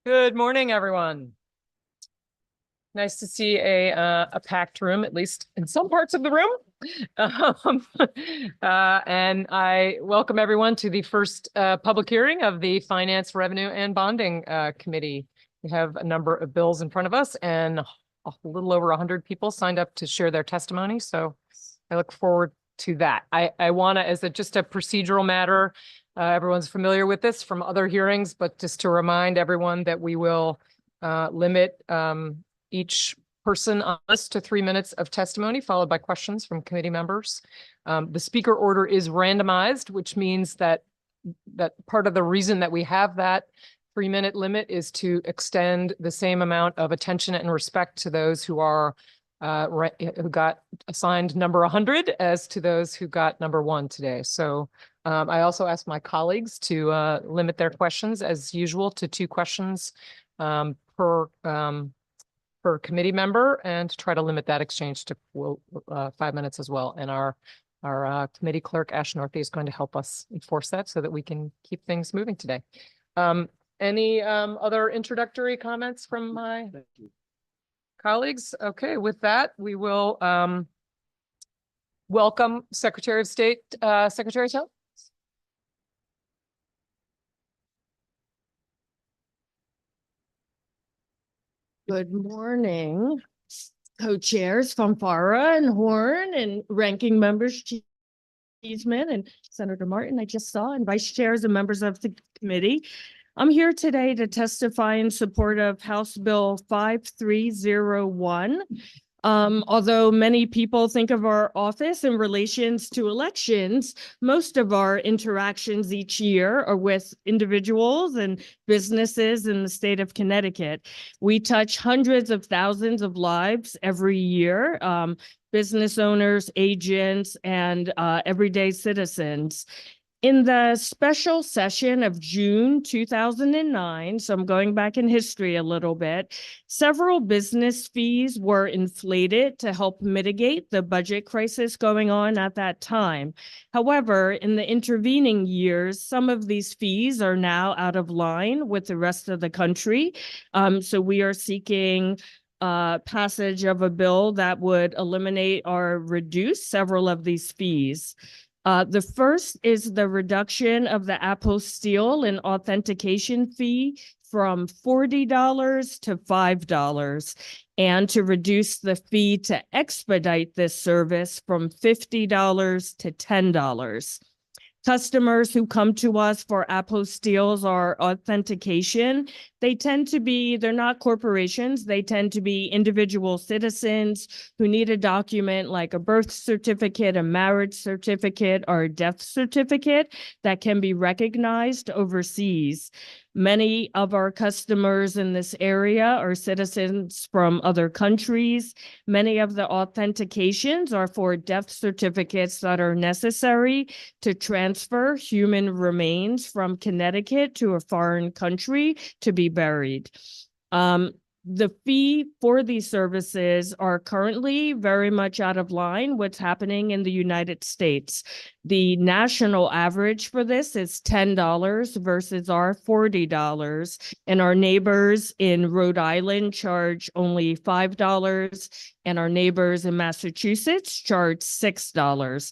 Good morning, everyone. Nice to see a packed room, at least in some parts of the room. Um, and I welcome everyone to the first public hearing of the Finance, Revenue, and Bonding Committee. We have a number of bills in front of us, and a little over 100 people signed up to share their testimony. So I look forward to that. I want to, as just a procedural matter, everyone's familiar with this from other hearings, but just to remind everyone that we will limit each person on this to 3 minutes of testimony, followed by questions from committee members. The speaker order is randomized, which means that part of the reason that we have that 3-minute limit is to extend the same amount of attention and respect to those who are who got assigned number 100 as to those who got number 1 today. So I also asked my colleagues to limit their questions as usual to 2 questions per committee member, and to try to limit that exchange to 5 minutes as well. And our committee clerk, Ash Northey, is going to help us enforce that so that we can keep things moving today. Any other introductory comments from my colleagues? Okay, with that, we will welcome Secretary of State, Secretary Tell. Good morning, co-chairs Fanfara and Horn, and ranking members Cheeseman and Senator Martin I just saw, and vice chairs and members of the committee. I'm here today to testify in support of House Bill 5301. Although many people think of our office in relations to elections, most of our interactions each year are with individuals and businesses in the state of Connecticut. We touch hundreds of thousands of lives every year, business owners, agents, and everyday citizens. In the special session of June 2009, so I'm going back in history a little bit, several business fees were inflated to help mitigate the budget crisis going on at that time. However, in the intervening years, some of these fees are now out of line with the rest of the country. So we are seeking passage of a bill that would eliminate or reduce several of these fees. The first is the reduction of the apostille and authentication fee from $40 to $5, and to reduce the fee to expedite this service from $50 to $10. Customers who come to us for apostilles or authentication, they're not corporations. They tend to be individual citizens who need a document like a birth certificate, a marriage certificate, or a death certificate that can be recognized overseas. Many of our customers in this area are citizens from other countries. Many of the authentications are for death certificates that are necessary to transfer human remains from Connecticut to a foreign country to be buried. The fee for these services are currently very much out of line with what's happening in the United States. The national average for this is $10 versus our $40, and our neighbors in Rhode Island charge only $5, and our neighbors in Massachusetts charge $6.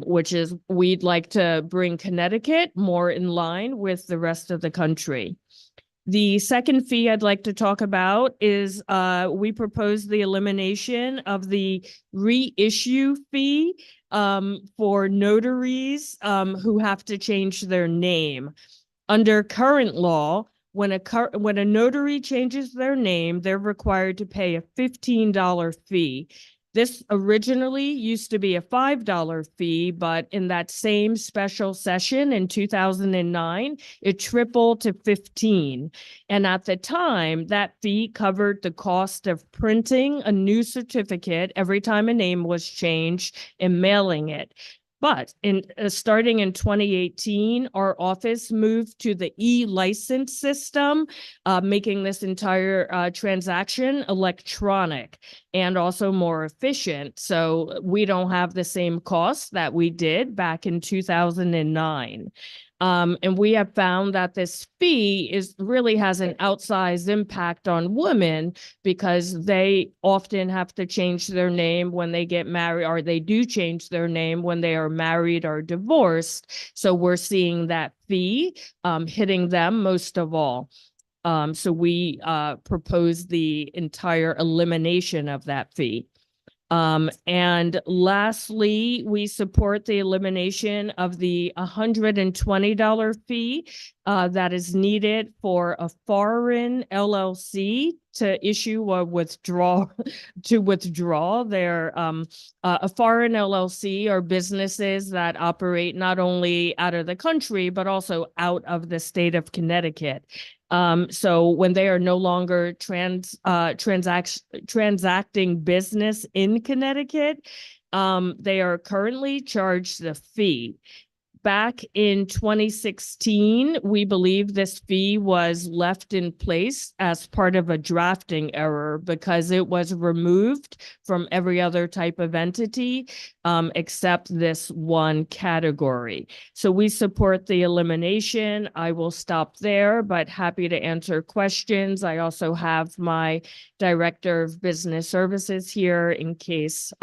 Which is, we'd like to bring Connecticut more in line with the rest of the country. The second fee I'd like to talk about is we propose the elimination of the reissue fee for notaries who have to change their name. Under current law, when a notary changes their name, they're required to pay a $15 fee. This originally used to be a $5 fee, but in that same special session in 2009, it tripled to $15. And at the time, that fee covered the cost of printing a new certificate every time a name was changed and mailing it. But starting in 2018, our office moved to the e-license system, making this entire transaction electronic and also more efficient. So we don't have the same costs that we did back in 2009. And we have found that this fee really has an outsized impact on women because they often have to change their name when they get married, or they do change their name when they are married or divorced. So we're seeing that fee hitting them most of all. So we propose the entire elimination of that fee. And lastly, we support the elimination of the $120 fee that is needed for a foreign LLC to issue a withdraw their a foreign LLC or businesses that operate not only out of the country but also out of the state of Connecticut. So when they are no longer transacting business in Connecticut, they are currently charged the fee. Back in 2016, we believe this fee was left in place as part of a drafting error because it was removed from every other type of entity except this one category. So we support the elimination. I will stop there, but happy to answer questions. I also have my Director of Business Services here in case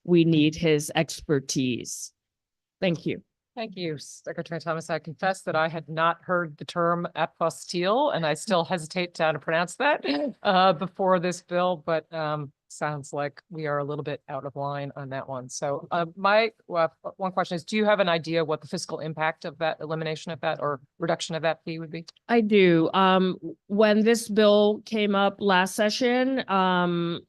we need his expertise. Thank you. Thank you, Secretary Thomas. I confess that I had not heard the term apostille, and I still hesitate to how to pronounce that before this bill, but sounds like we are a little bit out of line on that one. So my one question is, do you have an idea what the fiscal impact of that elimination of that or reduction of that fee would be? I do. When this bill came up last session, working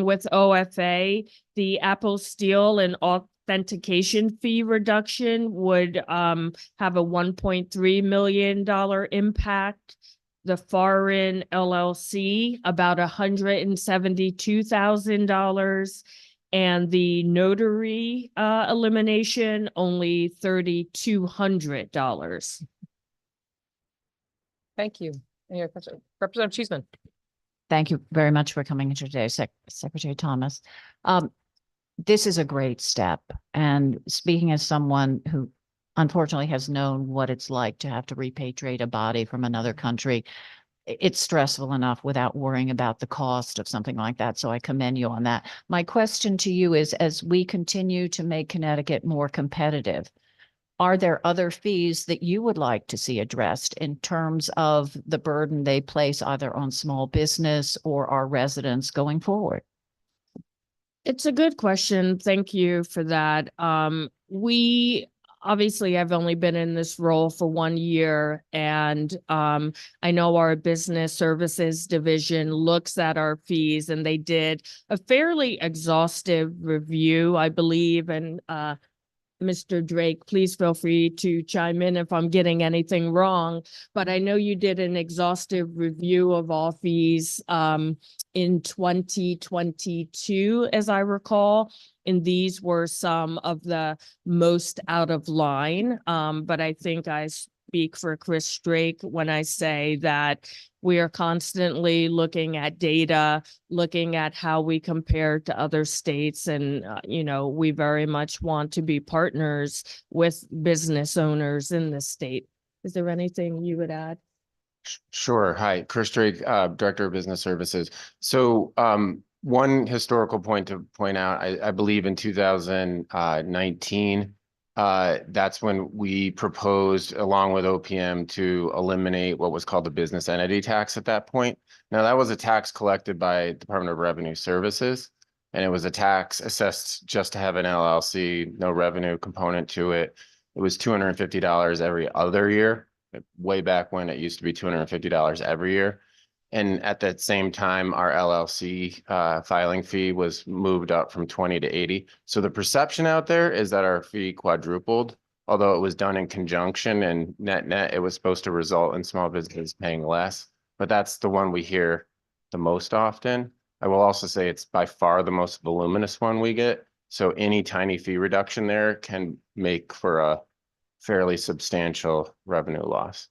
with OFA, the apostille and authentication fee reduction would have a $1.3 million impact. The foreign LLC, about $172,000. And the notary elimination, only $3,200. Thank you. Any other questions? Representative Cheeseman. Thank you very much for coming in today, Secretary Thomas. This is a great step. And speaking as someone who unfortunately has known what it's like to have to repatriate a body from another country, it's stressful enough without worrying about the cost of something like that. So I commend you on that. My question to you is, as we continue to make Connecticut more competitive, are there other fees that you would like to see addressed in terms of the burden they place either on small business or our residents going forward? It's a good question. Thank you for that. We obviously I've only been in this role for 1 year, and I know our business services division looks at our fees, and they did a fairly exhaustive review, I believe, and Mr. Drake, please feel free to chime in if I'm getting anything wrong, but I know you did an exhaustive review of all fees in 2022, as I recall, and these were some of the most out of line. But I think I speak for Chris Drake when I say that we are constantly looking at data, looking at how we compare to other states. And, we very much want to be partners with business owners in the state. Is there anything you would add? Sure. Hi, Chris Drake, Director of Business Services. So one historical point to point out, I believe in 2019, that's when we proposed, along with OPM, to eliminate what was called the business entity tax at that point. Now, that was a tax collected by Department of Revenue Services, and it was a tax assessed just to have an LLC, no revenue component to it. It was $250 every other year, way back when it used to be $250 every year. And at that same time, our LLC filing fee was moved up from 20 to 80. So the perception out there is that our fee quadrupled, although it was done in conjunction, and net, it was supposed to result in small businesses paying less. But that's the one we hear the most often. I will also say it's by far the most voluminous one we get. So any tiny fee reduction there can make for a fairly substantial revenue loss.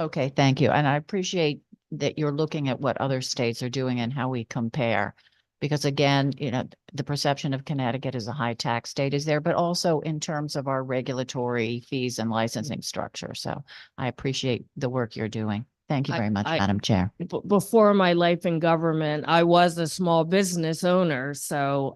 Okay, thank you. And I appreciate that you're looking at what other states are doing and how we compare. Because again, the perception of Connecticut as a high tax state is there, but also in terms of our regulatory fees and licensing structure. So I appreciate the work you're doing. Thank you very much, Madam Chair. Before my life in government, I was a small business owner. So,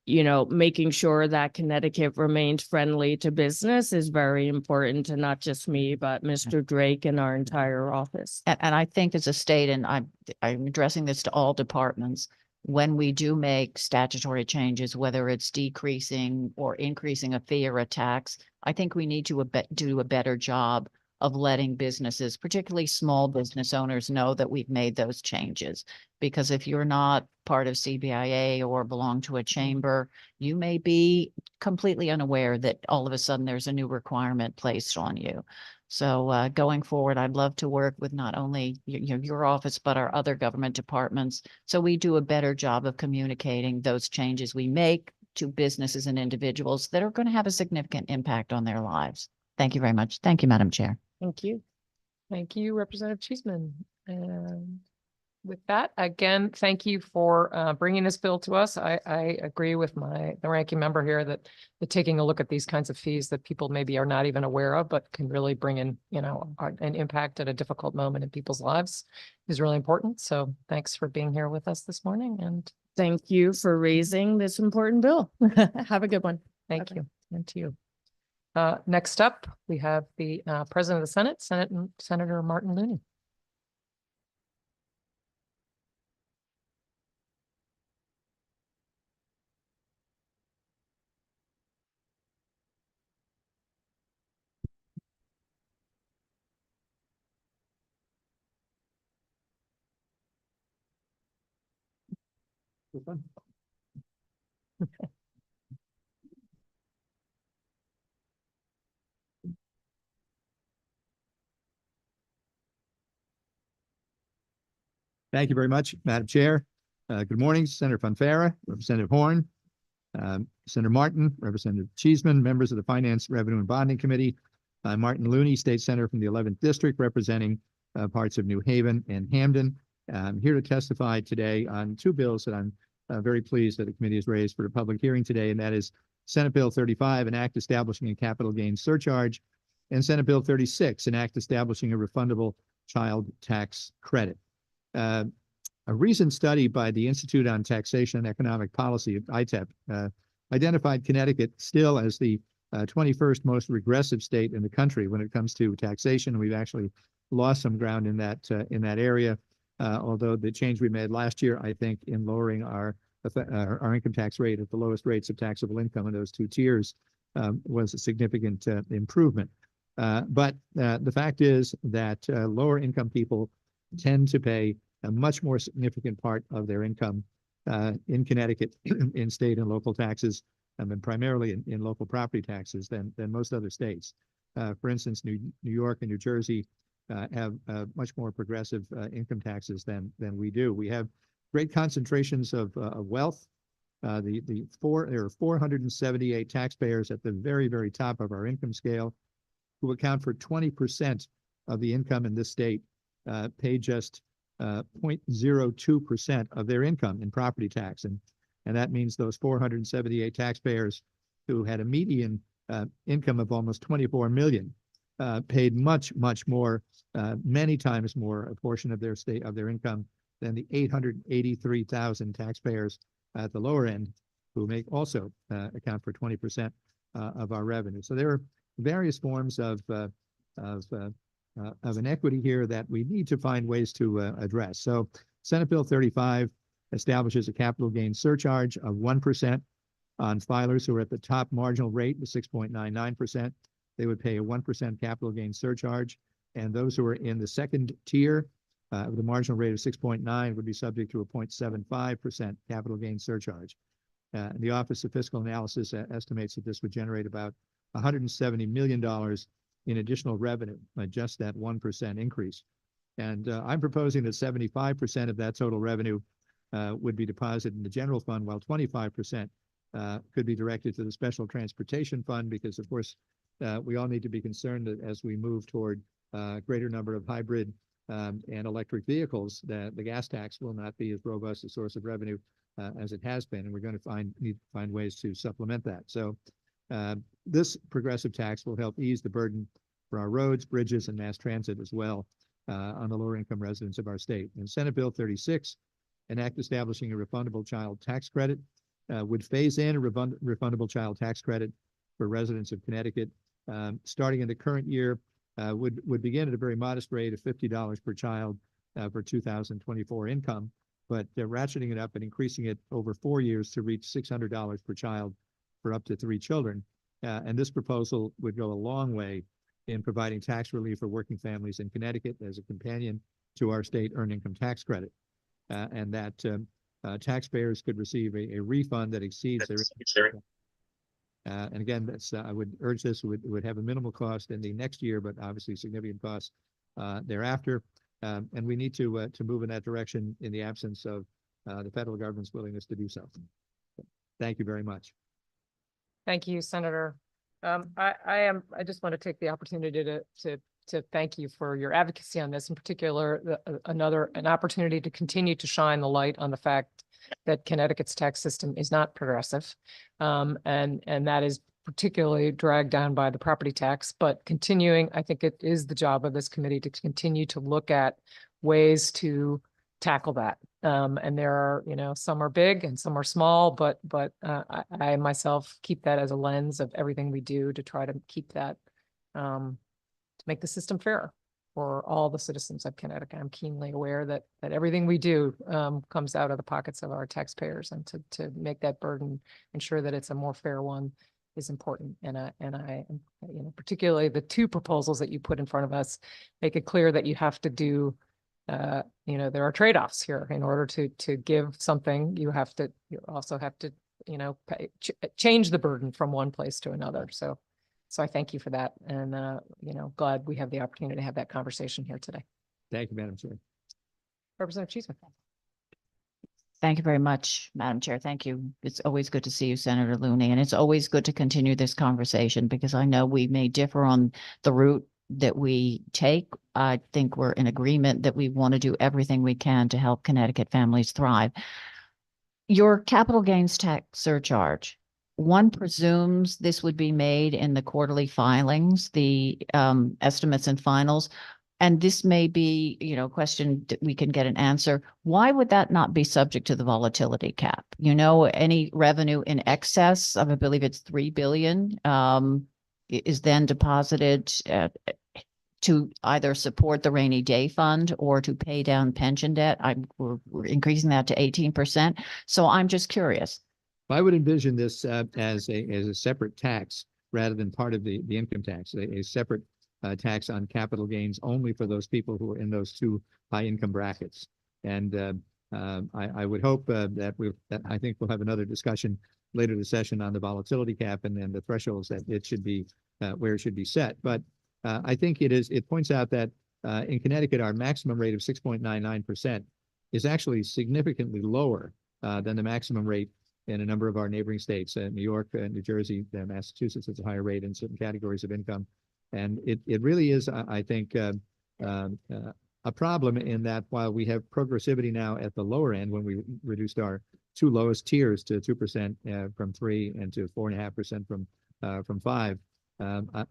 making sure that Connecticut remains friendly to business is very important to not just me, but Mr. Drake and our entire office. And I think as a state, and I'm addressing this to all departments, when we do make statutory changes, whether it's decreasing or increasing a fee or a tax, I think we need to do a better job of letting businesses, particularly small business owners, know that we've made those changes. Because if you're not part of CBIA or belong to a chamber, you may be completely unaware that all of a sudden there's a new requirement placed on you. So going forward, I'd love to work with not only your office, but our other government departments. So we do a better job of communicating those changes we make to businesses and individuals that are going to have a significant impact on their lives. Thank you very much. Thank you, Madam Chair. Thank you. Thank you, Representative Cheeseman. And with that, again, thank you for bringing this bill to us. I agree with the ranking member here that taking a look at these kinds of fees that people maybe are not even aware of, but can really bring in, an impact at a difficult moment in people's lives is really important. So thanks for being here with us this morning, and thank you for raising this important bill. Have a good one. thank you. And to you. Next up, we have the President of the Senate, Senator Martin Looney. Thank you very much, Madam Chair. Good morning, Senator Fanfara, Representative Horn, Senator Martin, Representative Cheeseman, members of the Finance, Revenue, and Bonding Committee. I'm Martin Looney, State Senator from the 11th District, representing parts of New Haven and Hamden. I'm here to testify today on two bills that I'm very pleased that the committee has raised for a public hearing today, and that is Senate Bill 35, an act establishing a capital gains surcharge, and Senate Bill 36, an act establishing a refundable child tax credit. A recent study by the Institute on Taxation and Economic Policy, ITEP, identified Connecticut still as the 21st most regressive state in the country when it comes to taxation. We've actually lost some ground in that area, although the change we made last year, I think, in lowering our income tax rate at the lowest rates of taxable income in those two tiers was a significant improvement. But the fact is that lower income people tend to pay a much more significant part of their income in Connecticut in state and local taxes, and primarily in local property taxes than most other states. For instance, New York and New Jersey have much more progressive income taxes than we do. We have great concentrations of wealth. There are 478 taxpayers at the very, very top of our income scale who account for 20% of the income in this state, pay just 0.02% of their income in property tax. And that means those 478 taxpayers who had a median income of almost 24 million paid much, much more, many times more a portion of their income than the 883,000 taxpayers at the lower end who also account for 20% of our revenue. So there are various forms of inequity here that we need to find ways to address. So Senate Bill 35 establishes a capital gains surcharge of 1% on filers who are at the top marginal rate of 6.99%. They would pay a 1% capital gains surcharge. And those who are in the second tier with a marginal rate of 6.9 would be subject to a 0.75% capital gains surcharge. The Office of Fiscal Analysis estimates that this would generate about $170 million in additional revenue, just that 1% increase. And I'm proposing that 75% of that total revenue would be deposited in the general fund, while 25% could be directed to the Special Transportation Fund, because, of course, we all need to be concerned that as we move toward a greater number of hybrid and electric vehicles, that the gas tax will not be as robust a source of revenue as it has been, and we're going to need to find ways to supplement that. So this progressive tax will help ease the burden for our roads, bridges, and mass transit as well on the lower income residents of our state. And Senate Bill 36, an act establishing a refundable child tax credit, would phase in a refundable child tax credit for residents of Connecticut starting in the current year. Would begin at a very modest rate of $50 per child for 2024 income, but ratcheting it up and increasing it over 4 years to reach $600 per child for up to 3 children. And this proposal would go a long way in providing tax relief for working families in Connecticut as a companion to our state earned income tax credit. And that taxpayers could receive a refund that exceeds their. And again, that's I would urge this would have a minimal cost in the next year, but obviously significant costs thereafter. And we need to move in that direction in the absence of the federal government's willingness to do so. Thank you very much. Thank you, Senator. I just want to take the opportunity to thank you for your advocacy on this, in particular, an opportunity to continue to shine the light on the fact that Connecticut's tax system is not progressive. And that is particularly dragged down by the property tax, but continuing, I think it is the job of this committee to continue to look at ways to tackle that. And there are, some are big and some are small, but I myself keep that as a lens of everything we do to try to keep that, to make the system fairer for all the citizens of Connecticut. I'm keenly aware that everything we do comes out of the pockets of our taxpayers, and to make that burden, ensure that it's a more fair one, is important. And I, particularly the 2 proposals that you put in front of us, make it clear that you have to do, there are trade-offs here. In order to give something, you also have to, change the burden from one place to another. So I thank you for that, and glad we have the opportunity to have that conversation here today. Thank you, Madam Chair. Representative Cheeseman. Thank you very much, Madam Chair. Thank you. It's always good to see you, Senator Looney, and it's always good to continue this conversation, because I know we may differ on the route that we take. I think we're in agreement that we want to do everything we can to help Connecticut families thrive. Your capital gains tax surcharge, one presumes this would be made in the quarterly filings, the estimates and finals. And this may be, a question that we can get an answer. Why would that not be subject to the volatility cap? Any revenue in excess of, I believe it's 3 billion, is then deposited to either support the rainy day fund or to pay down pension debt. We're increasing that to 18%. So I'm just curious. I would envision this as a separate tax rather than part of the income tax, a separate tax on capital gains only for those people who are in those 2 high income brackets. And I would hope that I think we'll have another discussion later this session on the volatility cap and then the thresholds that it should be where it should be set. But I think it points out that in Connecticut, our maximum rate of 6.99% is actually significantly lower than the maximum rate in a number of our neighboring states. New York, New Jersey, Massachusetts has a higher rate in certain categories of income. And it really is, I think, a problem in that while we have progressivity now at the lower end, when we reduced our 2 lowest tiers to 2% from 3 and to 4.5% from 5,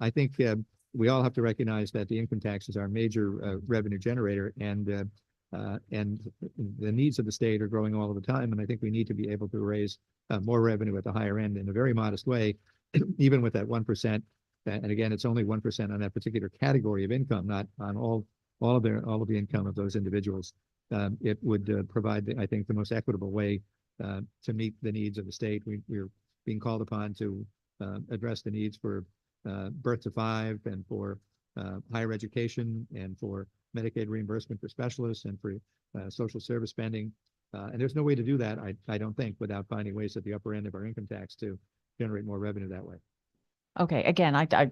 I think we all have to recognize that the income tax is our major revenue generator, and the needs of the state are growing all of the time. And I think we need to be able to raise more revenue at the higher end in a very modest way, even with that 1%. And again, it's only 1% on that particular category of income, not on all of the income of those individuals. It would provide, I think, the most equitable way to meet the needs of the state. We're being called upon to address the needs for birth to 5 and for higher education and for Medicaid reimbursement for specialists and for social service spending. And there's no way to do that, I don't think, without finding ways at the upper end of our income tax to generate more revenue that way. Okay, again, I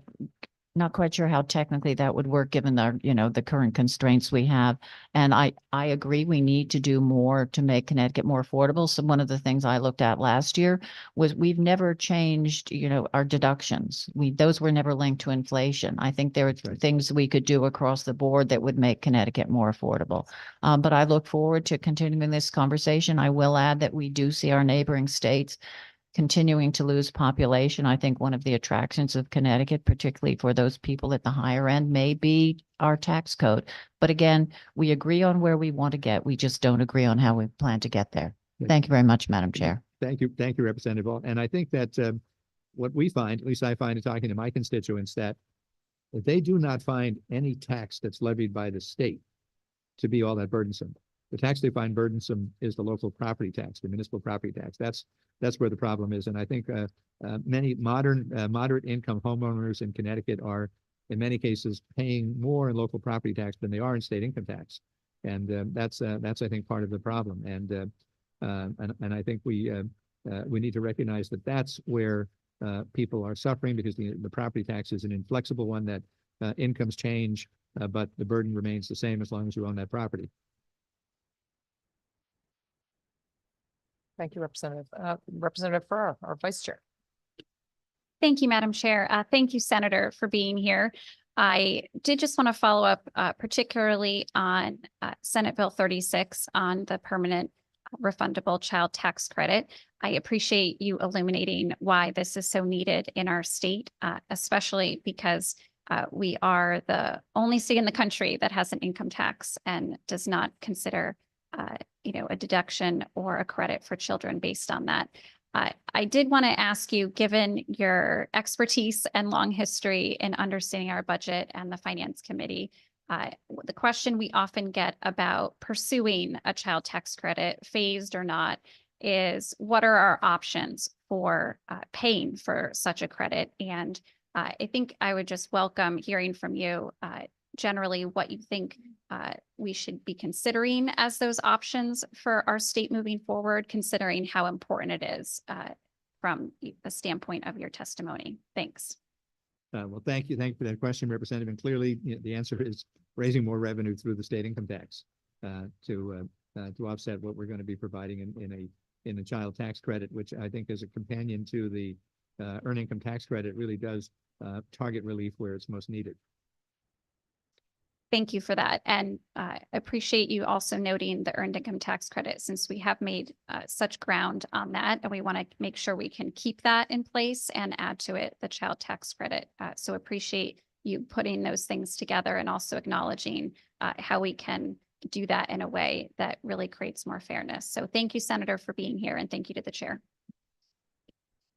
not quite sure how technically that would work, given our, the current constraints we have. And I agree, we need to do more to make Connecticut more affordable. So one of the things I looked at last year was we've never changed, our deductions. Those were never linked to inflation. I think there are Right. things we could do across the board that would make Connecticut more affordable. But I look forward to continuing this conversation. I will add that we do see our neighboring states continuing to lose population. I think one of the attractions of Connecticut, particularly for those people at the higher end, may be our tax code. But again, we agree on where we want to get. We just don't agree on how we plan to get there. Right. Thank you very much, Madam Chair. Thank you, Representative Hall. And I think that what we find, at least I find in talking to my constituents, that they do not find any tax that's levied by the state to be all that burdensome. The tax they find burdensome is the local property tax, the municipal property tax. That's where the problem is. And I think many moderate income homeowners in Connecticut are, in many cases, paying more in local property tax than they are in state income tax. And that's I think part of the problem. And I think we need to recognize that that's where people are suffering, because the property tax is an inflexible one that incomes change, but the burden remains the same as long as you own that property. Thank you, Representative. Representative Farrar, our Vice Chair. Thank you, Madam Chair. Thank you, Senator, for being here. I did just want to follow up particularly on Senate Bill 36 on the permanent refundable child tax credit. I appreciate you illuminating why this is so needed in our state, especially because we are the only state in the country that has an income tax and does not consider a deduction or a credit for children based on that. I did want to ask you, given your expertise and long history in understanding our budget and the Finance Committee, the question we often get about pursuing a child tax credit, phased or not, is what are our options for paying for such a credit? And I think I would just welcome hearing from you generally what you think we should be considering as those options for our state moving forward, considering how important it is from the standpoint of your testimony. Thanks. Well, thank you. Thank you for that question, Representative. And clearly, the answer is raising more revenue through the state income tax to offset what we're going to be providing in a child tax credit, which I think is a companion to the earned income tax credit, really does target relief where it's most needed. Thank you for that. And appreciate you also noting the earned income tax credit, since we have made such ground on that, and we want to make sure we can keep that in place and add to it the child tax credit. So appreciate you putting those things together and also acknowledging how we can do that in a way that really creates more fairness. So thank you, Senator, for being here, and thank you to the chair.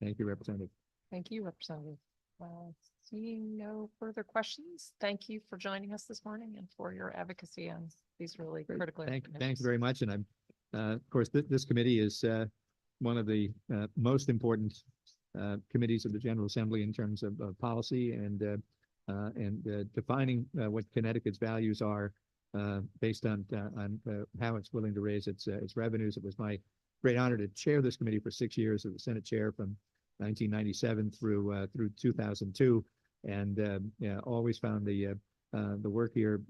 Thank you, Representative. Thank you, Representative. Seeing no further questions, thank you for joining us this morning and for your advocacy on these really critical. Thank you very much. And I'm, of course, this committee is one of the most important committees of the General Assembly in terms of policy and defining what Connecticut's values are based on how it's willing to raise its revenues. It was my great honor to chair this committee for 6 years as the Senate chair from 1997 through 2002, and always found the work here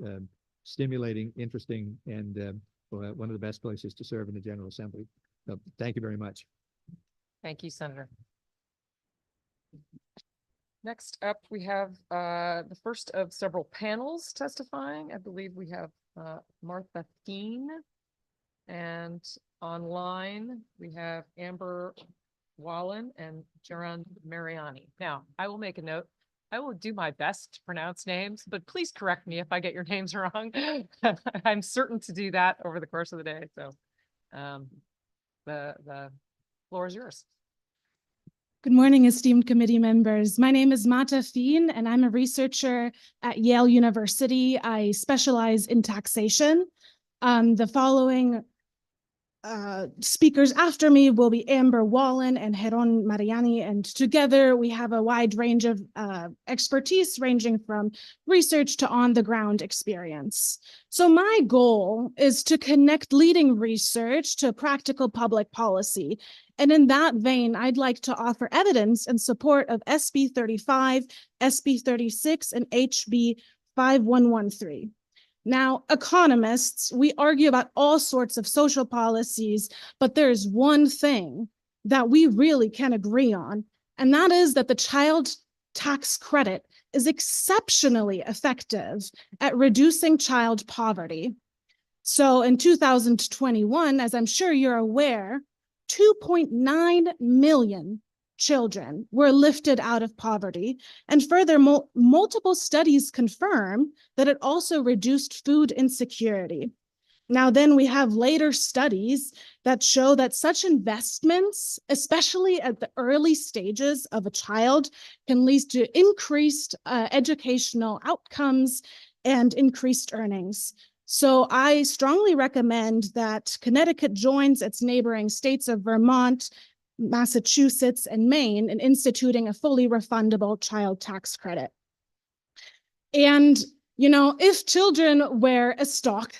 stimulating, interesting, and one of the best places to serve in the General Assembly. So thank you very much. Thank you, Senator. Next up, we have the first of several panels testifying. I believe we have Martha Thien, and online we have Amber Wallen and Jaron Mariani. Now, I will make a note. I will do my best to pronounce names, but please correct me if I get your names wrong. I'm certain to do that over the course of the day. So the floor is yours. Good morning, esteemed committee members. My name is Martha Thien, and I'm a researcher at Yale University. I specialize in taxation. The following speakers after me will be Amber Wallen and Heron Mariani, and together we have a wide range of expertise ranging from research to on-the-ground experience. So my goal is to connect leading research to practical public policy. And in that vein, I'd like to offer evidence in support of SB 35, SB 36, and HB 5113. Now, economists, we argue about all sorts of social policies, but there's one thing that we really can agree on, and that is that the child tax credit is exceptionally effective at reducing child poverty. So in 2021, as I'm sure you're aware, 2.9 million children were lifted out of poverty. And further, multiple studies confirm that it also reduced food insecurity. Now, then we have later studies that show that such investments, especially at the early stages of a child, can lead to increased educational outcomes and increased earnings. So I strongly recommend that Connecticut joins its neighboring states of Vermont, Massachusetts, and Maine in instituting a fully refundable child tax credit. And, you know, if children were a stock,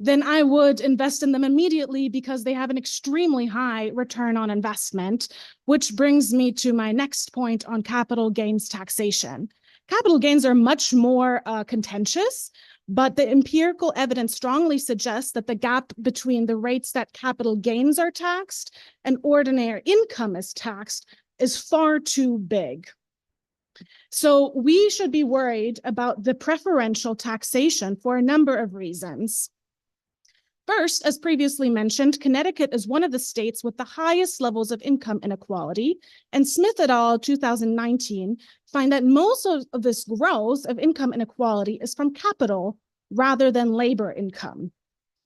then I would invest in them immediately because they have an extremely high return on investment, which brings me to my next point on capital gains taxation. Capital gains are much more contentious, but the empirical evidence strongly suggests that the gap between the rates that capital gains are taxed and ordinary income is taxed is far too big. So we should be worried about the preferential taxation for a number of reasons. First, as previously mentioned, Connecticut is one of the states with the highest levels of income inequality, and Smith et al. 2019 find that most of this growth of income inequality is from capital rather than labor income.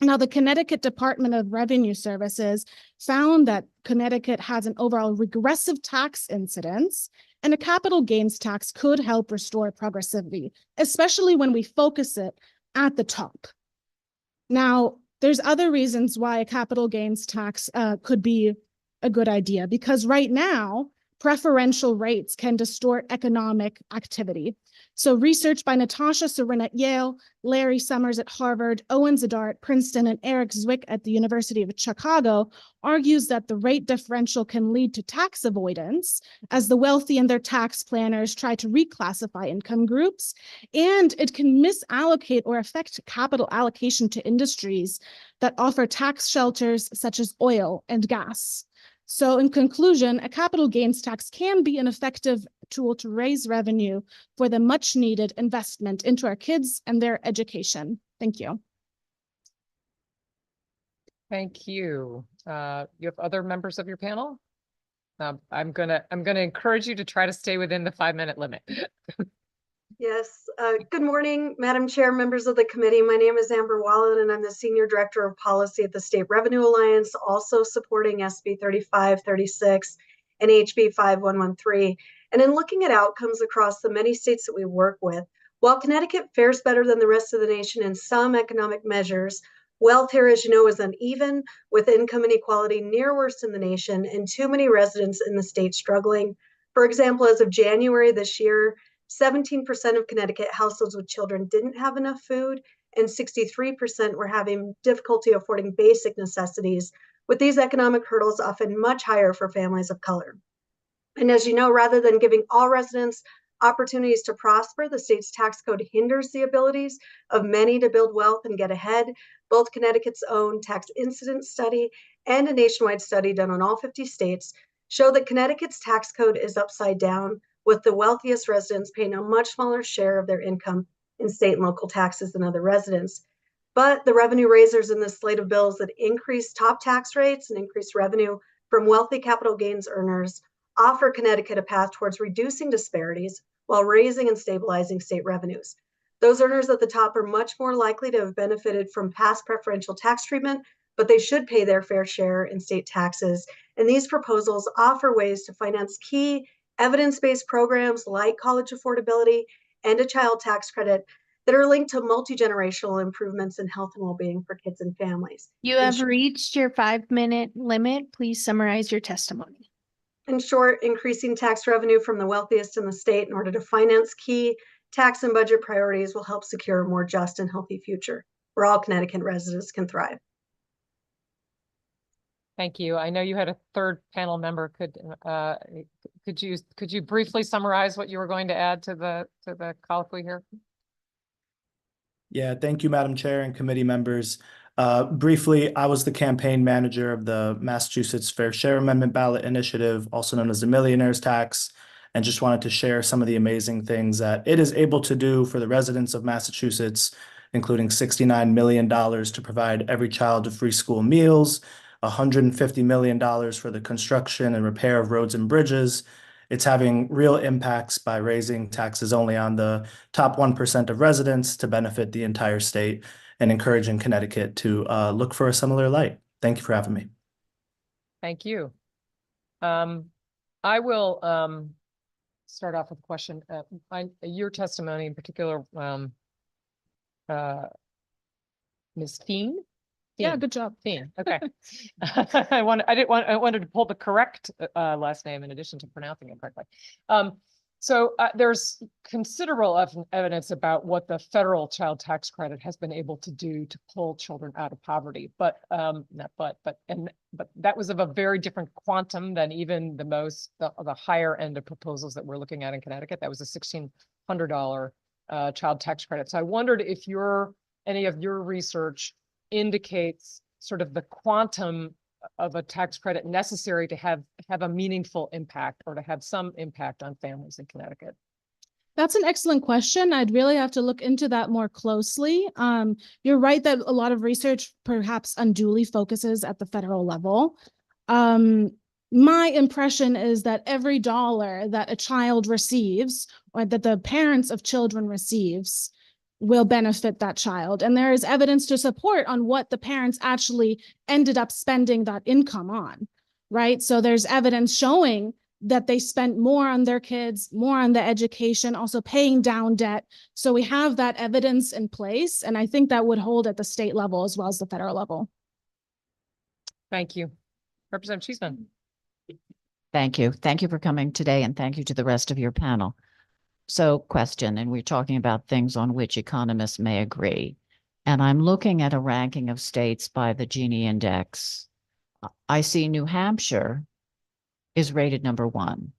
Now, the Connecticut Department of Revenue Services found that Connecticut has an overall regressive tax incidence, and a capital gains tax could help restore progressivity, especially when we focus it at the top. Now, there's other reasons why a capital gains tax could be a good idea, because right now, preferential rates can distort economic activity. So research by Natasha Sorin at Yale, Larry Summers at Harvard, Owen Zadar at Princeton, and Eric Zwick at the University of Chicago argues that the rate differential can lead to tax avoidance as the wealthy and their tax planners try to reclassify income groups, and it can misallocate or affect capital allocation to industries that offer tax shelters such as oil and gas. So in conclusion, a capital gains tax can be an effective tool to raise revenue for the much needed investment into our kids and their education. Thank you. Thank you. You have other members of your panel? I'm gonna encourage you to try to stay within the 5-minute limit. Yes. Good morning, Madam Chair, members of the committee. My name is Amber Wallen, and I'm the Senior Director of Policy at the State Revenue Alliance, also supporting SB 35, 36, and HB 5113. And in looking at outcomes across the many states that we work with, while Connecticut fares better than the rest of the nation in some economic measures, wealth here, as you know, is uneven, with income inequality near worst in the nation and too many residents in the state struggling. For example, as of January this year, 17% of Connecticut households with children didn't have enough food, and 63% were having difficulty affording basic necessities, with these economic hurdles often much higher for families of color. And as you know, rather than giving all residents opportunities to prosper, the state's tax code hinders the abilities of many to build wealth and get ahead. Both Connecticut's own tax incidence study and a nationwide study done on all 50 states show that Connecticut's tax code is upside down, with the wealthiest residents paying a much smaller share of their income in state and local taxes than other residents. But the revenue raisers in this slate of bills that increase top tax rates and increase revenue from wealthy capital gains earners offer Connecticut a path towards reducing disparities while raising and stabilizing state revenues. Those earners at the top are much more likely to have benefited from past preferential tax treatment, but they should pay their fair share in state taxes. And these proposals offer ways to finance key evidence-based programs like college affordability and a child tax credit that are linked to multi-generational improvements in health and well-being for kids and families. You have reached your 5-minute limit. Please summarize your testimony. In short, increasing tax revenue from the wealthiest in the state in order to finance key tax and budget priorities will help secure a more just and healthy future where all Connecticut residents can thrive. Thank you. I know you had a third panel member. Could you briefly summarize what you were going to add to the colloquy here? Yeah, thank you, Madam Chair and committee members. Briefly, I was the campaign manager of the Massachusetts Fair Share Amendment ballot initiative, also known as the Millionaire's Tax, and just wanted to share some of the amazing things that it is able to do for the residents of Massachusetts, including $69 million to provide every child free school meals, $150 million for the construction and repair of roads and bridges. It's having real impacts by raising taxes only on the top 1% of residents to benefit the entire state and encouraging Connecticut to look for a similar light. Thank you for having me. Thank you. I will start off with a question. Your testimony in particular, Ms. Thien? Yeah, good job. Thien, okay. I wanted to pull the correct last name in addition to pronouncing it correctly. So there's considerable evidence about what the federal child tax credit has been able to do to pull children out of poverty, but that was of a very different quantum than even the higher end of proposals that we're looking at in Connecticut. That was a $1,600 child tax credit. So I wondered if any of your research indicates sort of the quantum of a tax credit necessary to have a meaningful impact or to have some impact on families in Connecticut. That's an excellent question. I'd really have to look into that more closely. You're right that a lot of research perhaps unduly focuses at the federal level. My impression is that every dollar that a child receives or that the parents of children receives will benefit that child. And there is evidence to support on what the parents actually ended up spending that income on, right? So there's evidence showing that they spent more on their kids, more on the education, also paying down debt. So we have that evidence in place. And I think that would hold at the state level as well as the federal level. Thank you. Representative Cheeseman. Thank you. Thank you for coming today, and thank you to the rest of your panel. So question, and we're talking about things on which economists may agree. And I'm looking at a ranking of states by the Gini index. I see New Hampshire is rated number 1.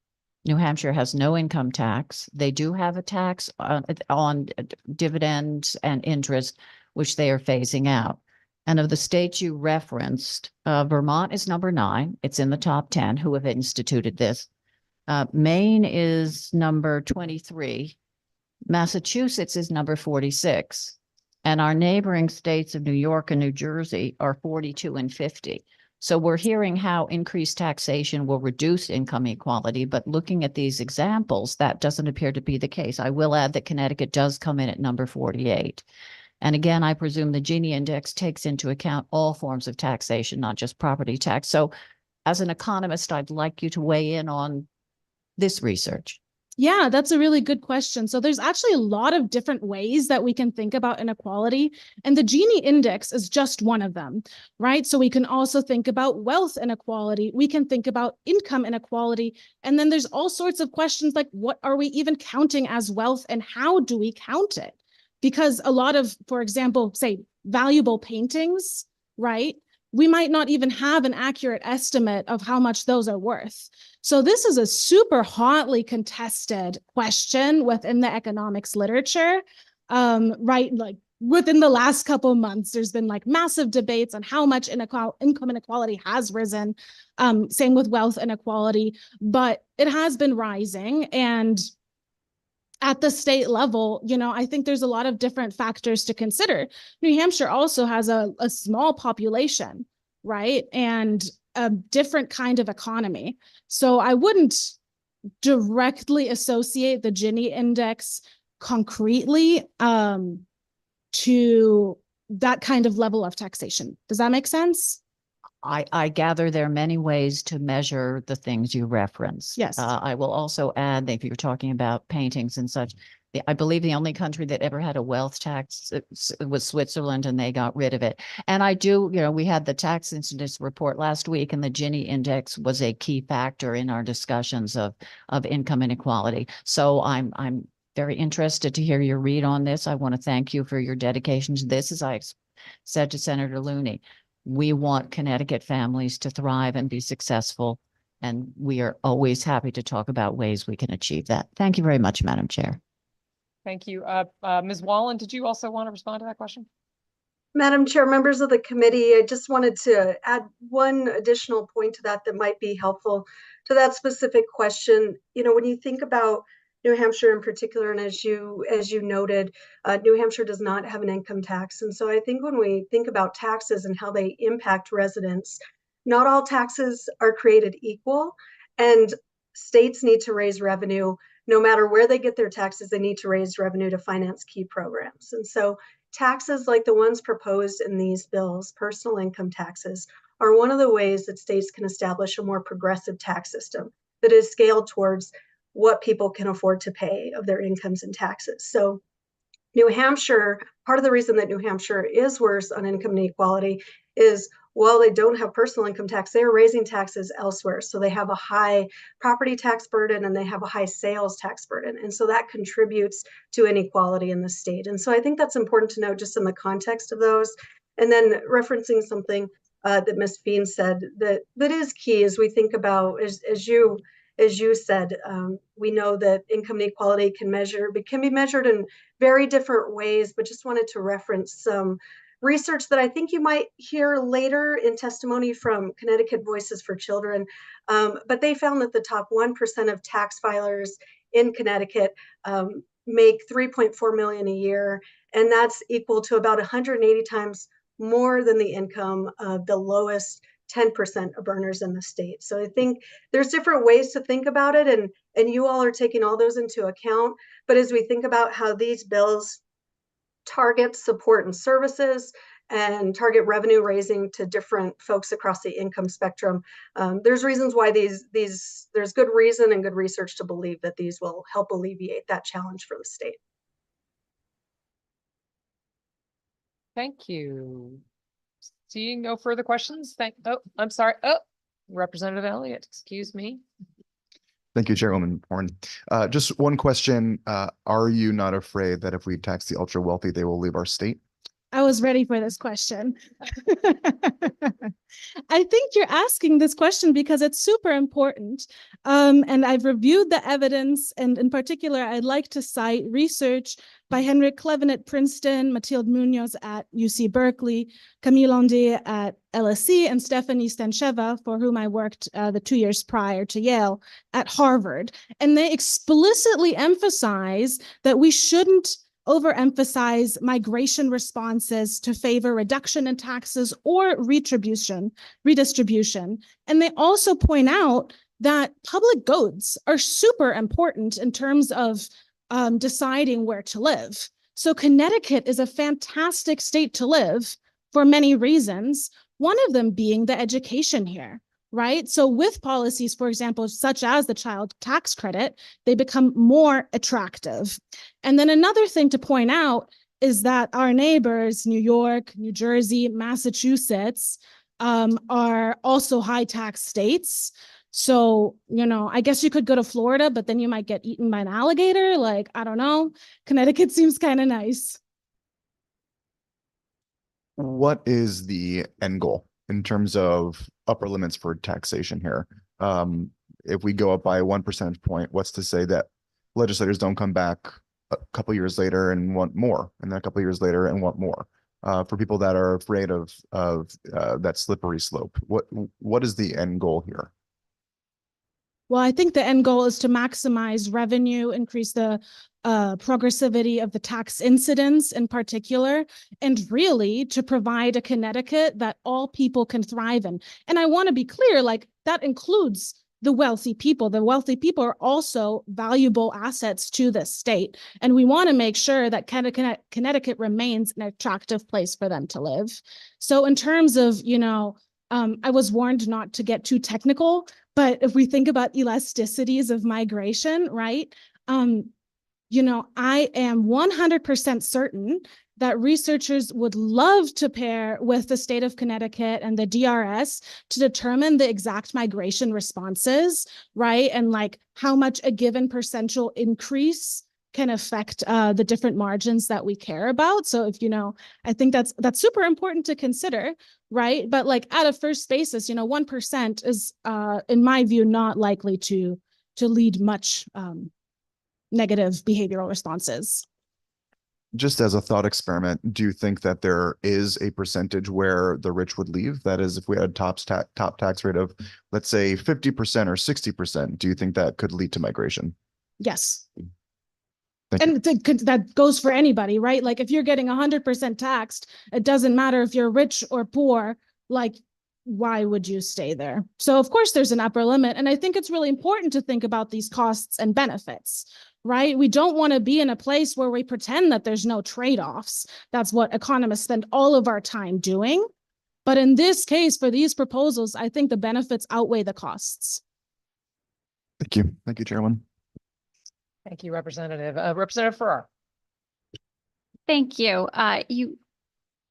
New Hampshire has no income tax. They do have a tax on dividends and interest, which they are phasing out. And of the states you referenced, Vermont is number 9. It's in the top 10 who have instituted this. Maine is number 23. Massachusetts is number 46. And our neighboring states of New York and New Jersey are 42 and 50. So we're hearing how increased taxation will reduce income equality, but looking at these examples, that doesn't appear to be the case. I will add that Connecticut does come in at number 48. And again, I presume the Gini index takes into account all forms of taxation, not just property tax. So as an economist, I'd like you to weigh in on this research. Yeah, that's a really good question. So there's actually a lot of different ways that we can think about inequality, and the Gini index is just one of them, right? So we can also think about wealth inequality. We can think about income inequality. And then there's all sorts of questions like, what are we even counting as wealth and how do we count it? Because a lot of, for example, say valuable paintings, right? We might not even have an accurate estimate of how much those are worth. So this is a super hotly contested question within the economics literature, right? Like within the last couple of months, there's been like massive debates on how much income inequality has risen. Same with wealth inequality, but it has been rising. And at the state level, you know, I think there's a lot of different factors to consider. New Hampshire also has a small population, right? And a different kind of economy. So I wouldn't directly associate the Gini index concretely to that kind of level of taxation. Does that make sense? I gather there are many ways to measure the things you reference. Yes. I will also add that if you're talking about paintings and such, I believe the only country that ever had a wealth tax was Switzerland, and they got rid of it. And I do, we had the tax incidence report last week, and the Gini index was a key factor in our discussions of income inequality. So I'm very interested to hear your read on this. I want to thank you for your dedication to this. As I said to Senator Looney, we want Connecticut families to thrive and be successful, and we are always happy to talk about ways we can achieve that. Thank you very much, Madam Chair. Thank you. Ms. Wallen, did you also want to respond to that question? Madam Chair, members of the committee, I just wanted to add one additional point to that might be helpful to that specific question. When you think about New Hampshire in particular, and as you noted, New Hampshire does not have an income tax. And so I think when we think about taxes and how they impact residents, not all taxes are created equal, and states need to raise revenue. No matter where they get their taxes, they need to raise revenue to finance key programs. And so taxes like the ones proposed in these bills, personal income taxes, are one of the ways that states can establish a more progressive tax system that is scaled towards what people can afford to pay of their incomes and taxes. So New Hampshire, part of the reason that New Hampshire is worse on income inequality is while they don't have personal income tax, they are raising taxes elsewhere. So they have a high property tax burden and they have a high sales tax burden. And so that contributes to inequality in the state. And so I think that's important to note just in the context of those. And then referencing something that Ms. Bean said that is key as we think about, as you said, we know that income inequality can be measured in very different ways, but just wanted to reference some research that I think you might hear later in testimony from Connecticut Voices for Children. But they found that the top 1% of tax filers in Connecticut make $3.4 million a year, and that's equal to about 180 times more than the income of the lowest 10% of earners in the state. So I think there's different ways to think about it, and you all are taking all those into account. But as we think about how these bills target support and services and target revenue raising to different folks across the income spectrum, there's reasons why there's good reason and good research to believe that these will help alleviate that challenge for the state. Thank you. Seeing no further questions, I'm sorry. Oh, Representative Elliott, excuse me. Thank you, Chairwoman Horn. Just one question. Are you not afraid that if we tax the ultra wealthy, they will leave our state? I was ready for this question. I think you're asking this question because it's super important. And I've reviewed the evidence, and in particular, I'd like to cite research by Henrik Clevin at Princeton, Mathilde Munoz at UC Berkeley, Camille Ondet at LSE, and Stephanie Stancheva, for whom I worked the 2 years prior to Yale, at Harvard. And they explicitly emphasize that we shouldn't overemphasize migration responses to favor reduction in taxes or redistribution. And they also point out that public goods are super important in terms of deciding where to live. So Connecticut is a fantastic state to live for many reasons, one of them being the education here. Right? So with policies, for example, such as the child tax credit, they become more attractive. And then another thing to point out is that our neighbors, New York, New Jersey, Massachusetts, are also high tax states. So, I guess you could go to Florida, but then you might get eaten by an alligator. Like, I don't know. Connecticut seems kind of nice. What is the end goal in terms of upper limits for taxation here? If we go up by 1 percentage point, what's to say that legislators don't come back a couple years later and want more, and then a couple years later and want more? For people that are afraid of that slippery slope, what is the end goal here? Well, I think the end goal is to maximize revenue, increase the progressivity of the tax incidence in particular, and really to provide a Connecticut that all people can thrive in. And I want to be clear, like that includes the wealthy people. The wealthy people are also valuable assets to the state. And we want to make sure that Connecticut remains an attractive place for them to live. So in terms of, I was warned not to get too technical, but if we think about elasticities of migration, right? I am 100% certain that researchers would love to pair with the state of Connecticut and the DRS to determine the exact migration responses, right? And like how much a given percentual increase can affect the different margins that we care about. So if, I think that's super important to consider, right? But like at a first basis, 1% is, in my view, not likely to lead much negative behavioral responses. Just as a thought experiment, do you think that there is a percentage where the rich would leave? That is, if we had top tax rate of, let's say, 50% or 60%, do you think that could lead to migration? Yes. Thank you. That goes for anybody, right? Like if you're getting 100% taxed, it doesn't matter if you're rich or poor, like why would you stay there? So of course there's an upper limit. And I think it's really important to think about these costs and benefits, right? We don't want to be in a place where we pretend that there's no trade-offs. That's what economists spend all of our time doing. But in this case, for these proposals, I think the benefits outweigh the costs. Thank you. Thank you, Chairman. Thank you, Representative. Representative Farrar. Thank you. You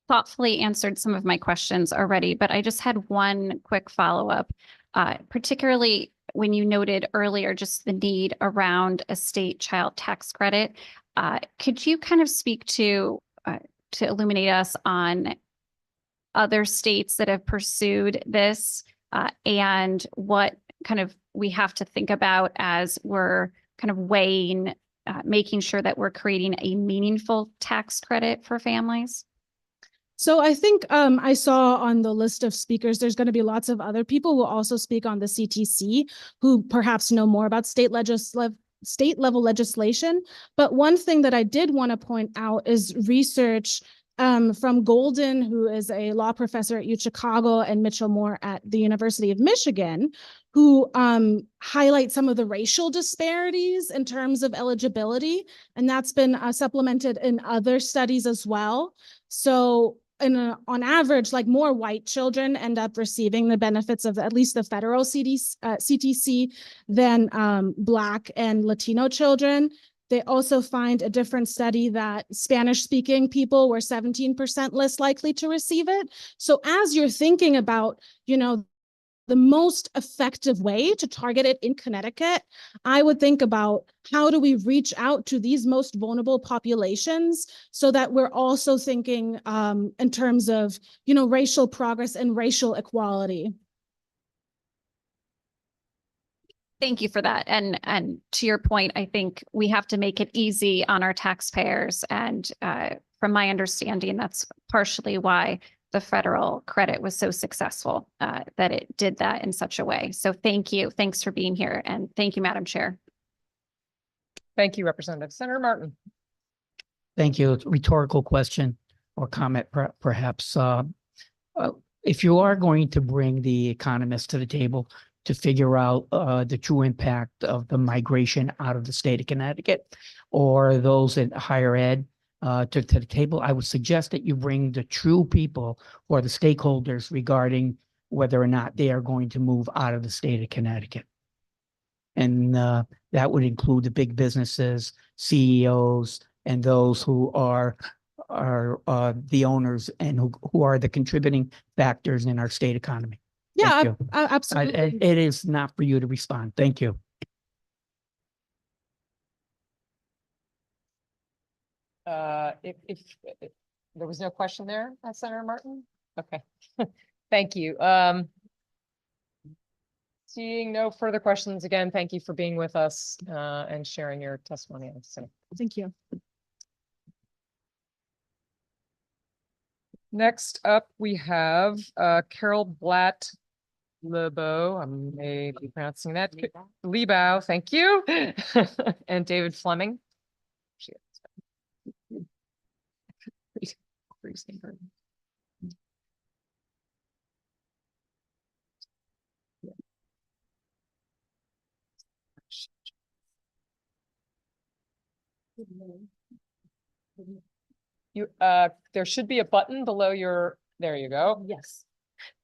thoughtfully answered some of my questions already, but I just had one quick follow-up, particularly when you noted earlier just the need around a state child tax credit. Could you kind of speak to illuminate us on other states that have pursued this and what kind of we have to think about as we're kind of weighing, making sure that we're creating a meaningful tax credit for families? So I think I saw on the list of speakers, there's going to be lots of other people who will also speak on the CTC who perhaps know more about state level legislation. But one thing that I did want to point out is research from Golden, who is a law professor at UChicago, and Mitchell Moore at the University of Michigan, who highlight some of the racial disparities in terms of eligibility. And that's been supplemented in other studies as well. So on average, like more white children end up receiving the benefits of at least the federal CTC than Black and Latino children. They also find a different study that Spanish-speaking people were 17% less likely to receive it. So as you're thinking about, the most effective way to target it in Connecticut, I would think about how do we reach out to these most vulnerable populations so that we're also thinking in terms of, racial progress and racial equality. Thank you for that. And to your point, I think we have to make it easy on our taxpayers. And from my understanding, that's partially why the federal credit was so successful, that it did that in such a way. So thank you. Thanks for being here. And thank you, Madam Chair. Thank you, Representative. Senator Martin. Thank you. Rhetorical question or comment, perhaps. If you are going to bring the economists to the table to figure out the true impact of the migration out of the state of Connecticut or those in higher ed to the table, I would suggest that you bring the true people or the stakeholders regarding whether or not they are going to move out of the state of Connecticut. And that would include the big businesses, CEOs, and those who are the owners and who are the contributing factors in our state economy. Yeah, absolutely. It is not for you to respond. Thank you. If there was no question there, Senator Martin? Okay, thank you. Seeing no further questions, again, thank you for being with us and sharing your testimony. Thank you. Next up, we have Carol Blatt Lebo, I may be pronouncing that. Lebow, thank you. And David Fleming. There should be a button below your, there you go. Yes.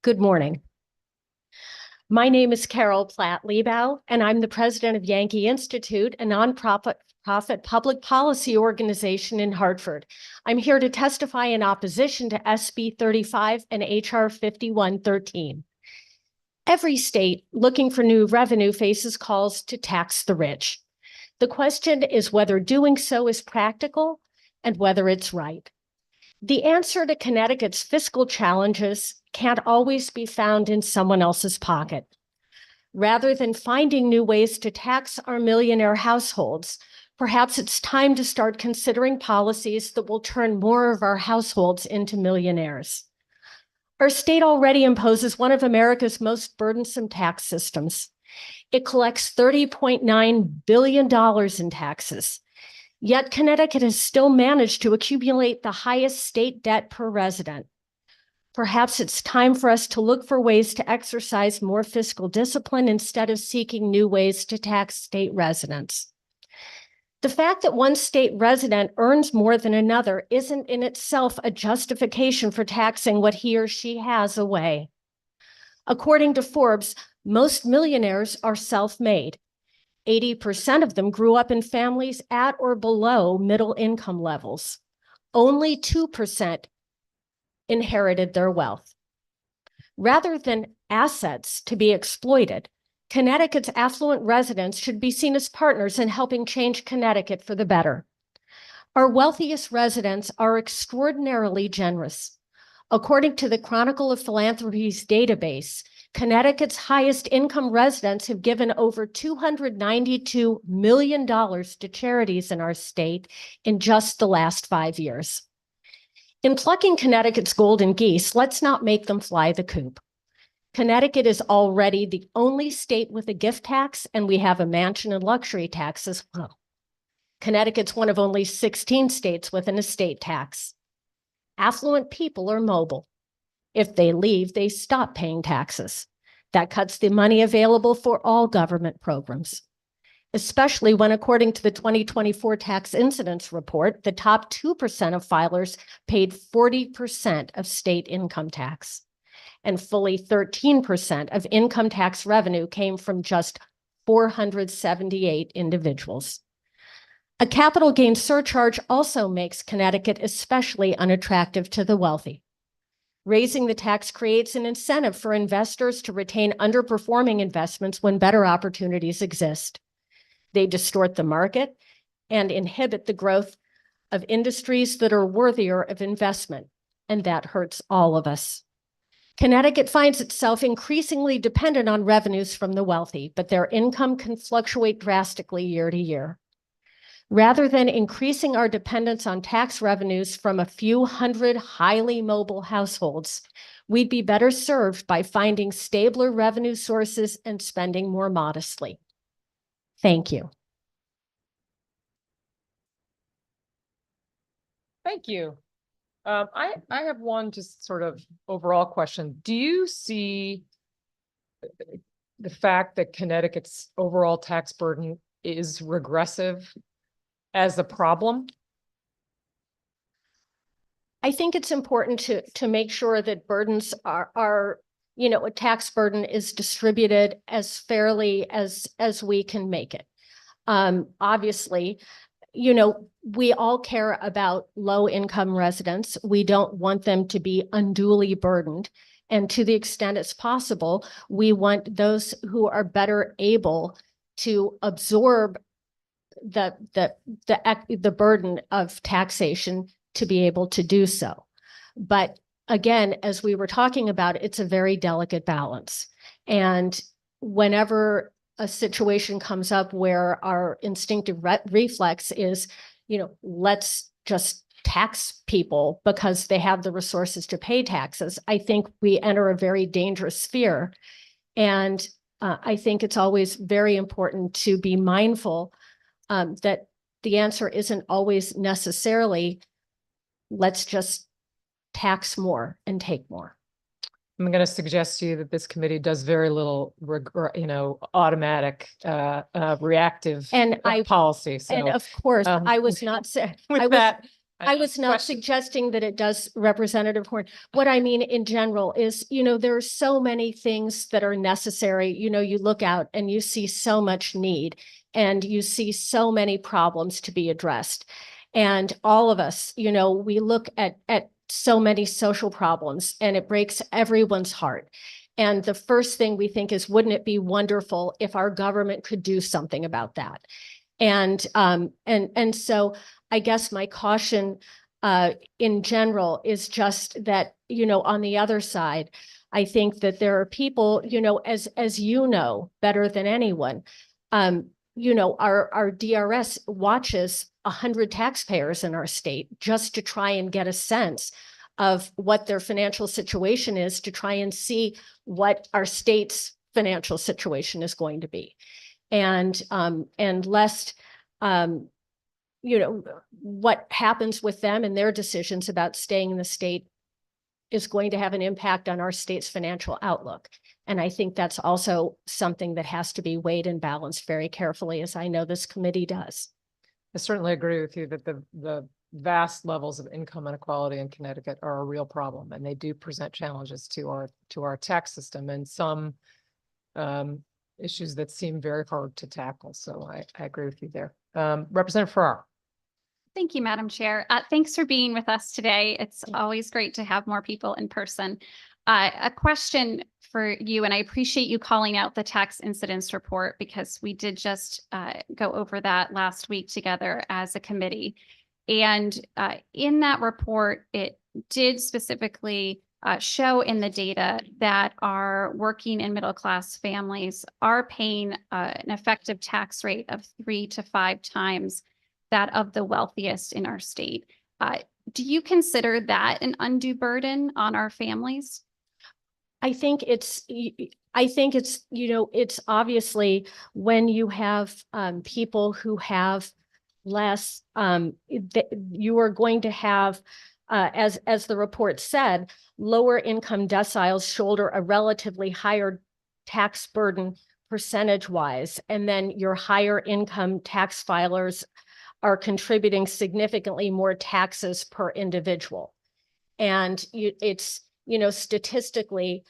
Good morning. My name is Carol Platt Lebow, and I'm the president of Yankee Institute, a nonprofit nonprofit public policy organization in Hartford. I'm here to testify in opposition to SB 35 and HR 5113. Every state looking for new revenue faces calls to tax the rich. The question is whether doing so is practical and whether it's right. The answer to Connecticut's fiscal challenges can't always be found in someone else's pocket. Rather than finding new ways to tax our millionaire households, perhaps it's time to start considering policies that will turn more of our households into millionaires. Our state already imposes one of America's most burdensome tax systems. It collects $30.9 billion in taxes. Yet Connecticut has still managed to accumulate the highest state debt per resident. Perhaps it's time for us to look for ways to exercise more fiscal discipline instead of seeking new ways to tax state residents. The fact that one state resident earns more than another isn't in itself a justification for taxing what he or she has away. According to Forbes, most millionaires are self-made. 80% of them grew up in families at or below middle income levels. Only 2% inherited their wealth. Rather than assets to be exploited, Connecticut's affluent residents should be seen as partners in helping change Connecticut for the better. Our wealthiest residents are extraordinarily generous. According to the Chronicle of Philanthropy's database, Connecticut's highest income residents have given over $292 million to charities in our state in just the last 5 years. In plucking Connecticut's golden geese, let's not make them fly the coop. Connecticut is already the only state with a gift tax, and we have a mansion and luxury tax as well. Connecticut's one of only 16 states with an estate tax. Affluent people are mobile. If they leave, they stop paying taxes. That cuts the money available for all government programs, especially when, according to the 2024 Tax Incidence Report, the top 2% of filers paid 40% of state income tax, and fully 13% of income tax revenue came from just 478 individuals. A capital gain surcharge also makes Connecticut especially unattractive to the wealthy. Raising the tax creates an incentive for investors to retain underperforming investments when better opportunities exist. They distort the market and inhibit the growth of industries that are worthier of investment, and that hurts all of us. Connecticut finds itself increasingly dependent on revenues from the wealthy, but their income can fluctuate drastically year to year. Rather than increasing our dependence on tax revenues from a few hundred highly mobile households, we'd be better served by finding stabler revenue sources and spending more modestly. Thank you. Thank you. I have one just sort of overall question. Do you see the fact that Connecticut's overall tax burden is regressive as a problem? I think it's important to make sure that burdens are a tax burden is distributed as fairly as we can make it. Obviously, we all care about low income residents. We don't want them to be unduly burdened. And to the extent it's possible, we want those who are better able to absorb the burden of taxation to be able to do so. But again, as we were talking about, it's a very delicate balance. And whenever a situation comes up where our instinctive reflex is, let's just tax people because they have the resources to pay taxes, I think we enter a very dangerous sphere. And I think it's always very important to be mindful that the answer isn't always necessarily, let's just tax more and take more. I'm going to suggest to you that this committee does very little, automatic, reactive And policy. So, and of course, I was not saying, with that, I was not question. suggesting that it does, Representative Horn. What I mean in general is, there are so many things that are necessary. You look out and you see so much need and you see so many problems to be addressed. And all of us, we look at so many social problems and it breaks everyone's heart. And the first thing we think is, wouldn't it be wonderful if our government could do something about that? And so I guess my caution in general is just that, on the other side, I think that there are people, as you know better than anyone, our DRS watches 100 taxpayers in our state just to try and get a sense of what their financial situation is, to try and see what our state's financial situation is going to be. And lest, what happens with them and their decisions about staying in the state is going to have an impact on our state's financial outlook. And I think that's also something that has to be weighed and balanced very carefully, as I know this committee does. I certainly agree with you that the vast levels of income inequality in Connecticut are a real problem, and they do present challenges to our tax system and some issues that seem very hard to tackle. So I agree with you there. Representative Farrar. Thank you, Madam Chair. Thanks for being with us today. It's always great to have more people in person. A question for you, and I appreciate you calling out the tax incidence report because we did just go over that last week together as a committee. And in that report, it did specifically show in the data that our working and middle class families are paying an effective tax rate of 3 to 5 times that of the wealthiest in our state. Do you consider that an undue burden on our families? I think it's, it's obviously when you have people who have less, you are going to have, as the report said, lower income deciles shoulder a relatively higher tax burden percentage-wise, and then your higher income tax filers are contributing significantly more taxes per individual. And it's, statistically,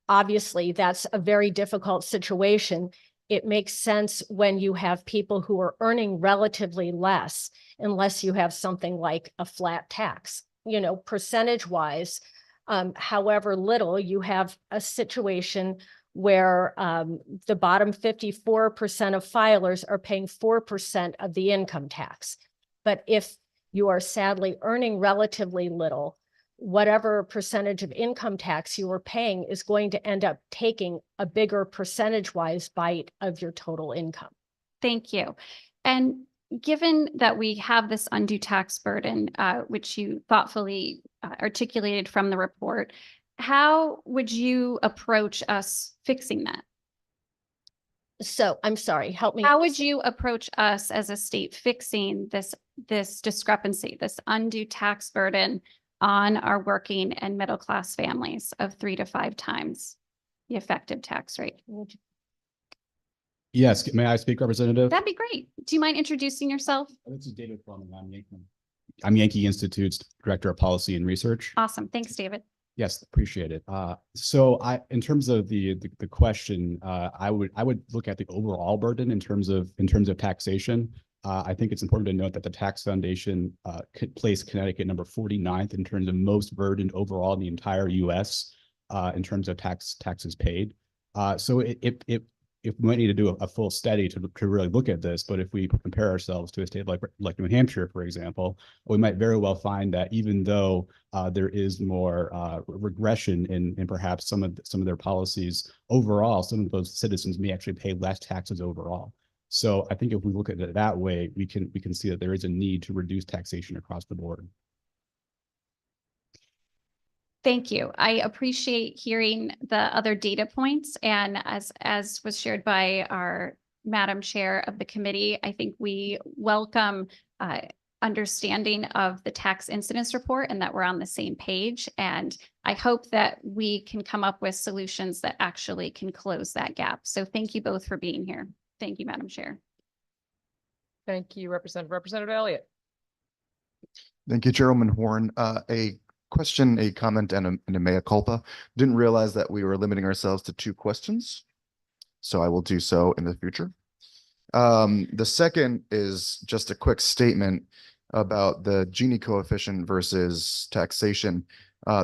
obviously, that's a very difficult situation. It makes sense when you have people who are earning relatively less, unless you have something like a flat tax. Percentage-wise, however little, you have a situation where the bottom 54% of filers are paying 4% of the income tax. But if you are sadly earning relatively little, whatever percentage of income tax you are paying is going to end up taking a bigger percentage-wise bite of your total income. Thank you. And given that we have this undue tax burden, which you thoughtfully articulated from the report, how would you approach us fixing that? So I'm sorry, help me. How would you approach us as a state fixing this discrepancy, this undue tax burden on our working and middle class families of 3 to 5 times the effective tax rate? Yes, may I speak, Representative? That'd be great. Do you mind introducing yourself? This is David Fleming. I'm Yankee Institute's Director of Policy and Research. Awesome. Thanks, David. Yes, appreciate it. So in terms of the question, I would look at the overall burden in terms of taxation. I think it's important to note that the Tax Foundation could place Connecticut number 49th in terms of most burdened overall in the entire U.S. In terms of taxes paid. So if we might need to do a full study to really look at this, but if we compare ourselves to a state like New Hampshire, for example, we might very well find that even though there is more regression in perhaps some of their policies overall, some of those citizens may actually pay less taxes overall. So I think if we look at it that way, we can see that there is a need to reduce taxation across the board. Thank you. I appreciate hearing the other data points. And as was shared by our Madam Chair of the committee, I think we welcome understanding of the tax incidence report and that we're on the same page. And I hope that we can come up with solutions that actually can close that gap. So thank you both for being here. Thank you, Madam Chair. Thank you, Representative Elliott. Thank you, Chairwoman Horn. A question, a comment, and a mea culpa. Didn't realize that we were limiting ourselves to 2 questions, so I will do so in the future. The second is just a quick statement about the Gini coefficient versus taxation.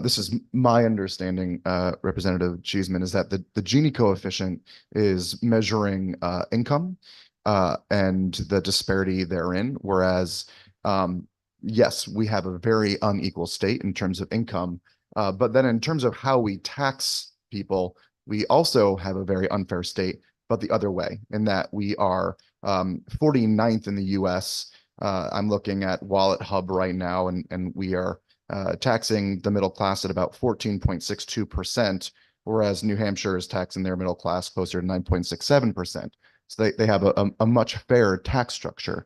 This is my understanding, Representative Cheeseman, is that the Gini coefficient is measuring income and the disparity therein, whereas yes, we have a very unequal state in terms of income, but then in terms of how we tax people, we also have a very unfair state, but the other way, in that we are 49th in the US. I'm looking at Wallet Hub right now, and we are taxing the middle class at about 14.62%, whereas New Hampshire is taxing their middle class closer to 9.67%. So they have a much fairer tax structure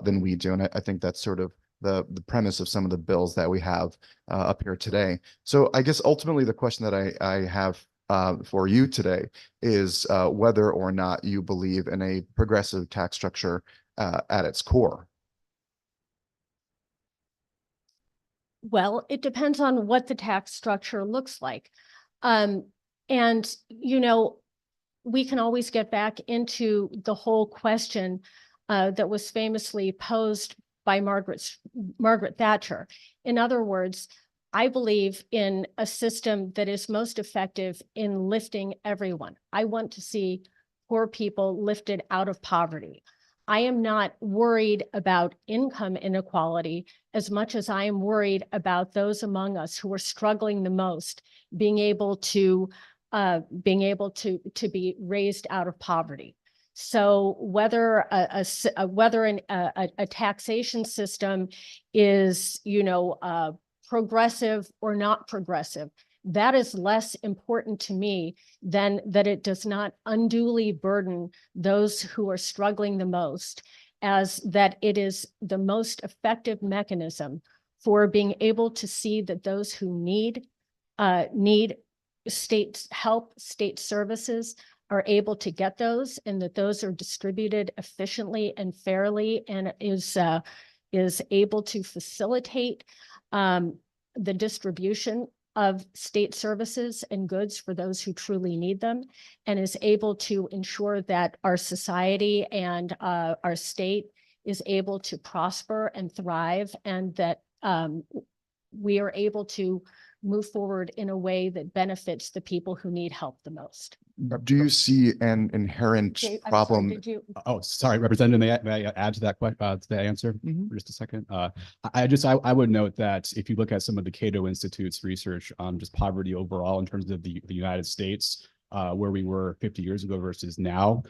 than we do. And I think that's sort of the premise of some of the bills that we have up here today. So I guess ultimately the question that I have for you today is whether or not you believe in a progressive tax structure at its core. Well, it depends on what the tax structure looks like. And, you know, we can always get back into the whole question that was famously posed by Margaret Thatcher. In other words, I believe in a system that is most effective in lifting everyone. I want to see poor people lifted out of poverty. I am not worried about income inequality as much as I am worried about those among us who are struggling the most being able to be raised out of poverty. So whether a taxation system is, you know, progressive or not progressive, that is less important to me than that it does not unduly burden those who are struggling the most, as that it is the most effective mechanism for being able to see that those who need state help, state services, are able to get those, and that those are distributed efficiently and fairly, and is able to facilitate the distribution of state services and goods for those who truly need them, and is able to ensure that our society and our state is able to prosper and thrive, and that we are able to move forward in a way that benefits the people who need help the most. Do you see an inherent problem? Oh, sorry, Representative, may I add to that to the answer for just a second? I would note that if you look at some of the Cato Institute's research on just poverty overall in terms of the United States, where we were 50 years ago versus now,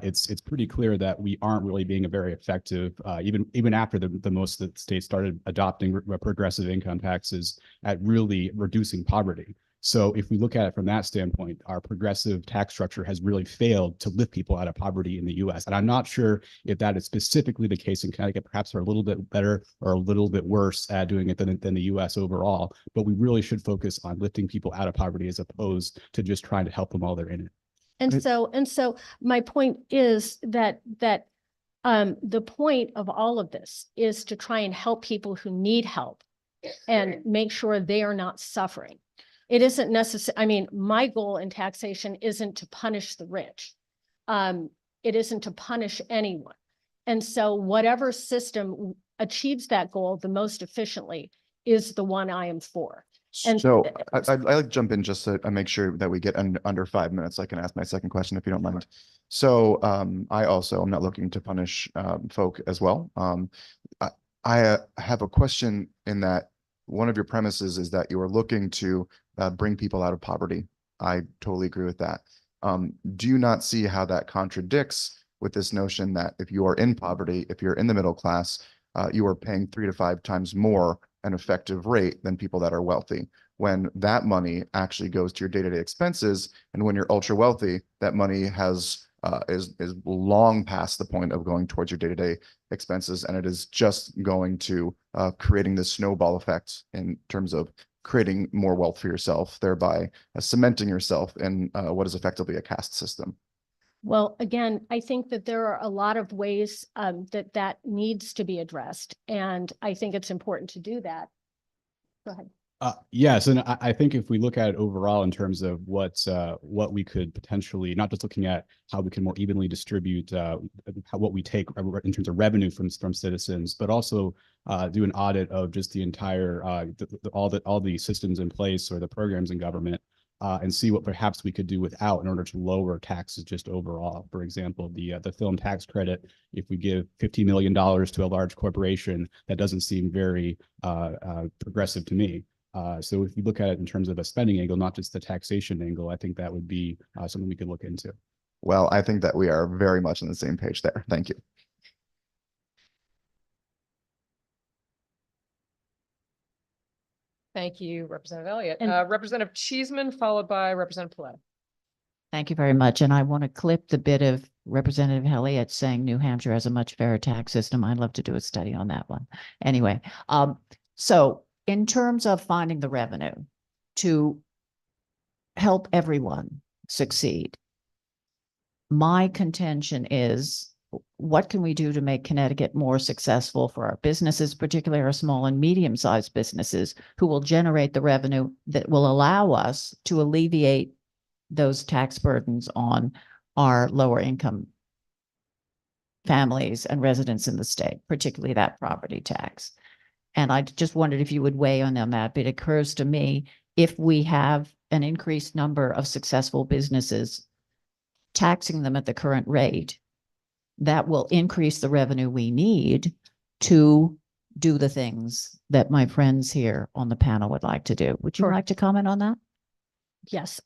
it's pretty clear that we aren't really being a very effective, even after the most of the states started adopting progressive income taxes, at really reducing poverty. So if we look at it from that standpoint, our progressive tax structure has really failed to lift people out of poverty in the US. And I'm not sure if that is specifically the case in Connecticut. Perhaps are a little bit better or a little bit worse at doing it than the US overall. But we really should focus on lifting people out of poverty as opposed to just trying to help them while they're in it. And so my point is that the point of all of this is to try and help people who need help and make sure they are not suffering. It isn't necessary. I mean, my goal in taxation isn't to punish the rich. It isn't to punish anyone. And so whatever system achieves that goal the most efficiently is the one I am for. And so I'd like to jump in just to make sure that we get under 5 minutes. I can ask my second question if you don't mind. So I also am not looking to punish folk as well. I have a question in that one of your premises is that you are looking to bring people out of poverty. I totally agree with that. Do you not see how that contradicts with this notion that if you are in poverty, if you're in the middle class, you are paying 3 to 5 times more an effective rate than people that are wealthy, when that money actually goes to your day-to-day expenses, and when you're ultra wealthy, that money is long past the point of going towards your day-to-day expenses, and it is just going to creating this snowball effect in terms of creating more wealth for yourself, thereby cementing yourself in what is effectively a caste system. Well, again, I think that there are a lot of ways that needs to be addressed, and I think it's important to do that. Go ahead. Yes, and I think if we look at it overall in terms of what we could potentially, not just looking at how we can more evenly distribute what we take in terms of revenue from citizens, but also do an audit of just the entire all the systems in place or the programs in government, and see what perhaps we could do without in order to lower taxes just overall. For example, the film tax credit. If we give $50 million to a large corporation, that doesn't seem very progressive to me. So if you look at it in terms of a spending angle, not just the taxation angle, I think that would be something we could look into. Well, I think that we are very much on the same page there. Thank you. Thank you, Representative Elliott. And- Representative Cheeseman, followed by Representative Palet. Thank you very much. And I want to clip the bit of Representative Elliott saying New Hampshire has a much fairer tax system. I'd love to do a study on that one. Anyway, so in terms of finding the revenue to help everyone succeed, my contention is, what can we do to make Connecticut more successful for our businesses, particularly our small and medium-sized businesses, who will generate the revenue that will allow us to alleviate those tax burdens on our lower income families and residents in the state, particularly that property tax. And I just wondered if you would weigh in on that. It occurs to me, if we have an increased number of successful businesses, taxing them at the current rate, that will increase the revenue we need to do the things that my friends here on the panel would like to do. Would you Sure. like to comment on that? Yes,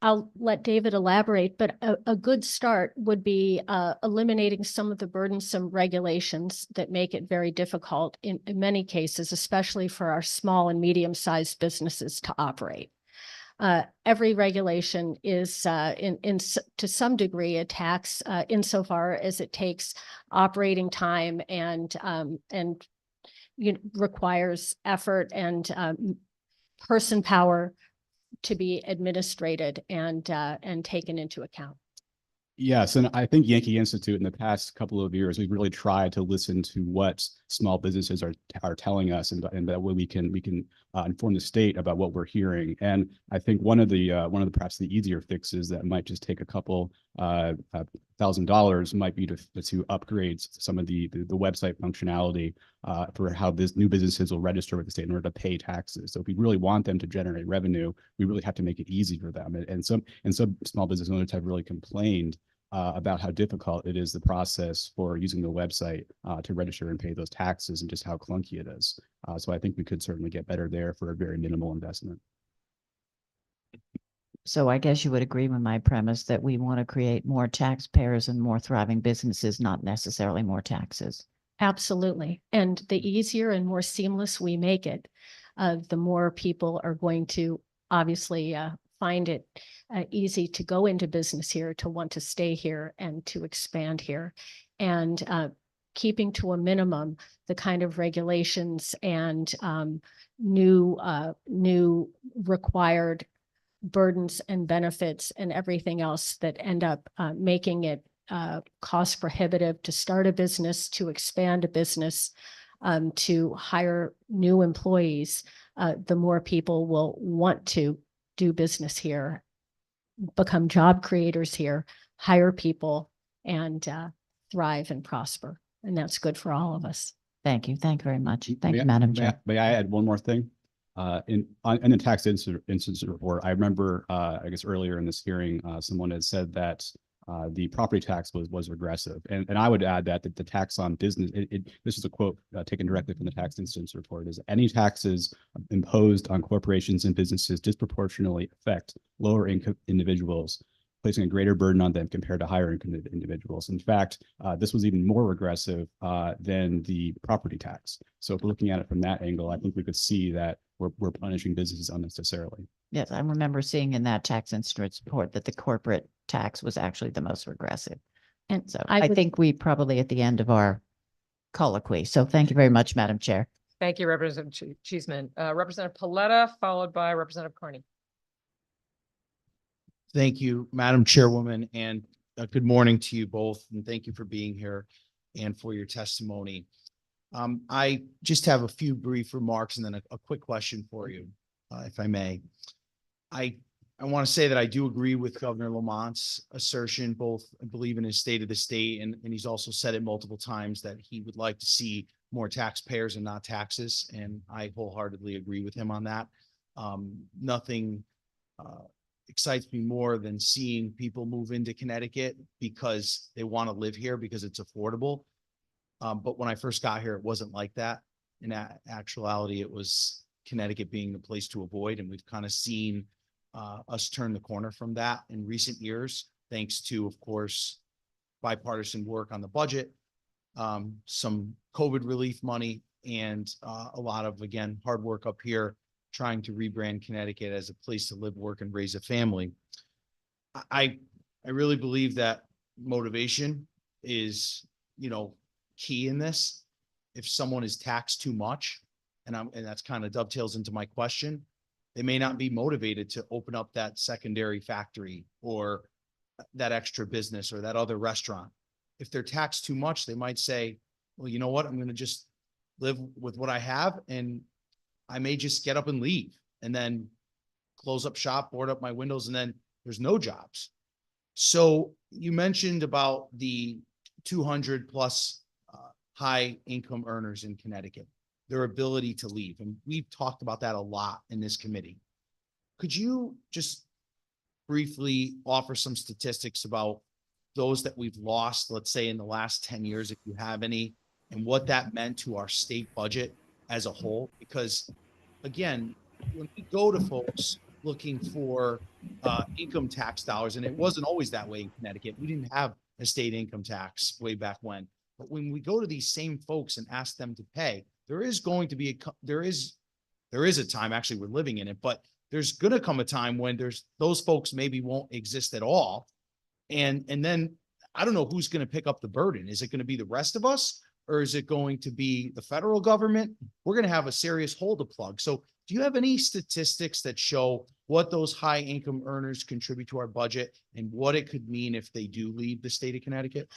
I'll let David elaborate, but a good start would be eliminating some of the burdensome regulations that make it very difficult in many cases, especially for our small and medium-sized businesses to operate. Every regulation is to some degree a tax insofar as it takes operating time and requires effort and person power to be administrated and taken into account. Yes, and I think Yankee Institute in the past couple of years, we've really tried to listen to what small businesses are telling us, and that way we can inform the state about what we're hearing. And I think one of the perhaps the easier fixes that might just take a couple $1,000 might be to upgrade some of the website functionality for how new businesses will register with the state in order to pay taxes. So if we really want them to generate revenue, we really have to make it easy for them. And some small business owners have really complained about how difficult it is, the process for using the website to register and pay those taxes, and just how clunky it is. So I think we could certainly get better there for a very minimal investment. So I guess you would agree with my premise that we want to create more taxpayers and more thriving businesses, not necessarily more taxes. Absolutely. And the easier and more seamless we make it, the more people are going to obviously find it easy to go into business here, to want to stay here and to expand here. And keeping to a minimum the kind of regulations and new required burdens and benefits and everything else that end up making it cost prohibitive to start a business, to expand a business, to hire new employees, the more people will want to do business here, become job creators here, hire people, and thrive and prosper. And that's good for all of us. Thank you. Thank you very much. Thank May you, I- Madam may I- Chair. May I add one more thing? In the tax instance report, I remember, I guess earlier in this hearing, someone had said that the property tax was regressive. And I would add that the tax on business, this is a quote taken directly from the tax instance report, is any taxes imposed on corporations and businesses disproportionately affect lower income individuals, placing a greater burden on them compared to higher income individuals. In fact, this was even more regressive than the property tax. So if we're looking at it from that angle, I think we could see that we're punishing businesses unnecessarily. Yes, I remember seeing in that tax instruments report that the corporate tax was actually the most regressive. And So I I would- think we probably at the end of our colloquy. So thank you very much, Madam Chair. Thank you, Representative Cheeseman. Representative Paletta, followed by Representative Carney. Thank you, Madam Chairwoman. And Good morning to you both, and thank you for being here and for your testimony. I just have a few brief remarks and then a quick question for you, if I may. I want to say that I do agree with Governor Lamont's assertion, both I believe in his state of the state, and he's also said it multiple times that he would like to see more taxpayers and not taxes. And I wholeheartedly agree with him on that. Nothing excites me more than seeing people move into Connecticut because they want to live here because it's affordable. But when I first got here, it wasn't like that. In actuality, it was Connecticut being the place to avoid. And we've kind of seen us turn the corner from that in recent years, thanks to, of course, bipartisan work on the budget, some COVID relief money, and a lot of, again, hard work up here trying to rebrand Connecticut as a place to live, work, and raise a family. I really believe that motivation is, key in this. If someone is taxed too much, and that's kind of dovetails into my question, they may not be motivated to open up that secondary factory or that extra business or that other restaurant. If they're taxed too much, they might say, well, you know what, I'm going to just live with what I have, and I may just get up and leave and then close up shop, board up my windows, and then there's no jobs. So you mentioned about the 200 plus high income earners in Connecticut, their ability to leave. And we've talked about that a lot in this committee. Could you just briefly offer some statistics about those that we've lost, let's say in the last 10 years, if you have any, and what that meant to our state budget as a whole? Because again, when we go to folks looking for income tax dollars, and it wasn't always that way in Connecticut, we didn't have a state income tax way back when. But when we go to these same folks and ask them to pay, there is going to be there is a time, actually we're living in it, but there's going to come a time when those folks maybe won't exist at all. And then I don't know who's going to pick up the burden. Is it going to be the rest of us, or is it going to be the federal government? We're going to have a serious hole to plug. So do you have any statistics that show what those high income earners contribute to our budget and what it could mean if they do leave the state of Connecticut?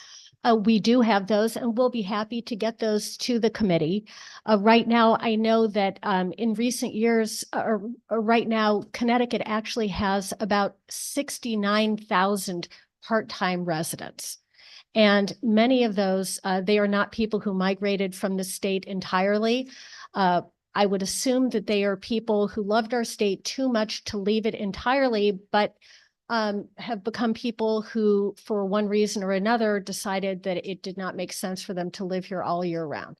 We do have those, and we'll be happy to get those to the committee. Right now, I know that in recent years, right now, Connecticut actually has about 69,000 part-time residents. And many of those, they are not people who migrated from the state entirely. I would assume that they are people who loved our state too much to leave it entirely, but have become people who, for one reason or another, decided that it did not make sense for them to live here all year round.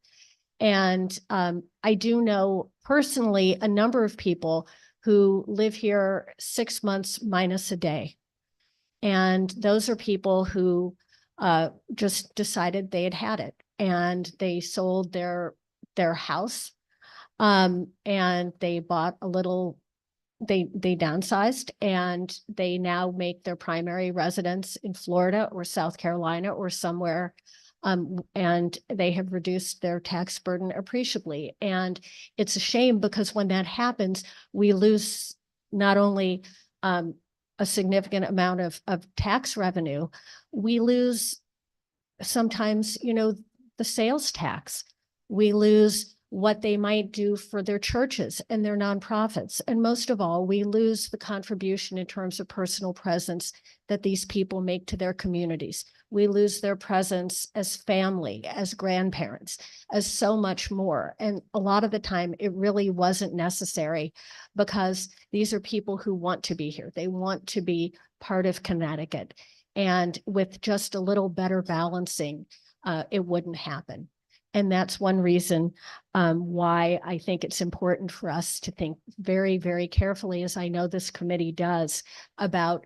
And I do know personally a number of people who live here 6 months minus a day. And those are people who just decided they had it, and they sold their house, and they bought a little. They downsized, and they now make their primary residence in Florida or South Carolina or somewhere, and they have reduced their tax burden appreciably. And it's a shame, because when that happens, we lose not only a significant amount of tax revenue, we lose sometimes, the sales tax. We lose what they might do for their churches and their nonprofits. And most of all, we lose the contribution in terms of personal presence that these people make to their communities. We lose their presence as family, as grandparents, as so much more. And a lot of the time, it really wasn't necessary, because these are people who want to be here. They want to be part of Connecticut. And with just a little better balancing, it wouldn't happen. And that's one reason why I think it's important for us to think very, very carefully, as I know this committee does, about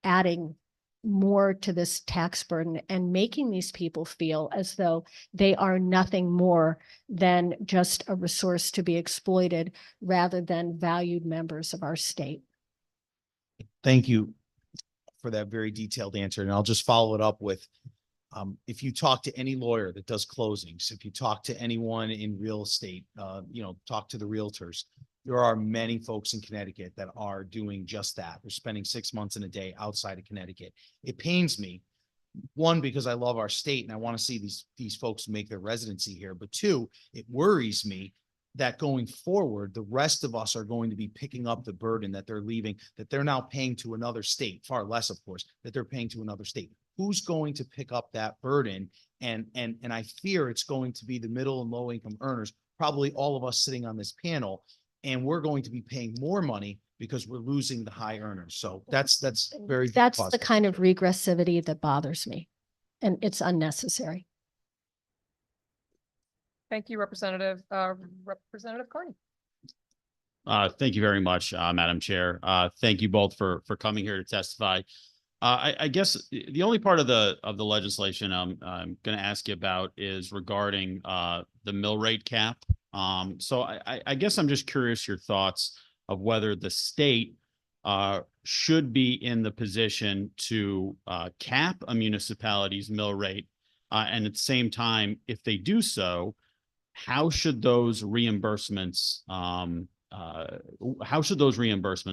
adding more to this tax burden and making these people feel as though they are nothing more than just a resource to be exploited, rather than valued members of our state. Thank you for that very detailed answer. And I'll just follow it up with, if you talk to any lawyer that does closings, if you talk to anyone in real estate, talk to the realtors, there are many folks in Connecticut that are doing just that. They're spending 6 months in a day outside of Connecticut. It pains me one, because I love our state and I want to see these folks make their residency here. But two, it worries me that going forward, the rest of us are going to be picking up the burden that they're leaving, that they're now paying to another state, far less, of course, that they're paying to another state. Who's going to pick up that burden? And I fear it's going to be the middle and low income earners, probably all of us sitting on this panel, and we're going to be paying more money because we're losing the high earners. So that's very. That's the positive. kind of regressivity that bothers me, and it's unnecessary. Thank you, Representative Carney. Thank you very much, Madam Chair. Thank you both for coming here to testify. I guess the only part of the legislation I'm going to ask you about is regarding the mill rate cap. So I guess I'm just curious your thoughts of whether the state should be in the position to cap a municipality's mill rate, and at the same time, if they do so, how should those reimbursements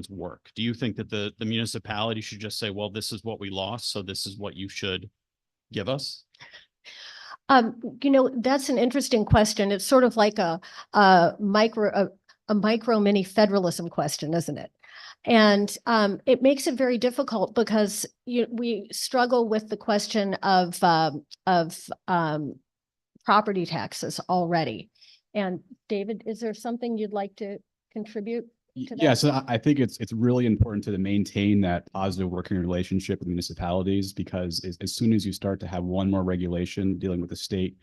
work? Do you think that the municipality should just say, well, this is what we lost, so this is what you should give us? That's an interesting question. It's sort of like a micro mini federalism question, isn't it? And it makes it very difficult because we struggle with the question of property taxes already. And David, is there something you'd like to contribute to that? Yeah, so I think it's really important to maintain that positive working relationship with municipalities, because as soon as you start to have one more regulation dealing with the state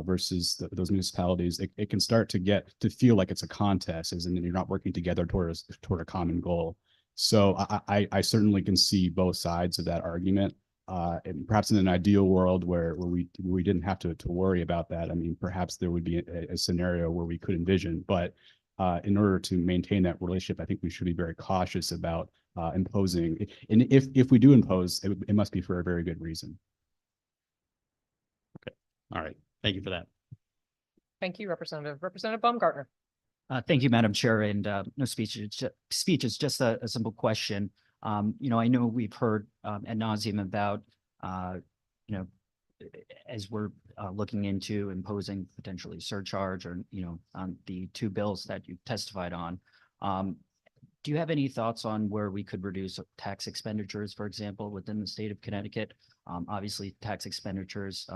versus those municipalities, it can start to feel like it's a contest, as in you're not working together toward a common goal. So I certainly can see both sides of that argument. And perhaps in an ideal world where we didn't have to worry about that, I mean, perhaps there would be a scenario where we could envision, but in order to maintain that relationship, I think we should be very cautious about imposing. And if we do impose, it must be for a very good reason. Okay. All right. Thank you for that. Thank you, Representative Baumgartner. Thank you, Madam Chair, and no speech. It's just a simple question. I know we've heard ad nauseum about, as we're looking into imposing potentially surcharge or, on the two bills that you testified on. Do you have any thoughts on where we could reduce tax expenditures, for example, within the state of Connecticut? Obviously, tax expenditures,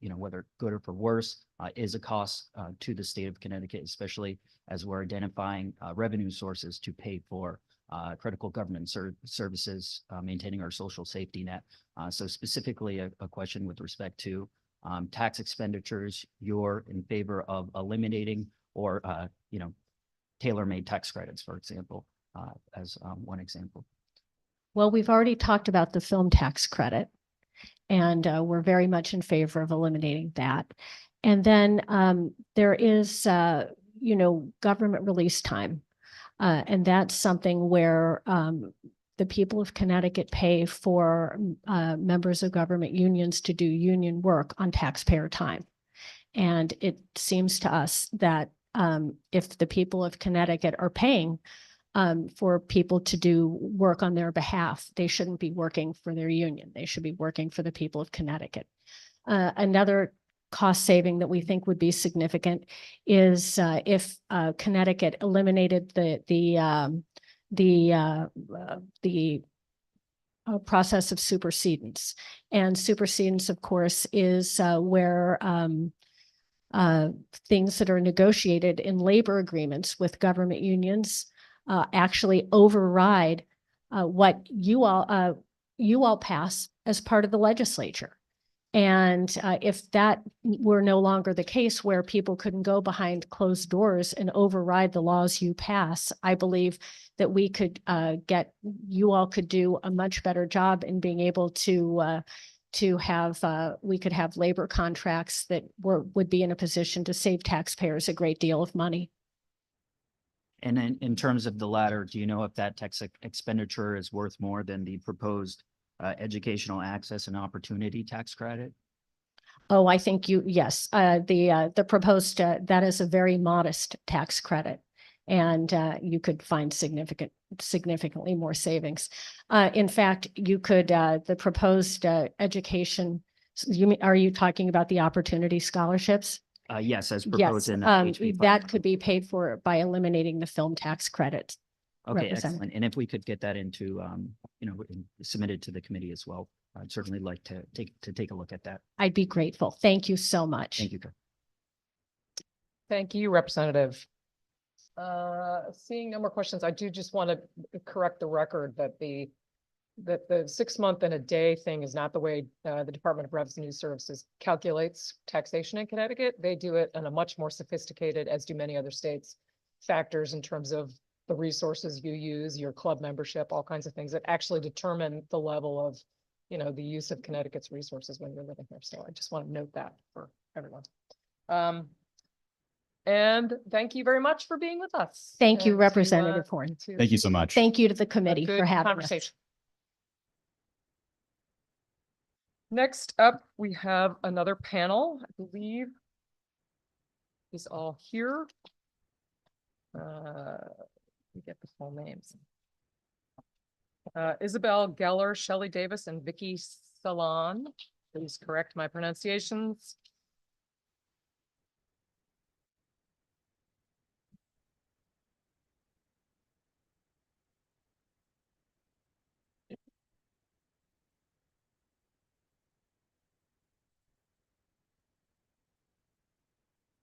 whether good or for worse, is a cost to the state of Connecticut, especially as we're identifying revenue sources to pay for critical government services, maintaining our social safety net. So specifically a question with respect to tax expenditures, you're in favor of eliminating or, tailor-made tax credits, for example, as one example. Well, we've already talked about the film tax credit, and we're very much in favor of eliminating that. And then there is, government release time. And that's something where the people of Connecticut pay for members of government unions to do union work on taxpayer time. And it seems to us that if the people of Connecticut are paying for people to do work on their behalf, they shouldn't be working for their union. They should be working for the people of Connecticut. Another cost saving that we think would be significant is if Connecticut eliminated the process of supersedence. And supersedence, of course, is where things that are negotiated in labor agreements with government unions actually override what you all pass as part of the legislature. And if that were no longer the case, where people couldn't go behind closed doors and override the laws you pass, I believe that we could you all could do a much better job in being able to have, we could have labor contracts that would be in a position to save taxpayers a great deal of money. And then in terms of the latter, do you know if that tax expenditure is worth more than the proposed educational access and opportunity tax credit? Oh, I think yes. The proposed, that is a very modest tax credit, and you could find significantly more savings. In fact, you could, the proposed education Are you talking about the opportunity scholarships? Yes, as Yes, proposed in HB that could be paid for by eliminating the film tax credit. Okay, Representative. excellent. And if we could get that into, submitted to the committee as well, I'd certainly like to take a look at that. I'd be grateful. Thank you so much. Thank you. Thank you, Representative. Seeing no more questions, I do just want to correct the record that the 6 month and a day thing is not the way the Department of Revenue Services calculates taxation in Connecticut. They do it in a much more sophisticated, as do many other states, factors in terms of the resources you use, your club membership, all kinds of things that actually determine the level of, the use of Connecticut's resources when you're living here. So I just want to note that for everyone. And thank you very much for being with us. Thank you, and Representative Horn. Thank you so much. Thank you to the a committee good for having us. conversation. Next up, we have another panel, I believe is all here. We get the full names. Isabel Geller, Shelley Davis, and Vicky Salon. Please correct my pronunciations.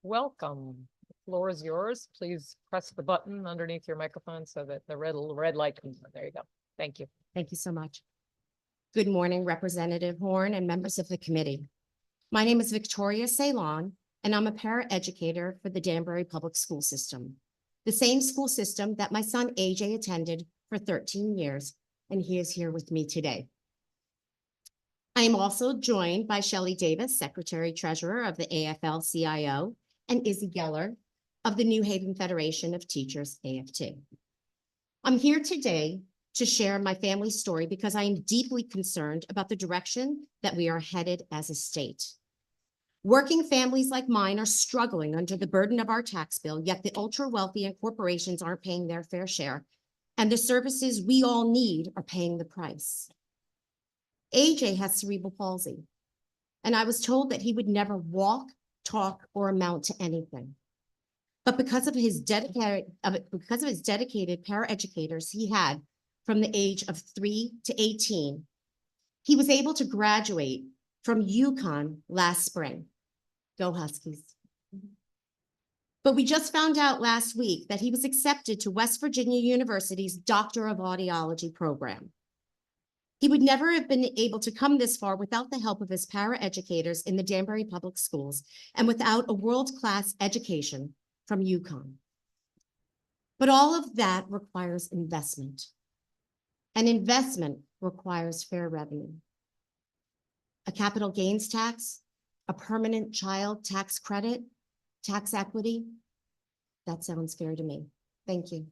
Welcome. The floor is yours. Please press the button underneath your microphone so that the red light comes on. There you go. Thank you. Thank you so much. Good morning, Representative Horn and members of the committee. My name is Victoria Ceylon, and I'm a paraeducator for the Danbury Public School System, the same school system that my son AJ attended for 13 years, and he is here with me today. I am also joined by Shelley Davis, Secretary Treasurer of the AFL-CIO, and Izzy Geller of the New Haven Federation of Teachers, AFT. I'm here today to share my family story because I am deeply concerned about the direction that we are headed as a state. Working families like mine are struggling under the burden of our tax bill, yet the ultra wealthy and corporations aren't paying their fair share, and the services we all need are paying the price. AJ has cerebral palsy, and I was told that he would never walk, talk, or amount to anything. But because of his dedicated paraeducators he had from the age of 3 to 18, he was able to graduate from UConn last spring. Go Huskies. But we just found out last week that he was accepted to West Virginia University's Doctor of Audiology program. He would never have been able to come this far without the help of his paraeducators in the Danbury Public Schools and without a world-class education from UConn. But all of that requires investment. And investment requires fair revenue. A capital gains tax, a permanent child tax credit, tax equity. That sounds fair to me. Thank you.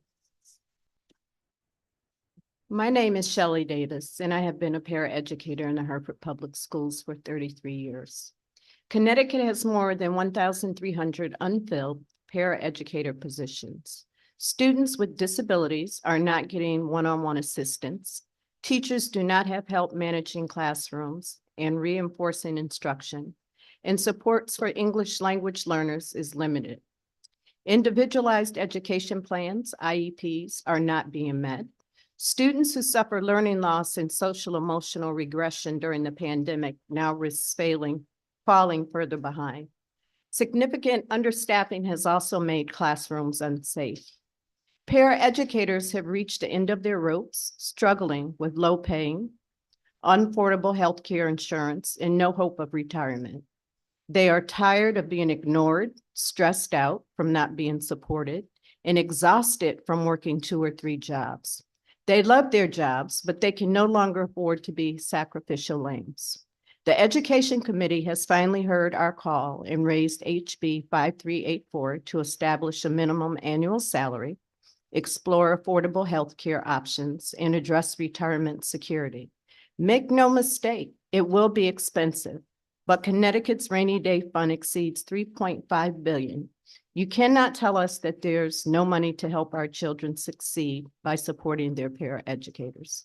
My name is Shelley Davis, and I have been a paraeducator in the Hartford Public Schools for 33 years. Connecticut has more than 1,300 unfilled paraeducator positions. Students with disabilities are not getting one-on-one assistance. Teachers do not have help managing classrooms and reinforcing instruction, and supports for English language learners is limited. Individualized education plans, IEPs, are not being met. Students who suffer learning loss and social emotional regression during the pandemic now risk falling further behind. Significant understaffing has also made classrooms unsafe. Paraeducators have reached the end of their ropes, struggling with low paying, unaffordable healthcare insurance, and no hope of retirement. They are tired of being ignored, stressed out from not being supported, and exhausted from working 2 or 3 jobs. They love their jobs, but they can no longer afford to be sacrificial lambs. The Education Committee has finally heard our call and raised HB 5384 to establish a minimum annual salary, explore affordable health care options, and address retirement security. Make no mistake, it will be expensive, but Connecticut's rainy day fund exceeds $3.5 billion. You cannot tell us that there's no money to help our children succeed by supporting their paraeducators.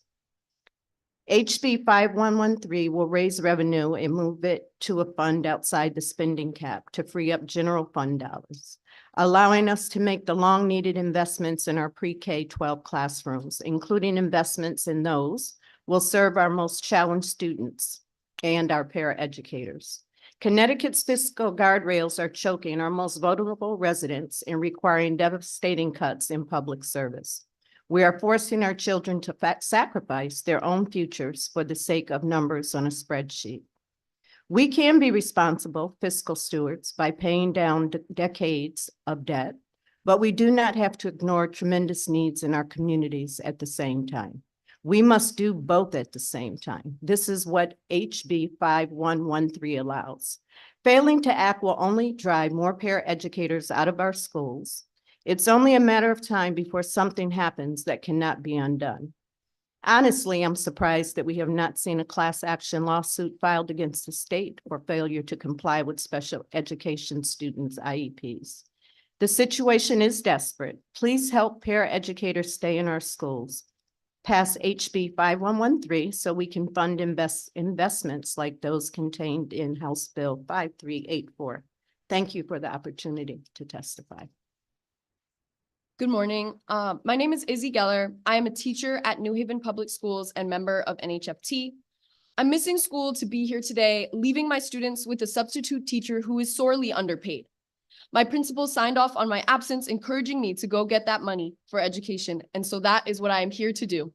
HB 5113 will raise revenue and move it to a fund outside the spending cap to free up general fund dollars, allowing us to make the long-needed investments in our pre-K 12 classrooms, including investments in those will serve our most challenged students and our paraeducators. Connecticut's fiscal guardrails are choking our most vulnerable residents and requiring devastating cuts in public service. We are forcing our children to sacrifice their own futures for the sake of numbers on a spreadsheet. We can be responsible fiscal stewards by paying down decades of debt, but we do not have to ignore tremendous needs in our communities at the same time. We must do both at the same time. This is what HB 5113 allows. Failing to act will only drive more paraeducators out of our schools. It's only a matter of time before something happens that cannot be undone. Honestly, I'm surprised that we have not seen a class action lawsuit filed against the state for failure to comply with special education students' IEPs. The situation is desperate. Please help paraeducators stay in our schools. Pass HB 5113 so we can fund investments like those contained in House Bill 5384. Thank you for the opportunity to testify. Good morning. My name is Izzy Geller. I am a teacher at New Haven Public Schools and member of NHFT. I'm missing school to be here today, leaving my students with a substitute teacher who is sorely underpaid. My principal signed off on my absence, encouraging me to go get that money for education, and so that is what I am here to do.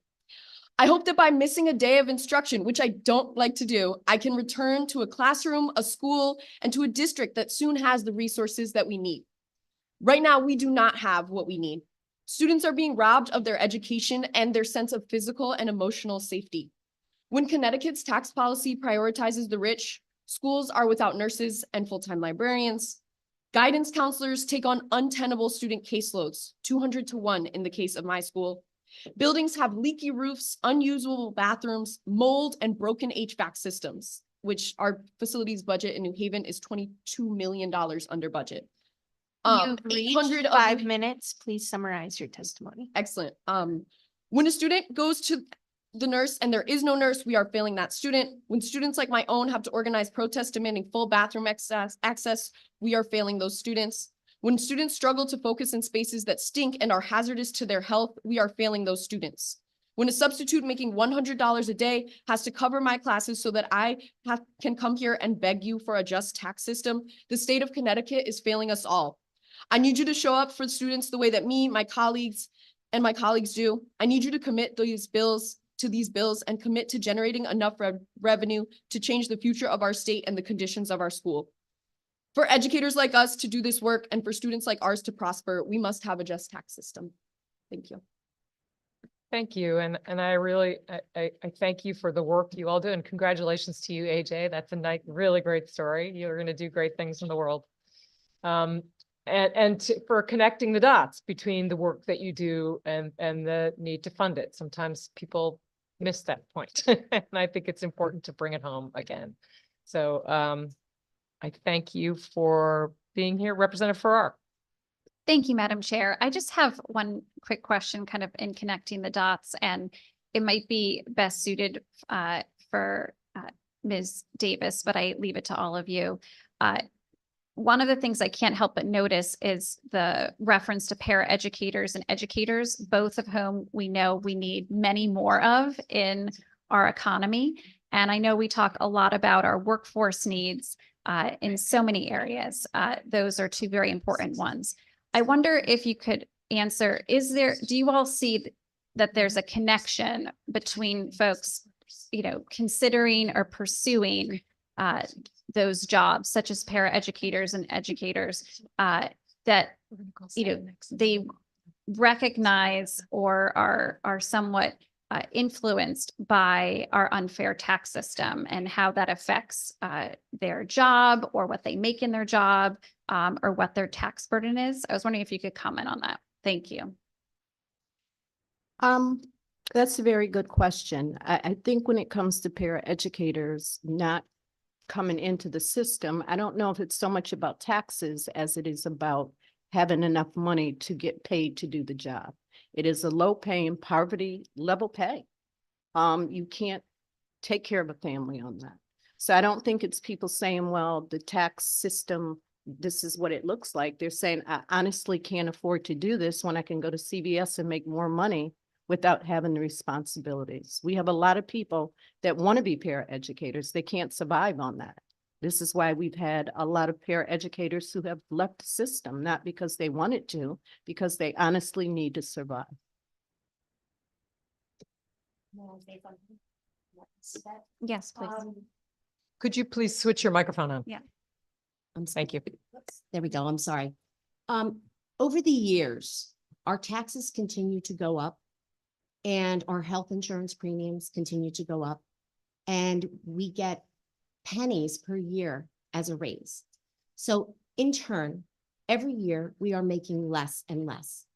I hope that by missing a day of instruction, which I don't like to do, I can return to a classroom, a school, and to a district that soon has the resources that we need. Right now, we do not have what we need. Students are being robbed of their education and their sense of physical and emotional safety. When Connecticut's tax policy prioritizes the rich, schools are without nurses and full-time librarians. Guidance counselors take on untenable student caseloads, 200 to 1 in the case of my school. Buildings have leaky roofs, unusable bathrooms, mold, and broken HVAC systems, which our facilities budget in New Haven is $22 million under budget. You've reached 5 minutes. Please summarize your testimony. Excellent. When a student goes to the nurse and there is no nurse, we are failing that student. When students like my own have to organize protests demanding full bathroom access, we are failing those students. When students struggle to focus in spaces that stink and are hazardous to their health, we are failing those students. When a substitute making $100 a day has to cover my classes so that I can come here and beg you for a just tax system, the state of Connecticut is failing us all. I need you to show up for students the way that me, my colleagues do. I need you to commit to these bills and commit to generating enough revenue to change the future of our state and the conditions of our school. For educators like us to do this work and for students like ours to prosper, we must have a just tax system. Thank you. Thank you. And I really, I thank you for the work you all do, and congratulations to you, AJ. That's a really great story. You're going to do great things in the world. For connecting the dots between the work that you do and the need to fund it. Sometimes people miss that point. And I think it's important to bring it home again. So I thank you for being here, Representative Farrar. Thank you, Madam Chair. I just have one quick question kind of in connecting the dots, and it might be best suited for Ms. Davis, but I leave it to all of you. One of the things I can't help but notice is the reference to paraeducators and educators, both of whom we know we need many more of in our economy. And I know we talk a lot about our workforce needs in so many areas. Those are two very important ones. I wonder if you could answer, do you all see that there's a connection between folks, considering or pursuing those jobs, such as paraeducators and educators, that, they recognize or are somewhat influenced by our unfair tax system and how that affects their job or what they make in their job or what their tax burden is? I was wondering if you could comment on that. Thank you. That's a very good question. I think when it comes to paraeducators not coming into the system, I don't know if it's so much about taxes as it is about having enough money to get paid to do the job. It is a low paying, poverty level pay. You can't take care of a family on that. So I don't think it's people saying, well, the tax system, this is what it looks like. They're saying, I honestly can't afford to do this when I can go to CVS and make more money without having the responsibilities. We have a lot of people that want to be paraeducators. They can't survive on that. This is why we've had a lot of paraeducators who have left the system, not because they wanted to, because they honestly need to survive. Yes, please. Could you please switch your microphone on? Yeah. Thank you. There we go. I'm sorry. Over the years, our taxes continue to go up and our health insurance premiums continue to go up, and we get pennies per year as a raise. So in turn, every year we are making less and less.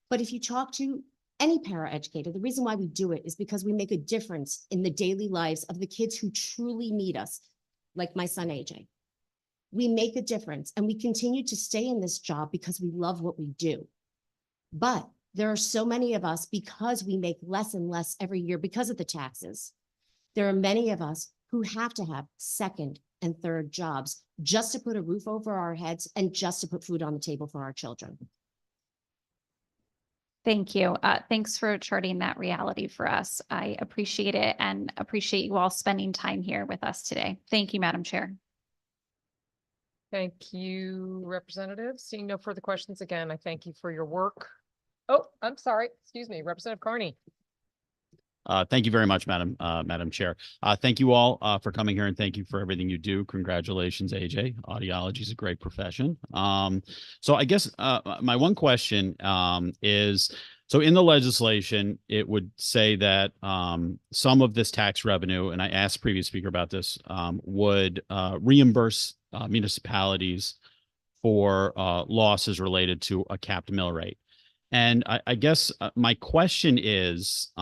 But if you talk to any paraeducator, the reason why we do it is because we make a difference in the daily lives of the kids who truly need us, like my son, AJ. We make a difference and we continue to stay in this job because we love what we do. But there are so many of us, because we make less and less every year because of the taxes, there are many of us who have to have second and third jobs just to put a roof over our heads and just to put food on the table for our children. Thank you. Thanks for charting that reality for us. I appreciate it and appreciate you all spending time here with us today. Thank you, Madam Chair. Thank you, Representative. Seeing no further questions, again, I thank you for your work. Oh, I'm sorry. Excuse me, Representative Carney. Thank you very much, Madam Chair. Thank you all for coming here, and thank you for everything you do. Congratulations, AJ. Audiology is a great profession. So I guess my one question is, so in the legislation, it would say that some of this tax revenue, and I asked previous speaker about this, would reimburse municipalities for losses related to a capped mill rate. And I guess my question is,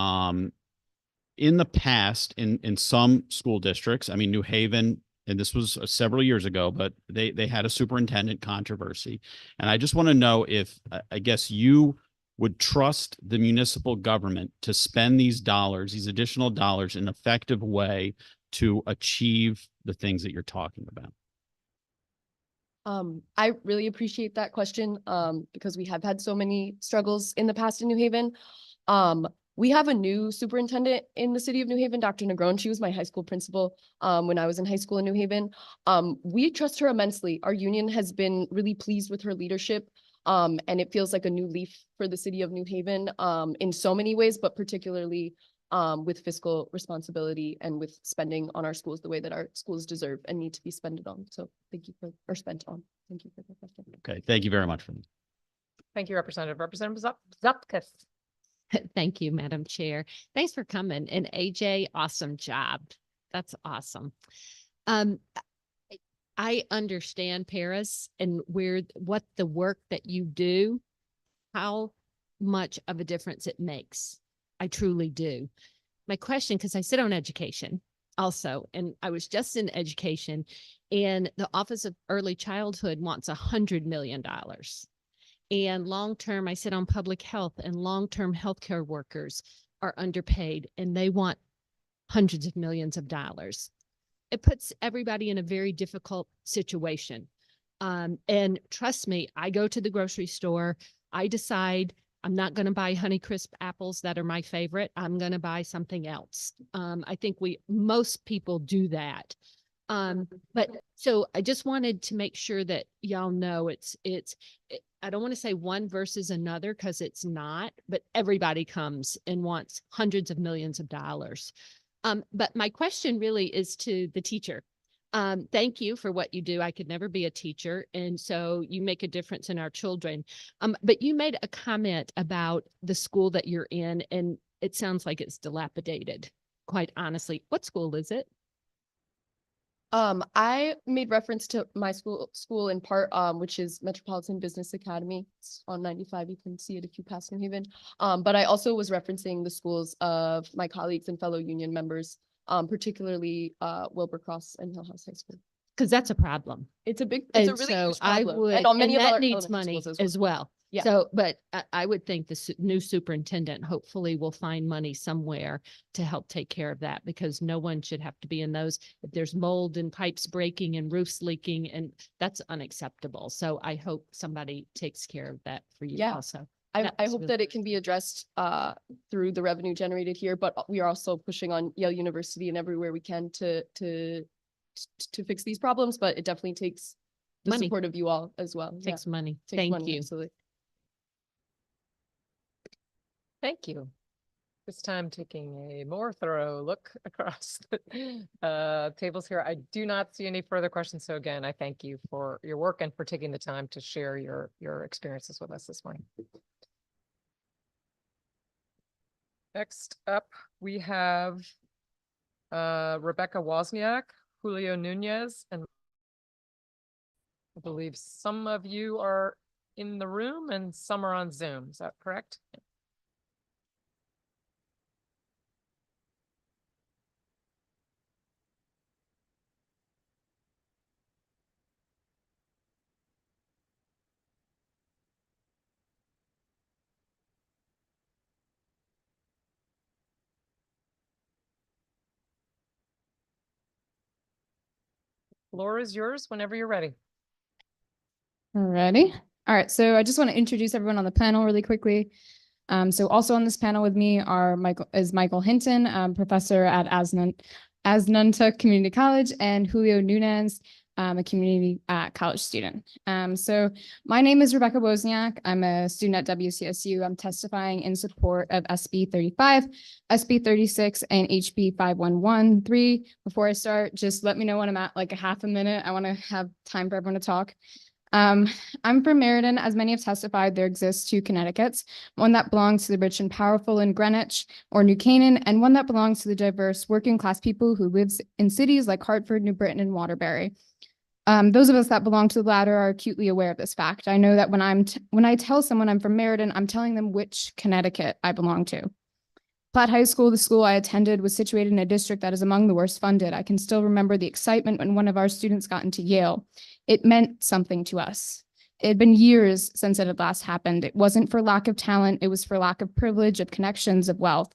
in the past, in some school districts, I mean, New Haven, and this was several years ago, but they had a superintendent controversy. And I just want to know if, I guess you would trust the municipal government to spend these dollars, these additional dollars, in an effective way to achieve the things that you're talking about. I really appreciate that question because we have had so many struggles in the past in New Haven. We have a new superintendent in the city of New Haven, Dr. Negron. She was my high school principal when I was in high school in New Haven. We trust her immensely. Our union has been really pleased with her leadership, and it feels like a new leaf for the city of New Haven in so many ways, but particularly with fiscal responsibility and with spending on our schools the way that our schools deserve and need to be spent on. So thank you for, or spent on. Thank you for the question. Okay, thank you very much for that. Thank you, Representative. Representative Zupkus. Thank you, Madam Chair. Thanks for coming. And AJ, awesome job. That's awesome. I understand Paris and what the work that you do, how much of a difference it makes. I truly do. My question, because I sit on education also, and I was just in education, and the Office of Early Childhood wants $100 million. And long-term, I sit on public health, and long-term healthcare workers are underpaid and they want hundreds of millions of dollars. It puts everybody in a very difficult situation. And trust me, I go to the grocery store, I decide I'm not going to buy Honeycrisp apples that are my favorite. I'm going to buy something else. I think most people do that. But so I just wanted to make sure that y'all know I don't want to say one versus another because it's not, but everybody comes and wants hundreds of millions of dollars. But my question really is to the teacher. Thank you for what you do. I could never be a teacher. And so you make a difference in our children. But you made a comment about the school that you're in, and it sounds like it's dilapidated, quite honestly. What school is it? I made reference to my school in part, which is Metropolitan Business Academy. It's on 95. You can see it if you pass New Haven. But I also was referencing the schools of my colleagues and fellow union members, particularly Wilbercross and Hill House High School. Because that's a problem. It's a really so huge problem. I would, and on many and of that our needs elementary money schools as well. Yeah. So, but I would think the new superintendent hopefully will find money somewhere to help take care of that, because no one should have to be in those. If there's mold and pipes breaking and roofs leaking, and that's unacceptable. So I hope somebody takes care of that for you Yeah. also. I That's hope really that it can be addressed through the revenue generated here, but we are also pushing on Yale University and everywhere we can to fix these problems, but it definitely takes the Money. support of you all as well. Takes money. Takes Thank money, you. absolutely. Thank you. This time taking a more thorough look across the tables here. I do not see any further questions. So again, I thank you for your work and for taking the time to share your experiences with us this morning. Next up, we have Rebecca Wozniak, Julio Nunez, and I believe some of you are in the room and some are on Zoom. Is that correct? Floor is yours whenever you're ready. Alrighty. All right. So I just want to introduce everyone on the panel really quickly. So also on this panel with me are Michael Hinton, professor at Asnuntuck Community College, and Julio Nunez, a community college student. So my name is Rebecca Wozniak. I'm a student at WCSU. I'm testifying in support of SB 35, SB 36, and HB 5113. Before I start, just let me know when I'm at like a half a minute. I want to have time for everyone to talk. I'm from Meriden. As many have testified, there exists two Connecticut's, one that belongs to the rich and powerful in Greenwich or New Canaan, and one that belongs to the diverse working class people who lives in cities like Hartford, New Britain, and Waterbury. Those of us that belong to the latter are acutely aware of this fact. I know that when I tell someone I'm from Meriden, I'm telling them which Connecticut I belong to. Platt High School, the school I attended, was situated in a district that is among the worst funded. I can still remember the excitement when one of our students got into Yale. It meant something to us. It had been years since it had last happened. It wasn't for lack of talent. It was for lack of privilege, of connections, of wealth.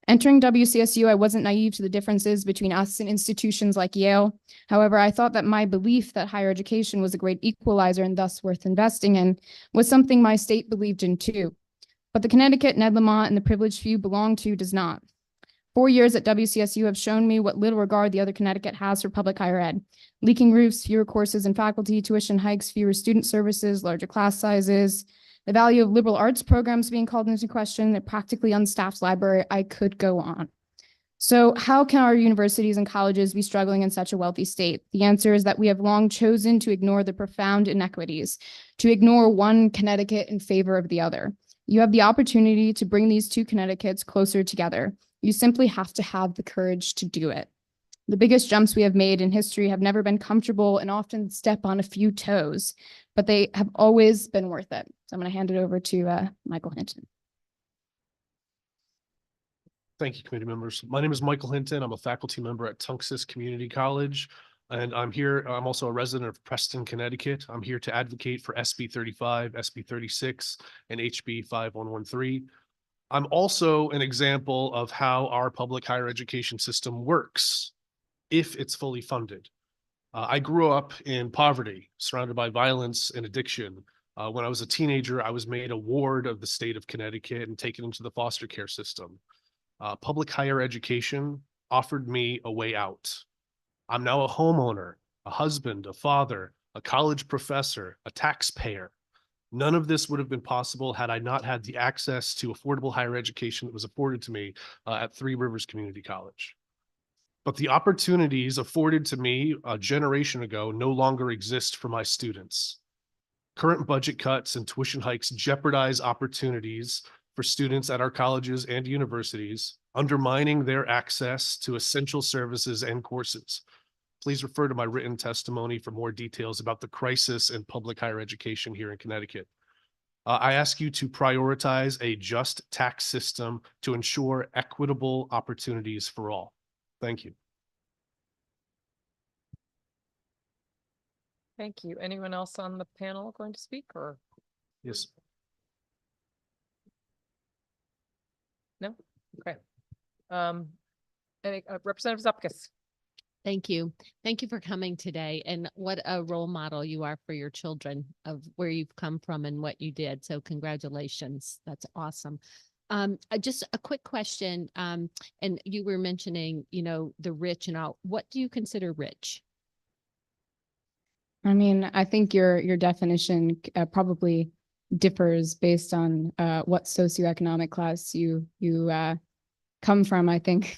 Entering WCSU, I wasn't naive to the differences between us and institutions like Yale. However, I thought that my belief that higher education was a great equalizer and thus worth investing in was something my state believed in too. But the Connecticut Ned Lamont and the privileged few belong to does not. 4 years at WCSU have shown me what little regard the other Connecticut has for public higher ed. Leaking roofs, fewer courses and faculty, tuition hikes, fewer student services, larger class sizes, the value of liberal arts programs being called into question, a practically unstaffed library. I could go on. So how can our universities and colleges be struggling in such a wealthy state? The answer is that we have long chosen to ignore the profound inequities, to ignore one Connecticut in favor of the other. You have the opportunity to bring these two Connecticut's closer together. You simply have to have the courage to do it. The biggest jumps we have made in history have never been comfortable and often step on a few toes, but they have always been worth it. So I'm going to hand it over to Michael Hinton. Thank you, committee members. My name is Michael Hinton. I'm a faculty member at Tunxis Community College, and I'm also a resident of Preston, Connecticut. I'm here to advocate for SB 35, SB 36, and HB 5113. I'm also an example of how our public higher education system works if it's fully funded. I grew up in poverty, surrounded by violence and addiction. When I was a teenager, I was made a ward of the state of Connecticut and taken into the foster care system. Public higher education offered me a way out. I'm now a homeowner, a husband, a father, a college professor, a taxpayer. None of this would have been possible had I not had the access to affordable higher education that was afforded to me at Three Rivers Community College. But the opportunities afforded to me a generation ago no longer exist for my students. Current budget cuts and tuition hikes jeopardize opportunities for students at our colleges and universities, undermining their access to essential services and courses. Please refer to my written testimony for more details about the crisis in public higher education here in Connecticut. I ask you to prioritize a just tax system to ensure equitable opportunities for all. Thank you. Thank you. Anyone else on the panel going to speak or? Yes. No? Okay. Representative Zupkis. Thank you. Thank you for coming today. And what a role model you are for your children of where you've come from and what you did. So congratulations. That's awesome. Just a quick question. And you were mentioning, the rich and all. What do you consider rich? I mean, I think your definition probably differs based on what socioeconomic class you come from. I think,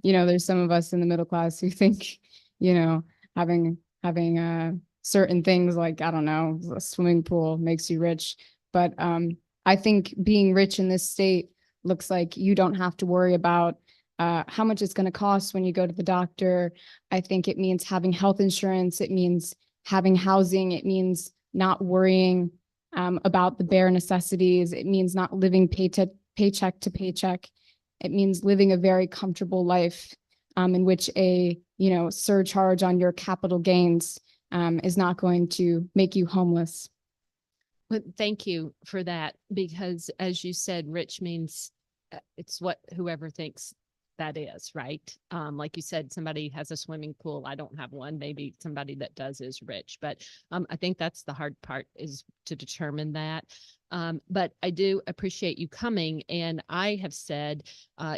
there's some of us in the middle class who think, having certain things like, I don't know, a swimming pool makes you rich. But I think being rich in this state looks like you don't have to worry about how much it's going to cost when you go to the doctor. I think it means having health insurance. It means having housing. It means not worrying about the bare necessities. It means not living paycheck to paycheck. It means living a very comfortable life in which a surcharge on your capital gains is not going to make you homeless. Well, thank you for that, because as you said, rich means it's what whoever thinks that is, right? Like you said, somebody has a swimming pool. I don't have one. Maybe somebody that does is rich, but I think that's the hard part, is to determine that. But I do appreciate you coming. And I have said,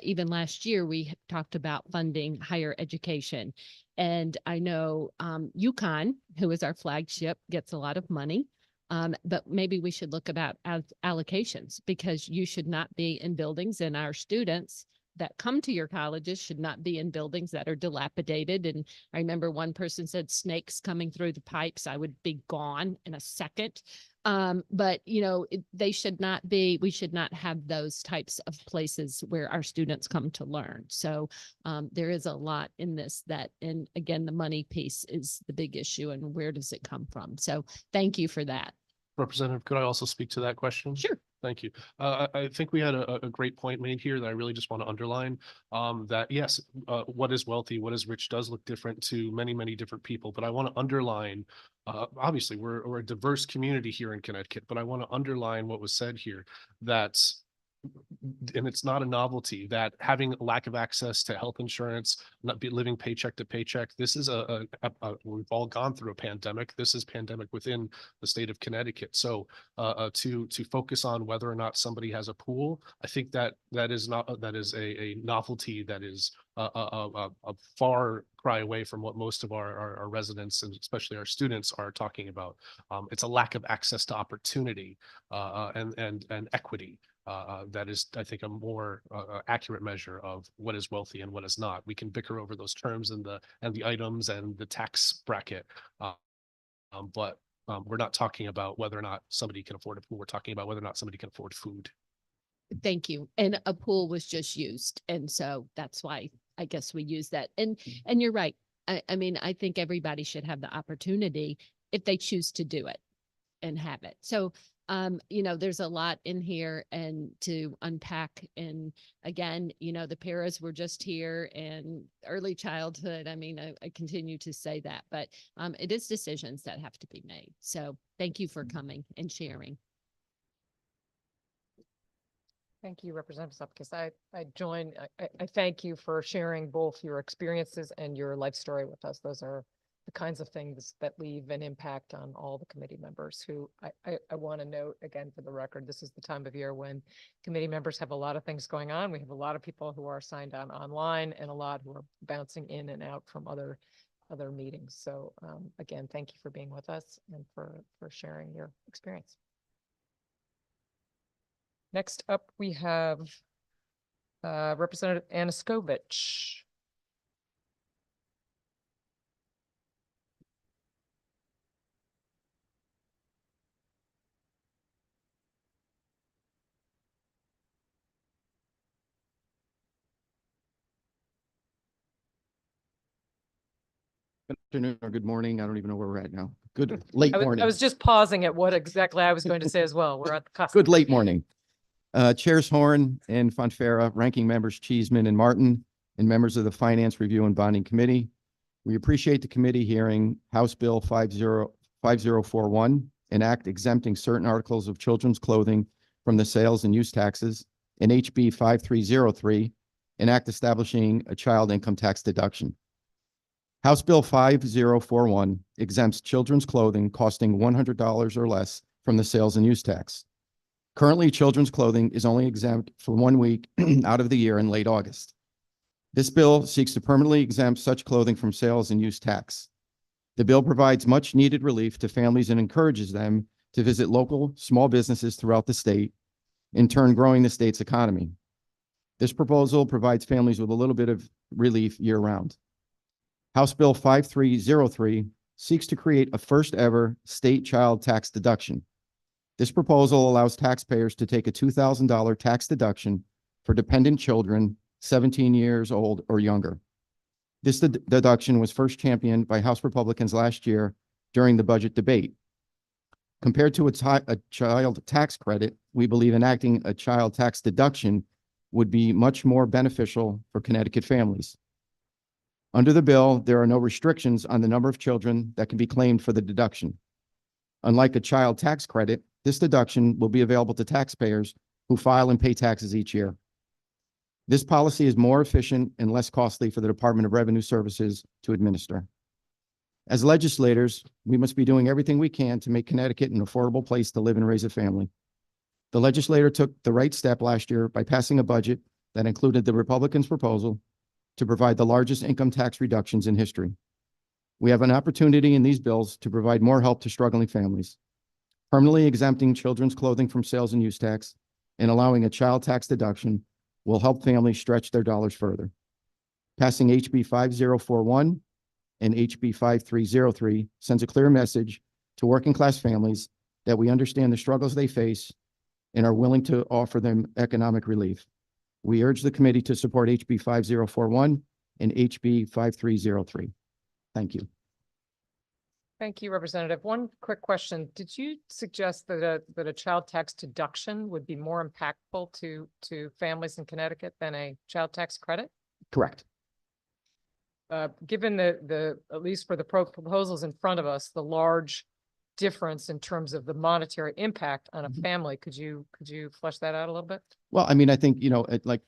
even last year, we talked about funding higher education. And I know UConn, who is our flagship, gets a lot of money. But maybe we should look about allocations, because you should not be in buildings, and our students that come to your colleges should not be in buildings that are dilapidated. And I remember one person said snakes coming through the pipes, I would be gone in a second. But they should not be, we should not have those types of places where our students come to learn. So there is a lot in this and again, the money piece is the big issue, and where does it come from? So thank you for that. Representative, could I also speak to that question? Sure. Thank you. I think we had a great point made here that I really just want to underline, that yes, what is wealthy, what is rich does look different to many, many different people. But I want to underline, obviously we're a diverse community here in Connecticut, but I want to underline what was said here, that and it's not a novelty, that having a lack of access to health insurance, not be living paycheck to paycheck. This is we've all gone through a pandemic. This is pandemic within the state of Connecticut. So to focus on whether or not somebody has a pool, I think that is a novelty that is a far cry away from what most of our residents, and especially our students, are talking about. It's a lack of access to opportunity and equity. That is, I think, a more accurate measure of what is wealthy and what is not. We can bicker over those terms and the items and the tax bracket, but we're not talking about whether or not somebody can afford a pool. We're talking about whether or not somebody can afford food. Thank you. And a pool was just used, and so that's why I guess we use that. And you're right. I mean, I think everybody should have the opportunity if they choose to do it and have it. So there's a lot in here and to unpack. And again, the paras were just here, and early childhood. I mean, I continue to say that, but it is decisions that have to be made. So thank you for coming and sharing. Thank you, Representative Zupkis. I thank you for sharing both your experiences and your life story with us. Those are the kinds of things that leave an impact on all the committee members who I want to note again for the record, this is the time of year when committee members have a lot of things going on. We have a lot of people who are signed on online and a lot who are bouncing in and out from other meetings. So again, thank you for being with us and for sharing your experience. Next up, we have Representative Anaskevich. Good afternoon or good morning. I don't even know where we're at now. Good late morning. I was just pausing at what exactly I was going to say as well. We're at the cusp. Good late morning. Chairs Horn and Fonfera, ranking members Cheeseman and Martin, and members of the Finance Review and Bonding Committee. We appreciate the committee hearing House Bill 5041, an act exempting certain articles of children's clothing from the sales and use taxes. and HB 5303, an act establishing a child income tax deduction. House Bill 5041 exempts children's clothing costing $100 or less from the sales and use tax. Currently, children's clothing is only exempt for 1 week out of the year in late August. This bill seeks to permanently exempt such clothing from sales and use tax. The bill provides much needed relief to families and encourages them to visit local small businesses throughout the state, in turn growing the state's economy. This proposal provides families with a little bit of relief year-round. House Bill 5303 seeks to create a first-ever state child tax deduction. This proposal allows taxpayers to take a $2,000 tax deduction for dependent children 17 years old or younger. This deduction was first championed by House Republicans last year during the budget debate. Compared to a child tax credit, we believe enacting a child tax deduction would be much more beneficial for Connecticut families. Under the bill, there are no restrictions on the number of children that can be claimed for the deduction. Unlike a child tax credit, this deduction will be available to taxpayers who file and pay taxes each year. This policy is more efficient and less costly for the Department of Revenue Services to administer. As legislators, we must be doing everything we can to make Connecticut an affordable place to live and raise a family. The legislature took the right step last year by passing a budget that included the Republicans' proposal to provide the largest income tax reductions in history. We have an opportunity in these bills to provide more help to struggling families. Permanently exempting children's clothing from sales and use tax and allowing a child tax deduction will help families stretch their dollars further. Passing HB 5041 and HB 5303 sends a clear message to working class families that we understand the struggles they face and are willing to offer them economic relief. We urge the committee to support HB 5041 and HB 5303. Thank you. Thank you, Representative. One quick question. Did you suggest that a child tax deduction would be more impactful to families in Connecticut than a child tax credit? Correct. Given the at least for the proposals in front of us, the large difference in terms of the monetary impact on a family, could you flesh that out a little bit? Well, I mean, I think, like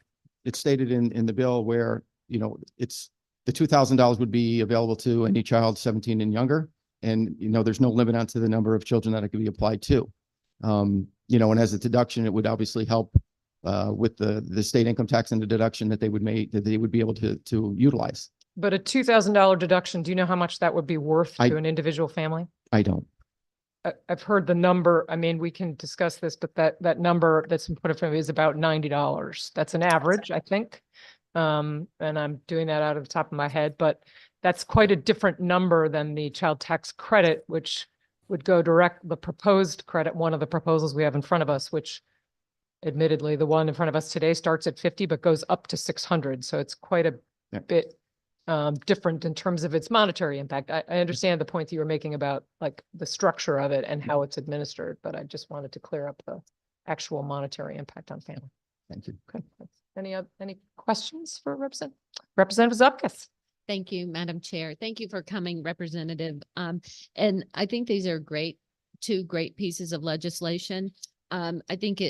it's stated in the bill where, it's the $2,000 would be available to any child 17 and younger. And, there's no limit on to the number of children that it could be applied to. And as a deduction, it would obviously help with the state income tax and the deduction that they would be able to utilize. But a $2,000 deduction, do you know how much that would be worth to an individual family? I don't. I've heard the number. I mean, we can discuss this, but that number that's in front of me is about $90. That's an average, I think. And I'm doing that out of the top of my head, but that's quite a different number than the child tax credit, which would go the proposed credit, one of the proposals we have in front of us, which admittedly, the one in front of us today starts at 50, but goes up to 600. So it's quite a bit different in terms of its monetary impact. I understand the point that you were making about like the structure of it and how it's administered, but I just wanted to clear up the actual monetary impact on family. Thank you. Okay. Any questions for Representative Zupkis? Thank you, Madam Chair. Thank you for coming, Representative. And I think these are two great pieces of legislation. I think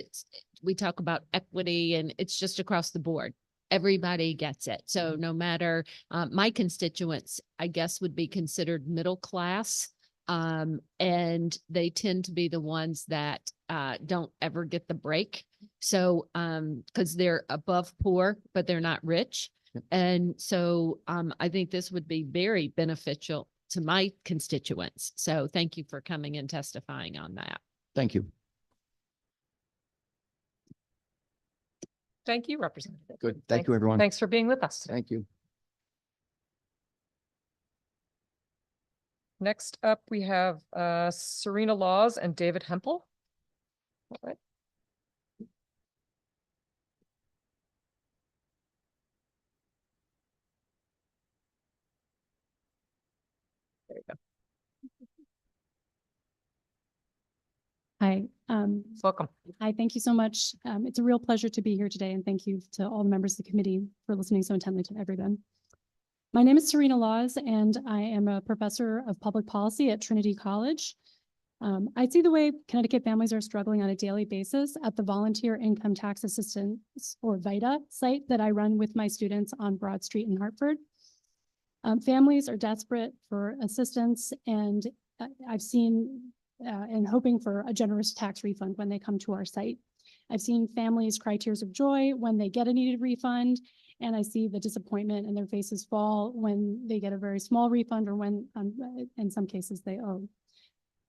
we talk about equity and it's just across the board. Everybody gets it. So no matter, my constituents, I guess, would be considered middle class. And they tend to be the ones that don't ever get the break. So because they're above poor, but they're not rich. And so I think this would be very beneficial to my constituents. So thank you for coming and testifying on that. Thank you. Thank you, Representative. Good. Thank you, everyone. Thanks for being with us today. Thank you. Next up, we have Serena Laws and David Hempel. All right. There you go. Hi. Welcome. Hi, thank you so much. It's a real pleasure to be here today, and thank you to all the members of the committee for listening so intently to everyone. My name is Serena Laws, and I am a professor of public policy at Trinity College. I see the way Connecticut families are struggling on a daily basis at the Volunteer Income Tax Assistance, or VITA, site that I run with my students on Broad Street in Hartford. Families are desperate for assistance, and I've seen and hoping for a generous tax refund when they come to our site. I've seen families cry tears of joy when they get a needed refund, and I see the disappointment in their faces fall when they get a very small refund, or when, in some cases, they owe.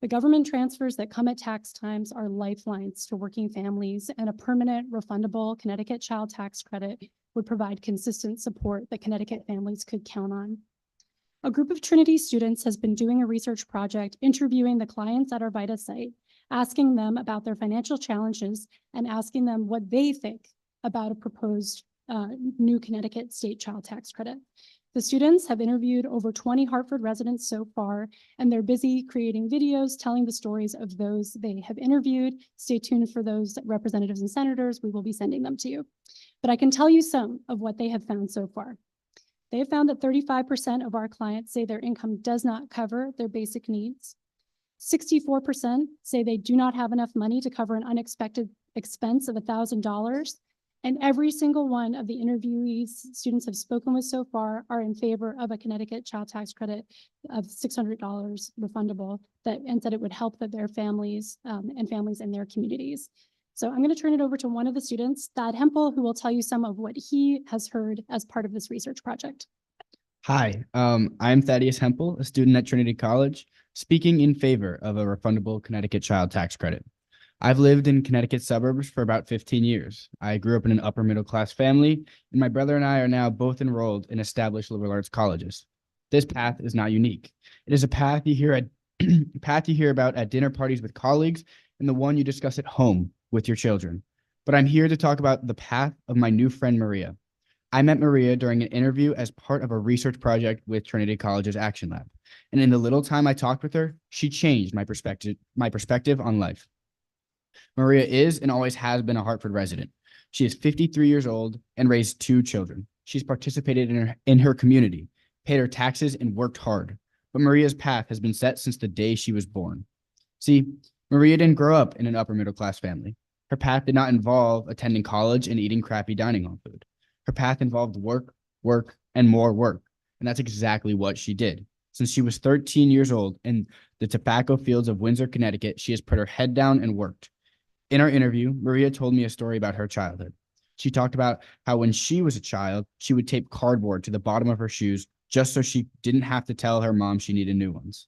The government transfers that come at tax times are lifelines to working families, and a permanent refundable Connecticut child tax credit would provide consistent support that Connecticut families could count on. A group of Trinity students has been doing a research project interviewing the clients at our VITA site, asking them about their financial challenges and asking them what they think about a proposed new Connecticut state child tax credit. The students have interviewed over 20 Hartford residents so far, and they're busy creating videos telling the stories of those they have interviewed. Stay tuned for those representatives and senators. We will be sending them to you. But I can tell you some of what they have found so far. They have found that 35% of our clients say their income does not cover their basic needs. 64% say they do not have enough money to cover an unexpected expense of $1,000. And every single one of the interviewees students have spoken with so far are in favor of a Connecticut child tax credit of $600 refundable, and said it would help their families and families in their communities. So I'm going to turn it over to one of the students, Thad Hempel, who will tell you some of what he has heard as part of this research project. Hi, I'm Thaddeus Hempel, a student at Trinity College, speaking in favor of a refundable Connecticut child tax credit. I've lived in Connecticut suburbs for about 15 years. I grew up in an upper middle class family, and my brother and I are now both enrolled in established liberal arts colleges. This path is not unique. It is a path you hear about at dinner parties with colleagues, and the one you discuss at home with your children. But I'm here to talk about the path of my new friend, Maria. I met Maria during an interview as part of a research project with Trinity College's Action Lab. And in the little time I talked with her, she changed my perspective on life. Maria is and always has been a Hartford resident. She is 53 years old and raised 2 children. She's participated in her community, paid her taxes, and worked hard. But Maria's path has been set since the day she was born. See, Maria didn't grow up in an upper middle class family. Her path did not involve attending college and eating crappy dining hall food. Her path involved work, and more work. And that's exactly what she did. Since she was 13 years old in the tobacco fields of Windsor, Connecticut, she has put her head down and worked. In our interview, Maria told me a story about her childhood. She talked about how when she was a child, she would tape cardboard to the bottom of her shoes just so she didn't have to tell her mom she needed new ones.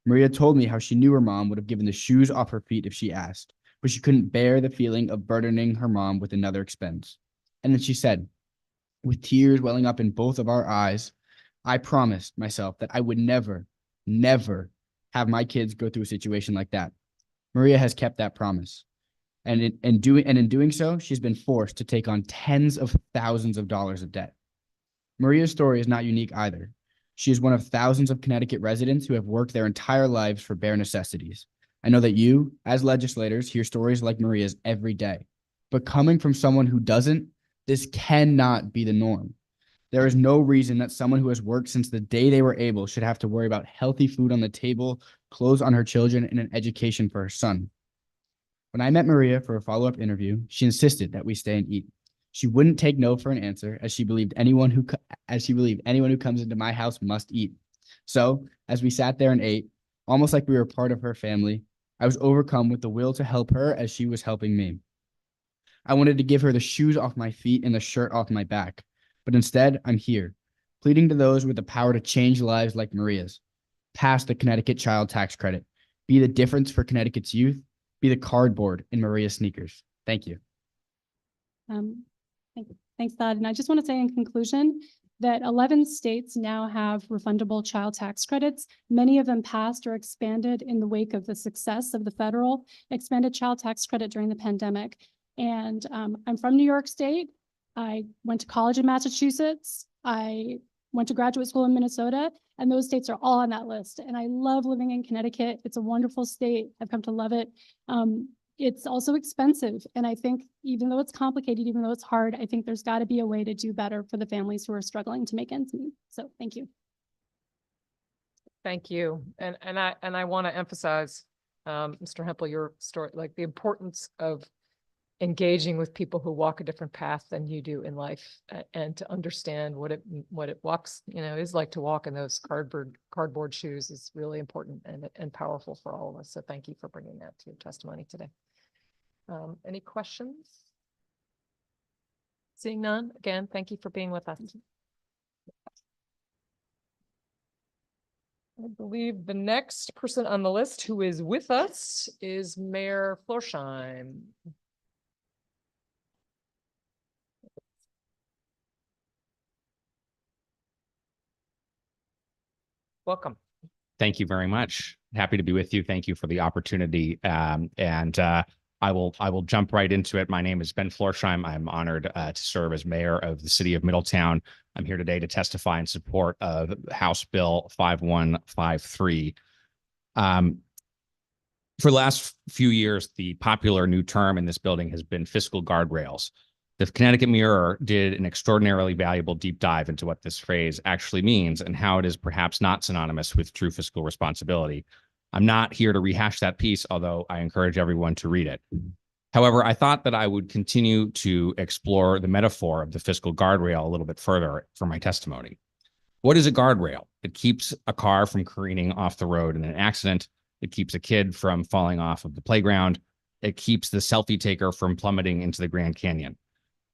Maria told me how she knew her mom would have given the shoes off her feet if she asked, but she couldn't bear the feeling of burdening her mom with another expense. And then she said, with tears welling up in both of our eyes, I promised myself that I would never have my kids go through a situation like that. Maria has kept that promise. And in doing so, she's been forced to take on tens of thousands of dollars of debt. Maria's story is not unique either. She is one of thousands of Connecticut residents who have worked their entire lives for bare necessities. I know that you, as legislators, hear stories like Maria's every day. But coming from someone who doesn't, this cannot be the norm. There is no reason that someone who has worked since the day they were able should have to worry about healthy food on the table, clothes on her children, and an education for her son. When I met Maria for a follow-up interview, she insisted that we stay and eat. She wouldn't take no for an answer, as she believed anyone who comes into my house must eat. So, as we sat there and ate, almost like we were part of her family, I was overcome with the will to help her as she was helping me. I wanted to give her the shoes off my feet and the shirt off my back, but instead, I'm here, pleading to those with the power to change lives like Maria's. Pass the Connecticut child tax credit. Be the difference for Connecticut's youth. Be the cardboard in Maria's sneakers. Thank you. Thanks, Thad. And I just want to say in conclusion that 11 states now have refundable child tax credits. Many of them passed or expanded in the wake of the success of the federal expanded child tax credit during the pandemic. And I'm from New York State. I went to college in Massachusetts. I went to graduate school in Minnesota, and those states are all on that list. And I love living in Connecticut. It's a wonderful state. I've come to love it. It's also expensive. And I think even though it's complicated, even though it's hard, I think there's got to be a way to do better for the families who are struggling to make ends meet. So thank you. Thank you. And I want to emphasize Mr. Hempel, your story, like the importance of engaging with people who walk a different path than you do in life, and to understand what it walks, is like to walk in those cardboard shoes is really important and powerful for all of us. So thank you for bringing that to your testimony today. Any questions? Seeing none, again, thank you for being with us. I believe the next person on the list who is with us is Mayor Florsheim. Welcome. Thank you very much. Happy to be with you. Thank you for the opportunity. I will jump right into it. My name is Ben Florsheim. I'm honored to serve as mayor of the city of Middletown. I'm here today to testify in support of House Bill 5153. For the last few years, the popular new term in this building has been fiscal guardrails. The Connecticut Mirror did an extraordinarily valuable deep dive into what this phrase actually means and how it is perhaps not synonymous with true fiscal responsibility. I'm not here to rehash that piece, although I encourage everyone to read it. However, I thought that I would continue to explore the metaphor of the fiscal guardrail a little bit further for my testimony. What is a guardrail? It keeps a car from careening off the road in an accident. It keeps a kid from falling off of the playground. It keeps the selfie taker from plummeting into the Grand Canyon.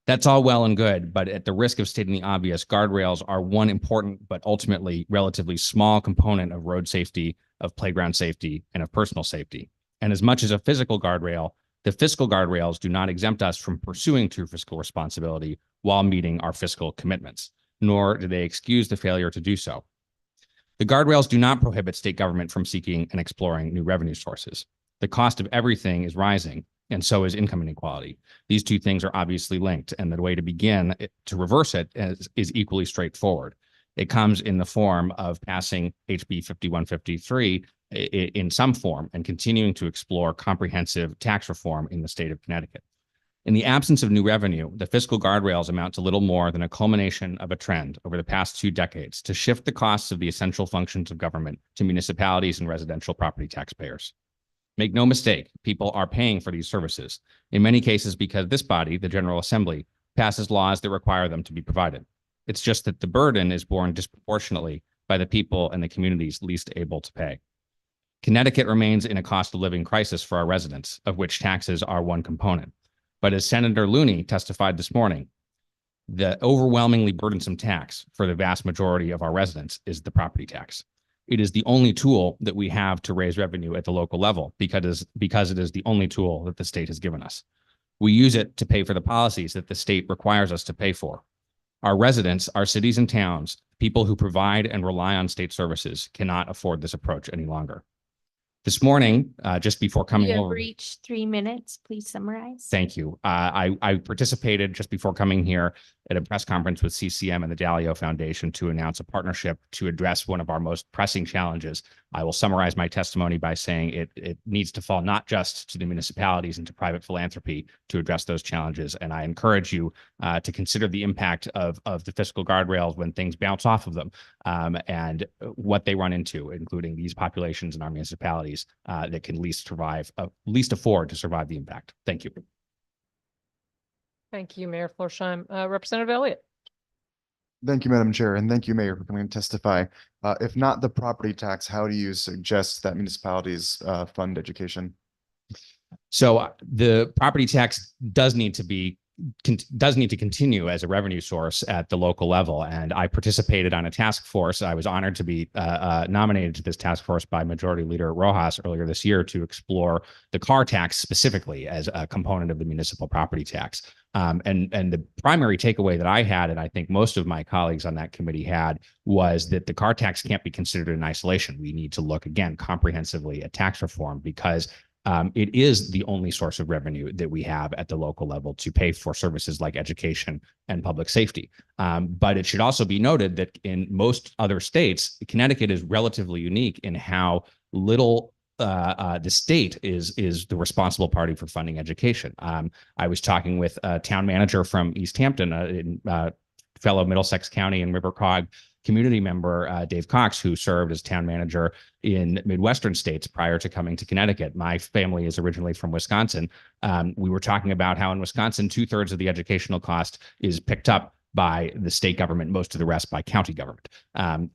That's all well and good, but at the risk of stating the obvious, guardrails are one important but ultimately relatively small component of road safety, of playground safety, and of personal safety. And as much as a physical guardrail, the fiscal guardrails do not exempt us from pursuing true fiscal responsibility while meeting our fiscal commitments, nor do they excuse the failure to do so. The guardrails do not prohibit state government from seeking and exploring new revenue sources. The cost of everything is rising, and so is income inequality. These two things are obviously linked, and the way to begin to reverse it is equally straightforward. It comes in the form of passing HB 5153 in some form and continuing to explore comprehensive tax reform in the state of Connecticut. In the absence of new revenue, the fiscal guardrails amount to little more than a culmination of a trend over the past 2 decades to shift the costs of the essential functions of government to municipalities and residential property taxpayers. Make no mistake, people are paying for these services, in many cases because this body, the General Assembly, passes laws that require them to be provided. It's just that the burden is borne disproportionately by the people and the communities least able to pay. Connecticut remains in a cost of living crisis for our residents, of which taxes are one component. But as Senator Looney testified this morning, the overwhelmingly burdensome tax for the vast majority of our residents is the property tax. It is the only tool that we have to raise revenue at the local level because it is the only tool that the state has given us. We use it to pay for the policies that the state requires us to pay for. Our residents, our cities and towns, people who provide and rely on state services cannot afford this approach any longer. This morning, just before coming You have over. reached 3 minutes. Please summarize. Thank you. I participated just before coming here at a press conference with CCM and the Dalio Foundation to announce a partnership to address one of our most pressing challenges. I will summarize my testimony by saying it needs to fall not just to the municipalities and to private philanthropy to address those challenges. And I encourage you to consider the impact of the fiscal guardrails when things bounce off of them and what they run into, including these populations in our municipalities that can least afford to survive the impact. Thank you. Thank you, Mayor Florsheim. Representative Elliott. Thank you, Madam Chair, and thank you, Mayor, for coming to testify. If not the property tax, how do you suggest that municipalities fund education? So the property tax does need to continue as a revenue source at the local level. And I participated on a task force. I was honored to be nominated to this task force by Majority Leader Rojas earlier this year to explore the car tax specifically as a component of the municipal property tax. And the primary takeaway that I had, and I think most of my colleagues on that committee had, was that the car tax can't be considered in isolation. We need to look again comprehensively at tax reform because it is the only source of revenue that we have at the local level to pay for services like education and public safety. But it should also be noted that in most other states, Connecticut is relatively unique in how little the state is the responsible party for funding education. I was talking with a town manager from East Hampton, in fellow Middlesex County and River Cog community member, Dave Cox, who served as town manager in Midwestern states prior to coming to Connecticut. My family is originally from Wisconsin. We were talking about how in Wisconsin, 2/3 of the educational cost is picked up by the state government, most of the rest by county government.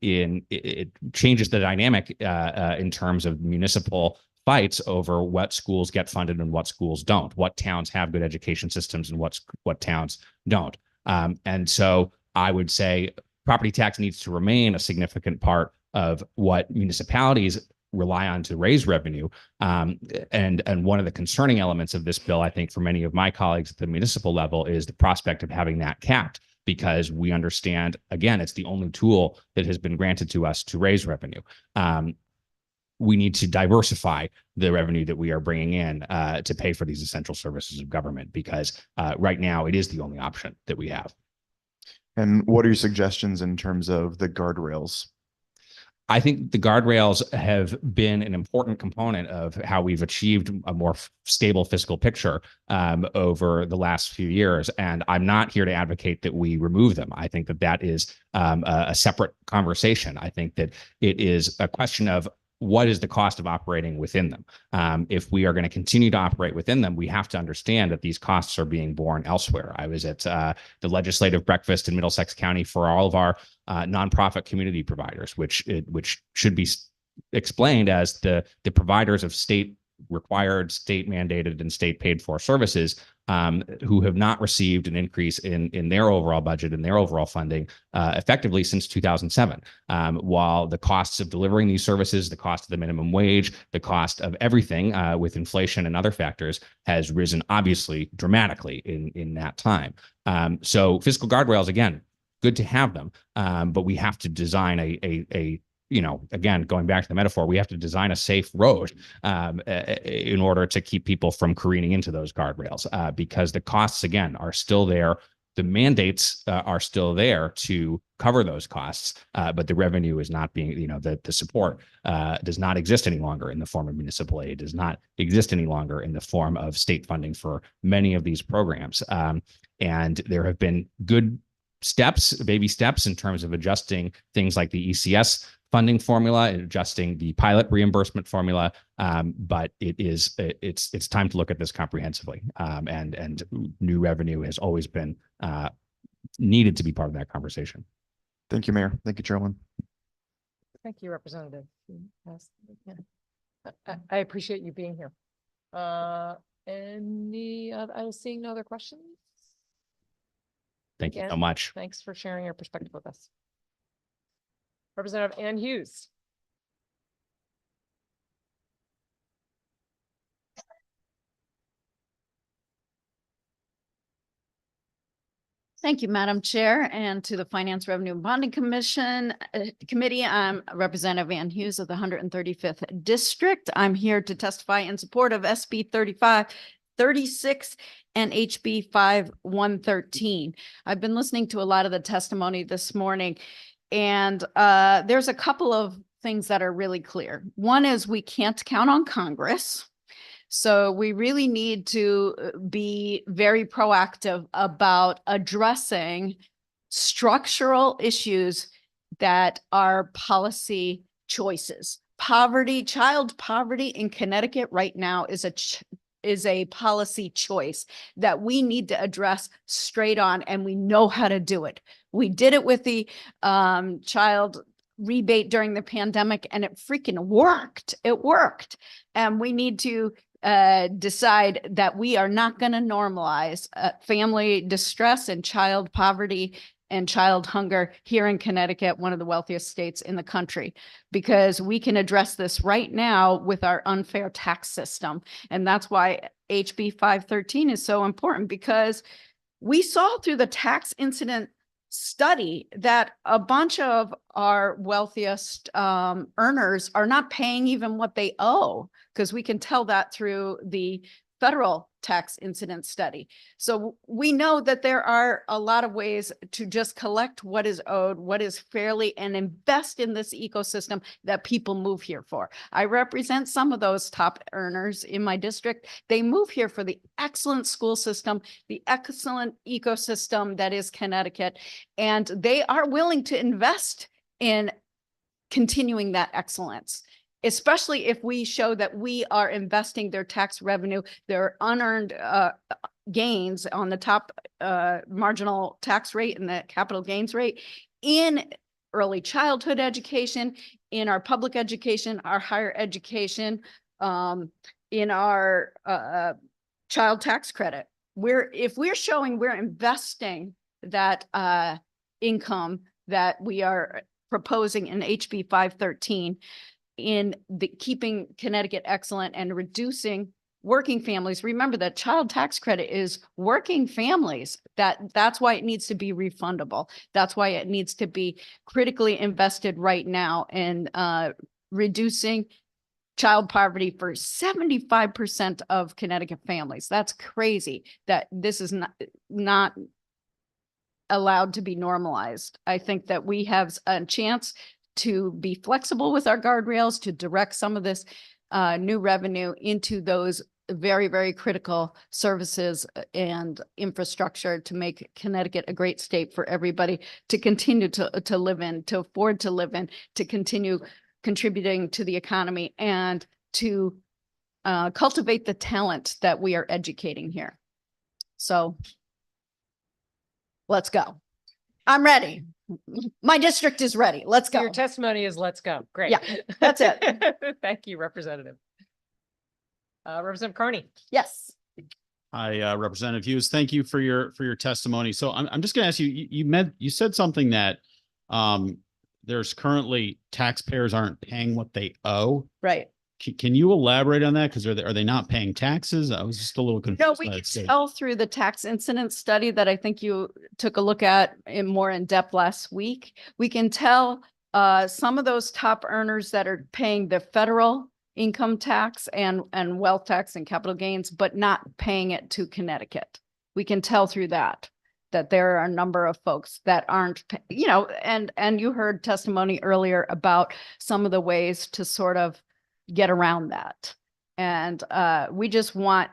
It changes the dynamic in terms of municipal fights over what schools get funded and what schools don't, what towns have good education systems and what towns don't. And so I would say property tax needs to remain a significant part of what municipalities rely on to raise revenue. And one of the concerning elements of this bill, I think, for many of my colleagues at the municipal level is the prospect of having that capped, because we understand, again, it's the only tool that has been granted to us to raise revenue. We need to diversify the revenue that we are bringing in to pay for these essential services of government, because right now it is the only option that we have. And what are your suggestions in terms of the guardrails? I think the guardrails have been an important component of how we've achieved a more stable fiscal picture over the last few years. And I'm not here to advocate that we remove them. I think that that is a separate conversation. I think that it is a question of what is the cost of operating within them. If we are going to continue to operate within them, we have to understand that these costs are being borne elsewhere. I was at the legislative breakfast in Middlesex County for all of our nonprofit community providers, which should be explained as the providers of state required, state mandated, and state paid for services who have not received an increase in their overall budget and their overall funding effectively since 2007. While the costs of delivering these services, the cost of the minimum wage, the cost of everything with inflation and other factors has risen obviously dramatically in that time. So fiscal guardrails, again, good to have them, but we have to design a again, going back to the metaphor, we have to design a safe road in order to keep people from careening into those guardrails, because the costs, again, are still there. The mandates are still there to cover those costs, but the revenue is not being, the support does not exist any longer in the form of municipal aid, does not exist any longer in the form of state funding for many of these programs. And there have been good steps, baby steps, in terms of adjusting things like the ECS funding formula, adjusting the pilot reimbursement formula, but it's time to look at this comprehensively. And new revenue has always been needed to be part of that conversation. Thank you, Mayor. Thank you, Chairman. Thank you, Representative. I appreciate you being here. I was seeing no other questions. Thank you so Again, much. Thanks for sharing your perspective with us. Representative Ann Hughes. Thank you, Madam Chair, and to the Finance, Revenue, and Bonding Commission Committee. I'm Representative Ann Hughes of the 135th District. I'm here to testify in support of SB 3536 and HB 5113. I've been listening to a lot of the testimony this morning, and there's a couple of things that are really clear. One is we can't count on Congress. So we really need to be very proactive about addressing structural issues that are policy choices. Poverty, child poverty in Connecticut right now is a policy choice that we need to address straight on, and we know how to do it. We did it with the child rebate during the pandemic, and it freaking worked. It worked. And we need to decide that we are not going to normalize family distress and child poverty and child hunger here in Connecticut, one of the wealthiest states in the country, because we can address this right now with our unfair tax system. And that's why HB 513 is so important, because we saw through the tax incident study that a bunch of our wealthiest earners are not paying even what they owe, because we can tell that through the federal tax incident study. So we know that there are a lot of ways to just collect what is owed, what is fairly, and invest in this ecosystem that people move here for. I represent some of those top earners in my district. They move here for the excellent school system, the excellent ecosystem that is Connecticut, and they are willing to invest in continuing that excellence, especially if we show that we are investing their tax revenue, their unearned gains on the top marginal tax rate and the capital gains rate in early childhood education, in our public education, our higher education, in our child tax credit. If we're showing we're investing that income that we are proposing in HB 513 in the keeping Connecticut excellent and reducing working families. Remember that child tax credit is working families. That's why it needs to be refundable. That's why it needs to be critically invested right now in reducing child poverty for 75% of Connecticut families. That's crazy that this is not allowed to be normalized. I think that we have a chance to be flexible with our guardrails, to direct some of this new revenue into those very, very critical services and infrastructure to make Connecticut a great state for everybody to continue to live in, to afford to live in, to continue contributing to the economy, and to cultivate the talent that we are educating here. So let's go. I'm ready. My district is ready. Let's go. Your testimony is let's go. Great. Yeah, that's it. Thank you, Representative. Representative Carney. Yes. Hi, Representative Hughes. Thank you for your testimony. So I'm just going to ask you, you said something that there's currently taxpayers aren't paying what they owe. Right. Can you elaborate on that? Because are they not paying taxes? I was just a little confused. No, we can tell through the tax incidence study that I think you took a look at more in depth last week. We can tell some of those top earners that are paying the federal income tax and wealth tax and capital gains, but not paying it to Connecticut. We can tell through that there are a number of folks that aren't, and you heard testimony earlier about some of the ways to sort of get around that. And we just want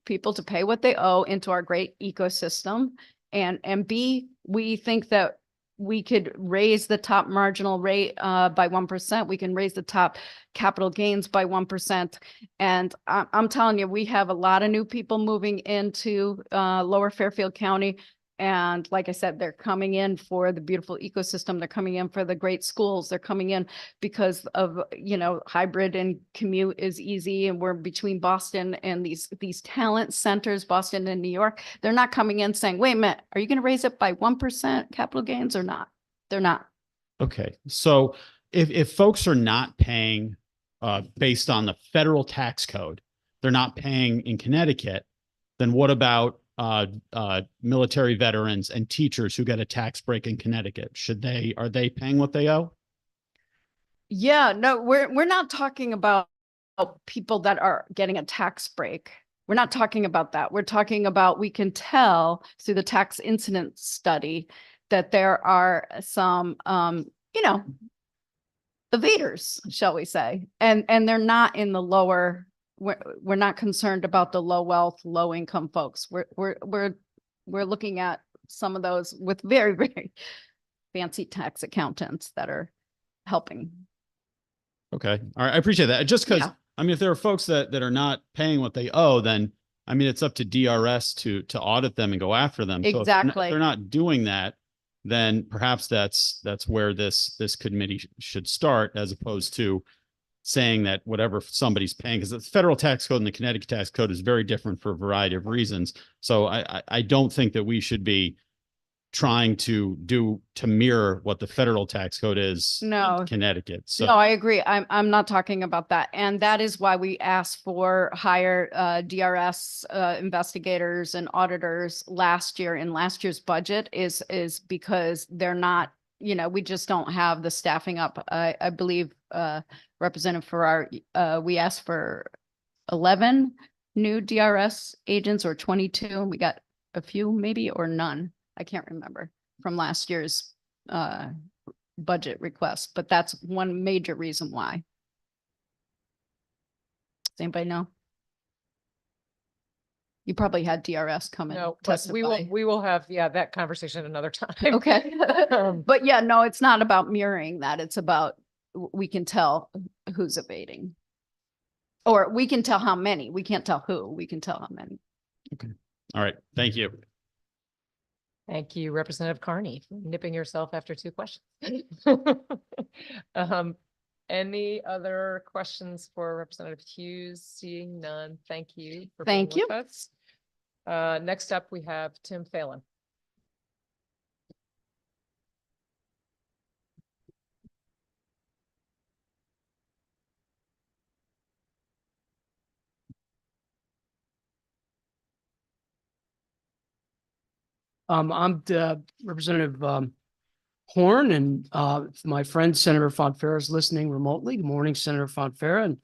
people to pay what they owe into our great ecosystem. And B, we think that we could raise the top marginal rate by 1%. We can raise the top capital gains by 1%. And I'm telling you, we have a lot of new people moving into Lower Fairfield County. And like I said, they're coming in for the beautiful ecosystem. They're coming in for the great schools. They're coming in because of, hybrid and commute is easy. And we're between Boston and these talent centers, Boston and New York. They're not coming in saying, wait a minute, are you going to raise it by 1% capital gains or not? They're not. Okay. So if folks are not paying based on the federal tax code, they're not paying in Connecticut, then what about military veterans and teachers who get a tax break in Connecticut? Are they paying what they owe? Yeah, no, we're not talking about people that are getting a tax break. We're not talking about that. We're talking about, we can tell through the tax incidence study that there are some, evaders, shall we say, and they're not in the lower. We're not concerned about the low wealth, low income folks. We're looking at some of those with very, very fancy tax accountants that are helping. Okay. All right. I appreciate that. Just because, if there are folks that are not paying what they owe, then, it's up to DRS to audit them and go after them. Exactly. So if they're not doing that, then perhaps that's where this committee should start, as opposed to saying that whatever somebody's paying, because the federal tax code and the Connecticut tax code is very different for a variety of reasons. So I don't think that we should be trying to mirror what the federal tax code is in Connecticut. So no, I agree. I'm not talking about that. And that is why we asked for higher DRS investigators and auditors last year in last year's budget is because they're not, we just don't have the staffing up. I believe Representative Farrar, we asked for 11 new DRS agents or 22, and we got a few maybe or none. I can't remember from last year's budget request, but that's one major reason why. Does anybody know? You probably had DRS come and No, but testify. we will have, that conversation another time. Okay. Um, But yeah, no, it's not about mirroring that. It's about, we can tell who's evading. Or we can tell how many. We can't tell who. We can tell how many. All right, thank you. Thank you, Representative Carney, for nipping yourself after 2 questions. Any other questions for Representative Hughes? Seeing none, thank you. For being Thank you. with us. Next up, we have Tim Phelan. I'm Representative Horn, and my friend Senator Fonfara is listening remotely. Good morning, Senator Fonfara,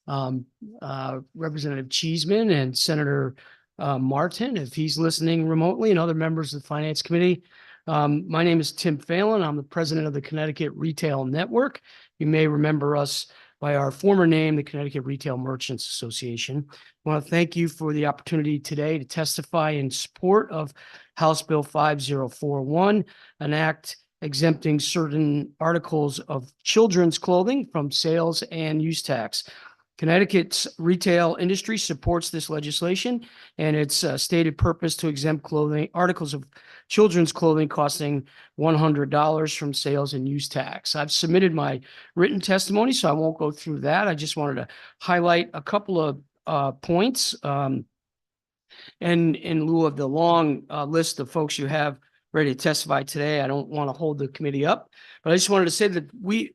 and Representative Cheeseman and Senator Martin, if he's listening remotely, and other members of the Finance Committee. My name is Tim Phelan. I'm the president of the Connecticut Retail Network. You may remember us by our former name, the Connecticut Retail Merchants Association. I want to thank you for the opportunity today to testify in support of House Bill 5041, an act exempting certain articles of children's clothing from sales and use tax. Connecticut's retail industry supports this legislation and its stated purpose to exempt articles of children's clothing costing $100 from sales and use tax. I've submitted my written testimony, so I won't go through that. I just wanted to highlight a couple of points. And in lieu of the long list of folks you have ready to testify today, I don't want to hold the committee up, but I just wanted to say that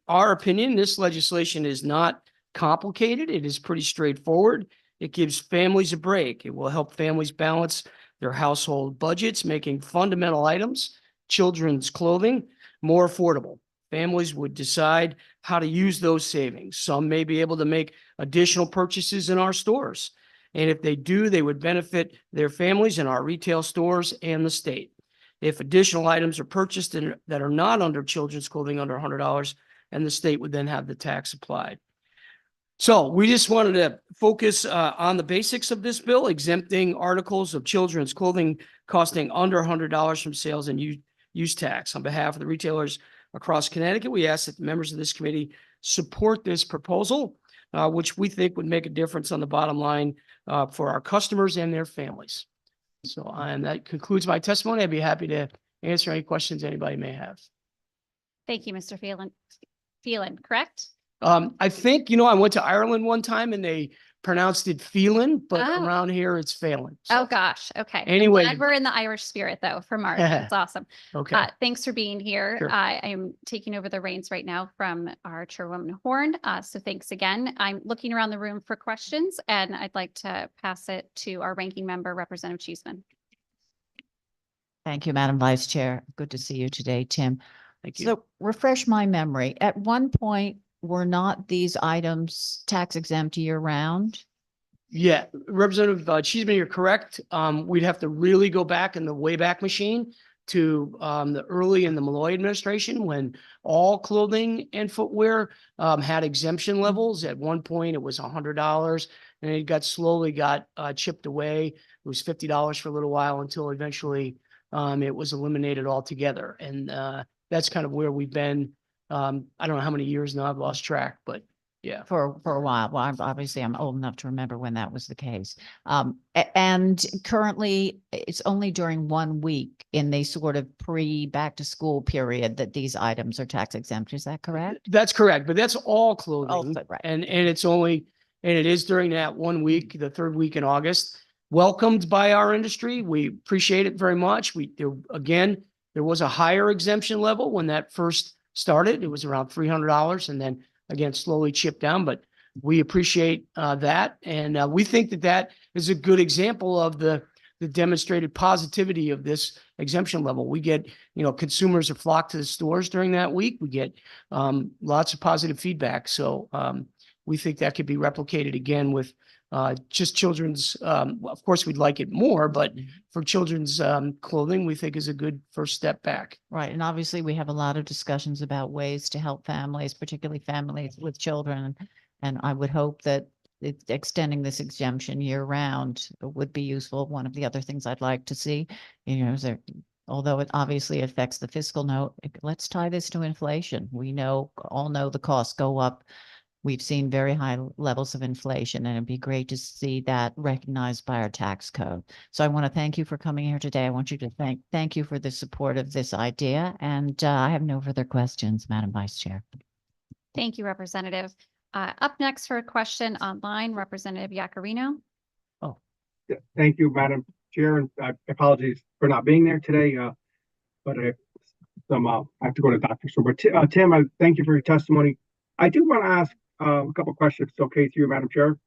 our opinion, this legislation is not complicated. It is pretty straightforward. It gives families a break. It will help families balance their household budgets, making fundamental items, children's clothing, more affordable. Families would decide how to use those savings. Some may be able to make additional purchases in our stores. And if they do, they would benefit their families in our retail stores and the state. If additional items are purchased that are not under children's clothing under $100, and the state would then have the tax applied. So we just wanted to focus on the basics of this bill, exempting articles of children's clothing costing under $100 from sales and use tax. On behalf of the retailers across Connecticut, we ask that the members of this committee support this proposal, which we think would make a difference on the bottom line for our customers and their families. So, and that concludes my testimony. I'd be happy to answer any questions anybody may have. Thank you, Mr. Phelan. Phelan, correct? I think, I went to Ireland one time and they pronounced it Phelan, but Oh. around here it's Phelan. Oh, gosh. Okay. I'm Anyway. glad we're in the Irish spirit though for March. That's awesome. Okay. Thanks for being here. Sure. I am taking over the reins right now from our Chairwoman Horn. So thanks again. I'm looking around the room for questions and I'd like to pass it to our ranking member, Representative Cheeseman. Thank you, Madam Vice Chair. Good to see you today, Tim. Thank you. So refresh my memory. At one point, were not these items tax exempt year round? Yeah, Representative Cheeseman, you're correct. We'd have to really go back in the Wayback Machine to the early in the Malloy administration when all clothing and footwear had exemption levels. At one point, it was $100 and it slowly got chipped away. It was $50 for a little while until eventually it was eliminated altogether. And that's kind of where we've been. I don't know how many years now, I've lost track, but yeah. For a while. Well, I'm old enough to remember when that was the case. And currently it's only during 1 week in the sort of pre-back to school period that these items are tax exempt. Is that correct? That's correct, but that's all clothing. Right. And it is during that 1 week, the third week in August, welcomed by our industry. We appreciate it very much. There was a higher exemption level when that first started. It was around $300 and then again, slowly chipped down, but we appreciate that. And we think that is a good example of the demonstrated positivity of this exemption level. We get, consumers are flocked to the stores during that week. We get lots of positive feedback. So we think that could be replicated again with just children's, of course, we'd like it more, but for children's clothing, we think is a good first step back. Right. And obviously we have a lot of discussions about ways to help families, particularly families with children. And I would hope that extending this exemption year round would be useful. One of the other things I'd like to see, is there, although it obviously affects the fiscal note, let's tie this to inflation. We all know the costs go up. We've seen very high levels of inflation, and it'd be great to see that recognized by our tax code. So I want to thank you for coming here today. I want you to thank you for the support of this idea. And I have no further questions, Madam Vice Chair. Thank you, Representative. Up next for a question online, Representative Yacarino. Thank you, Madam Chair, and apologies for not being there today. But I have to go to the doctor's room. But Tim, I thank you for your testimony. I do want to ask a couple of questions. If it's okay through you, Madam Chair.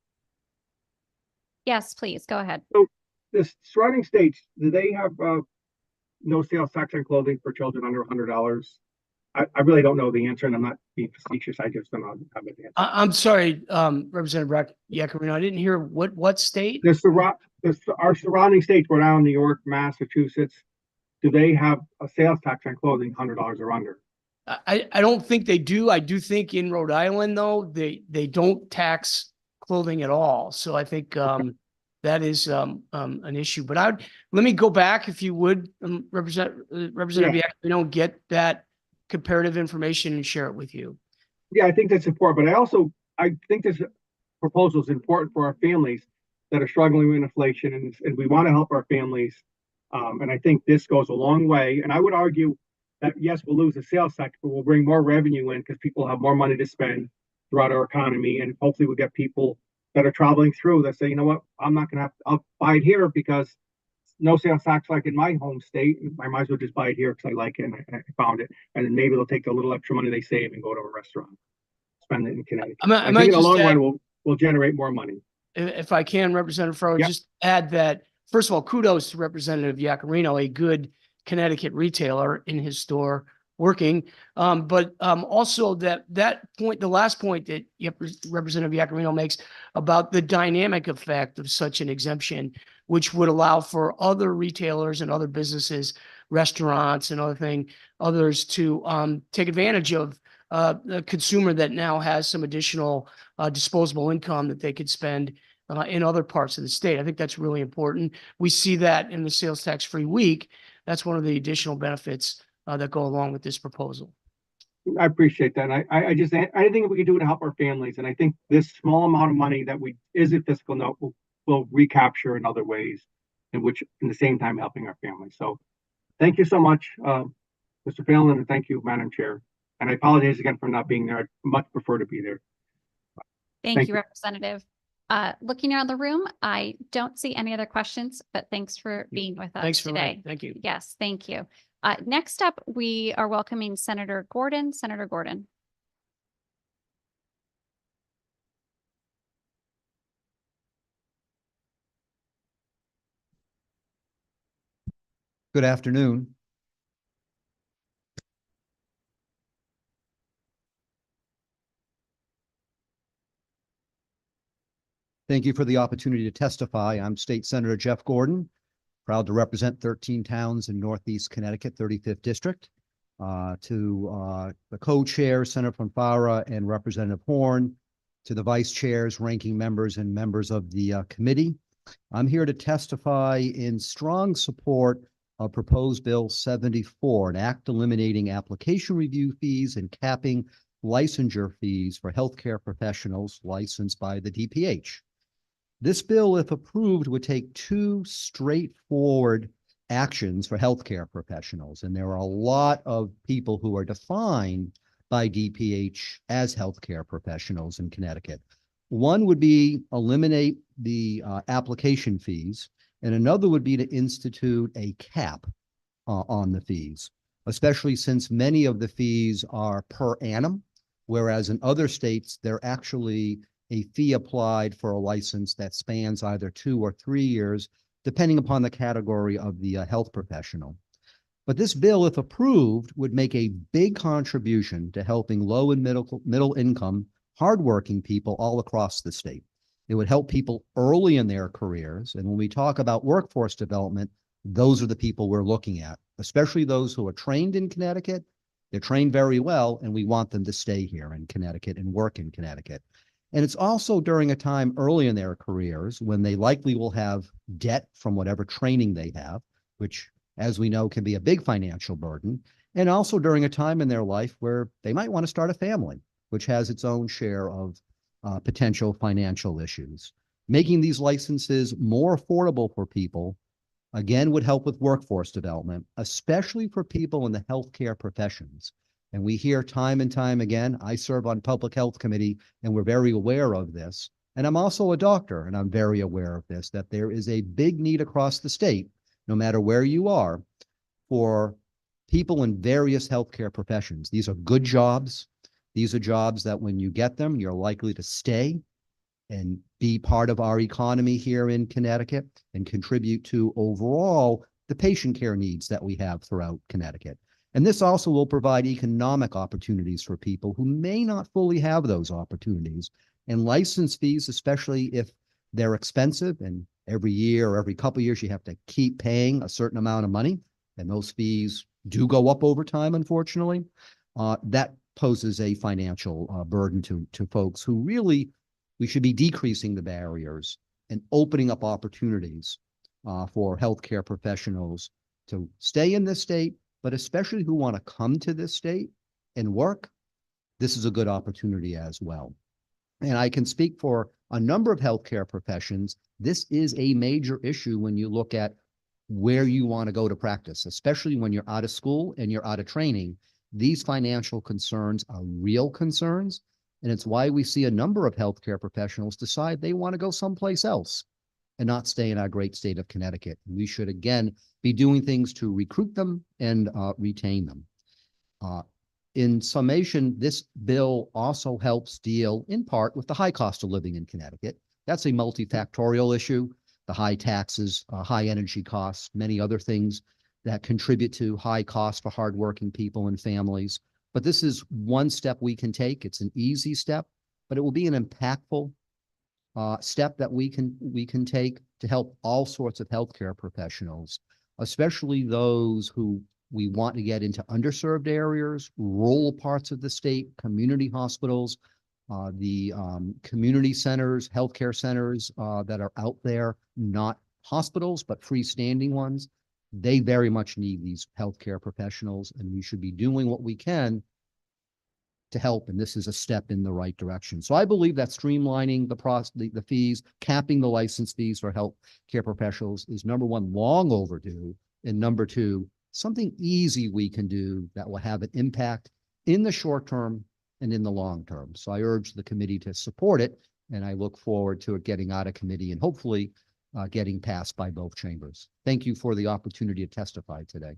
Yes, please go ahead. So the surrounding states, do they have no sales tax on clothing for children under $100? I really don't know the answer, and I'm not being facetious. I just don't have an answer. I'm sorry, Representative Yacarino, I didn't hear what state? Our surrounding states, Rhode Island, New York, Massachusetts, do they have a sales tax on clothing $100 or under? I don't think they do. I do think in Rhode Island, though, they don't tax clothing at all. So I think that is an issue. But let me go back, if you would, Representative Yacarino, get that comparative information and share it with you. Yeah, I think that's important. But I think this proposal is important for our families that are struggling with inflation, and we want to help our families. And I think this goes a long way. And I would argue that, yes, we'll lose the sales tax, but we'll bring more revenue in because people have more money to spend throughout our economy. And hopefully we'll get people that are traveling through that say, you know what, I'm not going to I'll buy it here because no sales tax like in my home state. I might as well just buy it here because I like it and I found it. And then maybe they'll take the little extra money they save and go to a restaurant, spend it in Connecticut. I think in the long run, we'll generate more money. If I can, Representative Farrow, just add that, first of all, kudos to Representative Yacarino, a good Connecticut retailer in his store working. But also that point, the last point that Representative Yacarino makes about the dynamic effect of such an exemption, which would allow for other retailers and other businesses, restaurants and others to take advantage of the consumer that now has some additional disposable income that they could spend in other parts of the state. I think that's really important. We see that in the sales tax free week. That's one of the additional benefits that go along with this proposal. I appreciate that. And I think we can do to help our families. And I think this small amount of money that is a fiscal note will recapture in other ways, in the same time helping our families. So thank you so much, Mr. Phelan, and thank you, Madam Chair. And I apologize again for not being there. I'd much prefer to be there. Thank you, Representative. Looking around the room, I don't see any other questions, but thanks for being with us today. Thank you. Yes, thank you. Next up, we are welcoming Senator Gordon. Senator Gordon. Good afternoon. Thank you for the opportunity to testify. I'm State Senator Jeff Gordon, proud to represent 13 towns in Northeast Connecticut, 35th District. To the co-chair, Senator Fanfara and Representative Horn, to the vice chairs, ranking members, and members of the committee. I'm here to testify in strong support of proposed Bill 74, an act eliminating application review fees and capping licensure fees for healthcare professionals licensed by the DPH. This bill, if approved, would take two straightforward actions for healthcare professionals. And there are a lot of people who are defined by DPH as healthcare professionals in Connecticut. One would be eliminate the application fees, and another would be to institute a cap on the fees, especially since many of the fees are per annum, whereas in other states, they're actually a fee applied for a license that spans either 2 or 3 years, depending upon the category of the health professional. But this bill, if approved, would make a big contribution to helping low and middle income, hardworking people all across the state. It would help people early in their careers. And when we talk about workforce development, those are the people we're looking at, especially those who are trained in Connecticut. They're trained very well, and we want them to stay here in Connecticut and work in Connecticut. And it's also during a time early in their careers when they likely will have debt from whatever training they have, which, as we know, can be a big financial burden. And also during a time in their life where they might want to start a family, which has its own share of potential financial issues. Making these licenses more affordable for people, again, would help with workforce development, especially for people in the healthcare professions. And we hear time and time again, I serve on Public Health Committee, and we're very aware of this. And I'm also a doctor, and I'm very aware of this, that there is a big need across the state, no matter where you are, for people in various healthcare professions. These are good jobs. These are jobs that when you get them, you're likely to stay and be part of our economy here in Connecticut and contribute to overall the patient care needs that we have throughout Connecticut. And this also will provide economic opportunities for people who may not fully have those opportunities. And license fees, especially if they're expensive, and every year or every couple of years, you have to keep paying a certain amount of money, and those fees do go up over time, unfortunately. That poses a financial burden to folks who really, we should be decreasing the barriers and opening up opportunities for healthcare professionals to stay in this state, but especially who want to come to this state and work. This is a good opportunity as well. And I can speak for a number of healthcare professions. This is a major issue when you look at where you want to go to practice, especially when you're out of school and you're out of training. These financial concerns are real concerns. And it's why we see a number of healthcare professionals decide they want to go someplace else and not stay in our great state of Connecticut. We should, again, be doing things to recruit them and retain them. In summation, this bill also helps deal in part with the high cost of living in Connecticut. That's a multifactorial issue. The high taxes, high energy costs, many other things that contribute to high costs for hardworking people and families. But this is one step we can take. It's an easy step, but it will be an impactful step that we can take to help all sorts of healthcare professionals, especially those who we want to get into underserved areas, rural parts of the state, community hospitals, the community centers, healthcare centers that are out there, not hospitals, but freestanding ones. They very much need these healthcare professionals, and we should be doing what we can to help. And this is a step in the right direction. So I believe that streamlining the fees, capping the license fees for healthcare professionals is, number one, long overdue, and number two, something easy we can do that will have an impact in the short term and in the long term. So I urge the committee to support it, and I look forward to it getting out of committee and hopefully getting passed by both chambers. Thank you for the opportunity to testify today.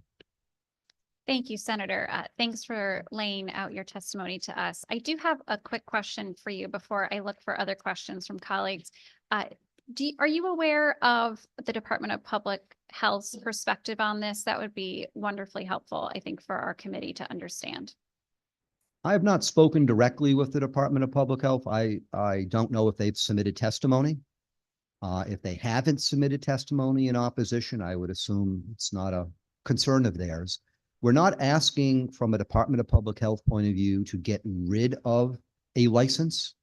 Thank you, Senator. Thanks for laying out your testimony to us. I do have a quick question for you before I look for other questions from colleagues. Are you aware of the Department of Public Health's perspective on this? That would be wonderfully helpful, I think, for our committee to understand. I have not spoken directly with the Department of Public Health. I don't know if they've submitted testimony. If they haven't submitted testimony in opposition, I would assume it's not a concern of theirs. We're not asking from a Department of Public Health point of view to get rid of a license.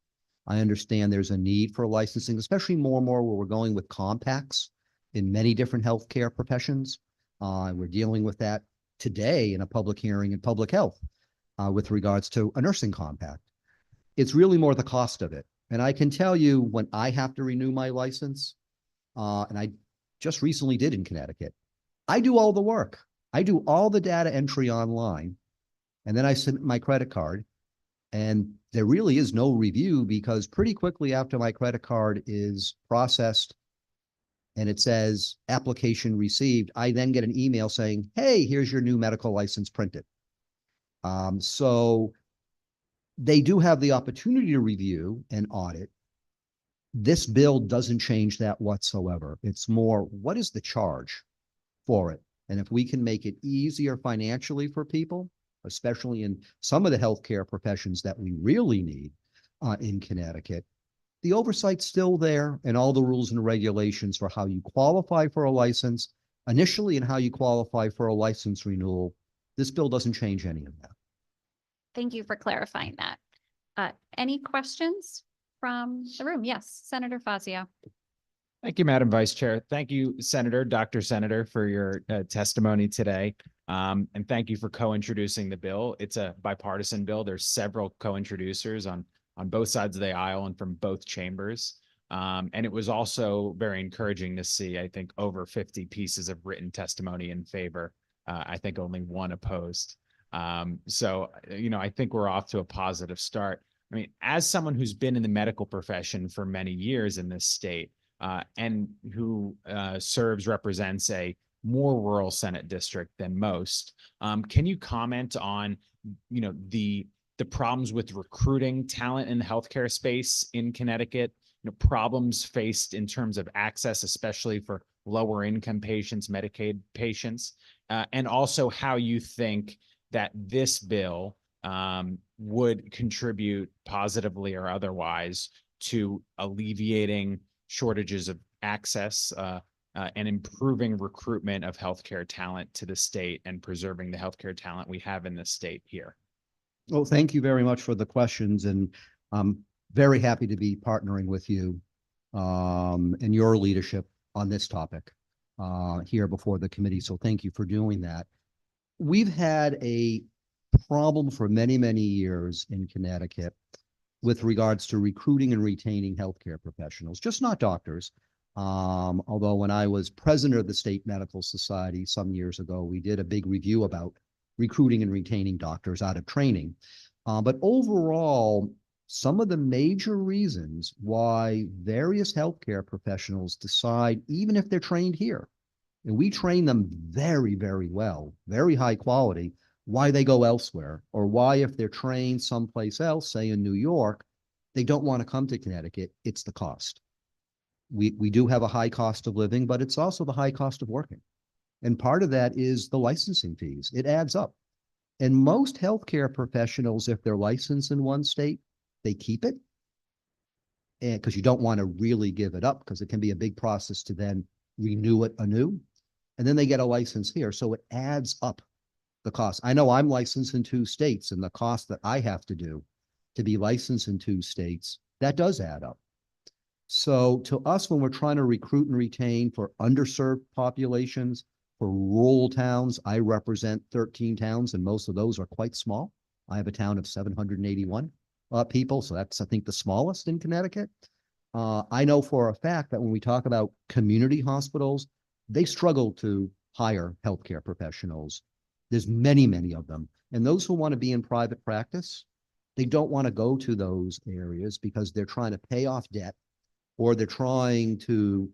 I understand there's a need for licensing, especially more and more where we're going with compacts in many different healthcare professions. We're dealing with that today in a public hearing in public health with regards to a nursing compact. It's really more the cost of it. And I can tell you when I have to renew my license, and I just recently did in Connecticut, I do all the work. I do all the data entry online, and then I submit my credit card, and there really is no review because pretty quickly after my credit card is processed and it says application received, I then get an email saying, hey, here's your new medical license printed. So they do have the opportunity to review and audit. This bill doesn't change that whatsoever. It's more, what is the charge for it? And if we can make it easier financially for people, especially in some of the healthcare professions that we really need in Connecticut, the oversight's still there and all the rules and regulations for how you qualify for a license initially and how you qualify for a license renewal. This bill doesn't change any of that. Thank you for clarifying that. Any questions? from the room. Yes, Senator Fazio. Thank you, Madam Vice Chair. Thank you, Senator, Dr. Senator, for your testimony today. And thank you for co-introducing the bill. It's a bipartisan bill. There's several co-introducers on both sides of the aisle and from both chambers. And it was also very encouraging to see, I think, over 50 pieces of written testimony in favor. I think only one opposed. So, I think we're off to a positive start. I mean, as someone who's been in the medical profession for many years in this state, and who represents a more rural Senate district than most, can you comment on, the problems with recruiting talent in the healthcare space in Connecticut? Problems faced in terms of access, especially for lower income patients, Medicaid patients, and also how you think that this bill would contribute positively or otherwise to alleviating shortages of access and improving recruitment of healthcare talent to the state and preserving the healthcare talent we have in the state here. Well, thank you very much for the questions, and I'm very happy to be partnering with you and your leadership on this topic here before the committee. So thank you for doing that. We've had a problem for many, many years in Connecticut with regards to recruiting and retaining healthcare professionals, just not doctors. Although when I was president of the State Medical Society some years ago, we did a big review about recruiting and retaining doctors out of training. But overall, some of the major reasons why various healthcare professionals decide, even if they're trained here, and we train them very, very well, very high quality, why they go elsewhere, or why if they're trained someplace else, say in New York, they don't want to come to Connecticut. It's the cost. We do have a high cost of living, but it's also the high cost of working. And part of that is the licensing fees. It adds up. And most healthcare professionals, if they're licensed in one state, they keep it. And because you don't want to really give it up, because it can be a big process to then renew it anew. And then they get a license here. So it adds up the cost. I know I'm licensed in 2 states, and the cost that I have to do to be licensed in 2 states, that does add up. So to us, when we're trying to recruit and retain for underserved populations, for rural towns, I represent 13 towns, and most of those are quite small. I have a town of 781 people, so that's, I think, the smallest in Connecticut. I know for a fact that when we talk about community hospitals, they struggle to hire healthcare professionals. There's many, many of them. And those who want to be in private practice, they don't want to go to those areas because they're trying to pay off debt, or they're trying to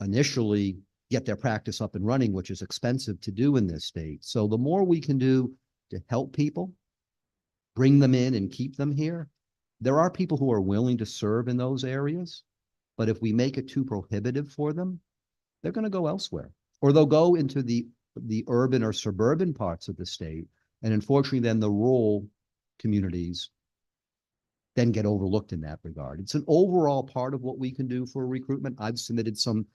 initially get their practice up and running, which is expensive to do in this state. So the more we can do to help people, bring them in and keep them here, there are people who are willing to serve in those areas. But if we make it too prohibitive for them, they're going to go elsewhere, or they'll go into the urban or suburban parts of the state. And unfortunately, then the rural communities then get overlooked in that regard. It's an overall part of what we can do for recruitment. I've submitted some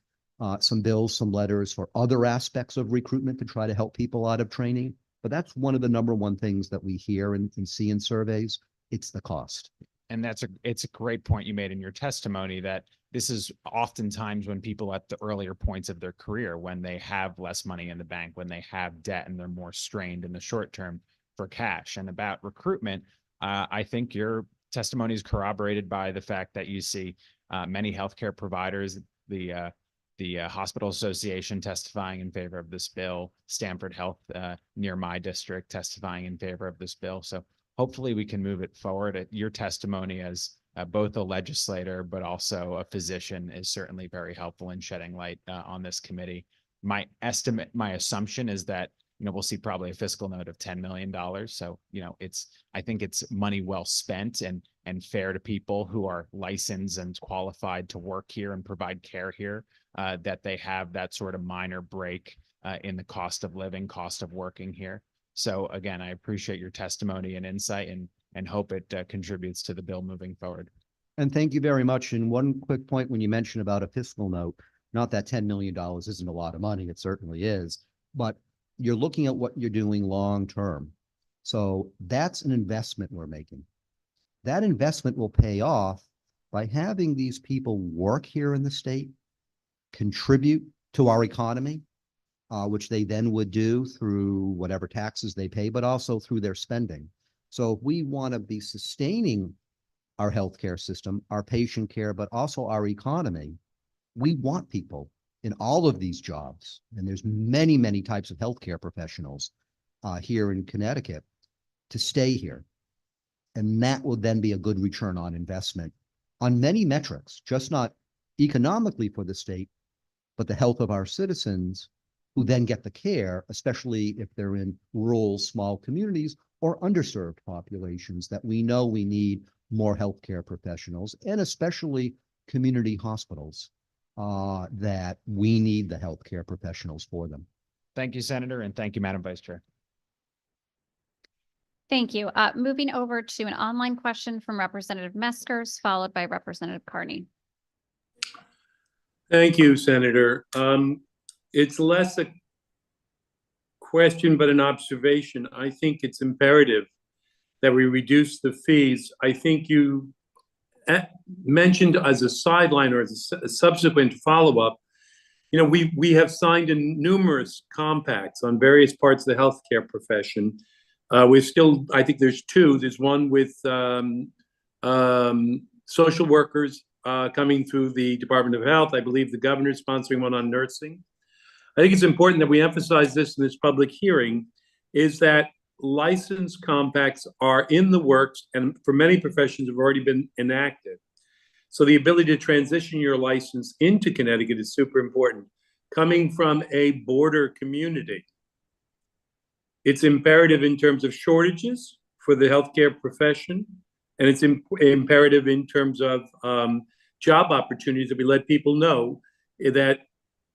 bills, some letters for other aspects of recruitment to try to help people out of training. But that's one of the #1 things that we hear and see in surveys. It's the cost. And it's a great point you made in your testimony, that this is oftentimes when people at the earlier points of their career, when they have less money in the bank, when they have debt and they're more strained in the short term for cash. And about recruitment, I think your testimony is corroborated by the fact that you see many healthcare providers, the Hospital Association testifying in favor of this bill, Stanford Health near my district testifying in favor of this bill. So hopefully we can move it forward. Your testimony as both a legislator, but also a physician, is certainly very helpful in shedding light on this committee. My assumption is that, we'll see probably a fiscal note of $10 million. So, I think it's money well spent and fair to people who are licensed and qualified to work here and provide care here, that they have that sort of minor break in the cost of living, cost of working here. So again, I appreciate your testimony and insight, and hope it contributes to the bill moving forward. And thank you very much. And one quick point, when you mentioned about a fiscal note, not that $10 million isn't a lot of money, it certainly is, but you're looking at what you're doing long term. So that's an investment we're making. That investment will pay off by having these people work here in the state, contribute to our economy, which they then would do through whatever taxes they pay, but also through their spending. So if we want to be sustaining our healthcare system, our patient care, but also our economy, we want people in all of these jobs. And there's many, many types of healthcare professionals here in Connecticut to stay here. And that will then be a good return on investment on many metrics, just not economically for the state, but the health of our citizens who then get the care, especially if they're in rural, small communities or underserved populations that we know we need more healthcare professionals, and especially community hospitals that we need the healthcare professionals for them. Thank you, Senator, and thank you, Madam Vice Chair. Thank you. Moving over to an online question from Representative Meskers, followed by Representative Carney. Thank you, Senator. It's less a question, but an observation. I think it's imperative that we reduce the fees. I think you mentioned as a sideline or as a subsequent follow-up, you know, we have signed in numerous compacts on various parts of the healthcare profession. We're still, I think there's two. There's one with social workers coming through the Department of Health. I believe the governor is sponsoring one on nursing. I think it's important that we emphasize this in this public hearing, is that license compacts are in the works and for many professions have already been enacted. So the ability to transition your license into Connecticut is super important. Coming from a border community, it's imperative in terms of shortages for the healthcare profession, and it's imperative in terms of job opportunities that we let people know that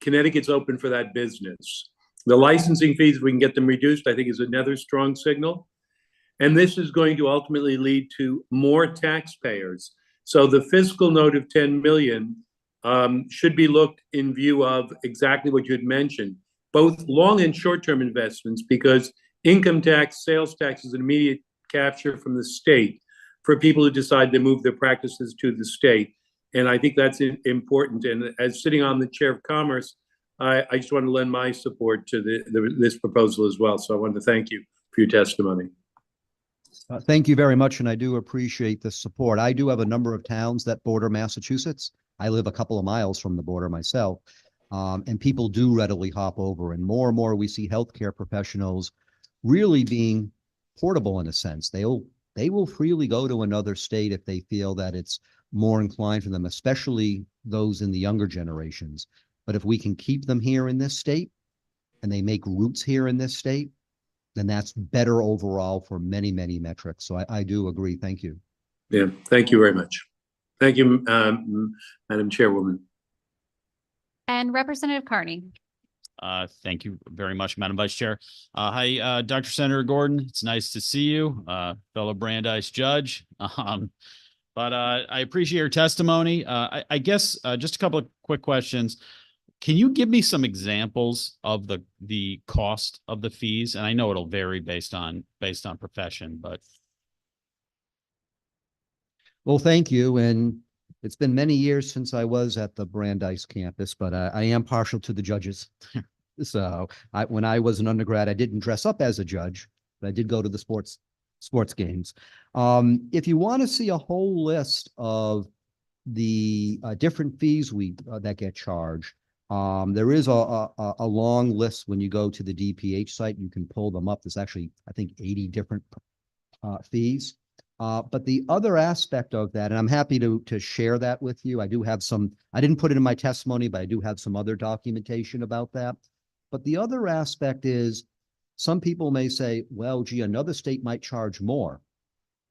Connecticut's open for that business. The licensing fees, if we can get them reduced, I think is another strong signal. And this is going to ultimately lead to more taxpayers. So the fiscal note of 10 million should be looked in view of exactly what you had mentioned, both long and short-term investments, because income tax, sales tax is an immediate capture from the state for people who decide to move their practices to the state. And I think that's important. And as sitting on the chair of commerce, I just want to lend my support to this proposal as well. So I want to thank you for your testimony. Thank you very much, and I do appreciate the support. I do have a number of towns that border Massachusetts. I live a couple of miles from the border myself, and people do readily hop over. And more we see healthcare professionals really being portable in a sense. They will freely go to another state if they feel that it's more inclined for them, especially those in the younger generations. But if we can keep them here in this state and they make roots here in this state, then that's better overall for many, many metrics. So I do agree. Thank you. Yeah, thank you very much. Thank you, Madam Chairwoman. And Representative Carney. Thank you very much, Madam Vice Chair. Hi, Dr. Senator Gordon. It's nice to see you, fellow Brandeis judge. But I appreciate your testimony. I guess just a couple of quick questions. Can you give me some examples of the cost of the fees? And I know it'll vary based on profession, but. Well, thank you. And it's been many years since I was at the Brandeis campus, but I am partial to the judges. So when I was an undergrad, I didn't dress up as a judge, but I did go to the sports games. If you want to see a whole list of the different fees that get charged, there is a long list when you go to the DPH site. You can pull them up. There's actually, I think, 80 different fees. But the other aspect of that, and I'm happy to share that with you. I do have some, I didn't put it in my testimony, but I do have some other documentation about that. But the other aspect is some people may say, well, gee, another state might charge more,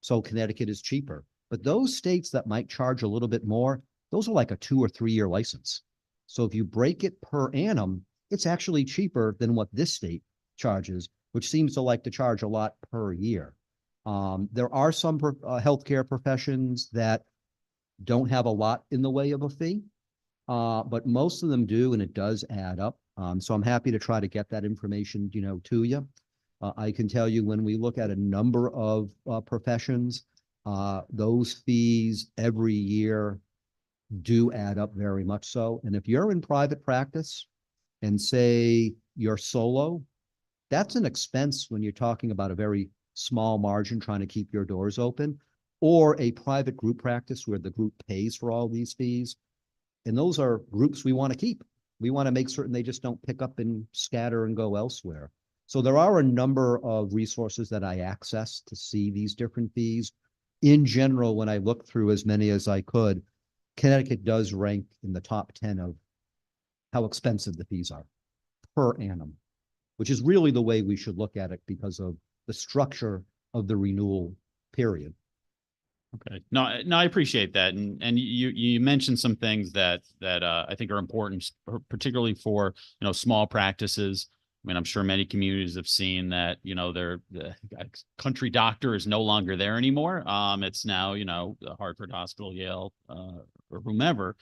so Connecticut is cheaper. But those states that might charge a little bit more, those are like a 2 or 3 year license. So if you break it per annum, it's actually cheaper than what this state charges, which seems to like to charge a lot per year. There are some healthcare professions that don't have a lot in the way of a fee, but most of them do, and it does add up. So I'm happy to try to get that information, to you. I can tell you when we look at a number of professions, Those fees every year do add up very much so. And if you're in private practice and say you're solo, that's an expense when you're talking about a very small margin trying to keep your doors open, or a private group practice where the group pays for all these fees. And those are groups we want to keep. We want to make certain they just don't pick up and scatter and go elsewhere. So there are a number of resources that I access to see these different fees. In general, when I look through as many as I could, Connecticut does rank in the top 10 of how expensive the fees are per annum, which is really the way we should look at it because of the structure of the renewal period. Okay. No, I appreciate that. And you mentioned some things that I think are important, particularly for, small practices. I mean, I'm sure many communities have seen that, the country doctor is no longer there anymore. It's now, the Hartford Hospital, Yale, or whomever.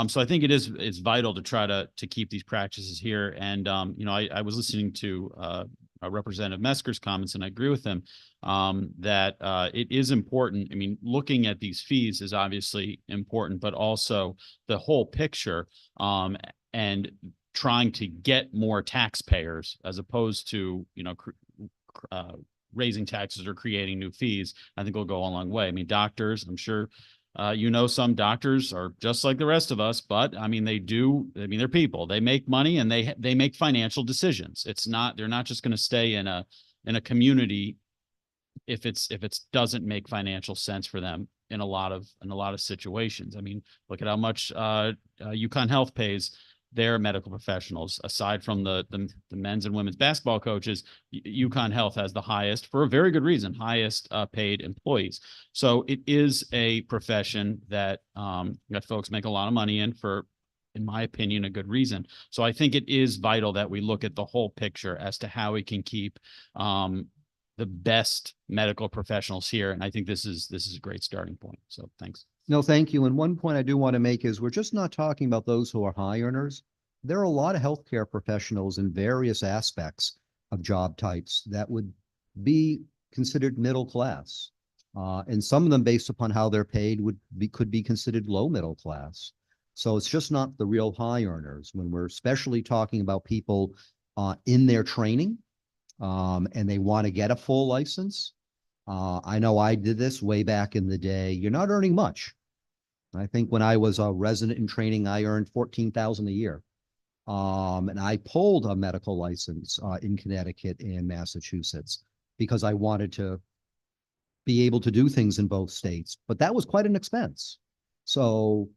So I think it's vital to try to keep these practices here. And, I was listening to Representative Mesker's comments, and I agree with him that it is important. I mean, looking at these fees is obviously important, but also the whole picture and trying to get more taxpayers as opposed to, raising taxes or creating new fees, I think will go a long way. I mean, doctors, I'm sure some doctors are just like the rest of us, but I mean, they're people. They make money and they make financial decisions. They're not just going to stay in a community if it doesn't make financial sense for them in a lot of situations. I mean, look at how much UConn Health pays their medical professionals. Aside from the men's and women's basketball coaches, UConn Health has the highest, for a very good reason, highest paid employees. So it is a profession that folks make a lot of money in for, in my opinion, a good reason. So I think it is vital that we look at the whole picture as to how we can keep the best medical professionals here. And I think this is a great starting point. So thanks. No, thank you. And one point I do want to make is we're just not talking about those who are high earners. There are a lot of healthcare professionals in various aspects of job types that would be considered middle class. And some of them, based upon how they're paid, could be considered low middle class. So it's just not the real high earners when we're especially talking about people in their training and they want to get a full license. I know I did this way back in the day. You're not earning much. I think when I was a resident in training, I earned $14,000 a year. And I pulled a medical license in Connecticut and Massachusetts because I wanted to be able to do things in both states. But that was quite an expense. So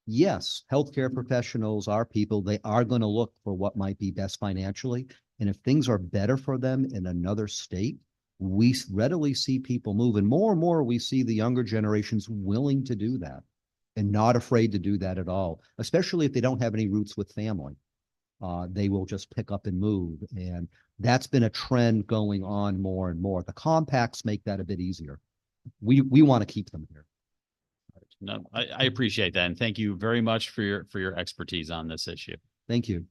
yes, healthcare professionals are people. They are going to look for what might be best financially. And if things are better for them in another state, we readily see people move. And more we see the younger generations willing to do that and not afraid to do that at all, especially if they don't have any roots with family. They will just pick up and move. And that's been a trend going on more and more. The compacts make that a bit easier. We want to keep them here. No, I appreciate that. And thank you very much for your expertise on this issue. Thank you.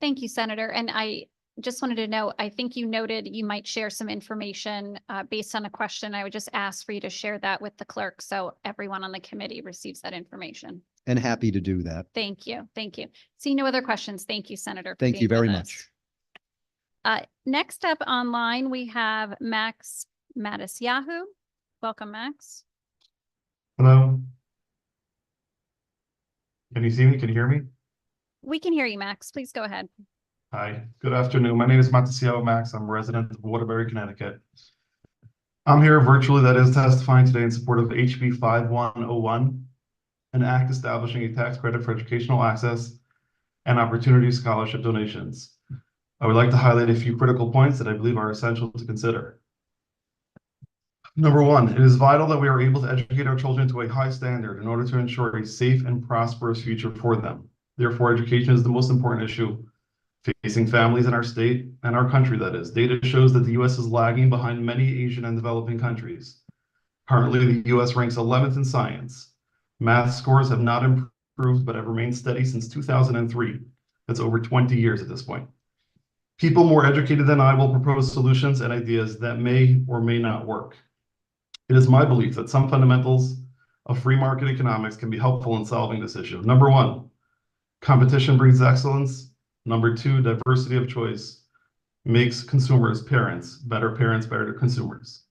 Thank you, Senator. And I just wanted to know, I think you noted you might share some information based on a question. I would just ask for you to share that with the clerk so everyone on the committee receives that information. And happy to do that. Thank you. Thank you. See no other questions. Thank you, Senator. Thank you very much. Next up online, we have Max Matisyahu. Welcome, Max. Hello. Can you see me? Can you hear me? We can hear you, Max. Please go ahead. Hi, good afternoon. My name is Matisyahu Max. I'm a resident of Waterbury, Connecticut. I'm here virtually, that is, testifying today in support of HB 5101, an act establishing a tax credit for educational access and opportunity scholarship donations. I would like to highlight a few critical points that I believe are essential to consider. Number one, it is vital that we are able to educate our children to a high standard in order to ensure a safe and prosperous future for them. Therefore, education is the most important issue facing families in our state and our country, that is. Data shows that the U.S. is lagging behind many Asian and developing countries. Currently, the U.S. ranks 11th in science. Math scores have not improved, but have remained steady since 2003. That's over 20 years at this point. People more educated than I will propose solutions and ideas that may or may not work. It is my belief that some fundamentals of free market economics can be helpful in solving this issue. Number one, competition brings excellence. Number two, diversity of choice makes consumers, better consumers.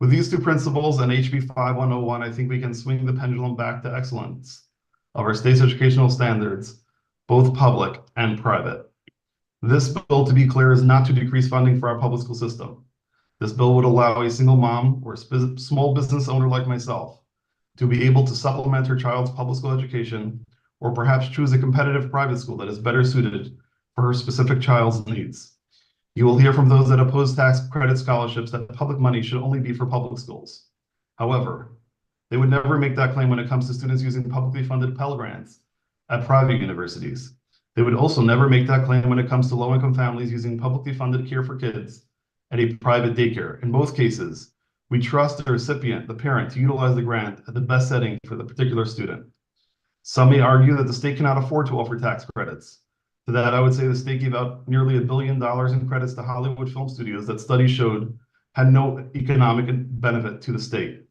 With these two principles and HB 5101, I think we can swing the pendulum back to excellence of our state's educational standards, both public and private. This bill, to be clear, is not to decrease funding for our public school system. This bill would allow a single mom or small business owner like myself to be able to supplement her child's public school education, or perhaps choose a competitive private school that is better suited for her specific child's needs. You will hear from those that oppose tax credit scholarships that public money should only be for public schools. However, they would never make that claim when it comes to students using publicly funded Pell Grants at private universities. They would also never make that claim when it comes to low-income families using publicly funded Care for Kids at a private daycare. In both cases, we trust the recipient, the parent, to utilize the grant at the best setting for the particular student. Some may argue that the state cannot afford to offer tax credits. To that, I would say the state gave out nearly $1 billion in credits to Hollywood film studios that studies showed had no economic benefit to the state.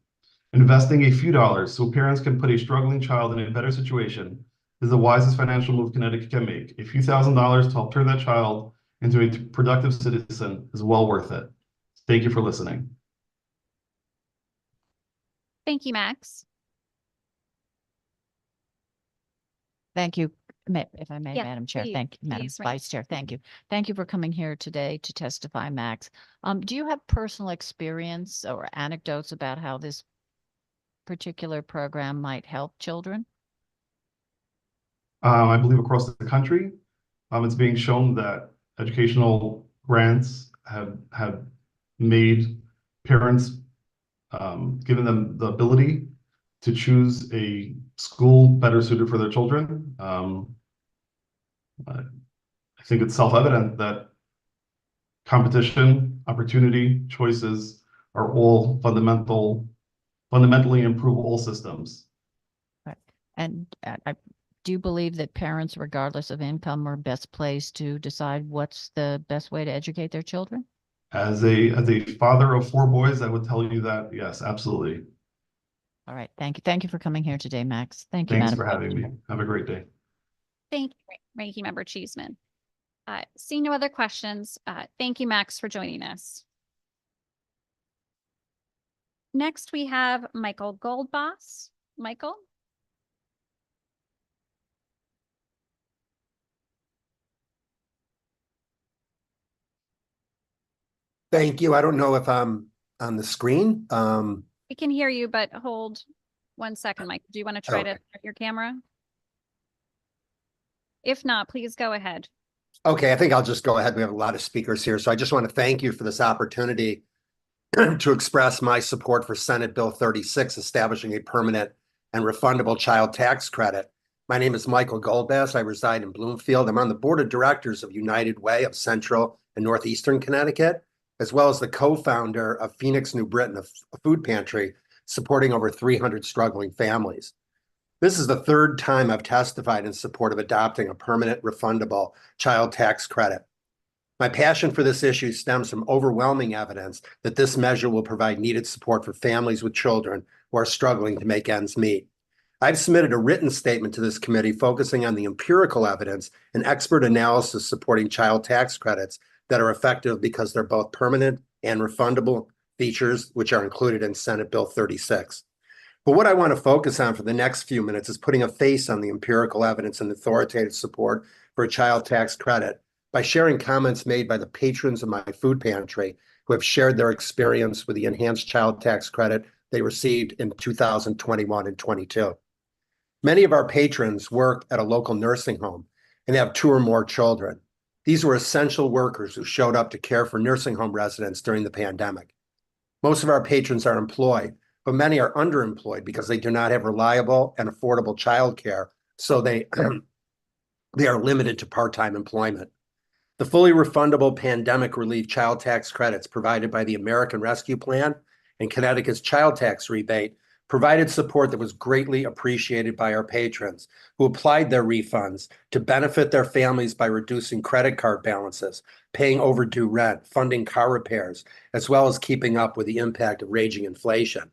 Investing a few dollars so parents can put a struggling child in a better situation is the wisest financial move Connecticut can make. A few $1,000s to help turn that child into a productive citizen is well worth it. Thank you for listening. Thank you, Max. Thank you, if I may, Yeah, Madam Chair. please, Thank you, Madam please, Ray. Vice Chair. Thank you. Thank you for coming here today to testify, Max. Do you have personal experience or anecdotes about how this particular program might help children? I believe across the country, it's being shown that educational grants have made parents, given them the ability to choose a school better suited for their children. I think it's self-evident that competition, opportunity, choices are all fundamentally improve all systems. Right. And do you believe that parents, regardless of income, are best placed to decide what's the best way to educate their children? As a father of 4 boys, I would tell you that, yes, absolutely. All right. Thank you. Thank you for coming here today, Max. Thank you, Thanks Madam for Vice having me. Chair. Have a great day. Thank you, Ranking Member Cheeseman. Seeing no other questions, thank you, Max, for joining us. Next, we have Michael Goldboss. Michael? Thank you. I don't know if I'm on the screen. We can hear you, but hold 1 second, Mike. Do you want to try to Okay. start your camera? If not, please go ahead. Okay, I think I'll just go ahead. We have a lot of speakers here. So I just want to thank you for this opportunity to express my support for Senate Bill 36, establishing a permanent and refundable child tax credit. My name is Michael Goldbass. I reside in Bloomfield. I'm on the board of directors of United Way of Central and Northeastern Connecticut, as well as the co-founder of Phoenix New Britain, a food pantry supporting over 300 struggling families. This is the 3rd time I've testified in support of adopting a permanent refundable child tax credit. My passion for this issue stems from overwhelming evidence that this measure will provide needed support for families with children who are struggling to make ends meet. I've submitted a written statement to this committee focusing on the empirical evidence and expert analysis supporting child tax credits that are effective because they're both permanent and refundable features, which are included in Senate Bill 36. But what I want to focus on for the next few minutes is putting a face on the empirical evidence and authoritative support for a child tax credit by sharing comments made by the patrons of my food pantry who have shared their experience with the enhanced child tax credit they received in 2021 and 22. Many of our patrons work at a local nursing home and have 2 or more children. These were essential workers who showed up to care for nursing home residents during the pandemic. Most of our patrons are employed, but many are underemployed because they do not have reliable and affordable childcare, so they are limited to part-time employment. The fully refundable pandemic relief child tax credits provided by the American Rescue Plan and Connecticut's child tax rebate provided support that was greatly appreciated by our patrons, who applied their refunds to benefit their families by reducing credit card balances, paying overdue rent, funding car repairs, as well as keeping up with the impact of raging inflation.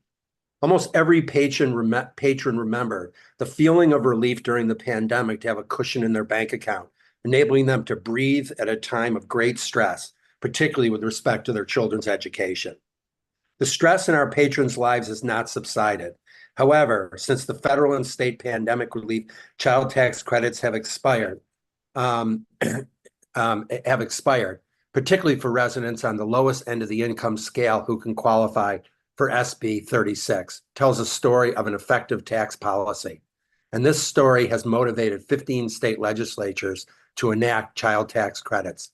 Almost every patron remembered the feeling of relief during the pandemic to have a cushion in their bank account, enabling them to breathe at a time of great stress, particularly with respect to their children's education. The stress in our patrons' lives has not subsided. However, since the federal and state pandemic relief child tax credits have expired, particularly for residents on the lowest end of the income scale who can qualify for SB 36, tells a story of an effective tax policy. And this story has motivated 15 state legislatures to enact child tax credits.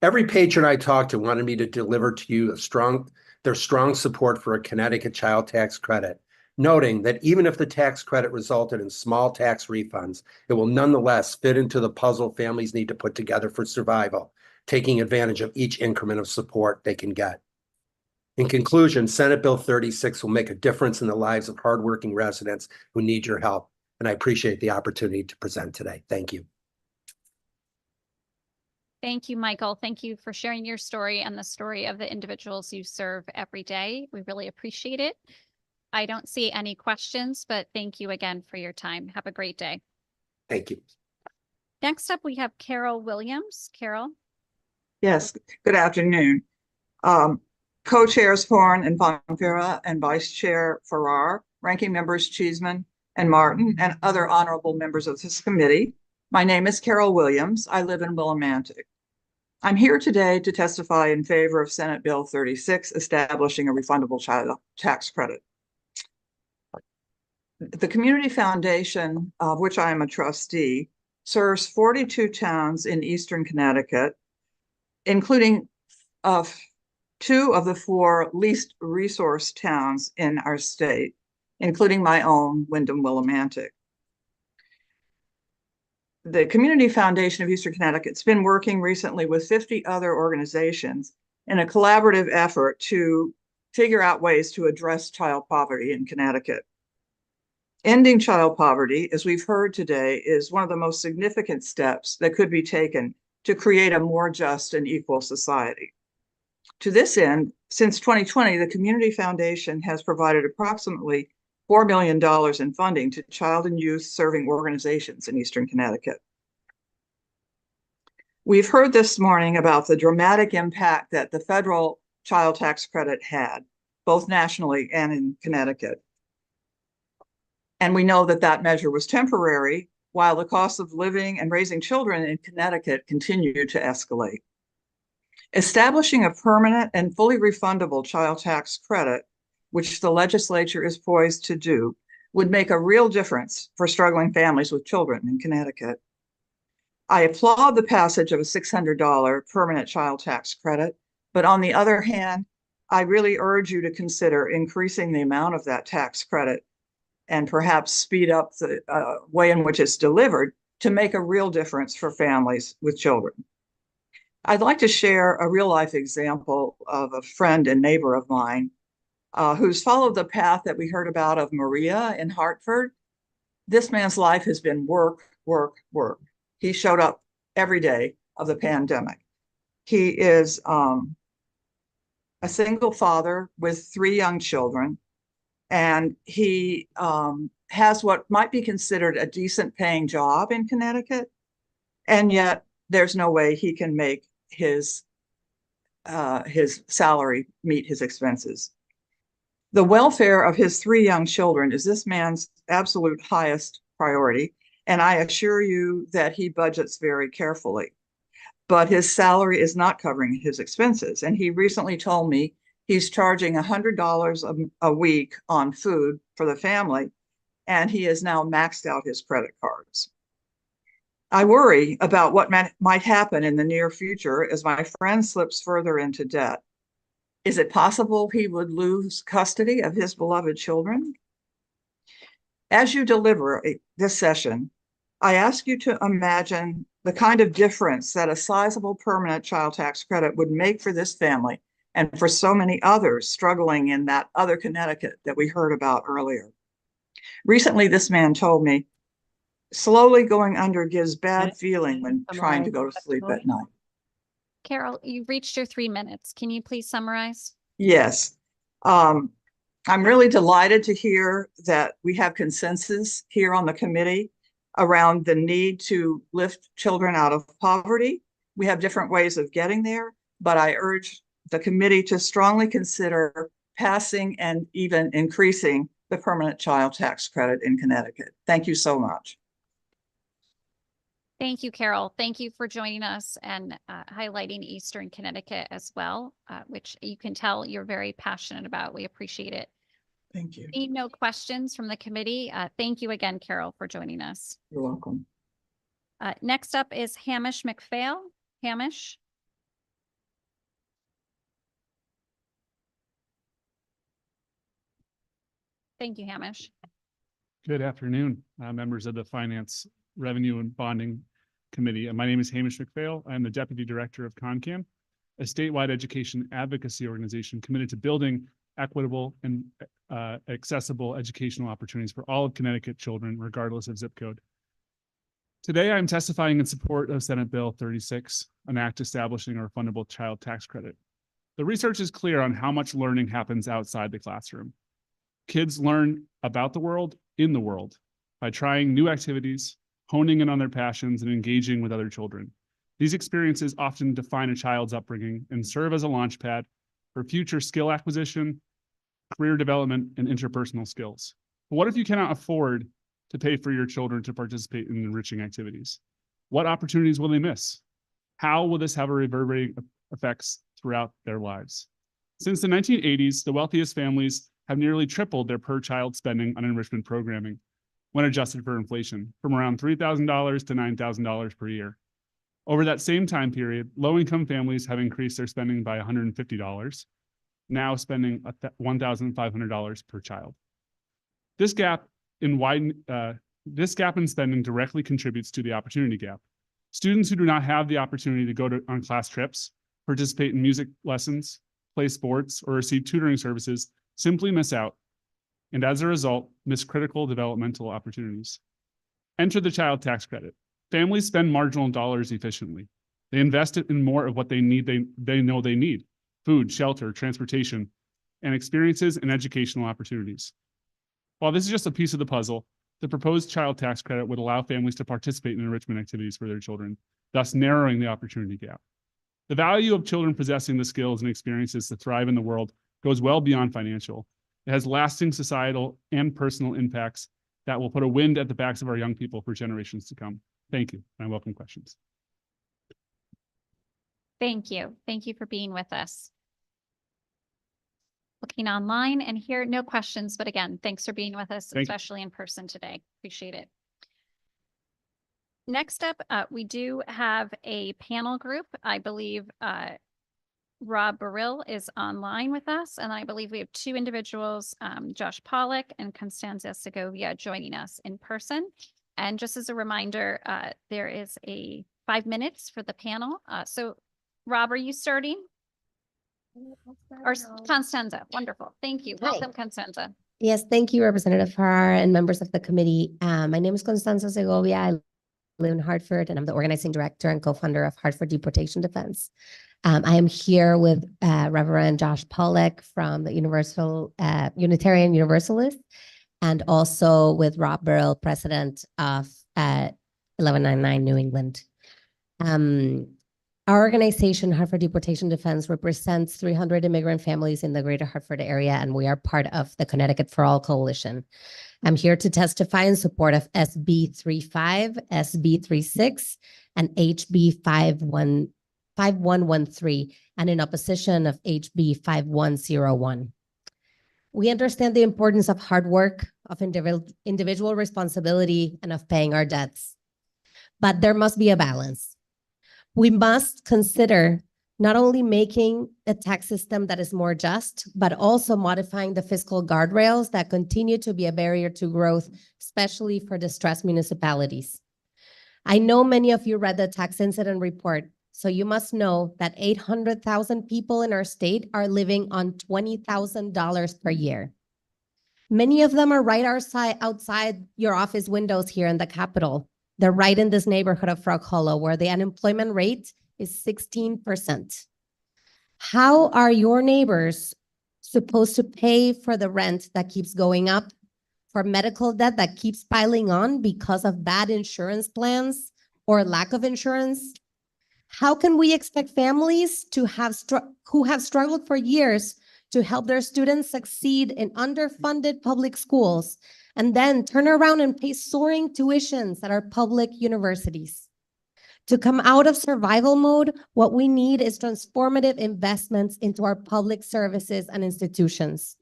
Every patron I talked to wanted me to deliver to you their strong support for a Connecticut child tax credit, noting that even if the tax credit resulted in small tax refunds, it will nonetheless fit into the puzzle families need to put together for survival, taking advantage of each increment of support they can get. In conclusion, Senate Bill 36 will make a difference in the lives of hardworking residents who need your help, and I appreciate the opportunity to present today. Thank you. Thank you, Michael. Thank you for sharing your story and the story of the individuals you serve every day. We really appreciate it. I don't see any questions, but thank you again for your time. Have a great day. Thank you. Next up, we have Carol Williams. Carol. Yes, good afternoon. Co-chairs Horn and Fonfera and Vice Chair Farrar, ranking members Cheeseman and Martin, and other honorable members of this committee. My name is Carol Williams. I live in Willimantic. I'm here today to testify in favor of Senate Bill 36, establishing a refundable child tax credit. The Community Foundation, of which I am a trustee, serves 42 towns in Eastern Connecticut, including 2 of the 4 least resource towns in our state, including my own, Wyndham Willimantic. The Community Foundation of Eastern Connecticut's been working recently with 50 other organizations in a collaborative effort to figure out ways to address child poverty in Connecticut. Ending child poverty, as we've heard today, is one of the most significant steps that could be taken to create a more just and equal society. To this end, since 2020, the Community Foundation has provided approximately $4 million in funding to child and youth serving organizations in Eastern Connecticut. We've heard this morning about the dramatic impact that the federal child tax credit had, both nationally and in Connecticut. And we know that that measure was temporary, while the cost of living and raising children in Connecticut continued to escalate. Establishing a permanent and fully refundable child tax credit, which the legislature is poised to do, would make a real difference for struggling families with children in Connecticut. I applaud the passage of a $600 permanent child tax credit, but on the other hand, I really urge you to consider increasing the amount of that tax credit and perhaps speed up the way in which it's delivered to make a real difference for families with children. I'd like to share a real life example of a friend and neighbor of mine who's followed the path that we heard about of Maria in Hartford. This man's life has been work, work, work. He showed up every day of the pandemic. He is a single father with 3 young children, and he has what might be considered a decent paying job in Connecticut, and yet there's no way he can make his salary meet his expenses. The welfare of his 3 young children is this man's absolute highest priority, and I assure you that he budgets very carefully. But his salary is not covering his expenses, and he recently told me he's charging $100 a week on food for the family, and he has now maxed out his credit cards. I worry about what might happen in the near future as my friend slips further into debt. Is it possible he would lose custody of his beloved children? As you deliver this session, I ask you to imagine the kind of difference that a sizable permanent child tax credit would make for this family and for so many others struggling in that other Connecticut that we heard about earlier. Recently, this man told me, slowly going under gives bad feeling when trying to go to sleep at night. Carol, you've reached your 3 minutes. Can you please summarize? Yes. I'm really delighted to hear that we have consensus here on the committee around the need to lift children out of poverty. We have different ways of getting there, but I urge the committee to strongly consider passing and even increasing the permanent child tax credit in Connecticut. Thank you so much. Thank you, Carol. Thank you for joining us and highlighting Eastern Connecticut as well, which you can tell you're very passionate about. We appreciate it. Thank you. Need no questions from the committee. Thank you again, Carol, for joining us. You're welcome. Next up is Hamish McPhail. Hamish. Thank you, Hamish. Good afternoon, members of the Finance, Revenue and Bonding Committee. My name is Hamish McPhail. I'm the Deputy Director of CONCAN, a statewide education advocacy organization committed to building equitable and accessible educational opportunities for all of Connecticut children, regardless of zip code. Today, I'm testifying in support of Senate Bill 36, an act establishing a refundable child tax credit. The research is clear on how much learning happens outside the classroom. Kids learn about the world in the world by trying new activities, honing in on their passions, and engaging with other children. These experiences often define a child's upbringing and serve as a launchpad for future skill acquisition, career development, and interpersonal skills. But what if you cannot afford to pay for your children to participate in enriching activities? What opportunities will they miss? How will this have a reverberating effects throughout their lives? Since the 1980s, the wealthiest families have nearly tripled their per-child spending on enrichment programming when adjusted for inflation, from around $3,000 to $9,000 per year. Over that same time period, low-income families have increased their spending by $150, now spending $1,500 per child. This gap in spending directly contributes to the opportunity gap. Students who do not have the opportunity to go on class trips, participate in music lessons, play sports, or receive tutoring services simply miss out, and as a result, miss critical developmental opportunities. Enter the child tax credit. Families spend marginal dollars efficiently. They invest it in more of what they need, they know they need: food, shelter, transportation, and experiences and educational opportunities. While this is just a piece of the puzzle, the proposed child tax credit would allow families to participate in enrichment activities for their children, thus narrowing the opportunity gap. The value of children possessing the skills and experiences to thrive in the world goes well beyond financial. It has lasting societal and personal impacts that will put a wind at the backs of our young people for generations to come. Thank you, and I welcome questions. Thank you. Thank you for being with us. Looking online and here, no questions, but again, thanks for being with us, especially in person today. Appreciate it. Next up, we do have a panel group. I believe Rob Burrill is online with us, and I believe we have two individuals, Josh Pollock and Constanza Segovia, joining us in person. And just as a reminder, there is 5 minutes for the panel. So Rob, are you starting? Or Constanza? Wonderful. Thank you. Hi. Welcome, Constanza. Yes, thank you, Representative Farrar and members of the committee. My name is Constanza Segovia. I live in Hartford, and I'm the organizing director and co-founder of Hartford Deportation Defense. I am here with Reverend Josh Pollock from the Unitarian Universalist, and also with Rob Burrill, president of 1199 New England. Our organization, Hartford Deportation Defense, represents 300 immigrant families in the greater Hartford area, and we are part of the Connecticut for All Coalition. I'm here to testify in support of SB 35, SB 36, and HB 5113, and in opposition of HB 5101. We understand the importance of hard work, of individual responsibility, and of paying our debts. But there must be a balance. We must consider not only making a tax system that is more just, but also modifying the fiscal guardrails that continue to be a barrier to growth, especially for distressed municipalities. I know many of you read the tax incident report, so you must know that 800,000 people in our state are living on $20,000 per year. Many of them are right outside your office windows here in the Capitol. They're right in this neighborhood of Frog Hollow, where the unemployment rate is 16%. How are your neighbors supposed to pay for the rent that keeps going up, for medical debt that keeps piling on because of bad insurance plans or lack of insurance? How can we expect families to who have struggled for years to help their students succeed in underfunded public schools and then turn around and pay soaring tuitions at our public universities? To come out of survival mode, what we need is transformative investments into our public services and institutions.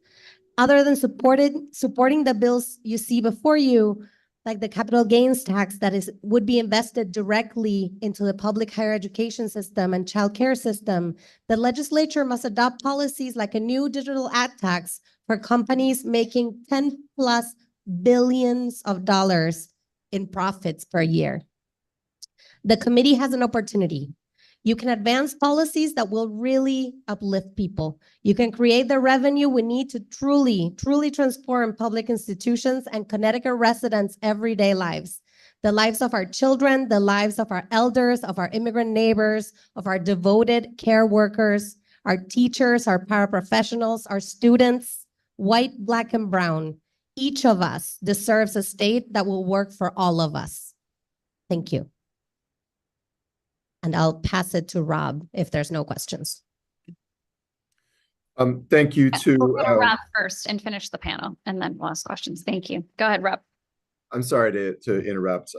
Other than supporting the bills you see before you, like the capital gains tax that would be invested directly into the public higher education system and childcare system, the legislature must adopt policies like a new digital ad tax for companies making 10+ billions of dollars in profits per year. The committee has an opportunity. You can advance policies that will really uplift people. You can create the revenue we need to truly transform public institutions and Connecticut residents' everyday lives. The lives of our children, the lives of our elders, of our immigrant neighbors, of our devoted care workers, our teachers, our paraprofessionals, our students, white, Black, and brown. Each of us deserves a state that will work for all of us. Thank you. And I'll pass it to Rob if there's no questions. Thank you to We'll go to Rob first and finish the panel, and then we'll ask questions. Thank you. Go ahead, Rob. I'm sorry to interrupt.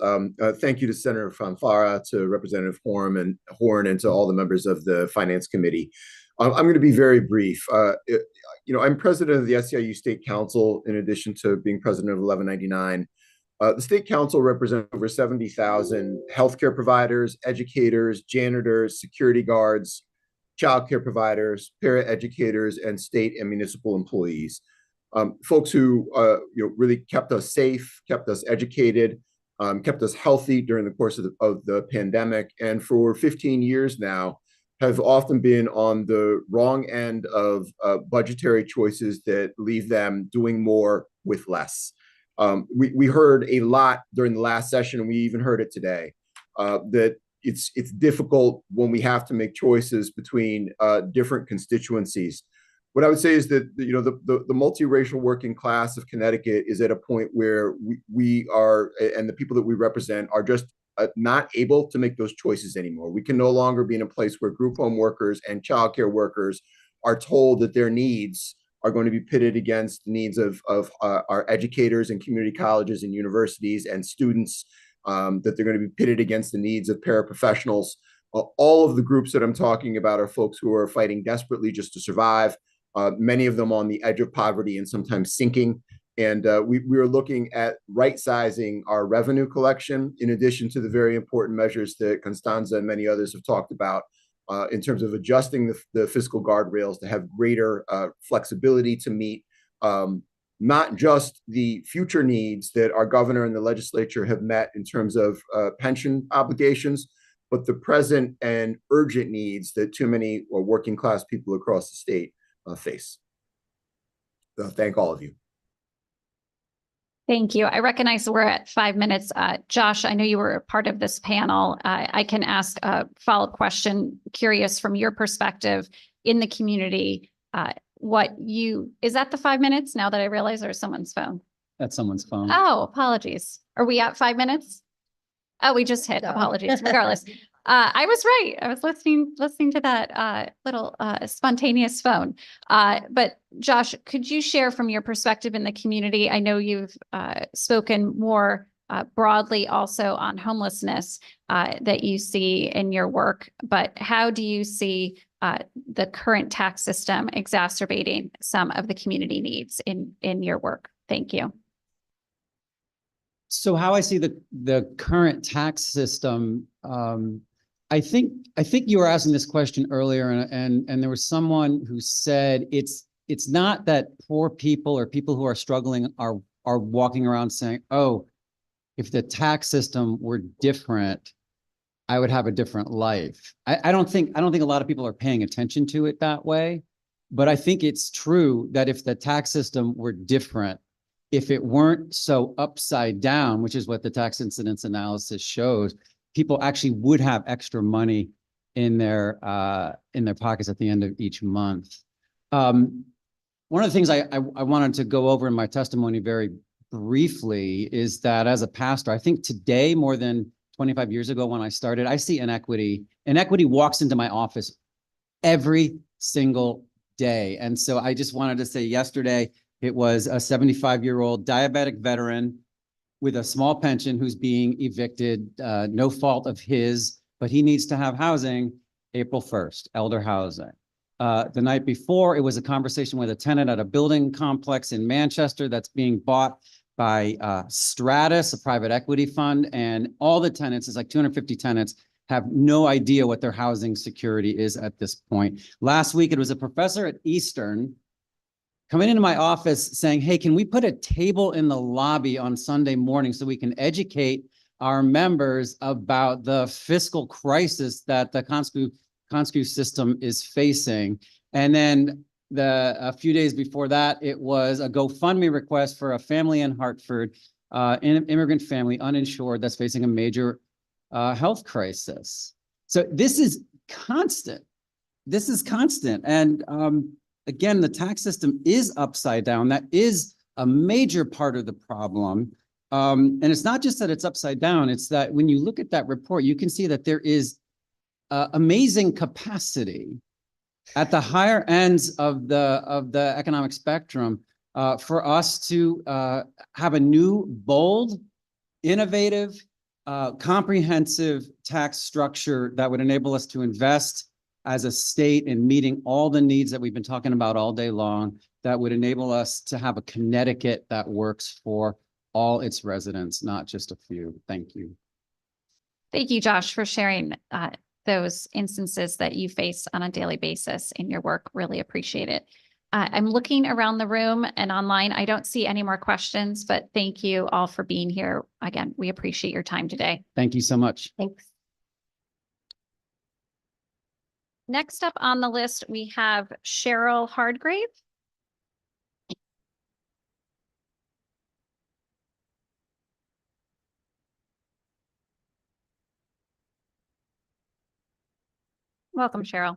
Thank you to Senator Fanfara, to Representative Horn, and to all the members of the Finance Committee. I'm going to be very brief. I'm president of the SEIU State Council, in addition to being president of 1199. The State Council represents over 70,000 healthcare providers, educators, janitors, security guards, childcare providers, paraeducators, and state and municipal employees. Folks who really kept us safe, kept us educated, kept us healthy during the course of the pandemic, and for 15 years now have often been on the wrong end of budgetary choices that leave them doing more with less. We heard a lot during the last session, and we even heard it today, that it's difficult when we have to make choices between different constituencies. What I would say is that the multiracial working class of Connecticut is at a point where we are, and the people that we represent are just not able to make those choices anymore. We can no longer be in a place where group home workers and childcare workers are told that their needs are going to be pitted against the needs of our educators and community colleges and universities and students, that they're going to be pitted against the needs of paraprofessionals. All of the groups that I'm talking about are folks who are fighting desperately just to survive, many of them on the edge of poverty and sometimes sinking. And we are looking at right-sizing our revenue collection, in addition to the very important measures that Constanza and many others have talked about, in terms of adjusting the fiscal guardrails to have greater flexibility to meet not just the future needs that our governor and the legislature have met in terms of pension obligations, but the present and urgent needs that too many working class people across the state face. So thank all of you. Thank you. I recognize we're at 5 minutes. Josh, I know you were a part of this panel. I can ask a follow-up question, curious from your perspective in the community, is that the 5 minutes now that I realize there's someone's phone? That's someone's phone. Oh, apologies. Are we at 5 minutes? Oh, we just hit. Apologies. Regardless. I was right. I was listening to that little spontaneous phone. But Josh, could you share from your perspective in the community? I know you've spoken more broadly also on homelessness that you see in your work, but how do you see the current tax system exacerbating some of the community needs in your work? Thank you. So how I see the current tax system, I think you were asking this question earlier, and there was someone who said it's not that poor people or people who are struggling are walking around saying, oh, if the tax system were different, I would have a different life. I don't think a lot of people are paying attention to it that way, but I think it's true that if the tax system were different, if it weren't so upside down, which is what the tax incidence analysis shows, people actually would have extra money in their pockets at the end of each month. one of the things I wanted to go over in my testimony very briefly is that as a pastor, I think today more than 25 years ago when I started, I see inequity. Inequity walks into my office every single day. And so I just wanted to say yesterday, it was a 75-year-old diabetic veteran with a small pension who's being evicted, no fault of his, but he needs to have housing April 1st, elder housing. The night before, it was a conversation with a tenant at a building complex in Manchester that's being bought by Stratus, a private equity fund, and all the tenants, it's like 250 tenants, have no idea what their housing security is at this point. Last week, it was a professor at Eastern coming into my office saying, hey, can we put a table in the lobby on Sunday morning so we can educate our members about the fiscal crisis that the conscu system is facing? And then a few days before that, it was a GoFundMe request for a family in Hartford, an immigrant family, uninsured, that's facing a major health crisis. So this is constant. This is constant. And again, the tax system is upside down. That is a major part of the problem. And it's not just that it's upside down, it's that when you look at that report, you can see that there is amazing capacity at the higher ends of the economic spectrum for us to have a new, bold, innovative, comprehensive tax structure that would enable us to invest as a state in meeting all the needs that we've been talking about all day long, that would enable us to have a Connecticut that works for all its residents, not just a few. Thank you. Thank you, Josh, for sharing those instances that you face on a daily basis in your work. Really appreciate it. I'm looking around the room and online. I don't see any more questions, but thank you all for being here. Again, we appreciate your time today. Thank you so much. Thanks. Next up on the list, we have Cheryl Hardgrave. Welcome, Cheryl.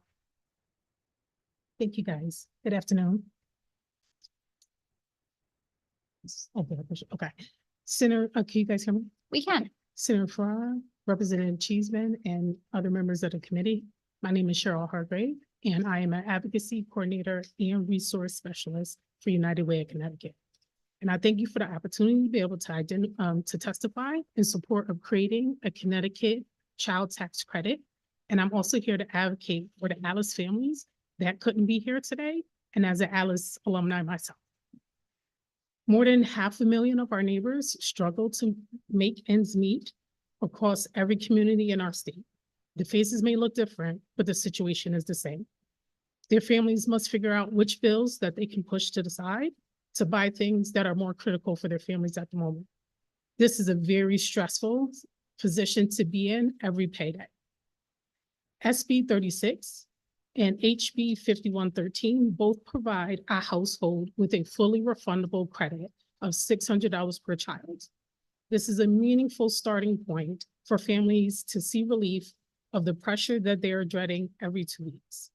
Thank you, guys. Good afternoon. Okay. Senator, can you guys hear me? We can. Senator Farrar, Representative Cheeseman, and other members of the committee. My name is Cheryl Hargrave, and I am an advocacy coordinator and resource specialist for United Way of Connecticut. And I thank you for the opportunity to be able to testify in support of creating a Connecticut child tax credit. And I'm also here to advocate for the Alice families that couldn't be here today, and as an Alice alumni myself. More than 500,000 of our neighbors struggle to make ends meet across every community in our state. The faces may look different, but the situation is the same. Their families must figure out which bills that they can push to the side to buy things that are more critical for their families at the moment. This is a very stressful position to be in every payday. SB 36 and HB 5113 both provide a household with a fully refundable credit of $600 per child. This is a meaningful starting point for families to see relief of the pressure that they are dreading every 2 weeks.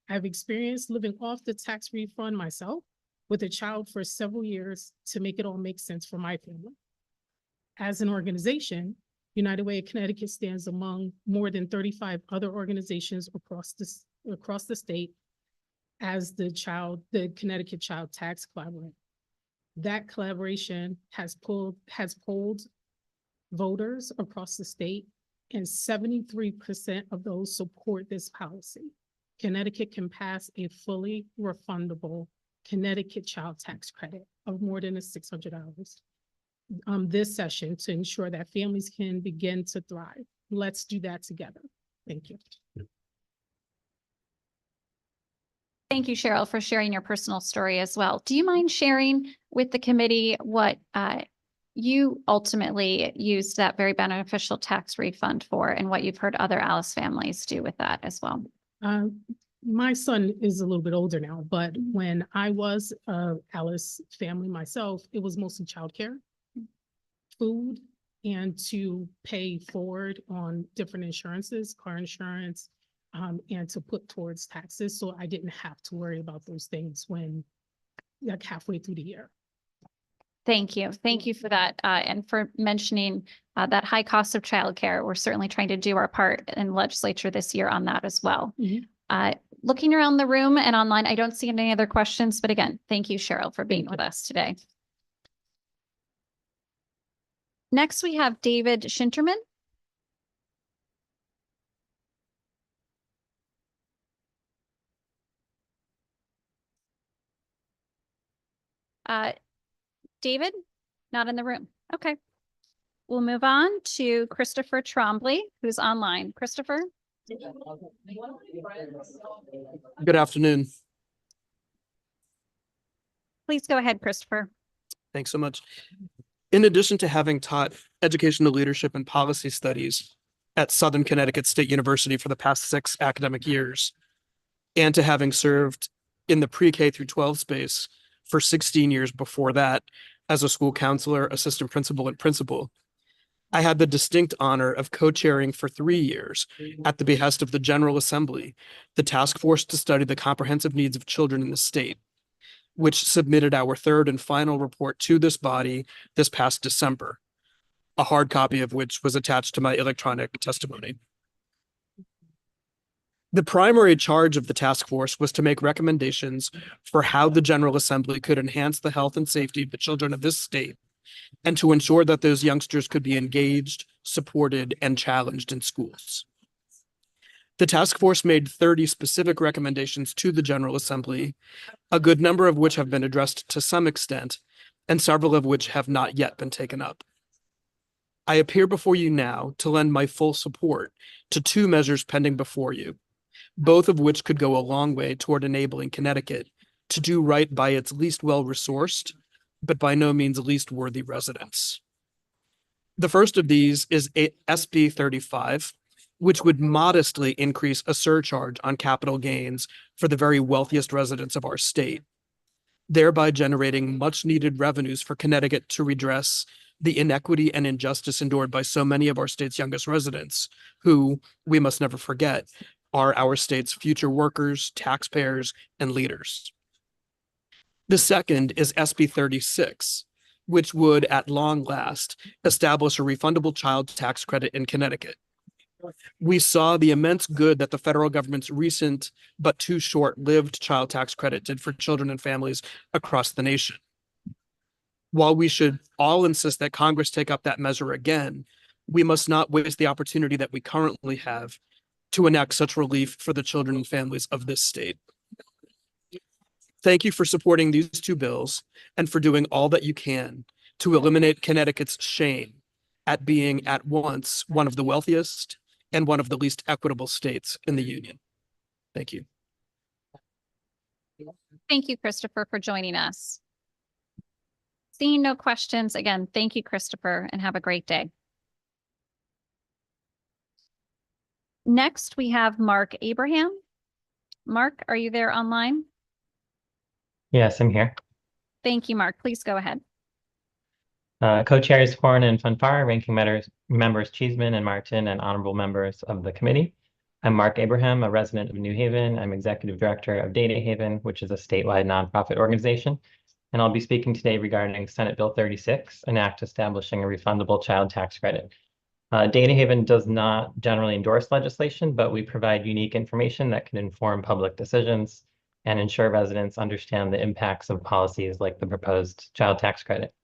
I've experienced living off the tax refund myself with a child for several years to make it all make sense for my family. As an organization, United Way of Connecticut stands among more than 35 other organizations across the state as the Connecticut Child Tax Collaborative. That collaboration has polled voters across the state, and 73% of those support this policy. Connecticut can pass a fully refundable Connecticut child tax credit of more than $600 this session to ensure that families can begin to thrive. Let's do that together. Thank you. Thank you, Cheryl, for sharing your personal story as well. Do you mind sharing with the committee what you ultimately used that very beneficial tax refund for and what you've heard other Alice families do with that as well? My son is a little bit older now, but when I was a Alice family myself, it was mostly childcare, food, and to pay forward on different insurances, car insurance, and to put towards taxes. So I didn't have to worry about those things when like halfway through the year. Thank you. Thank you for that. And for mentioning that high cost of childcare. We're certainly trying to do our part in legislature this year on that as well. Looking around the room and online, I don't see any other questions, but again, thank you, Cheryl, for being with us today. Next, we have David Shinterman. David, not in the room. Okay. We'll move on to Christopher Trombley, who's online. Christopher? Good afternoon. Please go ahead, Christopher. Thanks so much. In addition to having taught educational leadership and policy studies at Southern Connecticut State University for the past 6 academic years, and to having served in the pre-K through 12 space for 16 years before that as a school counselor, assistant principal, and principal, I had the distinct honor of co-chairing for 3 years at the behest of the General Assembly, the task force to study the comprehensive needs of children in the state, which submitted our 3rd and final report to this body this past December, a hard copy of which was attached to my electronic testimony. The primary charge of the task force was to make recommendations for how the General Assembly could enhance the health and safety of the children of this state, and to ensure that those youngsters could be engaged, supported, and challenged in schools. The task force made 30 specific recommendations to the General Assembly, a good number of which have been addressed to some extent, and several of which have not yet been taken up. I appear before you now to lend my full support to 2 measures pending before you, both of which could go a long way toward enabling Connecticut to do right by its least well-resourced, but by no means least worthy residents. The first of these is SB 35, which would modestly increase a surcharge on capital gains for the very wealthiest residents of our state, thereby generating much-needed revenues for Connecticut to redress the inequity and injustice endured by so many of our state's youngest residents, who, we must never forget, are our state's future workers, taxpayers, and leaders. The second is SB 36, which would, at long last, establish a refundable child tax credit in Connecticut. We saw the immense good that the federal government's recent but too short-lived child tax credit did for children and families across the nation. While we should all insist that Congress take up that measure again, we must not waste the opportunity that we currently have to enact such relief for the children and families of this state. Thank you for supporting these 2 bills and for doing all that you can to eliminate Connecticut's shame at being at once one of the wealthiest and one of the least equitable states in the union. Thank you. Thank you, Christopher, for joining us. Seeing no questions, again, thank you, Christopher, and have a great day. Next, we have Mark Abraham. Mark, are you there online? Yes, I'm here. Thank you, Mark. Please go ahead. Co-chairs Horn and Fanfara, ranking members Cheeseman and Martin, and honorable members of the committee. I'm Mark Abraham, a resident of New Haven. I'm executive director of Data Haven, which is a statewide nonprofit organization. And I'll be speaking today regarding Senate Bill 36, an act establishing a refundable child tax credit. Data Haven does not generally endorse legislation, but we provide unique information that can inform public decisions and ensure residents understand the impacts of policies like the proposed child tax credit.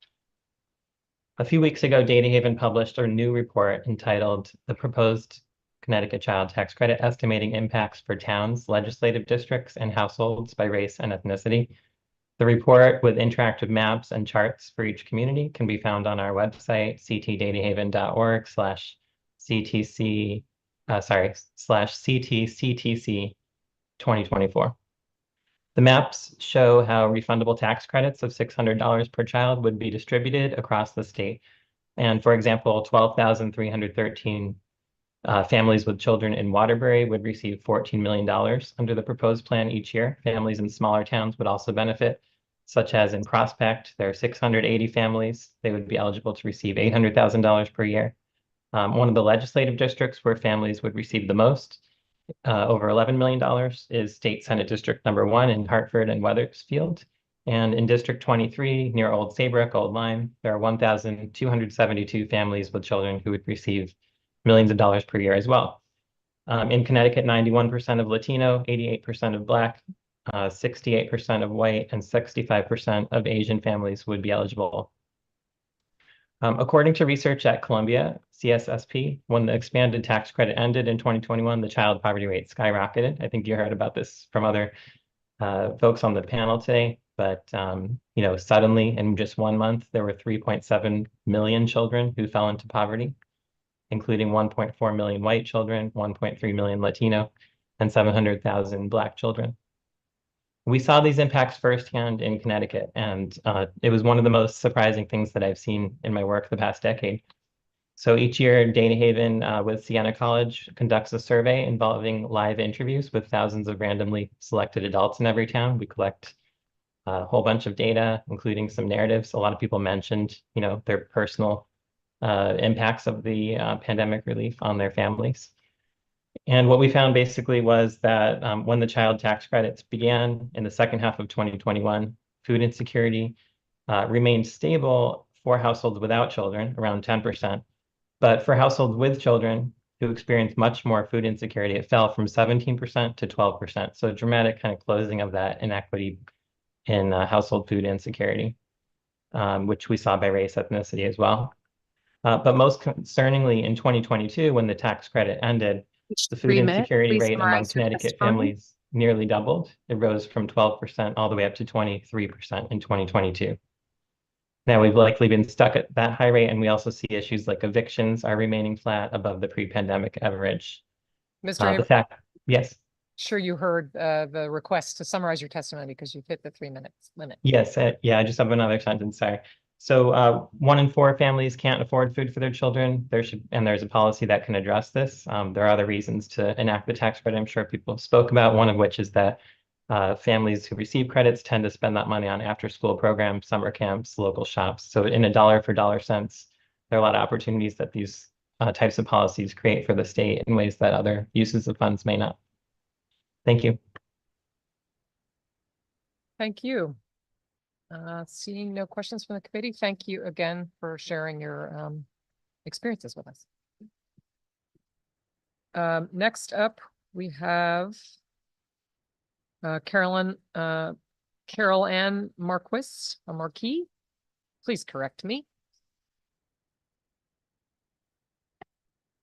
A few weeks ago, Data Haven published a new report entitled The Proposed Connecticut Child Tax Credit, Estimating Impacts for Towns, Legislative Districts, and Households by Race and Ethnicity. The report, with interactive maps and charts for each community, can be found on our website, ctdatahaven.org/CTCTC 2024. The maps show how refundable tax credits of $600 per child would be distributed across the state. And for example, 12,313 families with children in Waterbury would receive $14 million under the proposed plan each year. Families in smaller towns would also benefit, such as in Prospect, there are 680 families. They would be eligible to receive $800,000 per year. One of the legislative districts where families would receive the most, over $11 million, is State Senate District number 1 in Hartford and Wethersfield. And in District 23, near Old Saybrook, Old Lyme, there are 1,272 families with children who would receive millions of dollars per year as well. In Connecticut, 91% of Latino, 88% of Black, 68% of white, and 65% of Asian families would be eligible. According to research at Columbia, CSSP, when the expanded tax credit ended in 2021, the child poverty rate skyrocketed. I think you heard about this from other folks on the panel today, but suddenly in just 1 month, there were 3.7 million children who fell into poverty, including 1.4 million white children, 1.3 million Latino, and 700,000 Black children. We saw these impacts firsthand in Connecticut, and it was one of the most surprising things that I've seen in my work the past decade. So each year, Dana Haven with Siena College conducts a survey involving live interviews with thousands of randomly selected adults in every town. We collect a whole bunch of data, including some narratives. A lot of people mentioned, their personal impacts of the pandemic relief on their families. And what we found basically was that when the child tax credits began in the second half of 2021, food insecurity remained stable for households without children, around 10%. But for households with children who experienced much more food insecurity, it fell from 17% to 12%. So a dramatic kind of closing of that inequity in household food insecurity, which we saw by race, ethnicity as well. But most concerningly, in 2022, when the tax credit ended, the food insecurity rate among Connecticut families nearly doubled. It rose from 12% all the way up to 23% in 2022. Now, we've likely been stuck at that high rate, and we also see issues like evictions are remaining flat above the pre-pandemic average. Mr. Yes. Sure, you heard the request to summarize your testimony because you've hit the 3 minutes limit. Yes, yeah, I just have another sentence, sorry. So 1 in 4 families can't afford food for there's a policy that can address this. There are other reasons to enact the tax credit I'm sure people spoke about, one of which is that families who receive credits tend to spend that money on after-school programs, summer camps, local shops. So in a dollar for dollar sense, there are a lot of opportunities that these types of policies create for the state in ways that other uses of funds may not. Thank you. Thank you. Seeing no questions from the committee, thank you again for sharing your experiences with us. Next up, we have Carol Ann Marquis. Please correct me.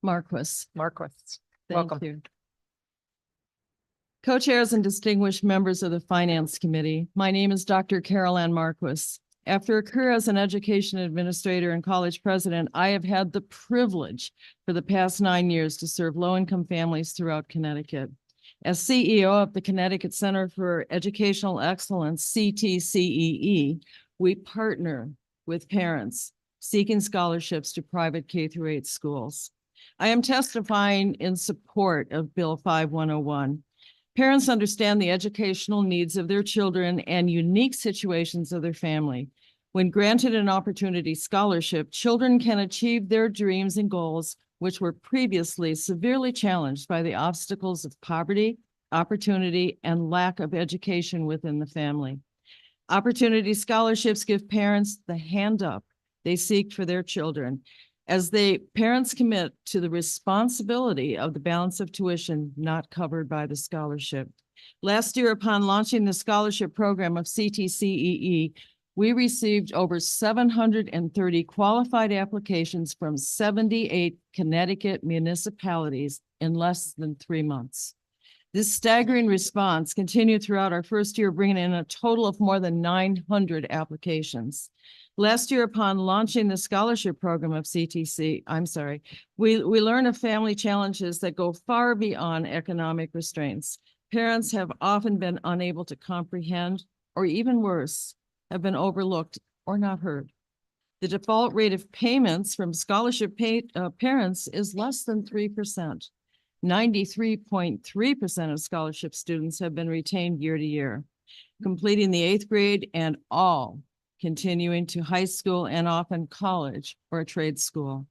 Marquis. Welcome. Thank you. Co-chairs and distinguished members of the Finance Committee, my name is Dr. Carol Ann Marquis. After a career as an education administrator and college president, I have had the privilege for the past 9 years to serve low-income families throughout Connecticut. As CEO of the Connecticut Center for Educational Excellence, CTCEE, we partner with parents seeking scholarships to private K-8 schools. I am testifying in support of Bill 5101. Parents understand the educational needs of their children and unique situations of their family. When granted an opportunity scholarship, children can achieve their dreams and goals, which were previously severely challenged by the obstacles of poverty, opportunity, and lack of education within the family. Opportunity scholarships give parents the hand up they seek for their children, as parents commit to the responsibility of the balance of tuition not covered by the scholarship. Last year, upon launching the scholarship program of CTCEE, we received over 730 qualified applications from 78 Connecticut municipalities in less than 3 months. This staggering response continued throughout our first year, bringing in a total of more than 900 applications. Last year, upon launching the scholarship program of we learn of family challenges that go far beyond economic restraints. Parents have often been unable to comprehend, or even worse, have been overlooked or not heard. The default rate of payments from scholarship parents is less than 3%. 93.3% of scholarship students have been retained year to year, completing the 8th grade and all continuing to high school and often college or a trade school.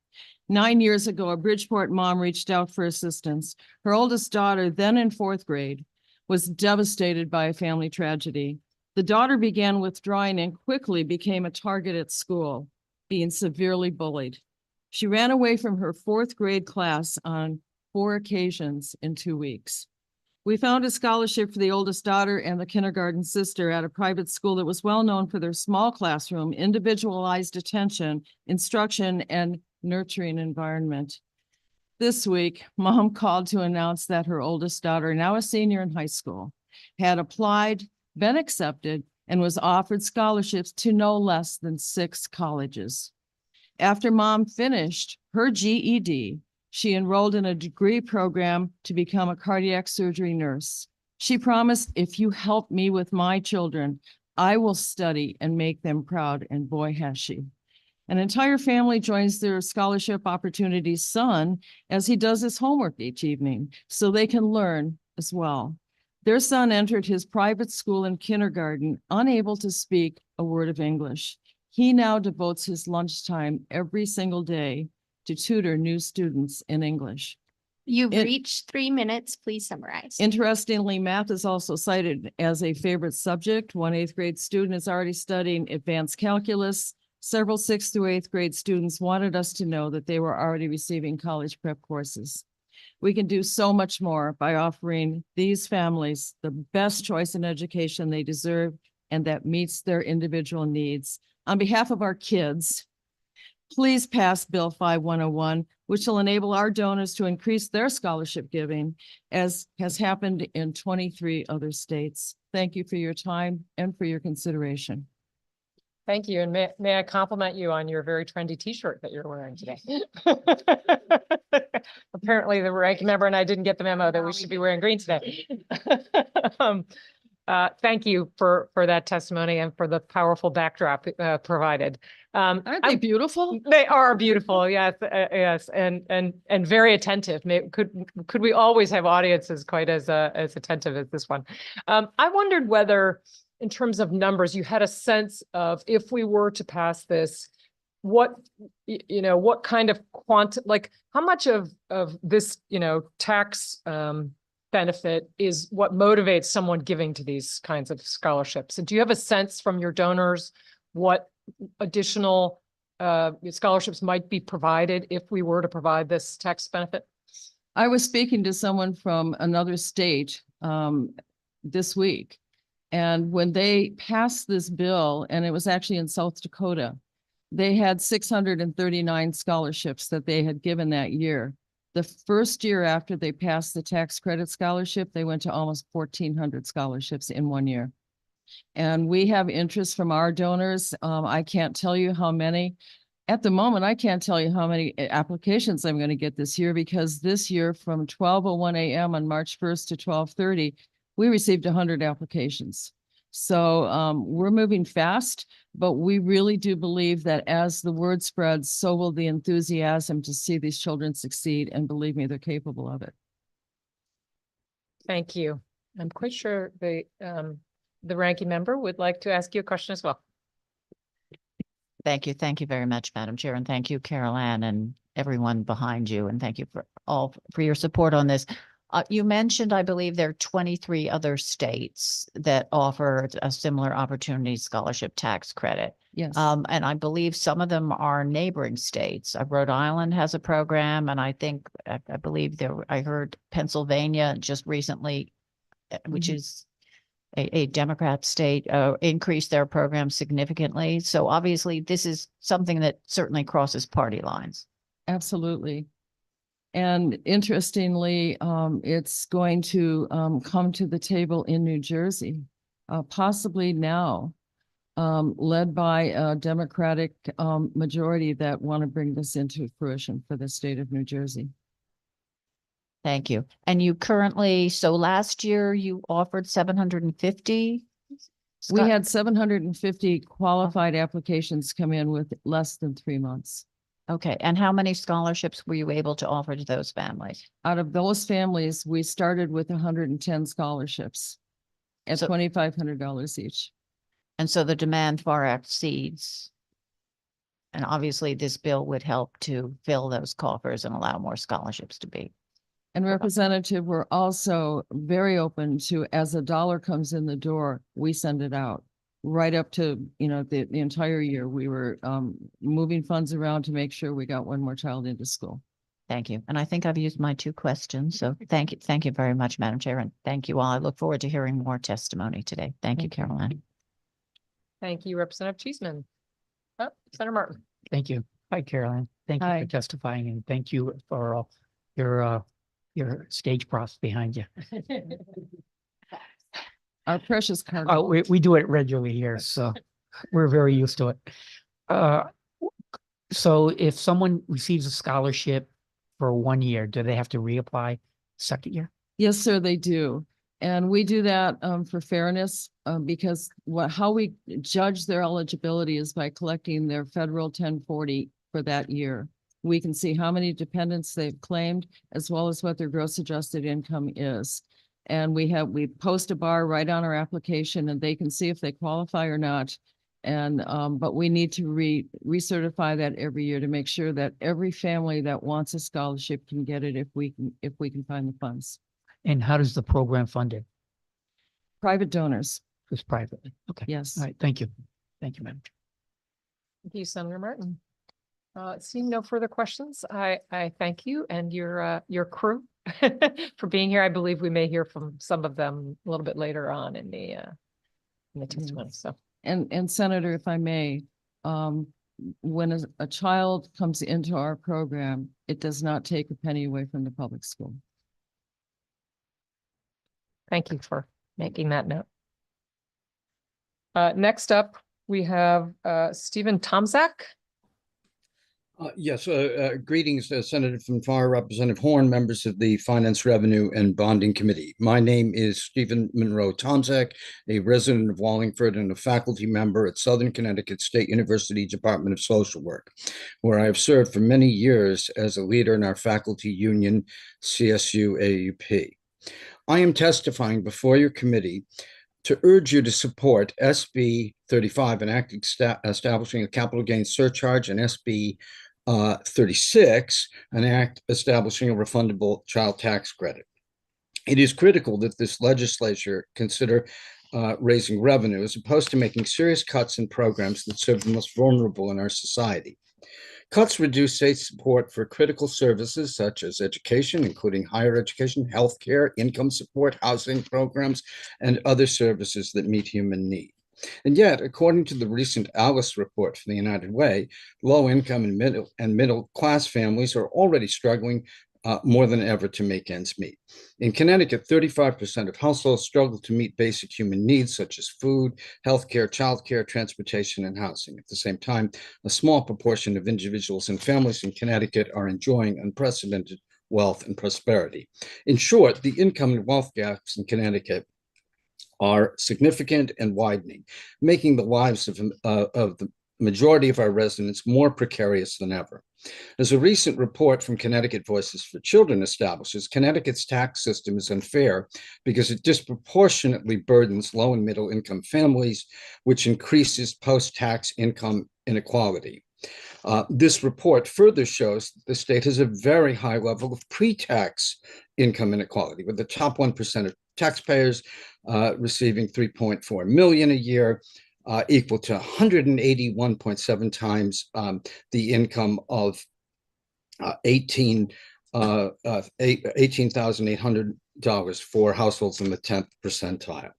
9 years ago, a Bridgeport mom reached out for assistance. Her oldest daughter, then in 4th grade, was devastated by a family tragedy. The daughter began withdrawing and quickly became a target at school, being severely bullied. She ran away from her 4th grade class on 4 occasions in 2 weeks. We found a scholarship for the oldest daughter and the kindergarten sister at a private school that was well known for their small classroom, individualized attention, instruction, and nurturing environment. This week, Mom called to announce that her oldest daughter, now a senior in high school, had applied, been accepted, and was offered scholarships to no less than 6 colleges. After Mom finished her GED, she enrolled in a degree program to become a cardiac surgery nurse. She promised, if you help me with my children, I will study and make them proud, and boy, has she. An entire family joins their scholarship opportunities son as he does his homework each evening, so they can learn as well. Their son entered his private school in kindergarten, unable to speak a word of English. He now devotes his lunchtime every single day to tutor new students in English. You've reached 3 minutes. Please summarize. Interestingly, math is also cited as a favorite subject. One 8th grade student is already studying advanced calculus. Several 6th through 8th grade students wanted us to know that they were already receiving college prep courses. We can do so much more by offering these families the best choice in education they deserve and that meets their individual needs. On behalf of our kids, please pass Bill 5101, which will enable our donors to increase their scholarship giving, as has happened in 23 other states. Thank you for your time and for your consideration. Thank you. And may I compliment you on your very trendy t-shirt that you're wearing today? Apparently the ranking member and I didn't get the memo that we should be wearing green today. Thank you for that testimony and for the powerful backdrop provided. Aren't they beautiful? They are beautiful, yes, yes, and very attentive. Could we always have audiences quite as attentive as this one? I wondered whether, in terms of numbers, you had a sense of, if we were to pass this, what kind of like how much of this tax benefit is what motivates someone giving to these kinds of scholarships? And do you have a sense from your donors what additional scholarships might be provided if we were to provide this tax benefit? I was speaking to someone from another state this week, and when they passed this bill, and it was actually in South Dakota, they had 639 scholarships that they had given that year. The first year after they passed the tax credit scholarship, they went to almost 1,400 scholarships in 1 year. And we have interest from our donors. I can't tell you how many. At the moment, I can't tell you how many applications I'm going to get this year, because this year from 12:01 a.m. on March 1st to 12:30, we received 100 applications. So we're moving fast, but we really do believe that as the word spreads, so will the enthusiasm to see these children succeed. And believe me, they're capable of it. Thank you. I'm quite sure the ranking member would like to ask you a question as well. Thank you. Thank you very much, Madam Chair. And thank you, Carol Ann, and everyone behind you. And thank you for your support on this. You mentioned, I believe, there are 23 other states that offer a similar opportunity scholarship tax credit. Yes. And I believe some of them are neighboring states. Rhode Island has a program, and I believe I heard Pennsylvania just recently, which is a Democrat state, increased their program significantly. So obviously this is something that certainly crosses party lines. Absolutely. And interestingly, it's going to come to the table in New Jersey, possibly now, led by a Democratic majority that want to bring this into fruition for the state of New Jersey. Thank you. And you currently, so last year you offered 750? We had 750 qualified applications come in with less than 3 months. Okay. And how many scholarships were you able to offer to those families? Out of those families, we started with 110 scholarships at $2,500 each. And so the demand far exceeds. And obviously this bill would help to fill those coffers and allow more scholarships to be. And Representative, we're also very open to, as a dollar comes in the door, we send it out. Right up to, the entire year, we were moving funds around to make sure we got one more child into school. Thank you. And I think I've used my 2 questions. So thank you. Thank you very much, Madam Chair. And thank you all. I look forward to hearing more testimony today. Thank you, Caroline. Thank you, Representative Cheeseman. Senator Martin. Thank you. Hi, Caroline. Thank you Hi. for testifying and thank you for your stage props behind you. Our precious Oh, Cardinal. we do it regularly here, so we're very used to it. So if someone receives a scholarship for 1 year, do they have to reapply second year? Yes, sir, they do. And we do that for fairness, because how we judge their eligibility is by collecting their federal 1040 for that year. We can see how many dependents they've claimed, as well as what their gross adjusted income is. And we post a bar right on our application, and they can see if they qualify or not. And but we need to recertify that every year to make sure that every family that wants a scholarship can get it if we can find the funds. And how does the program fund it? Private donors. Just privately? Okay. Yes. All right. Thank you. Thank you, Madam Chair. Thank you, Senator Martin. Seeing no further questions, I thank you and your crew for being here. I believe we may hear from some of them a little bit later on in the testimony. So. And Senator, if I may, when a child comes into our program, it does not take a penny away from the public school. Thank you for making that note. Next up, we have Stephen Tomczak. Yes, greetings, Senator from FAR, Representative Horn, members of the Finance, Revenue, and Bonding Committee. My name is Stephen Monroe Tomczak, a resident of Wallingford and a faculty member at Southern Connecticut State University Department of Social Work, where I have served for many years as a leader in our faculty union, CSU-AUP. I am testifying before your committee to urge you to support SB 35, an act establishing a capital gains surcharge, and SB 36, an act establishing a refundable child tax credit. It is critical that this legislature consider raising revenue as opposed to making serious cuts in programs that serve the most vulnerable in our society. Cuts reduce state support for critical services such as education, including higher education, healthcare, income support, housing programs, and other services that meet human need. And yet, according to the recent Alice report from the United Way, low-income and middle-class families are already struggling more than ever to make ends meet. In Connecticut, 35% of households struggle to meet basic human needs such as food, healthcare, childcare, transportation, and housing. At the same time, a small proportion of individuals and families in Connecticut are enjoying unprecedented wealth and prosperity. In short, the income and wealth gaps in Connecticut are significant and widening, making the lives of the majority of our residents more precarious than ever. As a recent report from Connecticut Voices for Children establishes, Connecticut's tax system is unfair because it disproportionately burdens low and middle income families, which increases post-tax income inequality. This report further shows that the state has a very high level of pre-tax income inequality, with the top 1% of taxpayers receiving $3.4 million a year, equal to 181.7 times the income of $18,800 for households in the 10th percentile.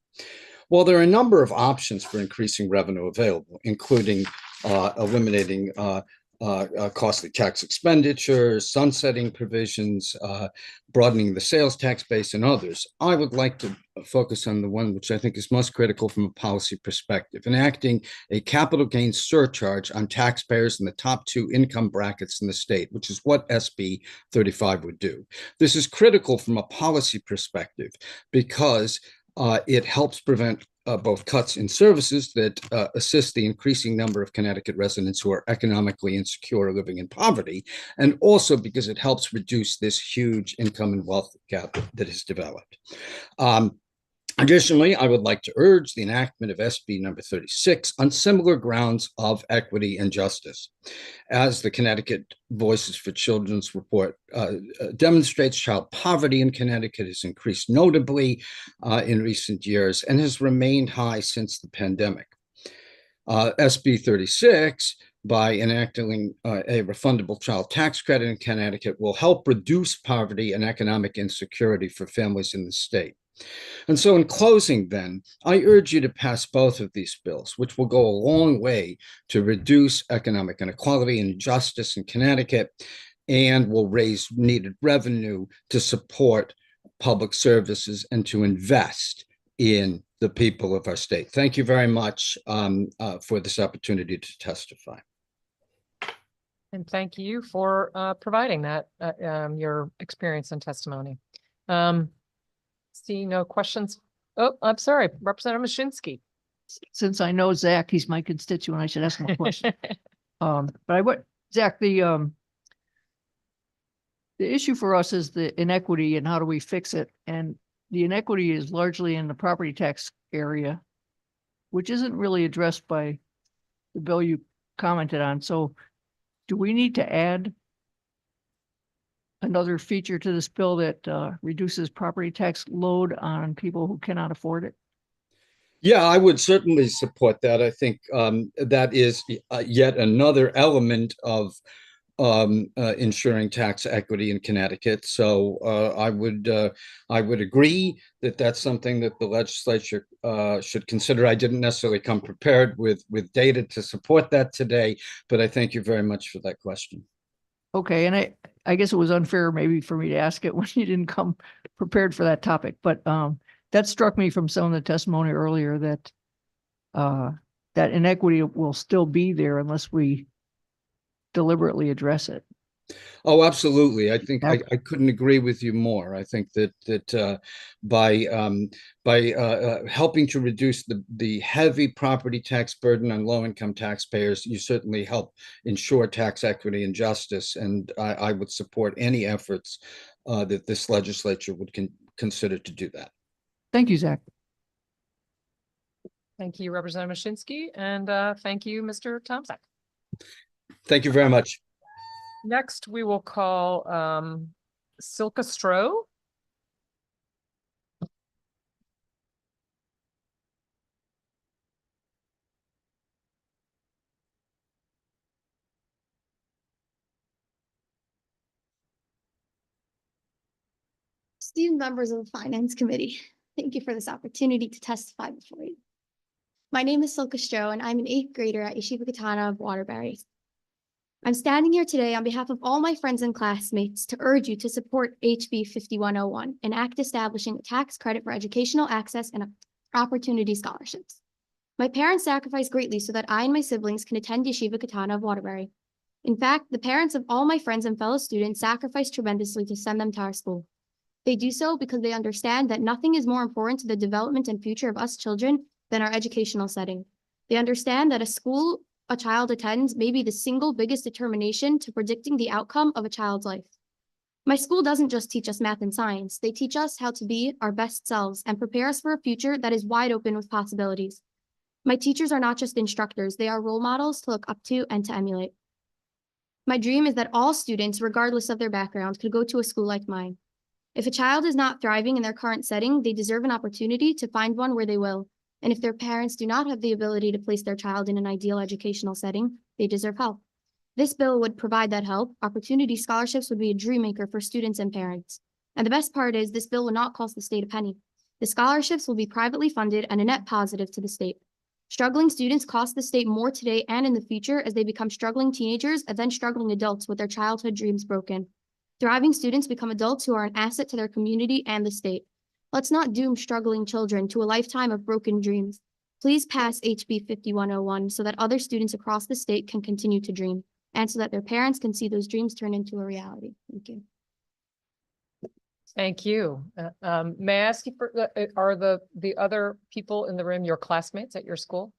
While there are a number of options for increasing revenue available, including eliminating costly tax expenditures, sunsetting provisions, broadening the sales tax base, and others, I would like to focus on the one which I think is most critical from a policy perspective: enacting a capital gains surcharge on taxpayers in the top 2 income brackets in the state, which is what SB 35 would do. This is critical from a policy perspective because it helps prevent both cuts in services that assist the increasing number of Connecticut residents who are economically insecure or living in poverty, and also because it helps reduce this huge income and wealth gap that has developed. Additionally, I would like to urge the enactment of SB number 36 on similar grounds of equity and justice. As the Connecticut Voices for Children's report demonstrates, child poverty in Connecticut has increased notably in recent years and has remained high since the pandemic. SB 36, by enacting a refundable child tax credit in Connecticut, will help reduce poverty and economic insecurity for families in the state. And so in closing, then, I urge you to pass both of these bills, which will go a long way to reduce economic inequality and injustice in Connecticut and will raise needed revenue to support public services and to invest in the people of our state. Thank you very much for this opportunity to testify. And thank you for providing that, your experience and testimony. See no questions. Oh, I'm sorry, Representative Mashinsky. Since I know Zach, he's my constituent, I should ask him a question. But Zach, the issue for us is the inequity and how do we fix it? And the inequity is largely in the property tax area, which isn't really addressed by the bill you commented on. So do we need to add another feature to this bill that reduces property tax load on people who cannot afford it? Yeah, I would certainly support that. I think that is yet another element of ensuring tax equity in Connecticut. So I would agree that that's something that the legislature should consider. I didn't necessarily come prepared with data to support that today, but I thank you very much for that question. Okay, and I guess it was unfair maybe for me to ask it when you didn't come prepared for that topic, but that struck me from some of the testimony earlier that that inequity will still be there unless we deliberately address it. Oh, absolutely. I think I couldn't agree with you more. I think that by helping to reduce the heavy property tax burden on low-income taxpayers, you certainly help ensure tax equity and justice. And I would support any efforts that this legislature would consider to do that. Thank you, Zach. Thank you, Representative Mashinsky, and thank you, Mr. Tomczak. Thank you very much. Next, we will call Silka Stroh. Esteemed members of the Finance Committee, thank you for this opportunity to testify before you. My name is Silka Stroh, and I'm an 8th grader at Yeshiva Katana of Waterbury. I'm standing here today on behalf of all my friends and classmates to urge you to support HB 5101, an act establishing a tax credit for educational access and opportunity scholarships. My parents sacrificed greatly so that I and my siblings can attend Yeshiva Katana of Waterbury. In fact, the parents of all my friends and fellow students sacrificed tremendously to send them to our school. They do so because they understand that nothing is more important to the development and future of us children than our educational setting. They understand that a school a child attends may be the single biggest determination to predicting the outcome of a child's life. My school doesn't just teach us math and science, they teach us how to be our best selves and prepare us for a future that is wide open with possibilities. My teachers are not just instructors, they are role models to look up to and to emulate. My dream is that all students, regardless of their background, could go to a school like mine. If a child is not thriving in their current setting, they deserve an opportunity to find one where they will. And if their parents do not have the ability to place their child in an ideal educational setting, they deserve help. This bill would provide that help. Opportunity scholarships would be a dream maker for students and parents. And the best part is this bill will not cost the state a penny. The scholarships will be privately funded and a net positive to the state. Struggling students cost the state more today and in the future as they become struggling teenagers and then struggling adults with their childhood dreams broken. Thriving students become adults who are an asset to their community and the state. Let's not doom struggling children to a lifetime of broken dreams. Please pass HB 5101 so that other students across the state can continue to dream and so that their parents can see those dreams turn into a reality. Thank you. Thank you. May I ask you, are the other people in the room your classmates at your school?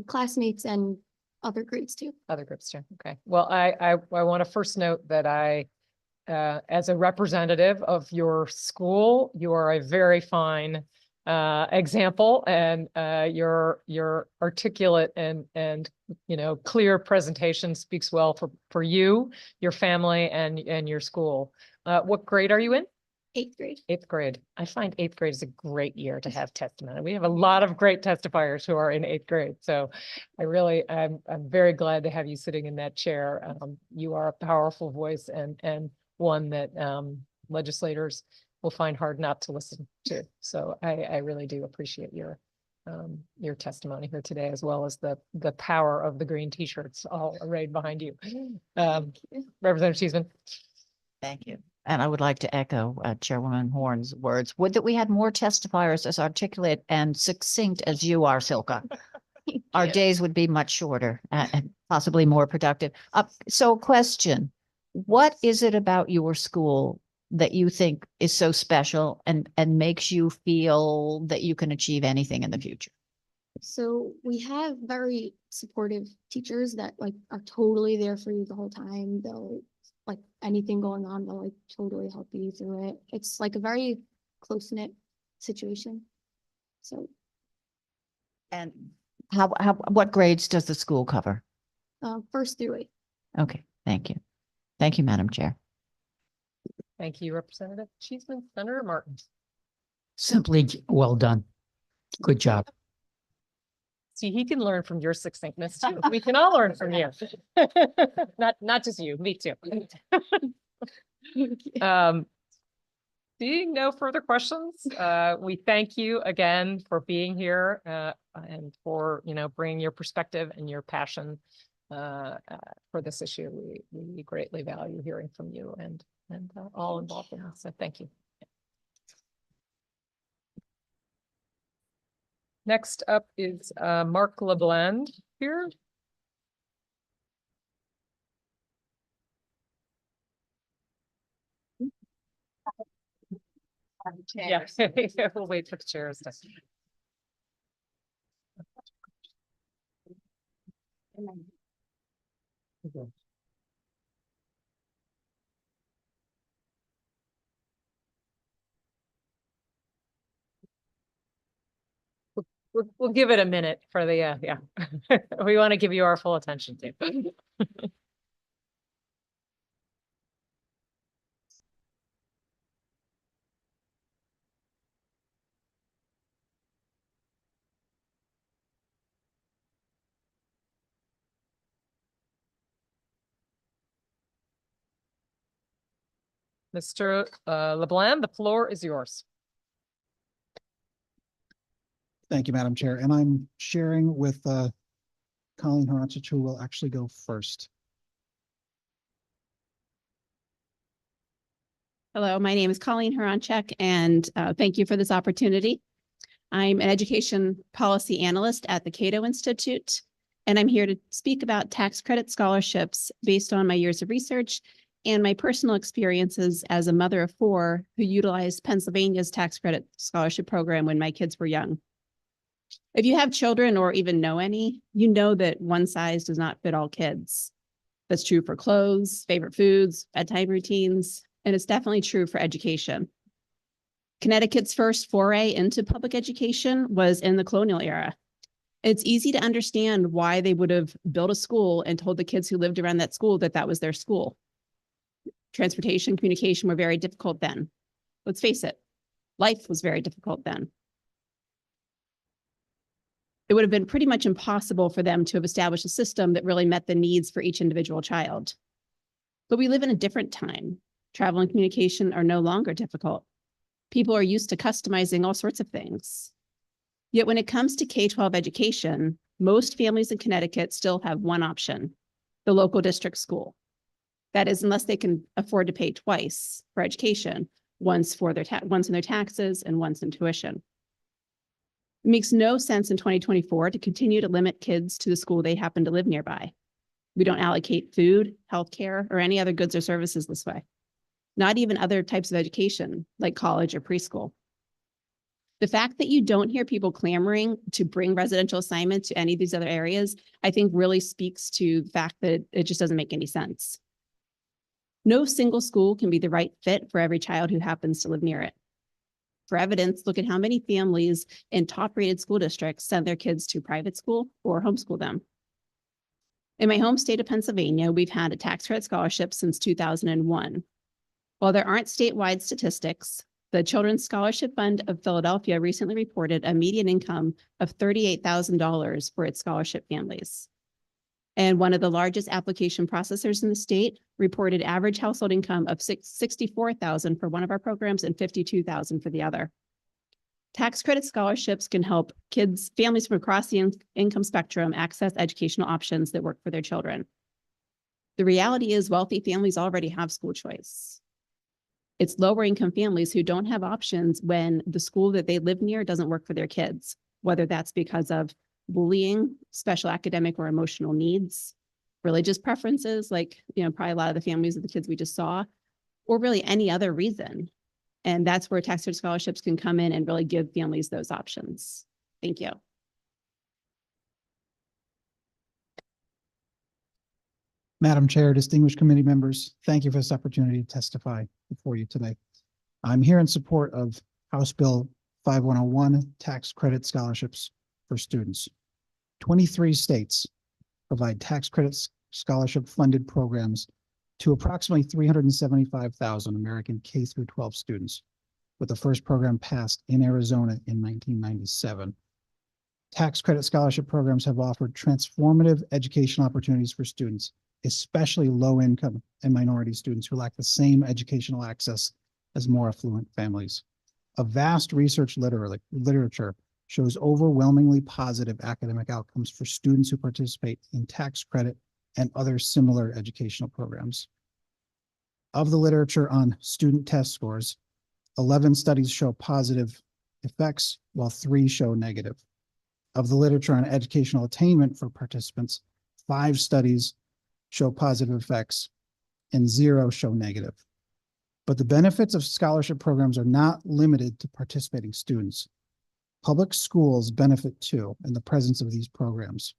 Classmates and other grades too. Other groups too. Okay. Well, I want to first note that as a representative of your school, you are a very fine example, and your articulate and clear presentation speaks well for you, your family, and your school. What grade are you in? 8th grade. 8th grade. I find 8th grade is a great year to have testimony. We have a lot of great testifiers who are in 8th grade. So I'm very glad to have you sitting in that chair. You are a powerful voice and one that legislators will find hard not to listen to. So I really do appreciate your testimony here today, as well as the power of the green t-shirts all arrayed behind you. Representative Cheeseman. Thank you. And I would like to echo Chairwoman Horn's words. Would that we had more testifiers as articulate and succinct as you are, Silka. Our days would be much shorter and possibly more productive. So question, what is it about your school that you think is so special and makes you feel that you can achieve anything in the future? So we have very supportive teachers that are totally there for you the whole time. They'll anything going on, they'll totally help you through it. It's a very close-knit situation. So. And what grades does the school cover? 1st through 8th. Okay, thank you. Thank you, Madam Chair. Thank you, Representative Cheeseman. Senator Martin. Simply well done. Good job. See, he can learn from your succinctness too. We can all learn from you. Not just you, me too. Seeing no further questions, we thank you again for being here and for bringing your perspective and your passion for this issue. We greatly value hearing from you and all involved in this. So thank you. Next up is Mark LeBland here. Yeah, we'll wait for the chairs to. We'll give it a minute for the, yeah. We want to give you our full attention too. Mr. LeBland, the floor is yours. Thank you, Madam Chair. And I'm sharing with Colleen Horancic, who will actually go first. Hello, my name is Colleen Horancic, and thank you for this opportunity. I'm an education policy analyst at the Cato Institute, and I'm here to speak about tax credit scholarships based on my years of research and my personal experiences as a mother of 4 who utilized Pennsylvania's tax credit scholarship program when my kids were young. If you have children or even know any, you know that one size does not fit all kids. That's true for clothes, favorite foods, bedtime routines, and it's definitely true for education. Connecticut's first foray into public education was in the colonial era. It's easy to understand why they would have built a school and told the kids who lived around that school that that was their school. Transportation, communication were very difficult then. Let's face it, life was very difficult then. It would have been pretty much impossible for them to have established a system that really met the needs for each individual child. But we live in a different time. Travel and communication are no longer difficult. People are used to customizing all sorts of things. Yet when it comes to K-12 education, most families in Connecticut still have one option, the local district school. That is, unless they can afford to pay twice for education, once in their taxes and once in tuition. It makes no sense in 2024 to continue to limit kids to the school they happen to live nearby. We don't allocate food, healthcare, or any other goods or services this way. Not even other types of education like college or preschool. The fact that you don't hear people clamoring to bring residential assignment to any of these other areas, I think really speaks to the fact that it just doesn't make any sense. No single school can be the right fit for every child who happens to live near it. For evidence, look at how many families in top-rated school districts send their kids to private school or homeschool them. In my home state of Pennsylvania, we've had a tax credit scholarship since 2001. While there aren't statewide statistics, the Children's Scholarship Fund of Philadelphia recently reported a median income of $38,000 for its scholarship families. And one of the largest application processors in the state reported average household income of $64,000 for one of our programs and $52,000 for the other. Tax credit scholarships can help families from across the income spectrum access educational options that work for their children. The reality is wealthy families already have school choice. It's lower income families who don't have options when the school that they live near doesn't work for their kids, whether that's because of bullying, special academic or emotional needs, religious preferences, like, probably a lot of the families of the kids we just saw, or really any other reason. And that's where tax credit scholarships can come in and really give families those options. Thank you. Madam Chair, distinguished committee members, thank you for this opportunity to testify before you today. I'm here in support of House Bill 5101, tax credit scholarships for students. 23 states provide tax credits scholarship funded programs to approximately 375,000 American K through 12 students, with the first program passed in Arizona in 1997. Tax credit scholarship programs have offered transformative educational opportunities for students, especially low income and minority students who lack the same educational access as more affluent families. A vast research literature shows overwhelmingly positive academic outcomes for students who participate in tax credit and other similar educational programs. Of the literature on student test scores, 11 studies show positive effects, while 3 show negative. Of the literature on educational attainment for participants, 5 studies show positive effects and 0 show negative. But the benefits of scholarship programs are not limited to participating students. Public schools benefit too in the presence of these programs.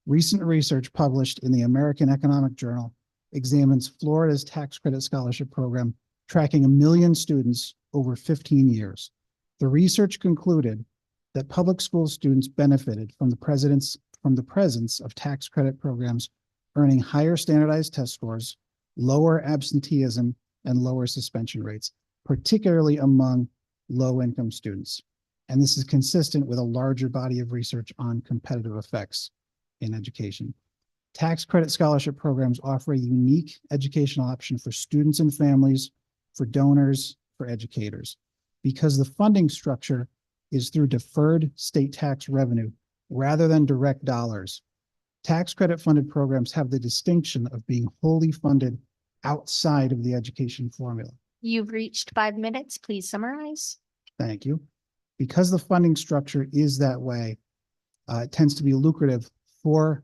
Recent research published in the American Economic Journal examines Florida's tax credit scholarship program, tracking 1 million students over 15 years. The research concluded that public school students benefited from the presence of tax credit programs, earning higher standardized test scores, lower absenteeism, and lower suspension rates, particularly among low-income students. And this is consistent with a larger body of research on competitive effects in education. Tax credit scholarship programs offer a unique educational option for students and families, for donors, for educators. Because the funding structure is through deferred state tax revenue rather than direct dollars, tax credit funded programs have the distinction of being wholly funded outside of the education formula. You've reached 5 minutes. Please summarize. Thank you. Because the funding structure is that way, it tends to be lucrative for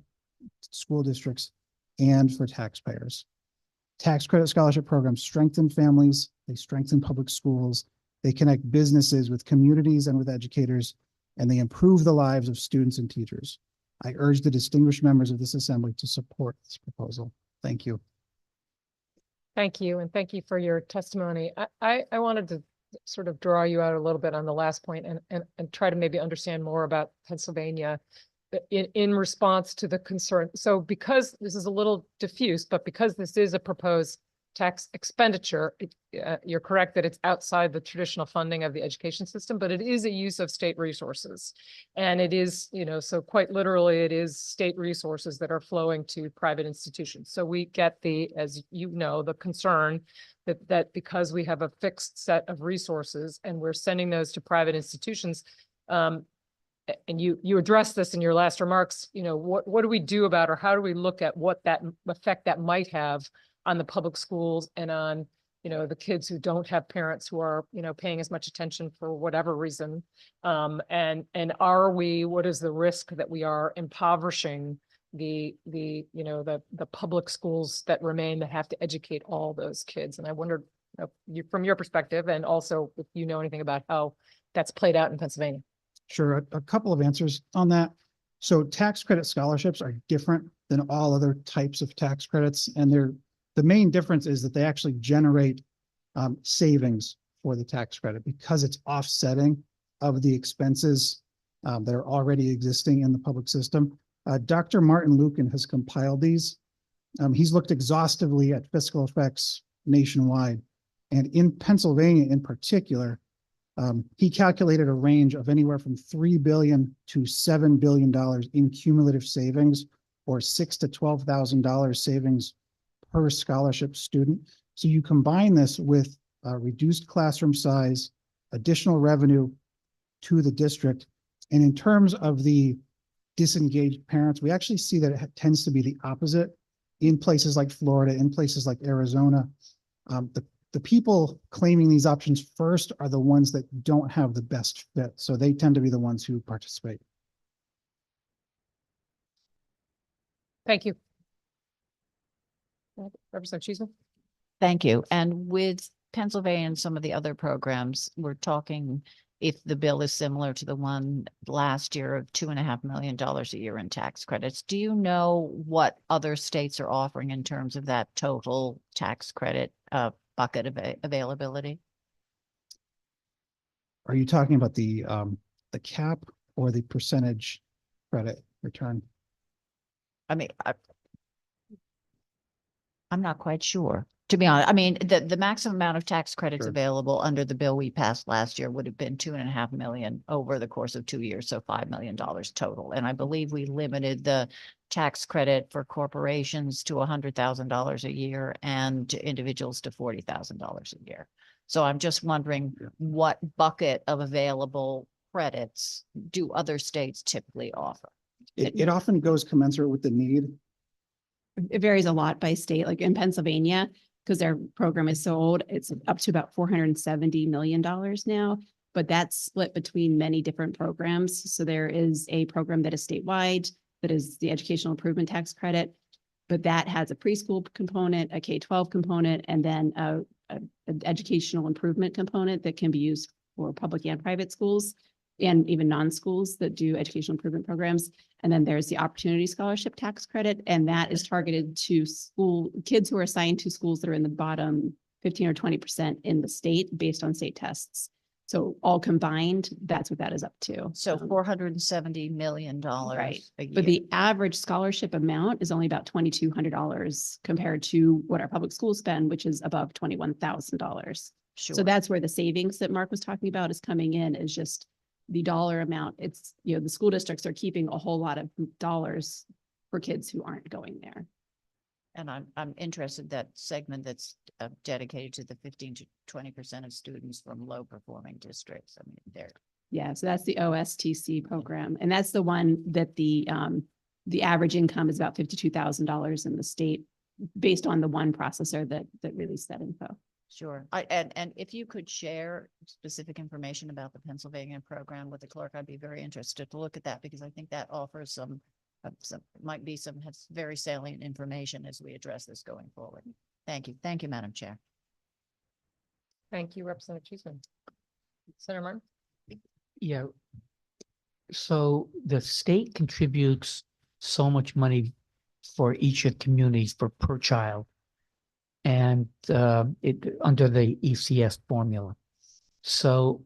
school districts and for taxpayers. Tax credit scholarship programs strengthen families, they strengthen public schools, they connect businesses with communities and with educators, and they improve the lives of students and teachers. I urge the distinguished members of this assembly to support this proposal. Thank you. Thank you, and thank you for your testimony. I wanted to sort of draw you out a little bit on the last point and try to maybe understand more about Pennsylvania in response to the concern. So because this is a little diffuse, but because this is a proposed tax expenditure, you're correct that it's outside the traditional funding of the education system, but it is a use of state resources. And it is, so quite literally, it is state resources that are flowing to private institutions. So we get as you know, the concern that because we have a fixed set of resources and we're sending those to private institutions, and you addressed this in your last remarks, what do we do about, or how do we look at what that effect that might have on the public schools and on, the kids who don't have parents who are, paying as much attention for whatever reason. And what is the risk that we are impoverishing the public schools that remain, that have to educate all those kids? And I wondered, from your perspective, and also if you know anything about how that's played out in Pennsylvania. Sure, a couple of answers on that. So tax credit scholarships are different than all other types of tax credits, and the main difference is that they actually generate savings for the tax credit because it's offsetting of the expenses that are already existing in the public system. Dr. Martin Lucan has compiled these. He's looked exhaustively at fiscal effects nationwide. And in Pennsylvania in particular, he calculated a range of anywhere from $3 billion to $7 billion in cumulative savings, or $6,000 to $12,000 savings per scholarship student. So you combine this with reduced classroom size, additional revenue to the district. And in terms of the disengaged parents, we actually see that it tends to be the opposite in places like Florida, in places like Arizona. The people claiming these options first are the ones that don't have the best fit. So they tend to be the ones who participate. Thank you. Representative Cheeseman. Thank you. And with Pennsylvania and some of the other programs, we're talking, if the bill is similar to the one last year of $2.5 million a year in tax credits, do you know what other states are offering in terms of that total tax credit bucket availability? Are you talking about the cap or the percentage credit return? I mean, I'm not quite sure, to be honest. I mean, the maximum amount of tax credits available under the bill we passed last year would have been $2.5 million over the course of 2 years, so $5 million total. And I believe we limited the tax credit for corporations to $100,000 a year and to individuals to $40,000 a year. So I'm just wondering what bucket of available credits do other states typically offer? It often goes commensurate with the need. It varies a lot by state, like in Pennsylvania, because their program is so old, it's up to about $470 million now, but that's split between many different programs. So there is a program that is statewide, that is the Educational Improvement Tax Credit, but that has a preschool component, a K-12 component, and then an educational improvement component that can be used for public and private schools, and even non-schools that do educational improvement programs. And then there's the Opportunity Scholarship Tax Credit, and that is targeted to kids who are assigned to schools that are in the bottom 15 or 20% in the state based on state tests. So all combined, that's what that is up to. So $470 million right. a year. But the average scholarship amount is only about $2,200 compared to what our public schools spend, which is above $21,000. Sure. So that's where the savings that Mark was talking about is coming in, is just the dollar amount. It's, the school districts are keeping a whole lot of dollars for kids who aren't going there. And I'm interested that segment that's dedicated to the 15 to 20% of students from low performing districts. I mean, they're. Yeah, so that's the OSTC program. And that's the one that the average income is about $52,000 in the state based on the one processor that released that info. Sure. And if you could share specific information about the Pennsylvania program with the clerk, I'd be very interested to look at that, because I think that offers some has very salient information as we address this going forward. Thank you. Thank you, Madam Chair. Thank you, Representative Cheeseman. Senator Martin. Yeah. So the state contributes so much money for each of the communities per child, and it under the ECS formula. So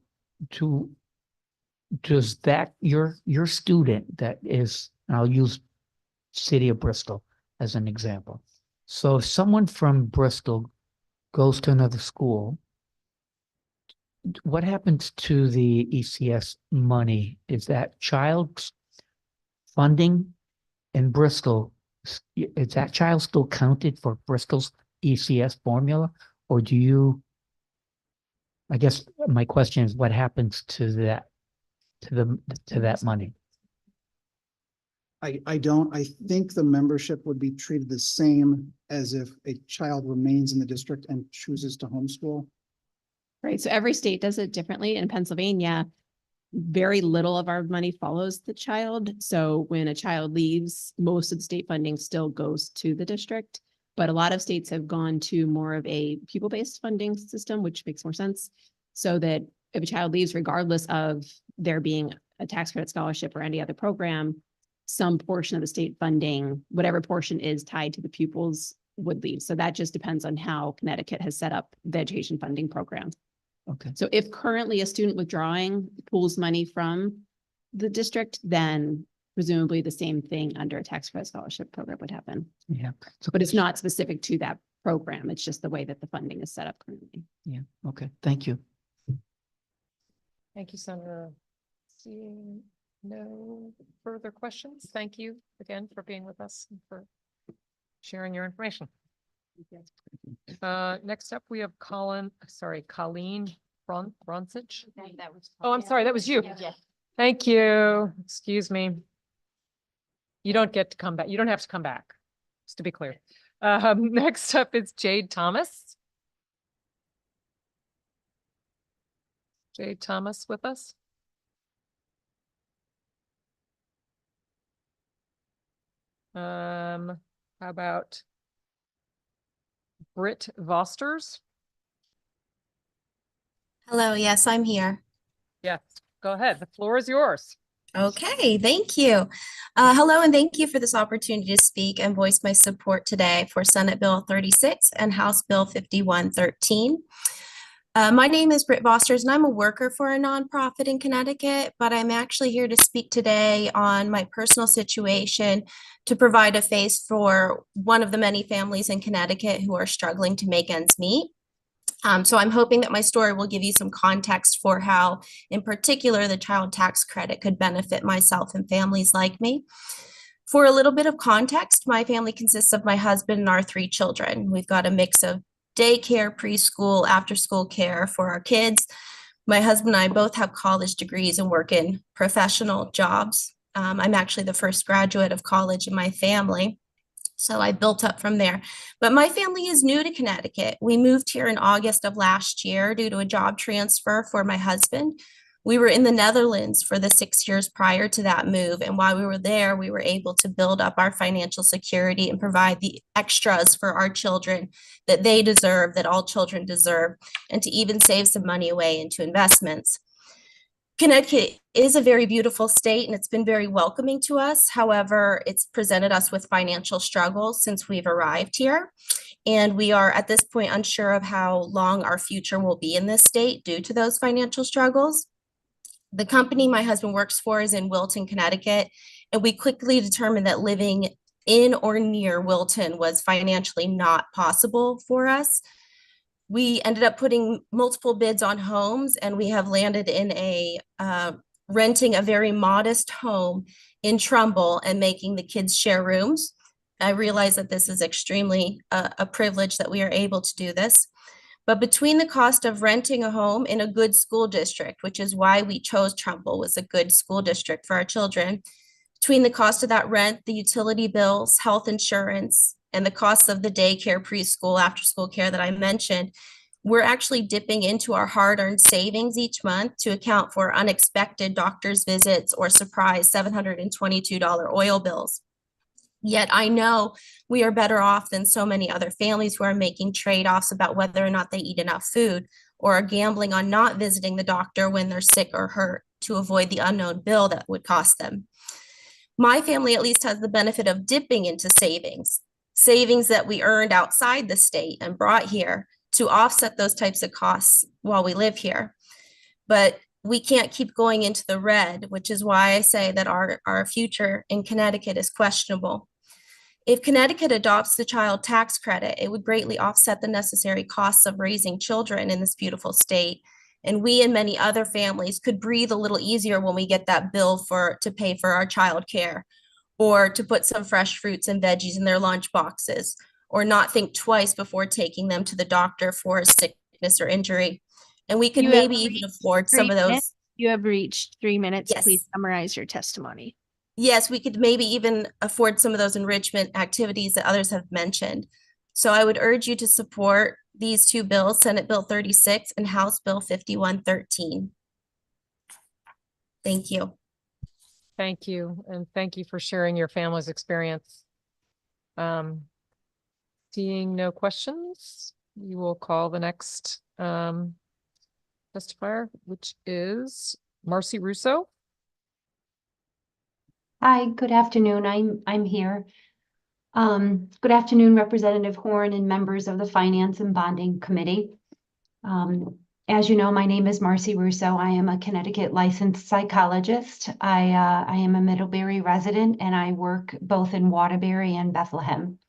does that your student that is, and I'll use city of Bristol as an example. So if someone from Bristol goes to another school, what happens to the ECS money? Is that child's funding in Bristol? Is that child still counted for Bristol's ECS formula? Or do you, I guess my question is, what happens to that, to that money? I think the membership would be treated the same as if a child remains in the district and chooses to homeschool. Right. So every state does it differently. In Pennsylvania, very little of our money follows the child. So when a child leaves, most of the state funding still goes to the district. But a lot of states have gone to more of a pupil-based funding system, which makes more sense. So that if a child leaves, regardless of there being a tax credit scholarship or any other program, some portion of the state funding, whatever portion is tied to the pupils, would leave. So that just depends on how Connecticut has set up the education funding program. Okay. So if currently a student withdrawing pools money from the district, then presumably the same thing under a tax credit scholarship program would happen. Yeah. So, But it's not specific to that program. It's just the way that the funding is set up currently. yeah. Okay. Thank you. Thank you, Senator. Seeing no further questions, thank you again for being with us and for sharing your information. Next up, we have Colleen Bronsich. Oh, I'm sorry, that was you. Thank you. Excuse me. You don't get to come back. You don't have to come back, just to be clear. Next up is Jade Thomas. Jade Thomas with us. How about Britt Vosters? Hello, yes, I'm here. Yes, go ahead. The floor is yours. Okay, thank you. Hello, and thank you for this opportunity to speak and voice my support today for Senate Bill 36 and House Bill 5113. My name is Britt Vosters, and I'm a worker for a nonprofit in Connecticut, but I'm actually here to speak today on my personal situation to provide a face for one of the many families in Connecticut who are struggling to make ends meet. So I'm hoping that my story will give you some context for how, in particular, the child tax credit could benefit myself and families like me. For a little bit of context, my family consists of my husband and our 3 children. We've got a mix of daycare, preschool, after-school care for our kids. My husband and I both have college degrees and work in professional jobs. I'm actually the first graduate of college in my family. So I built up from there. But my family is new to Connecticut. We moved here in August of last year due to a job transfer for my husband. We were in the Netherlands for the 6 years prior to that move. And while we were there, we were able to build up our financial security and provide the extras for our children that they deserve, that all children deserve, and to even save some money away into investments. Connecticut is a very beautiful state and it's been very welcoming to us. However, it's presented us with financial struggles since we've arrived here. And we are at this point unsure of how long our future will be in this state due to those financial struggles. The company my husband works for is in Wilton, Connecticut, and we quickly determined that living in or near Wilton was financially not possible for us. We ended up putting multiple bids on homes, and we have landed in renting a very modest home in Trumbull and making the kids share rooms. I realize that this is extremely a privilege that we are able to do this. But between the cost of renting a home in a good school district, which is why we chose Trumbull, was a good school district for our children, between the cost of that rent, the utility bills, health insurance, and the costs of the daycare, preschool, after school care that I mentioned, we're actually dipping into our hard-earned savings each month to account for unexpected doctor's visits or surprise $722 oil bills. Yet I know we are better off than so many other families who are making trade-offs about whether or not they eat enough food or are gambling on not visiting the doctor when they're sick or hurt to avoid the unknown bill that would cost them. My family at least has the benefit of dipping into savings that we earned outside the state and brought here to offset those types of costs while we live here. But we can't keep going into the red, which is why I say that our future in Connecticut is questionable. If Connecticut adopts the child tax credit, it would greatly offset the necessary costs of raising children in this beautiful state. And we and many other families could breathe a little easier when we get that bill to pay for our child care, or to put some fresh fruits and veggies in their lunch boxes, or not think twice before taking them to the doctor for a sickness or injury. And we could maybe even afford some of those. You have reached 3 minutes. Yes. Please summarize your testimony. Yes, we could maybe even afford some of those enrichment activities that others have mentioned. So I would urge you to support these 2 bills, Senate Bill 36 and House Bill 5113. Thank you. Thank you. And thank you for sharing your family's experience. Seeing no questions, you will call the next testifier, which is Marcy Russo. Hi, good afternoon. I'm here. Good afternoon, Representative Horn and members of the Finance and Bonding Committee. As you know, my name is Marcy Russo. I am a Connecticut licensed psychologist. I am a Middlebury resident and I work both in Waterbury and Bethlehem.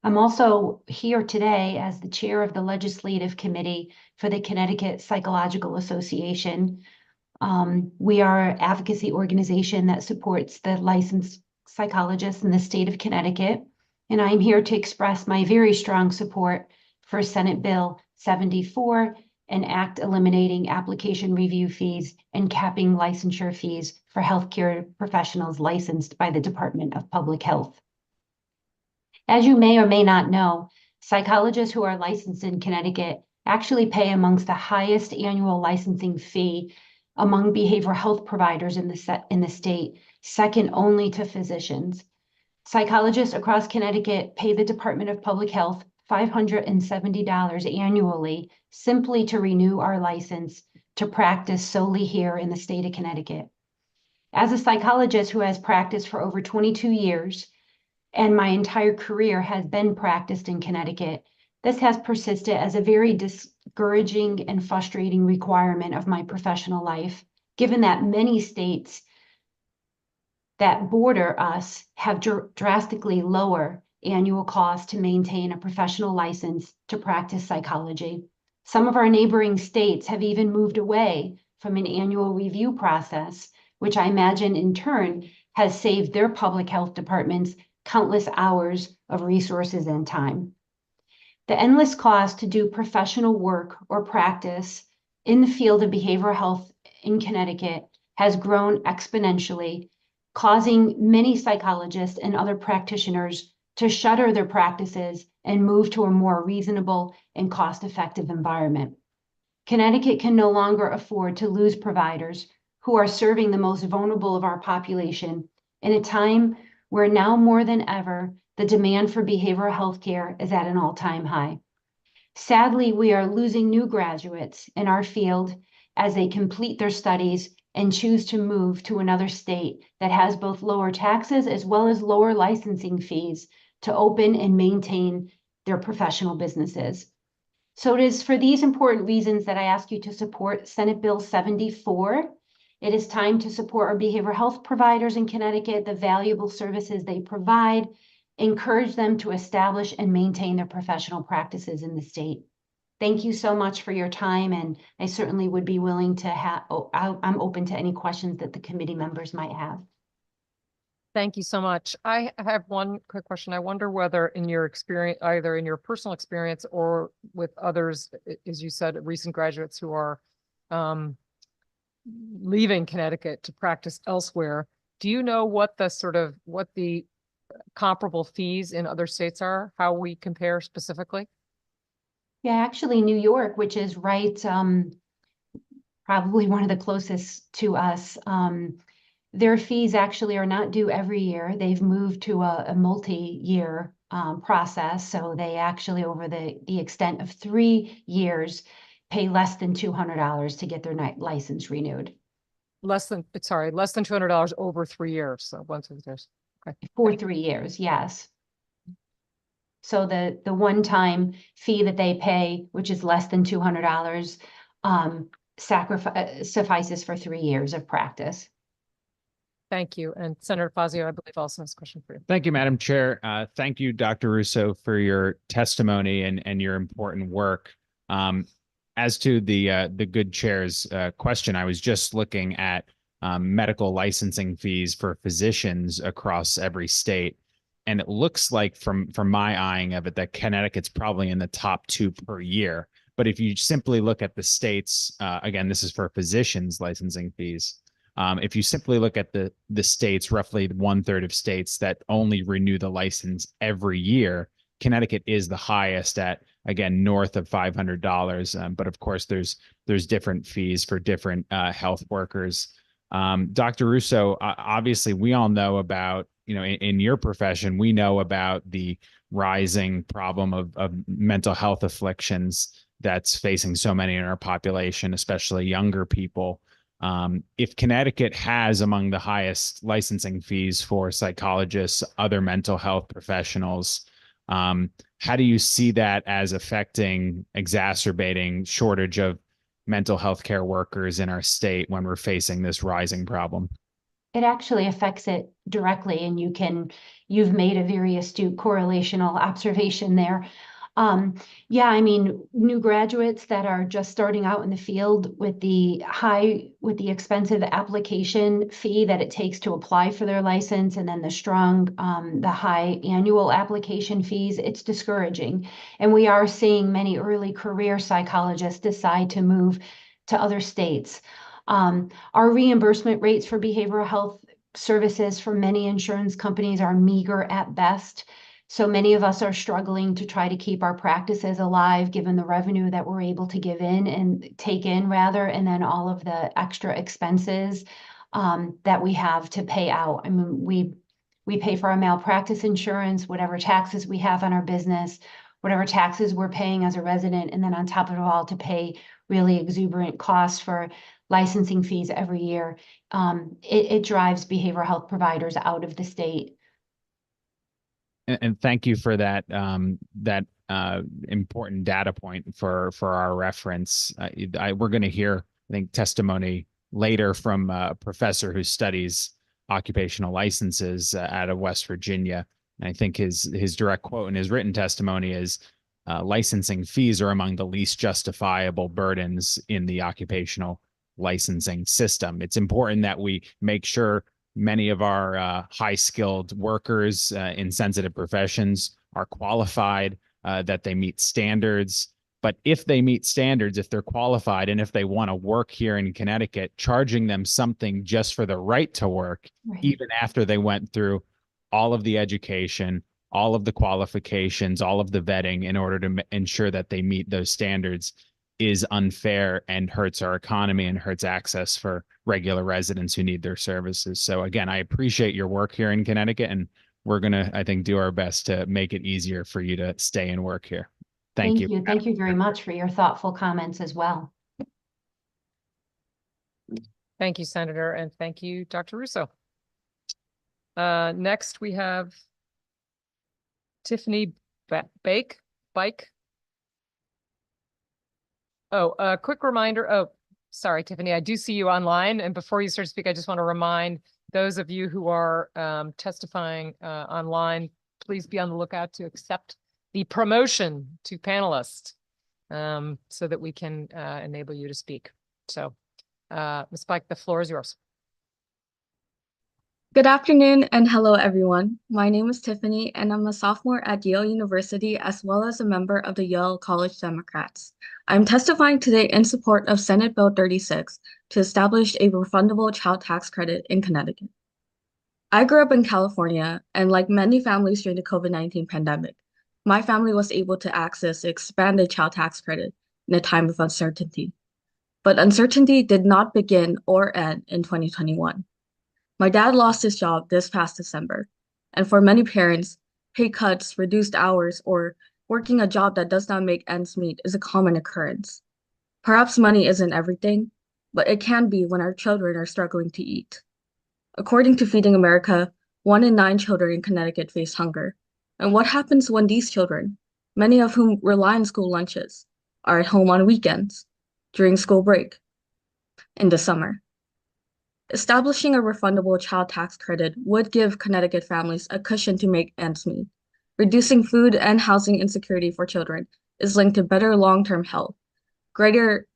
I'm also here today as the chair of the Legislative Committee for the Connecticut Psychological Association. We are an advocacy organization that supports the licensed psychologists in the state of Connecticut. And I'm here to express my very strong support for Senate Bill 74, an act eliminating application review fees and capping licensure fees for healthcare professionals licensed by the Department of Public Health. As you may or may not know, psychologists who are licensed in Connecticut actually pay amongst the highest annual licensing fee among behavioral health providers in the state, second only to physicians. Psychologists across Connecticut pay the Department of Public Health $570 annually simply to renew our license to practice solely here in the state of Connecticut. As a psychologist who has practiced for over 22 years, and my entire career has been practiced in Connecticut, this has persisted as a very discouraging and frustrating requirement of my professional life, given that many states that border us have drastically lower annual costs to maintain a professional license to practice psychology. Some of our neighboring states have even moved away from an annual review process, which I imagine in turn has saved their public health departments countless hours of resources and time. The endless cost to do professional work or practice in the field of behavioral health in Connecticut has grown exponentially, causing many psychologists and other practitioners to shutter their practices and move to a more reasonable and cost-effective environment. Connecticut can no longer afford to lose providers who are serving the most vulnerable of our population in a time where now more than ever, the demand for behavioral health care is at an all-time high. Sadly, we are losing new graduates in our field as they complete their studies and choose to move to another state that has both lower taxes as well as lower licensing fees to open and maintain their professional businesses. So it is for these important reasons that I ask you to support Senate Bill 74. It is time to support our behavioral health providers in Connecticut, the valuable services they provide, encourage them to establish and maintain their professional practices in the state. Thank you so much for your time, and I certainly would be willing to I'm open to any questions that the committee members might have. Thank you so much. I have one quick question. I wonder whether in your experience, either in your personal experience or with others, as you said, recent graduates who are leaving Connecticut to practice elsewhere, do you know what the comparable fees in other states are, how we compare specifically? Yeah, actually New York, which is right, probably one of the closest to us, their fees actually are not due every year. They've moved to a multi-year process. So they actually, over the extent of 3 years, pay less than $200 to get their license renewed. Less than $200 over 3 years. So once there's okay. For 3 years, yes. So the one-time fee that they pay, which is less than $200, suffices for 3 years of practice. Thank you. And Senator Fazio, I believe, also has a question for you. Thank you, Madam Chair. Thank you, Dr. Russo, for your testimony and your important work. As to the good chair's question, I was just looking at medical licensing fees for physicians across every state. And it looks like from my eyeing of it that Connecticut's probably in the top 2 per year. But if you simply look at the states, again, this is for physicians licensing fees. If you simply look at the states, roughly 1/3 of states that only renew the license every year, Connecticut is the highest at, again, north of $500. But of course, there's different fees for different health workers. Dr. Russo, obviously, we all know about, in your profession, we know about the rising problem of mental health afflictions that's facing so many in our population, especially younger people. If Connecticut has among the highest licensing fees for psychologists, other mental health professionals, how do you see that as affecting, exacerbating shortage of mental health care workers in our state when we're facing this rising problem? It actually affects it directly, and you've made a very astute correlational observation there. Yeah, I mean, new graduates that are just starting out in the field with the expensive application fee that it takes to apply for their license, and then the high annual application fees, it's discouraging. And we are seeing many early career psychologists decide to move to other states. Our reimbursement rates for behavioral health services for many insurance companies are meager at best. So many of us are struggling to try to keep our practices alive, given the revenue that we're able to take in, and then all of the extra expenses that we have to pay out. I mean, we pay for our malpractice insurance, whatever taxes we have on our business, whatever taxes we're paying as a resident, and then on top of it all, to pay really exuberant costs for licensing fees every year. It drives behavioral health providers out of the state. And thank you for that important data point for our reference. We're going to hear, I think, testimony later from a professor who studies occupational licenses out of West Virginia. And I think his direct quote in his written testimony is, licensing fees are among the least justifiable burdens in the occupational licensing system. It's important that we make sure many of our high-skilled workers in sensitive professions are qualified, that they meet standards. But if they meet standards, if they're qualified, and if they want to work here in Connecticut, charging them something just for the right to work, even after they went through all of the education, all of the qualifications, all of the vetting in order to ensure that they meet those standards, is unfair and hurts our economy and hurts access for regular residents who need their services. So again, I appreciate your work here in Connecticut, and we're going to, I think, do our best to make it easier for you to stay and work here. Thank you. Thank you very much for your thoughtful comments as well. Thank you, Senator, and thank you, Dr. Russo. Next, we have Tiffany Bike. Oh, a quick reminder. Oh, sorry, Tiffany, I do see you online. And before you start to speak, I just want to remind those of you who are testifying online, please be on the lookout to accept the promotion to panelist so that we can enable you to speak. So, Ms. Pike, the floor is yours. Good afternoon and hello, everyone. My name is Tiffany, and I'm a sophomore at Yale University, as well as a member of the Yale College Democrats. I'm testifying today in support of Senate Bill 36 to establish a refundable child tax credit in Connecticut. I grew up in California, and like many families during the COVID-19 pandemic, my family was able to access the expanded child tax credit in a time of uncertainty. But uncertainty did not begin or end in 2021. My dad lost his job this past December, and for many parents, pay cuts, reduced hours, or working a job that does not make ends meet is a common occurrence. Perhaps money isn't everything, but it can be when our children are struggling to eat. According to Feeding America, 1 in 9 children in Connecticut face hunger. And what happens when these children, many of whom rely on school lunches, are at home on weekends, during school break, in the summer? Establishing a refundable child tax credit would give Connecticut families a cushion to make ends meet. Reducing food and housing insecurity for children is linked to better long-term health, greater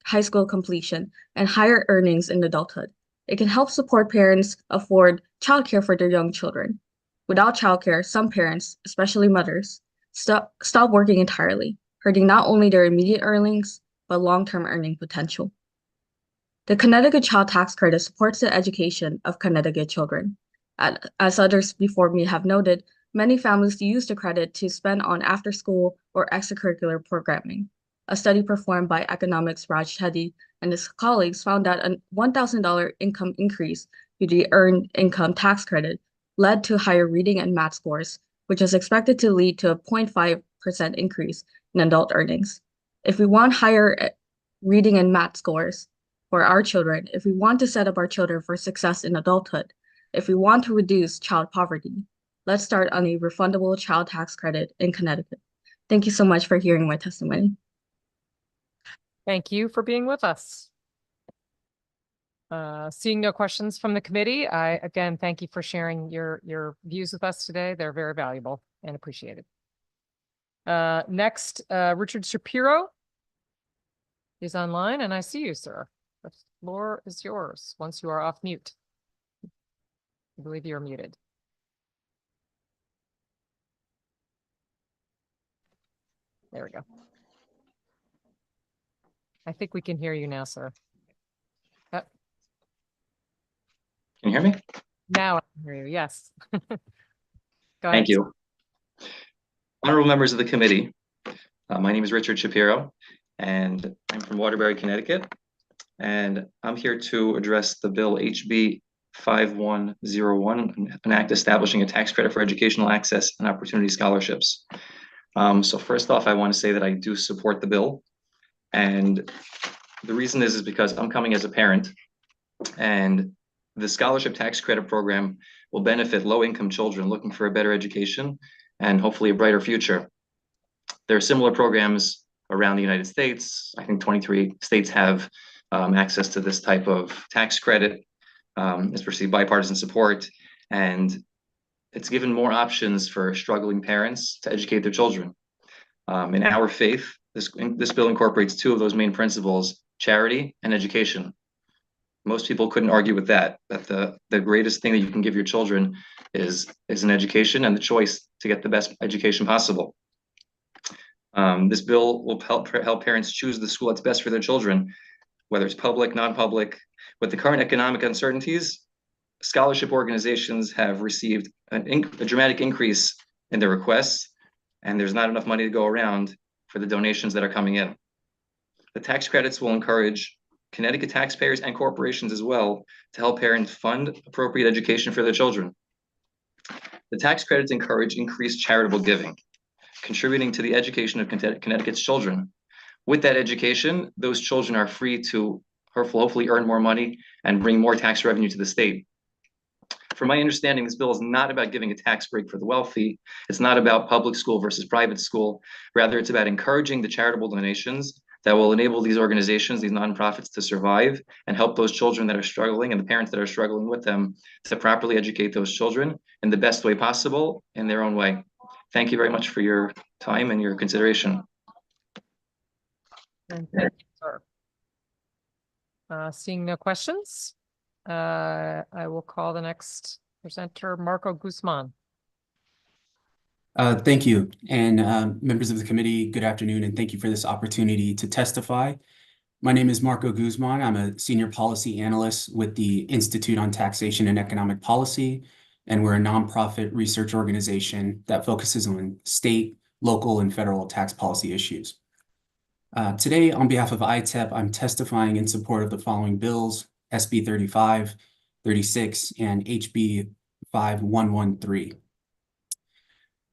high school completion, and higher earnings in adulthood. It can help support parents afford childcare for their young children. Without childcare, some parents, especially mothers, stop working entirely, hurting not only their immediate earnings, but long-term earning potential. The Connecticut Child Tax Credit supports the education of Connecticut children. As others before me have noted, many families use the credit to spend on after-school or extracurricular programming. A study performed by economics Raj Teddy and his colleagues found that a $1,000 income increase due to the Earned Income Tax Credit led to higher reading and math scores, which is expected to lead to a 0.5% increase in adult earnings. If we want higher reading and math scores for our children, if we want to set up our children for success in adulthood, if we want to reduce child poverty, let's start on a refundable child tax credit in Connecticut. Thank you so much for hearing my testimony. Thank you for being with us. Seeing no questions from the committee, I again thank you for sharing your views with us today. They're very valuable and appreciated. Next, Richard Shapiro is online, and I see you, sir. The floor is yours once you are off mute. I believe you are muted. There we go. I think we can hear you now, sir. Can you hear me? Now I can hear you, yes. Go ahead. Thank you. Honorable members of the committee, my name is Richard Shapiro, and I'm from Waterbury, Connecticut. And I'm here to address the bill HB 5101, an act establishing a tax credit for educational access and opportunity scholarships. So first off, I want to say that I do support the bill. And the reason is because I'm coming as a parent, and the scholarship tax credit program will benefit low-income children looking for a better education and hopefully a brighter future. There are similar programs around the United States. I think 23 states have access to this type of tax credit. It's received bipartisan support, and it's given more options for struggling parents to educate their children. In our faith, this bill incorporates two of those main principles: charity and education. Most people couldn't argue with that the greatest thing that you can give your children is an education and the choice to get the best education possible. This bill will help parents choose the school that's best for their children, whether it's public, non-public. With the current economic uncertainties, scholarship organizations have received a dramatic increase in their requests, and there's not enough money to go around for the donations that are coming in. The tax credits will encourage Connecticut taxpayers and corporations as well to help parents fund appropriate education for their children. The tax credits encourage increased charitable giving, contributing to the education of Connecticut's children. With that education, those children are free to hopefully earn more money and bring more tax revenue to the state. From my understanding, this bill is not about giving a tax break for the wealthy. It's not about public school versus private school. Rather, it's about encouraging the charitable donations that will enable these organizations, these nonprofits, to survive and help those children that are struggling and the parents that are struggling with them to properly educate those children in the best way possible in their own way. Thank you very much for your time and your consideration. And thank you, sir. Seeing no questions, I will call the next presenter, Marco Guzman. Thank you. And members of the committee, good afternoon, and thank you for this opportunity to testify. My name is Marco Guzman. I'm a senior policy analyst with the Institute on Taxation and Economic Policy, and we're a nonprofit research organization that focuses on state, local, and federal tax policy issues. Today, on behalf of ITEP, I'm testifying in support of the following bills: SB 35, 36, and HB 5113.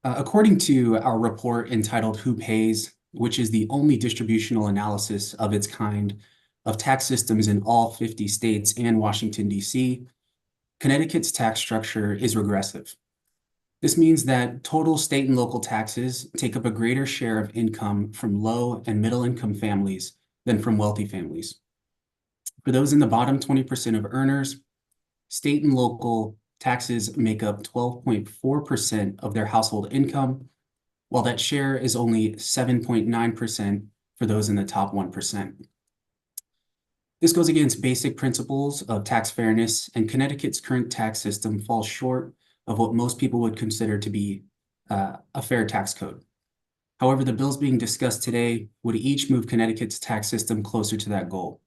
According to our report entitled Who Pays, which is the only distributional analysis of its kind of tax systems in all 50 states and Washington, D.C., Connecticut's tax structure is regressive. This means that total state and local taxes take up a greater share of income from low and middle income families than from wealthy families. For those in the bottom 20% of earners, state and local taxes make up 12.4% of their household income, while that share is only 7.9% for those in the top 1%. This goes against basic principles of tax fairness, and Connecticut's current tax system falls short of what most people would consider to be a fair tax code. However, the bills being discussed today would each move Connecticut's tax system closer to that goal.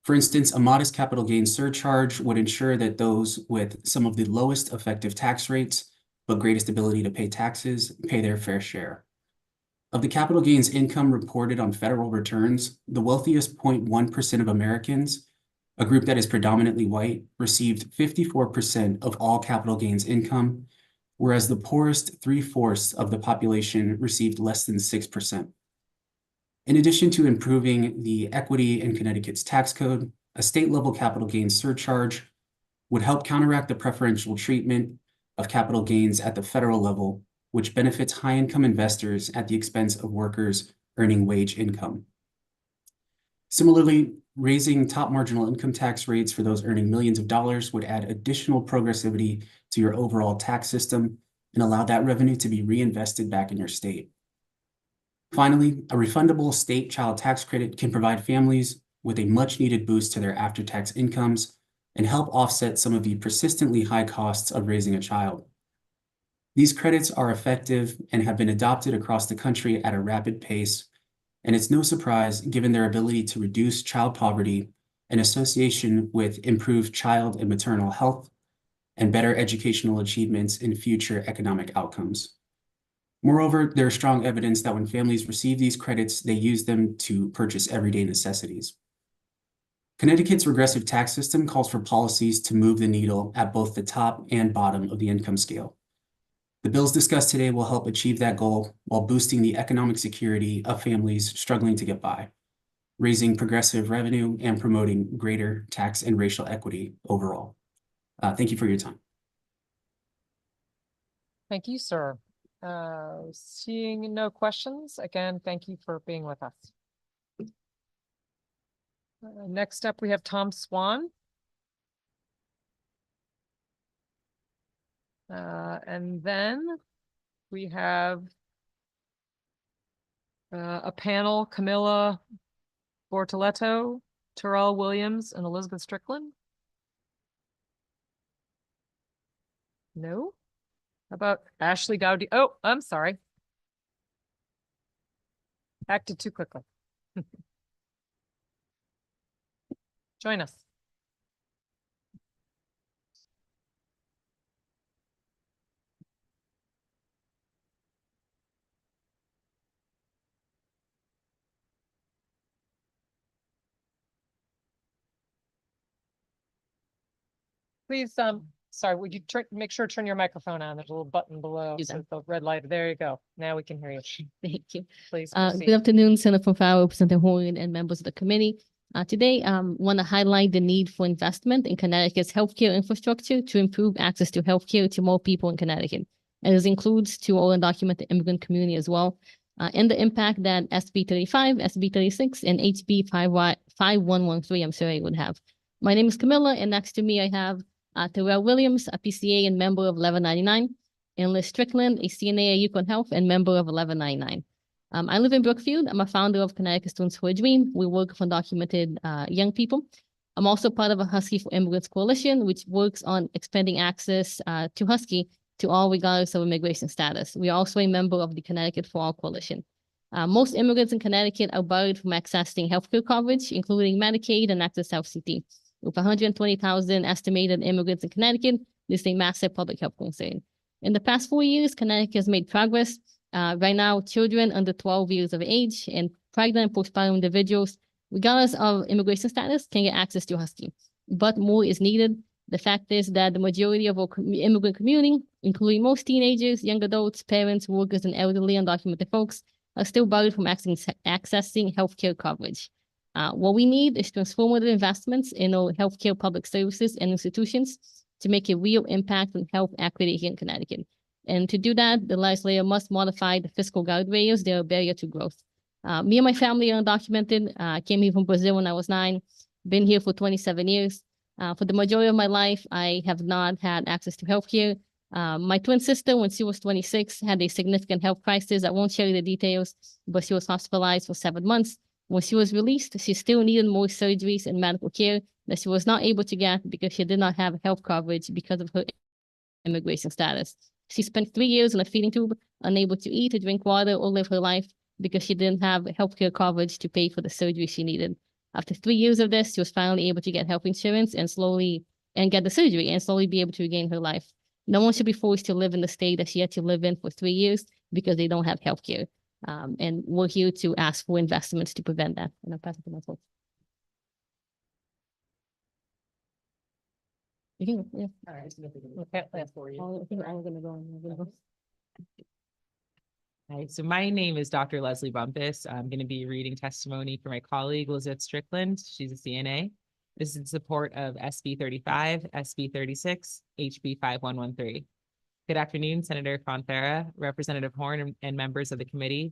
For instance, a modest capital gains surcharge would ensure that those with some of the lowest effective tax rates, but greatest ability to pay taxes, pay their fair share. Of the capital gains income reported on federal returns, the wealthiest 0.1% of Americans, a group that is predominantly white, received 54% of all capital gains income, whereas the poorest 3/4 of the population received less than 6%. In addition to improving the equity in Connecticut's tax code, a state-level capital gains surcharge would help counteract the preferential treatment of capital gains at the federal level, which benefits high-income investors at the expense of workers earning wage income. Similarly, raising top marginal income tax rates for those earning millions of dollars would add additional progressivity to your overall tax system and allow that revenue to be reinvested back in your state. Finally, a refundable state child tax credit can provide families with a much-needed boost to their after-tax incomes and help offset some of the persistently high costs of raising a child. These credits are effective and have been adopted across the country at a rapid pace, and it's no surprise given their ability to reduce child poverty in association with improved child and maternal health and better educational achievements in future economic outcomes. Moreover, there is strong evidence that when families receive these credits, they use them to purchase everyday necessities. Connecticut's regressive tax system calls for policies to move the needle at both the top and bottom of the income scale. The bills discussed today will help achieve that goal while boosting the economic security of families struggling to get by, raising progressive revenue and promoting greater tax and racial equity overall. Thank you for your time. Thank you, sir. Seeing no questions, again, thank you for being with us. Next up, we have Tom Swan. And then we have a panel, Camilla Bortoletto, Terrell Williams, and Elizabeth Strickland. No? How about Ashley Gowdy? Oh, I'm sorry. Acted too quickly. Join us. Please, sorry, would you make sure to turn your microphone on? There's a little button below. So the red light. There you go. Now we can hear you. Thank you. Please Good proceed. afternoon, Senator from Fowler, Representative Horn, and members of the committee. Today, want to highlight the need for investment in Connecticut's healthcare infrastructure to improve access to healthcare to more people in Connecticut. And this includes to all undocumented immigrant community as well, and the impact that SB 35, SB 36, and HB 5113, I'm sorry, would have. My name is Camilla, and next to me I have Terrell Williams, a PCA and member of 1199, and Liz Strickland, a CNA at Yukon Health and member of 1199. I live in Brookfield. I'm a founder of Connecticut Students for a Dream. We work for undocumented young people. I'm also part of a Husky for Immigrants Coalition, which works on expanding access to Husky to all regardless of immigration status. We are also a member of the Connecticut for All Coalition. Most immigrants in Connecticut are barred from accessing healthcare coverage, including Medicaid and Access Health CT. With 120,000 estimated immigrants in Connecticut, this is a massive public health concern. In the past 4 years, Connecticut has made progress. Right now, children under 12 years of age and pregnant and postpartum individuals, regardless of immigration status, can get access to Husky. But more is needed. The fact is that the majority of our immigrant community, including most teenagers, young adults, parents, workers, and elderly undocumented folks, are still barred from accessing healthcare coverage. What we need is transformative investments in our healthcare public services and institutions to make a real impact on health equity here in Connecticut. And to do that, the legislature must modify the fiscal guardrails that are a barrier to growth. Me and my family are undocumented. I came here from Brazil when I was 9, been here for 27 years. For the majority of my life, I have not had access to healthcare. My twin sister, when she was 26, had a significant health crisis. I won't share the details, but she was hospitalized for 7 months. When she was released, she still needed more surgeries and medical care that she was not able to get because she did not have health coverage because of her immigration status. She spent 3 years in a feeding tube, unable to eat or drink water or live her life because she didn't have healthcare coverage to pay for the surgery she needed. After 3 years of this, she was finally able to get health insurance and get the surgery and slowly be able to regain her life. No one should be forced to live in the state that she had to live in for 3 years because they don't have healthcare. And we're here to ask for investments to prevent that. And I'll pass it to my folks. You can, yeah. All right. Okay, plan for you. I think I'm gonna go. Hi, so my name is Dr. Leslie Bumpus. I'm going to be reading testimony for my colleague, Elizabeth Strickland. She's a CNA. This is in support of SB 35, SB 36, HB 5113. Good afternoon, Senator Fonfara, Representative Horn, and members of the committee.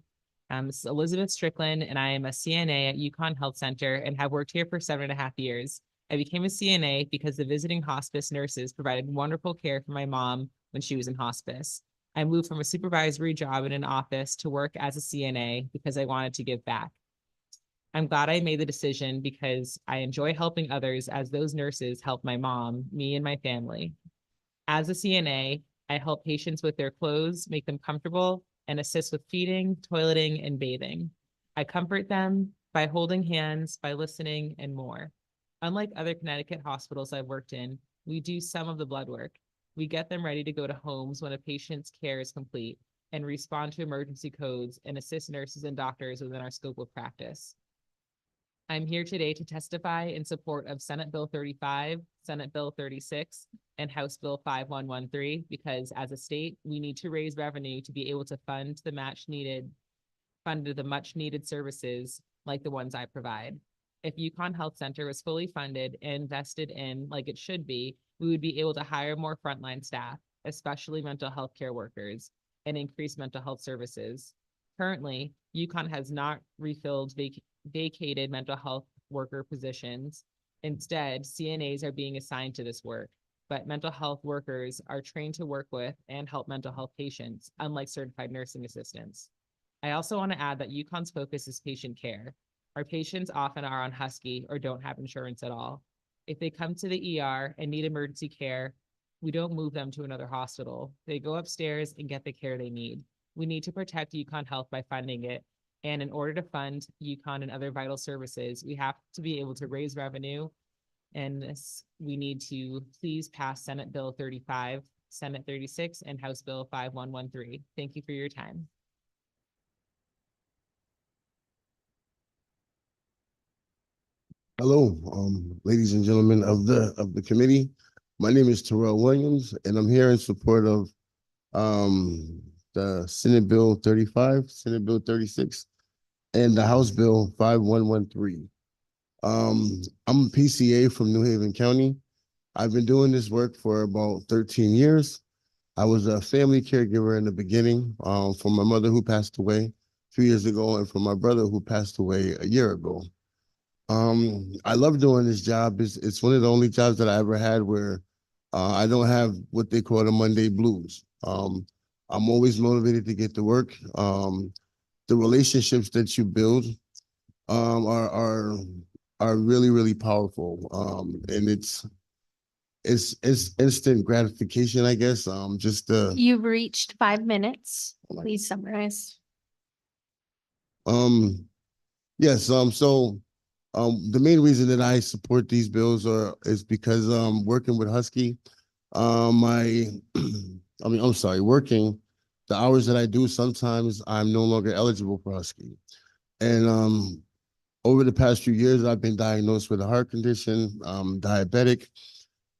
This is Elizabeth Strickland, and I am a CNA at UConn Health Center and have worked here for 7.5 years. I became a CNA because the visiting hospice nurses provided wonderful care for my mom when she was in hospice. I moved from a supervisory job in an office to work as a CNA because I wanted to give back. I'm glad I made the decision because I enjoy helping others as those nurses help my mom, me, and my family. As a CNA, I help patients with their clothes, make them comfortable, and assist with feeding, toileting, and bathing. I comfort them by holding hands, by listening, and more. Unlike other Connecticut hospitals I've worked in, we do some of the blood work. We get them ready to go to homes when a patient's care is complete and respond to emergency codes and assist nurses and doctors within our scope of practice. I'm here today to testify in support of Senate Bill 35, Senate Bill 36, and House Bill 5113, because as a state, we need to raise revenue to be able to fund the much needed services like the ones I provide. If UConn Health Center was fully funded and invested in like it should be, we would be able to hire more frontline staff, especially mental health care workers, and increase mental health services. Currently, UConn has not refilled vacated mental health worker positions. Instead, CNAs are being assigned to this work, but mental health workers are trained to work with and help mental health patients, unlike certified nursing assistants. I also want to add that UConn's focus is patient care. Our patients often are on Husky or don't have insurance at all. If they come to the ER and need emergency care, we don't move them to another hospital. They go upstairs and get the care they need. We need to protect UConn Health by funding it. And in order to fund UConn and other vital services, we have to be able to raise revenue. And we need to please pass Senate Bill 35, Senate 36, and House Bill 5113. Thank you for your time. Hello, ladies and gentlemen of the committee. My name is Terrell Williams, and I'm here in support of the Senate Bill 35, Senate Bill 36, and the House Bill 5113. I'm a PCA from New Haven County. I've been doing this work for about 13 years. I was a family caregiver in the beginning for my mother who passed away 2 years ago and for my brother who passed away a year ago. I love doing this job. It's one of the only jobs that I ever had where I don't have what they call the Monday blues. I'm always motivated to get to work. The relationships that you build are really, really powerful. And it's instant gratification, I guess. You've reached 5 minutes. Please summarize. Yes, the main reason that I support these bills is because working with Husky, working the hours that I do, sometimes I'm no longer eligible for Husky. And over the past few years, I've been diagnosed with a heart condition, diabetic,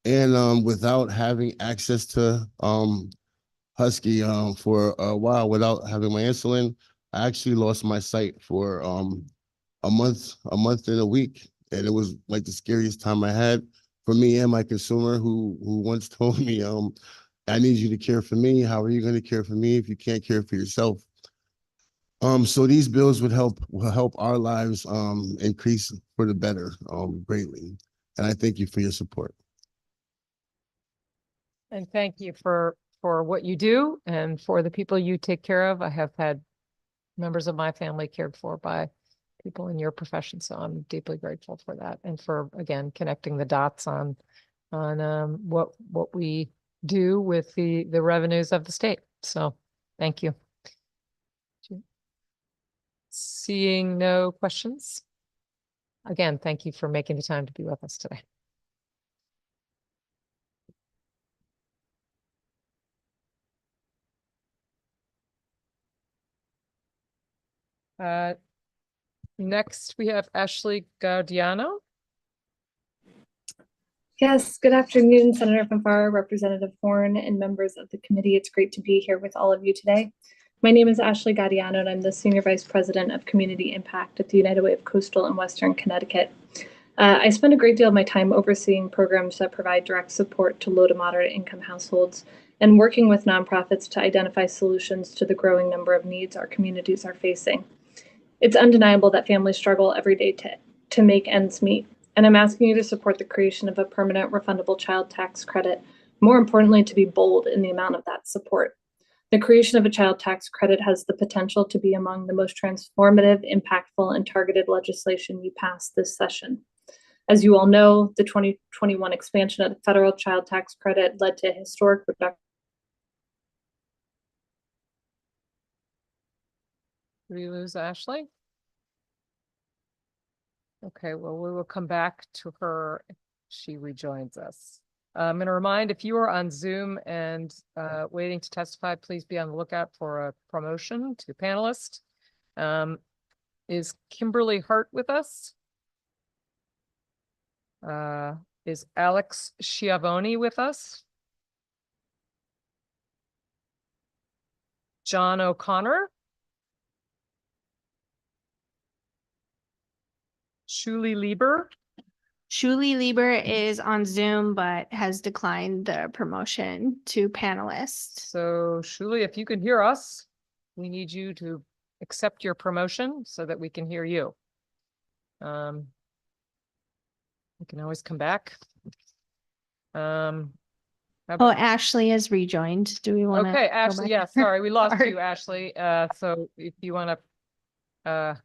and without having access to Husky for a while, without having my insulin, I actually lost my sight for a month and a week. And it was like the scariest time I had for me and my consumer who once told me, I need you to care for me. How are you going to care for me if you can't care for yourself? So these bills will help our lives increase for the better greatly. And I thank you for your support. And thank you for what you do and for the people you take care of. I have had members of my family cared for by people in your profession, so I'm deeply grateful for that and for, again, connecting the dots on what we do with the revenues of the state. So thank you. Seeing no questions. Again, thank you for making the time to be with us today. Next, we have Ashley Gaudiano. Yes, good afternoon, Senator Fanfara, Representative Horn, and members of the committee. It's great to be here with all of you today. My name is Ashley Gaudiano, and I'm the Senior Vice President of Community Impact at the United Way of Coastal and Western Connecticut. I spend a great deal of my time overseeing programs that provide direct support to low to moderate income households and working with nonprofits to identify solutions to the growing number of needs our communities are facing. It's undeniable that families struggle every day to make ends meet, and I'm asking you to support the creation of a permanent refundable child tax credit. More importantly, to be bold in the amount of that support. The creation of a child tax credit has the potential to be among the most transformative, impactful, and targeted legislation you pass this session. As you all know, the 2021 expansion of the federal child tax credit led to a historic reduction. Did we lose Ashley? Okay, well, we will come back to her if she rejoins us. I'm going to remind, if you are on Zoom and waiting to testify, please be on the lookout for a promotion to panelist. Is Kimberly Hart with us? Is Alex Schiavone with us? John O'Connor? Shuli Lieber? Shuli Lieber is on Zoom, but has declined the promotion to panelist. So Shuli, if you can hear us, we need you to accept your promotion so that we can hear you. You can always come back. Ashley has rejoined. Do we want to? Okay, Ashley, yeah, sorry, we lost Sorry. you, Ashley. So if you want to,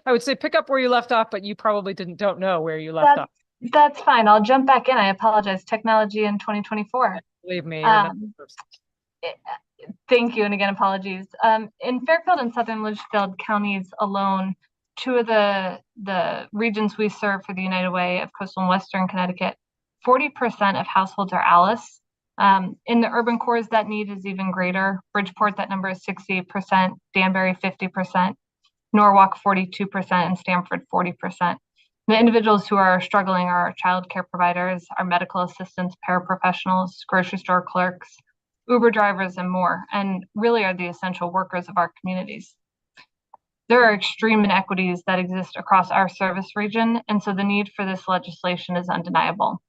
I would say pick up where you left off, but you probably don't know where you left off. That's fine. I'll jump back in. I apologize. Technology in 2024. Believe me, you're not first. Thank you. And again, apologies. In Fairfield and Southern Litchfield counties alone, two of the regions we serve for the United Way of Coastal and Western Connecticut, 40% of households are ALICE. In the urban cores, that need is even greater. Bridgeport, that number is 68%, Danbury, 50%, Norwalk, 42%, and Stamford, 40%. The individuals who are struggling are our child care providers, our medical assistants, paraprofessionals, grocery store clerks, Uber drivers, and more, and really are the essential workers of our communities. There are extreme inequities that exist across our service region, and so the need for this legislation is undeniable.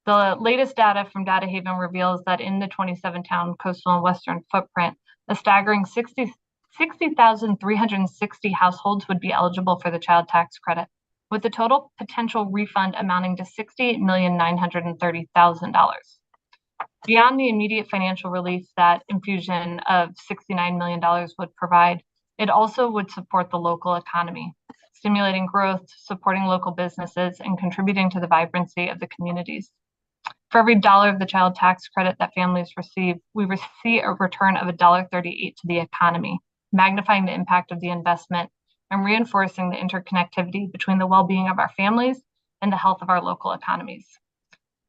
The latest data from Data Haven reveals that in the 27-town coastal and western footprint, a staggering 60,360 households would be eligible for the child tax credit, with the total potential refund amounting to $68,930,000. Beyond the immediate financial relief that infusion of $69 million would provide, it also would support the local economy, stimulating growth, supporting local businesses, and contributing to the vibrancy of the communities. For every dollar of the child tax credit that families receive, we receive a return of $1.38 to the economy, magnifying the impact of the investment and reinforcing the interconnectivity between the well-being of our families and the health of our local economies.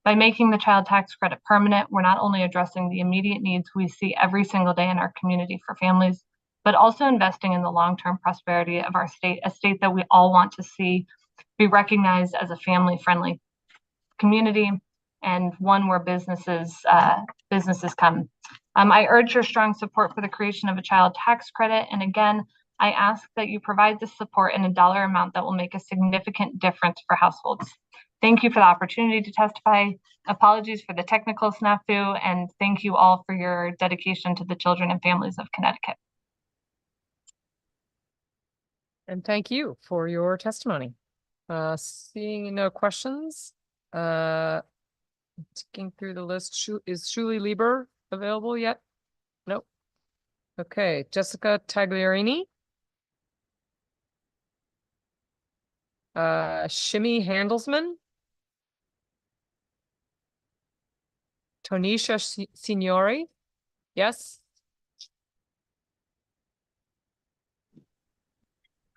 By making the child tax credit permanent, we're not only addressing the immediate needs we see every single day in our community for families, but also investing in the long-term prosperity of our state, a state that we all want to see be recognized as a family-friendly community and one where businesses come. I urge your strong support for the creation of a child tax credit. And again, I ask that you provide this support in a dollar amount that will make a significant difference for households. Thank you for the opportunity to testify. Apologies for the technical snafu, and thank you all for your dedication to the children and families of Connecticut. And thank you for your testimony. Seeing no questions, ticking through the list. Is Shuli Lieber available yet? Nope. Okay, Jessica Tagliarini. Shimmy Handelsman. Tonisha Signori. Yes.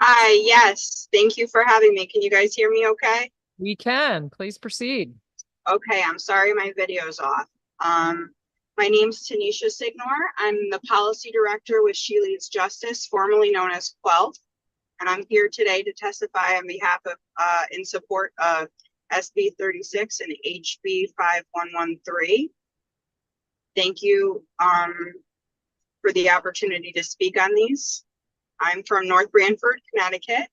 Hi, yes. Thank you for having me. Can you guys hear me okay? We can. Please proceed. Okay, I'm sorry my video's off. My name's Tanisha Signor. I'm the policy director with She Leads Justice, formerly known as QUELL. And I'm here today to testify on behalf of, in support of SB 36 and HB 5113. Thank you for the opportunity to speak on these. I'm from North Branford, Connecticut,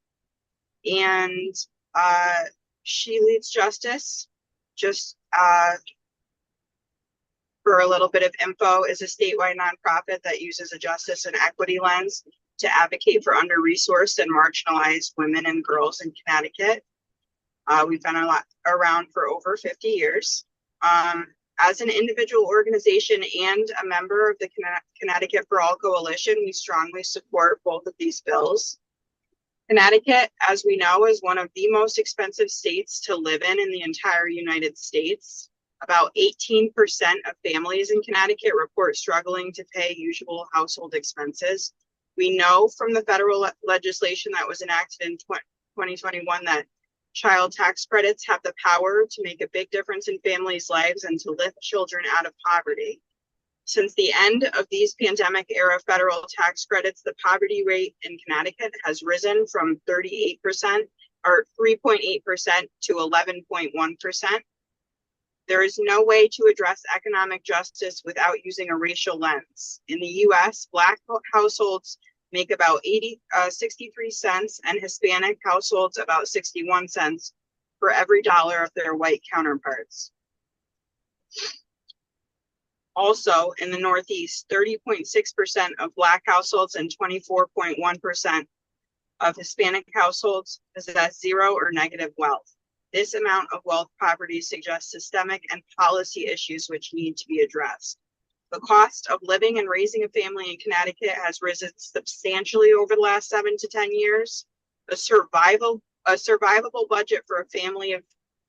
and She Leads Justice just for a little bit of info, is a statewide nonprofit that uses a justice and equity lens to advocate for under-resourced and marginalized women and girls in Connecticut. We've been around for over 50 years. As an individual organization and a member of the Connecticut for All Coalition, we strongly support both of these bills. Connecticut, as we know, is one of the most expensive states to live in the entire United States. About 18% of families in Connecticut report struggling to pay usual household expenses. We know from the federal legislation that was enacted in 2021 that child tax credits have the power to make a big difference in families' lives and to lift children out of poverty. Since the end of these pandemic era federal tax credits, the poverty rate in Connecticut has risen from 38% or 3.8% to 11.1%. There is no way to address economic justice without using a racial lens. In the US, Black households make about 63 cents and Hispanic households about 61 cents for every dollar of their white counterparts. Also, in the Northeast, 30.6% of Black households and 24.1% of Hispanic households possess zero or negative wealth. This amount of wealth poverty suggests systemic and policy issues which need to be addressed. The cost of living and raising a family in Connecticut has risen substantially over the last 7 to 10 years. A survivable budget for a family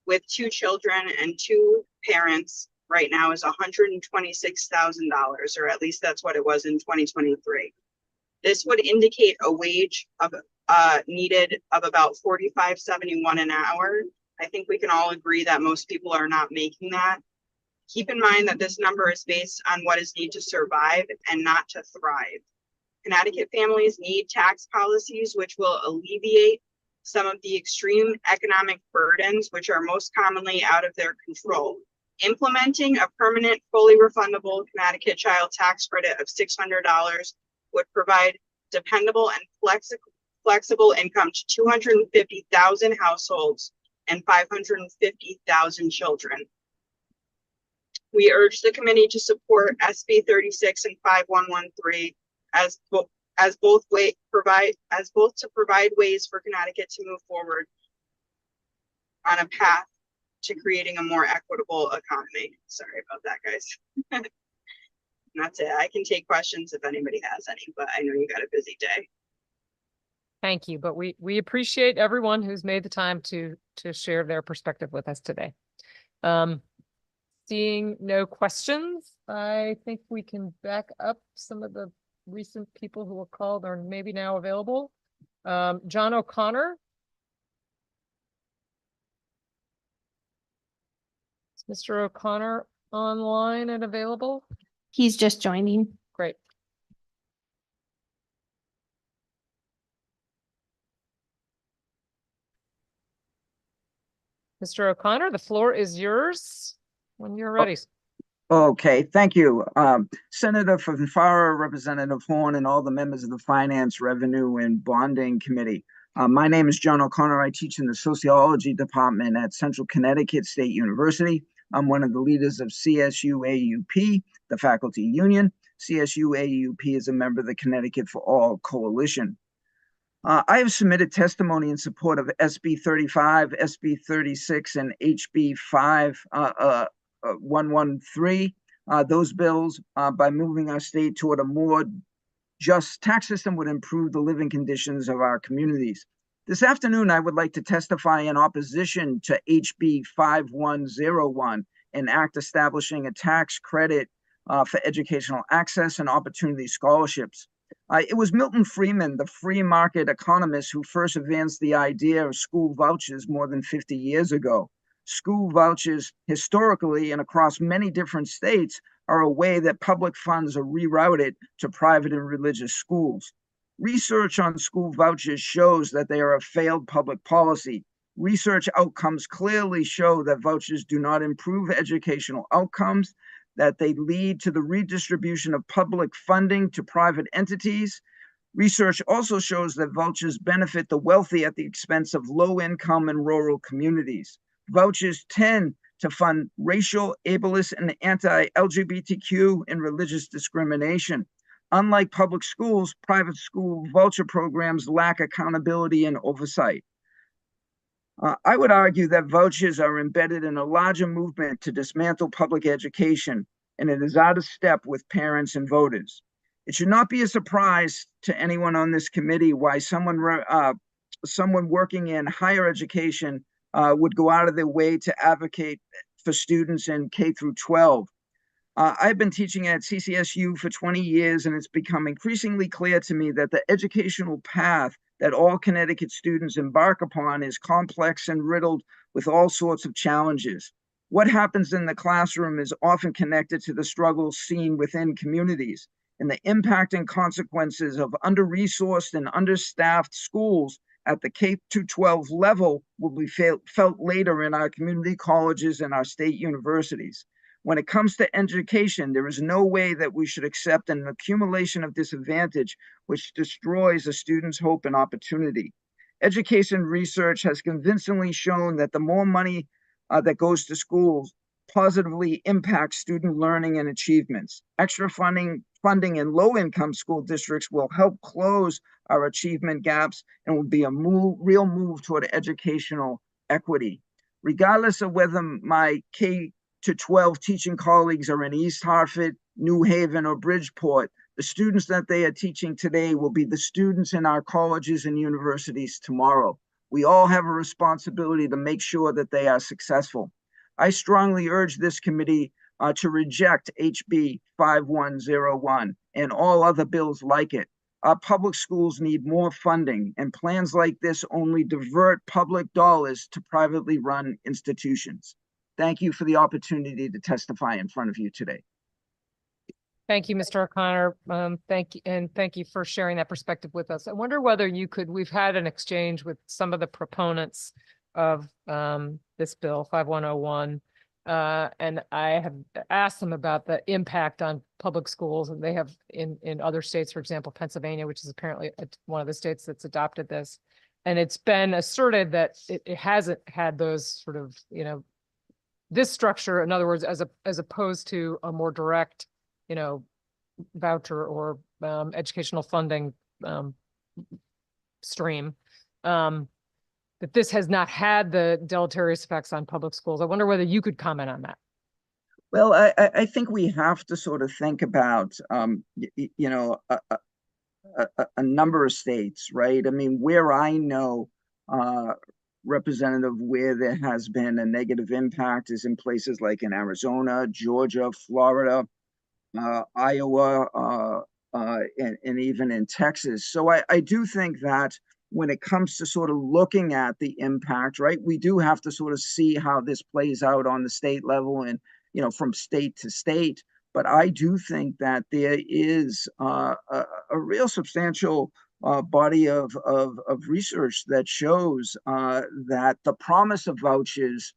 with 2 children and 2 parents right now is $126,000, or at least that's what it was in 2023. This would indicate a wage of needed of about $45.71 an hour. I think we can all agree that most people are not making that. Keep in mind that this number is based on what is needed to survive and not to thrive. Connecticut families need tax policies which will alleviate some of the extreme economic burdens which are most commonly out of their control. Implementing a permanent, fully refundable Connecticut child tax credit of $600 would provide dependable and flexible income to 250,000 households and 550,000 children. We urge the committee to support SB 36 and 5113 as both to provide ways for Connecticut to move forward on a path to creating a more equitable economy. Sorry about that, guys. And that's it. I can take questions if anybody has any, but I know you got a busy day. Thank you, but we appreciate everyone who's made the time to share their perspective with us today. Seeing no questions, I think we can back up some of the recent people who were called or maybe now available. John O'Connor. Is Mr. O'Connor online and available? He's just joining. Great. Mr. O'Connor, the floor is yours when you're ready. Okay, thank you. Senator from Farrar, Representative Horn, and all the members of the Finance, Revenue, and Bonding Committee. My name is John O'Connor. I teach in the Sociology Department at Central Connecticut State University. I'm one of the leaders of CSU-AUP, the faculty union. CSU-AUP is a member of the Connecticut for All Coalition. I have submitted testimony in support of SB 35, SB 36, and HB 113, those bills. By moving our state toward a more just tax system would improve the living conditions of our communities. This afternoon, I would like to testify in opposition to HB 5101, an act establishing a tax credit for educational access and opportunity scholarships. It was Milton Friedman, the free market economist, who first advanced the idea of school vouchers more than 50 years ago. School vouchers, historically and across many different states, are a way that public funds are rerouted to private and religious schools. Research on school vouchers shows that they are a failed public policy. Research outcomes clearly show that vouchers do not improve educational outcomes, that they lead to the redistribution of public funding to private entities. Research also shows that vouchers benefit the wealthy at the expense of low-income and rural communities. Vouchers tend to fund racial, ableist, and anti-LGBTQ and religious discrimination. Unlike public schools, private school voucher programs lack accountability and oversight. I would argue that vouchers are embedded in a larger movement to dismantle public education, and it is out of step with parents and voters. It should not be a surprise to anyone on this committee why someone working in higher education would go out of their way to advocate for students in K through 12. I've been teaching at CCSU for 20 years, and it's become increasingly clear to me that the educational path that all Connecticut students embark upon is complex and riddled with all sorts of challenges. What happens in the classroom is often connected to the struggles seen within communities, and the impact and consequences of under-resourced and understaffed schools at the K-12 level will be felt later in our community colleges and our state universities. When it comes to education, there is no way that we should accept an accumulation of disadvantage which destroys a student's hope and opportunity. Education research has convincingly shown that the more money that goes to schools positively impacts student learning and achievements. Extra funding in low-income school districts will help close our achievement gaps and will be a real move toward educational equity. Regardless of whether my K-12 teaching colleagues are in East Hartford, New Haven, or Bridgeport, the students that they are teaching today will be the students in our colleges and universities tomorrow. We all have a responsibility to make sure that they are successful. I strongly urge this committee to reject HB 5101 and all other bills like it. Our public schools need more funding, and plans like this only divert public dollars to privately run institutions. Thank you for the opportunity to testify in front of you today. Thank you, Mr. O'Connor. Thank you for sharing that perspective with us. I wonder whether you could, we've had an exchange with some of the proponents of this bill 5101. And I have asked them about the impact on public schools, and they have in other states, for example, Pennsylvania, which is apparently one of the states that's adopted this. And it's been asserted that it hasn't had those sort of, this structure, in other words, as opposed to a more direct, voucher or educational funding stream, that this has not had the deleterious effects on public schools. I wonder whether you could comment on that. Well, I think we have to sort of think about, a number of states, right? I mean, where I know, Representative, where there has been a negative impact is in places like in Arizona, Georgia, Florida, Iowa, and even in Texas. So I do think that when it comes to sort of looking at the impact, right, we do have to sort of see how this plays out on the state level and, from state to state. But I do think that there is a real substantial body of research that shows that the promise of vouchers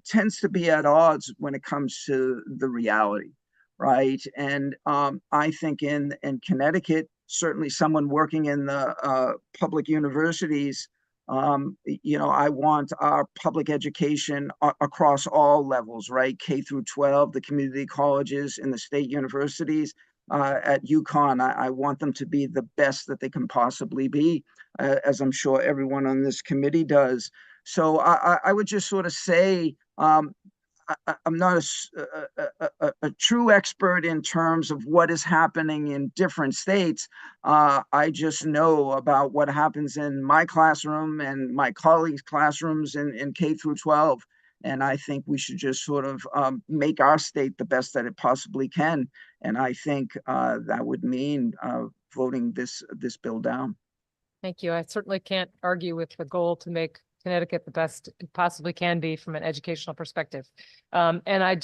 tends to be at odds when it comes to the reality, right? And I think in Connecticut, certainly someone working in the public universities, I want our public education across all levels, right? K through 12, the community colleges and the state universities. At UConn, I want them to be the best that they can possibly be, as I'm sure everyone on this committee does. So I would just sort of say, I'm not a true expert in terms of what is happening in different states. I just know about what happens in my classroom and my colleagues' classrooms in K through 12. And I think we should just sort of make our state the best that it possibly can. And I think that would mean voting this bill down. Thank you. I certainly can't argue with the goal to make Connecticut the best it possibly can be from an educational perspective. And I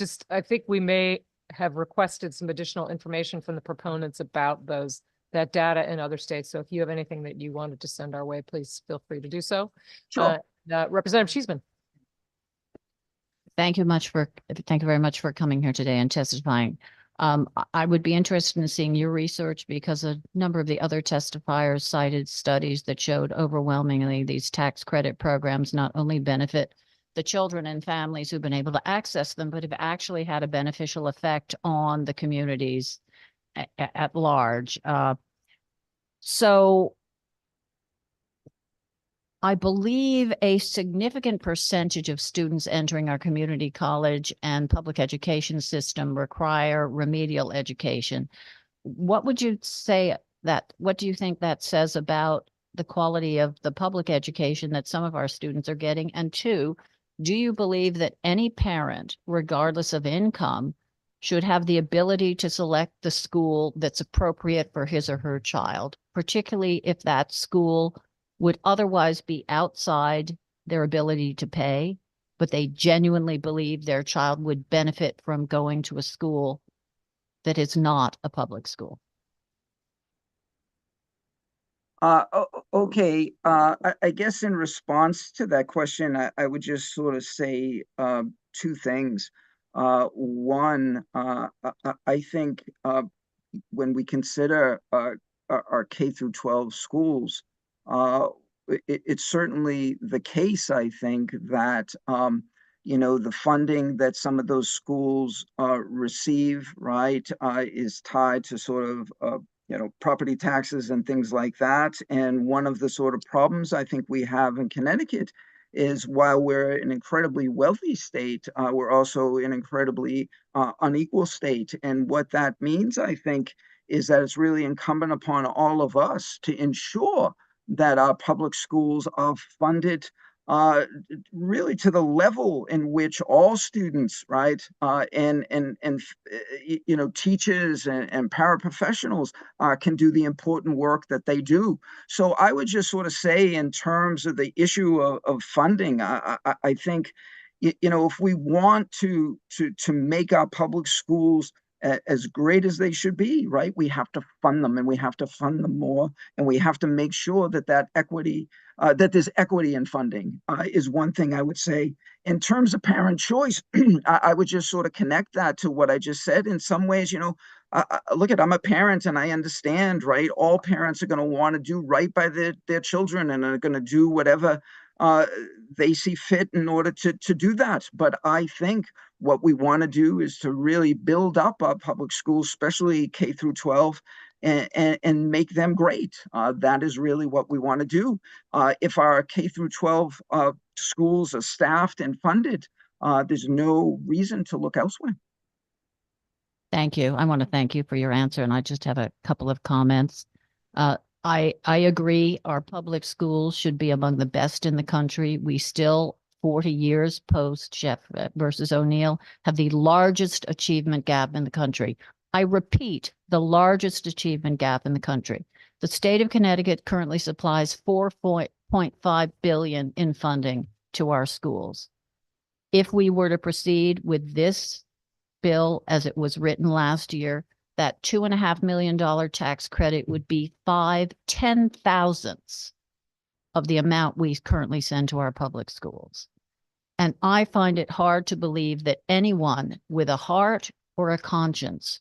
think we may have requested some additional information from the proponents about that data in other states. So if you have anything that you wanted to send our way, please feel free to do so. Sure. Representative Cheeseman. Thank you very much for coming here today and testifying. I would be interested in seeing your research because a number of the other testifiers cited studies that showed overwhelmingly these tax credit programs not only benefit the children and families who've been able to access them, but have actually had a beneficial effect on the communities at large. So I believe a significant percentage of students entering our community college and public education system require remedial education. What would you say what do you think that says about the quality of the public education that some of our students are getting? And two, do you believe that any parent, regardless of income, should have the ability to select the school that's appropriate for his or her child, particularly if that school would otherwise be outside their ability to pay, but they genuinely believe their child would benefit from going to a school that is not a public school? Okay. I guess in response to that question, I would just sort of say two things. One, I think when we consider our K through 12 schools, it's certainly the case, I think, that the funding that some of those schools receive, right, is tied to sort of property taxes and things like that. And one of the sort of problems I think we have in Connecticut is while we're an incredibly wealthy state, we're also an incredibly unequal state. And what that means, I think, is that it's really incumbent upon all of us to ensure that our public schools are funded really to the level in which all students, right, and teachers and paraprofessionals can do the important work that they do. So I would just sort of say, in terms of the issue of funding, I think, if we want to make our public schools as great as they should be, right, we have to fund them, and we have to fund them more, and we have to make sure that that there's equity in funding is one thing I would say. In terms of parent choice, I would just sort of connect that to what I just said. In some ways, I'm a parent, and I understand, right? All parents are going to want to do right by their children, and are going to do whatever they see fit in order to do that. But I think what we want to do is to really build up our public schools, especially K through 12, and make them great. That is really what we want to do. If our K through 12 schools are staffed and funded, there's no reason to look elsewhere. Thank you. I want to thank you for your answer, and I just have a couple of comments. I agree our public schools should be among the best in the country. We still, 40 years post Sheff versus O'Neill, have the largest achievement gap in the country. I repeat, the largest achievement gap in the country. The state of Connecticut currently supplies $4.5 billion in funding to our schools. If we were to proceed with this bill as it was written last year, that $2.5 million tax credit would be 5/10,000ths of the amount we currently send to our public schools. And I find it hard to believe that anyone with a heart or a conscience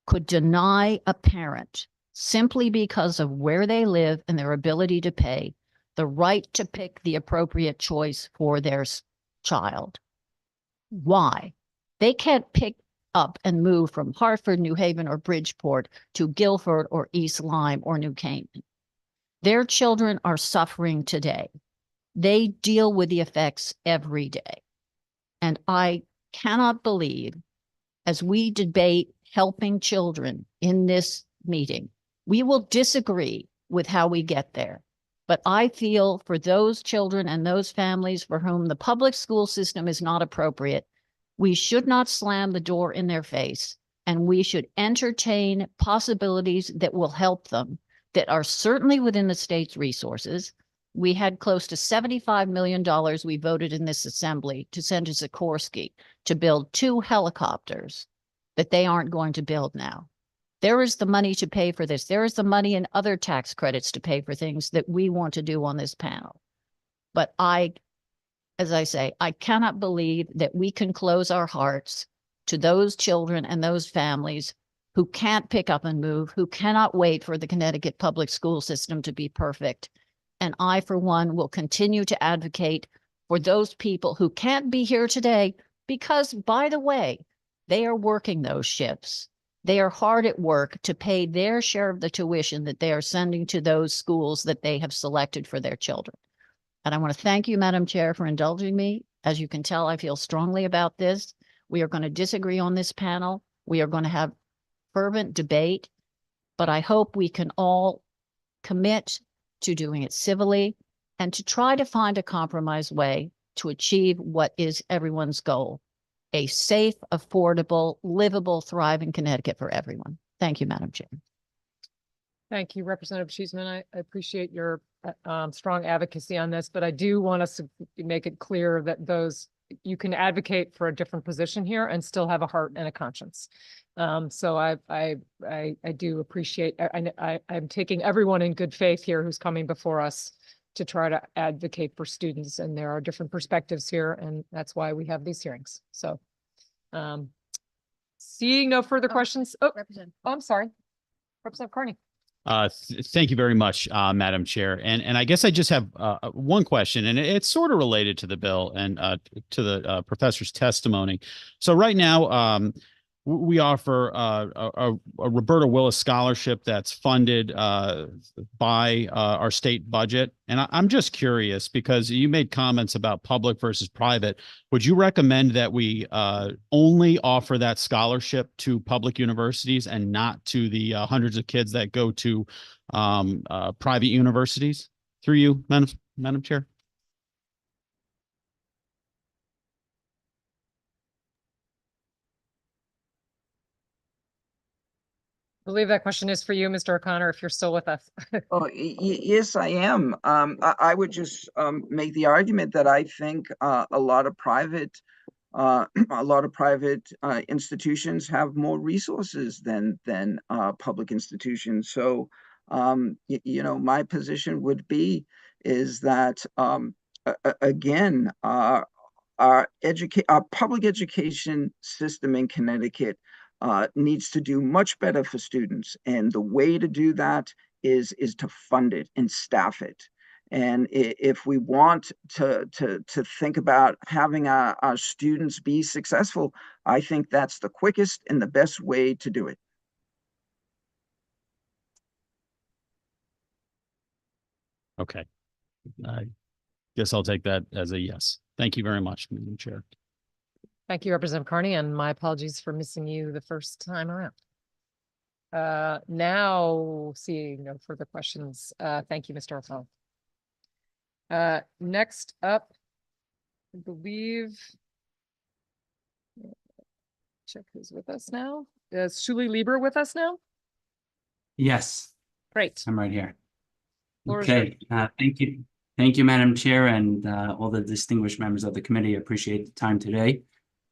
could deny a parent, simply because of where they live and their ability to pay, the right to pick the appropriate choice for their child. Why? They can't pick up and move from Hartford, New Haven, or Bridgeport to Guilford or East Lyme or New Canaan. Their children are suffering today. They deal with the effects every day. And I cannot believe, as we debate helping children in this meeting, we will disagree with how we get there. But I feel for those children and those families for whom the public school system is not appropriate, we should not slam the door in their face, and we should entertain possibilities that will help them, that are certainly within the state's resources. We had close to $75 million we voted in this assembly to send to Sikorsky to build 2 helicopters that they aren't going to build now. There is the money to pay for this. There is the money and other tax credits to pay for things that we want to do on this panel. But as I say, I cannot believe that we can close our hearts to those children and those families who can't pick up and move, who cannot wait for the Connecticut public school system to be perfect. And I, for one, will continue to advocate for those people who can't be here today because, by the way, they are working those shifts. They are hard at work to pay their share of the tuition that they are sending to those schools that they have selected for their children. And I want to thank you, Madam Chair, for indulging me. As you can tell, I feel strongly about this. We are going to disagree on this panel. We are going to have fervent debate, but I hope we can all commit to doing it civilly and to try to find a compromise way to achieve what is everyone's goal: a safe, affordable, livable, thriving Connecticut for everyone. Thank you, Madam Chair. Thank you, Representative Cheeseman. I appreciate your strong advocacy on this, but I do want us to make it clear that you can advocate for a different position here and still have a heart and a conscience. So I do appreciate. I'm taking everyone in good faith here who's coming before us to try to advocate for students, and there are different perspectives here, and that's why we have these hearings. So, seeing no further questions. Oh, I'm sorry, Representative Carney. Thank you very much, Madam Chair. And I guess I just have one question, and it's sort of related to the bill and to the professor's testimony. So right now, we offer a Roberta Willis scholarship that's funded by our state budget. And I'm just curious, because you made comments about public versus private. Would you recommend that we only offer that scholarship to public universities and not to the hundreds of kids that go to private universities? Through you, Madam Chair. I believe that question is for you, Mr. O'Connor, if you're still with us. Oh, yes, I am. I would just make the argument that I think a lot of private institutions have more resources than public institutions. So, my position would be is that again, our public education system in Connecticut needs to do much better for students, and the way to do that is to fund it and staff it. And if we want to think about having our students be successful, I think that's the quickest and the best way to do it. Okay. I guess I'll take that as a yes. Thank you very much, Madam Chair. Thank you, Representative Carney, and my apologies for missing you the first time around. Now, seeing no further questions, thank you, Mr. O'Connell. Next up, I believe, check who's with us now. Is Julie Lieber with us now? Yes. Great. I'm right here. Floor is Okay, thank you. Thank you, Madam Chair, and all the distinguished members of the committee. I appreciate the time today.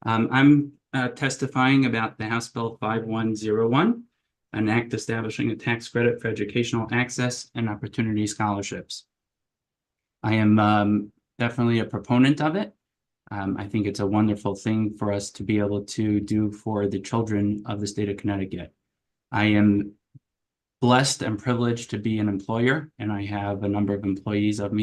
I'm testifying about the House Bill 5101, an act establishing a tax credit for educational access and opportunity scholarships. I am definitely a proponent of it. I think it's a wonderful thing for us to be able to do for the children of the state of Connecticut. I am blessed and privileged to be an employer, and I have a number of employees of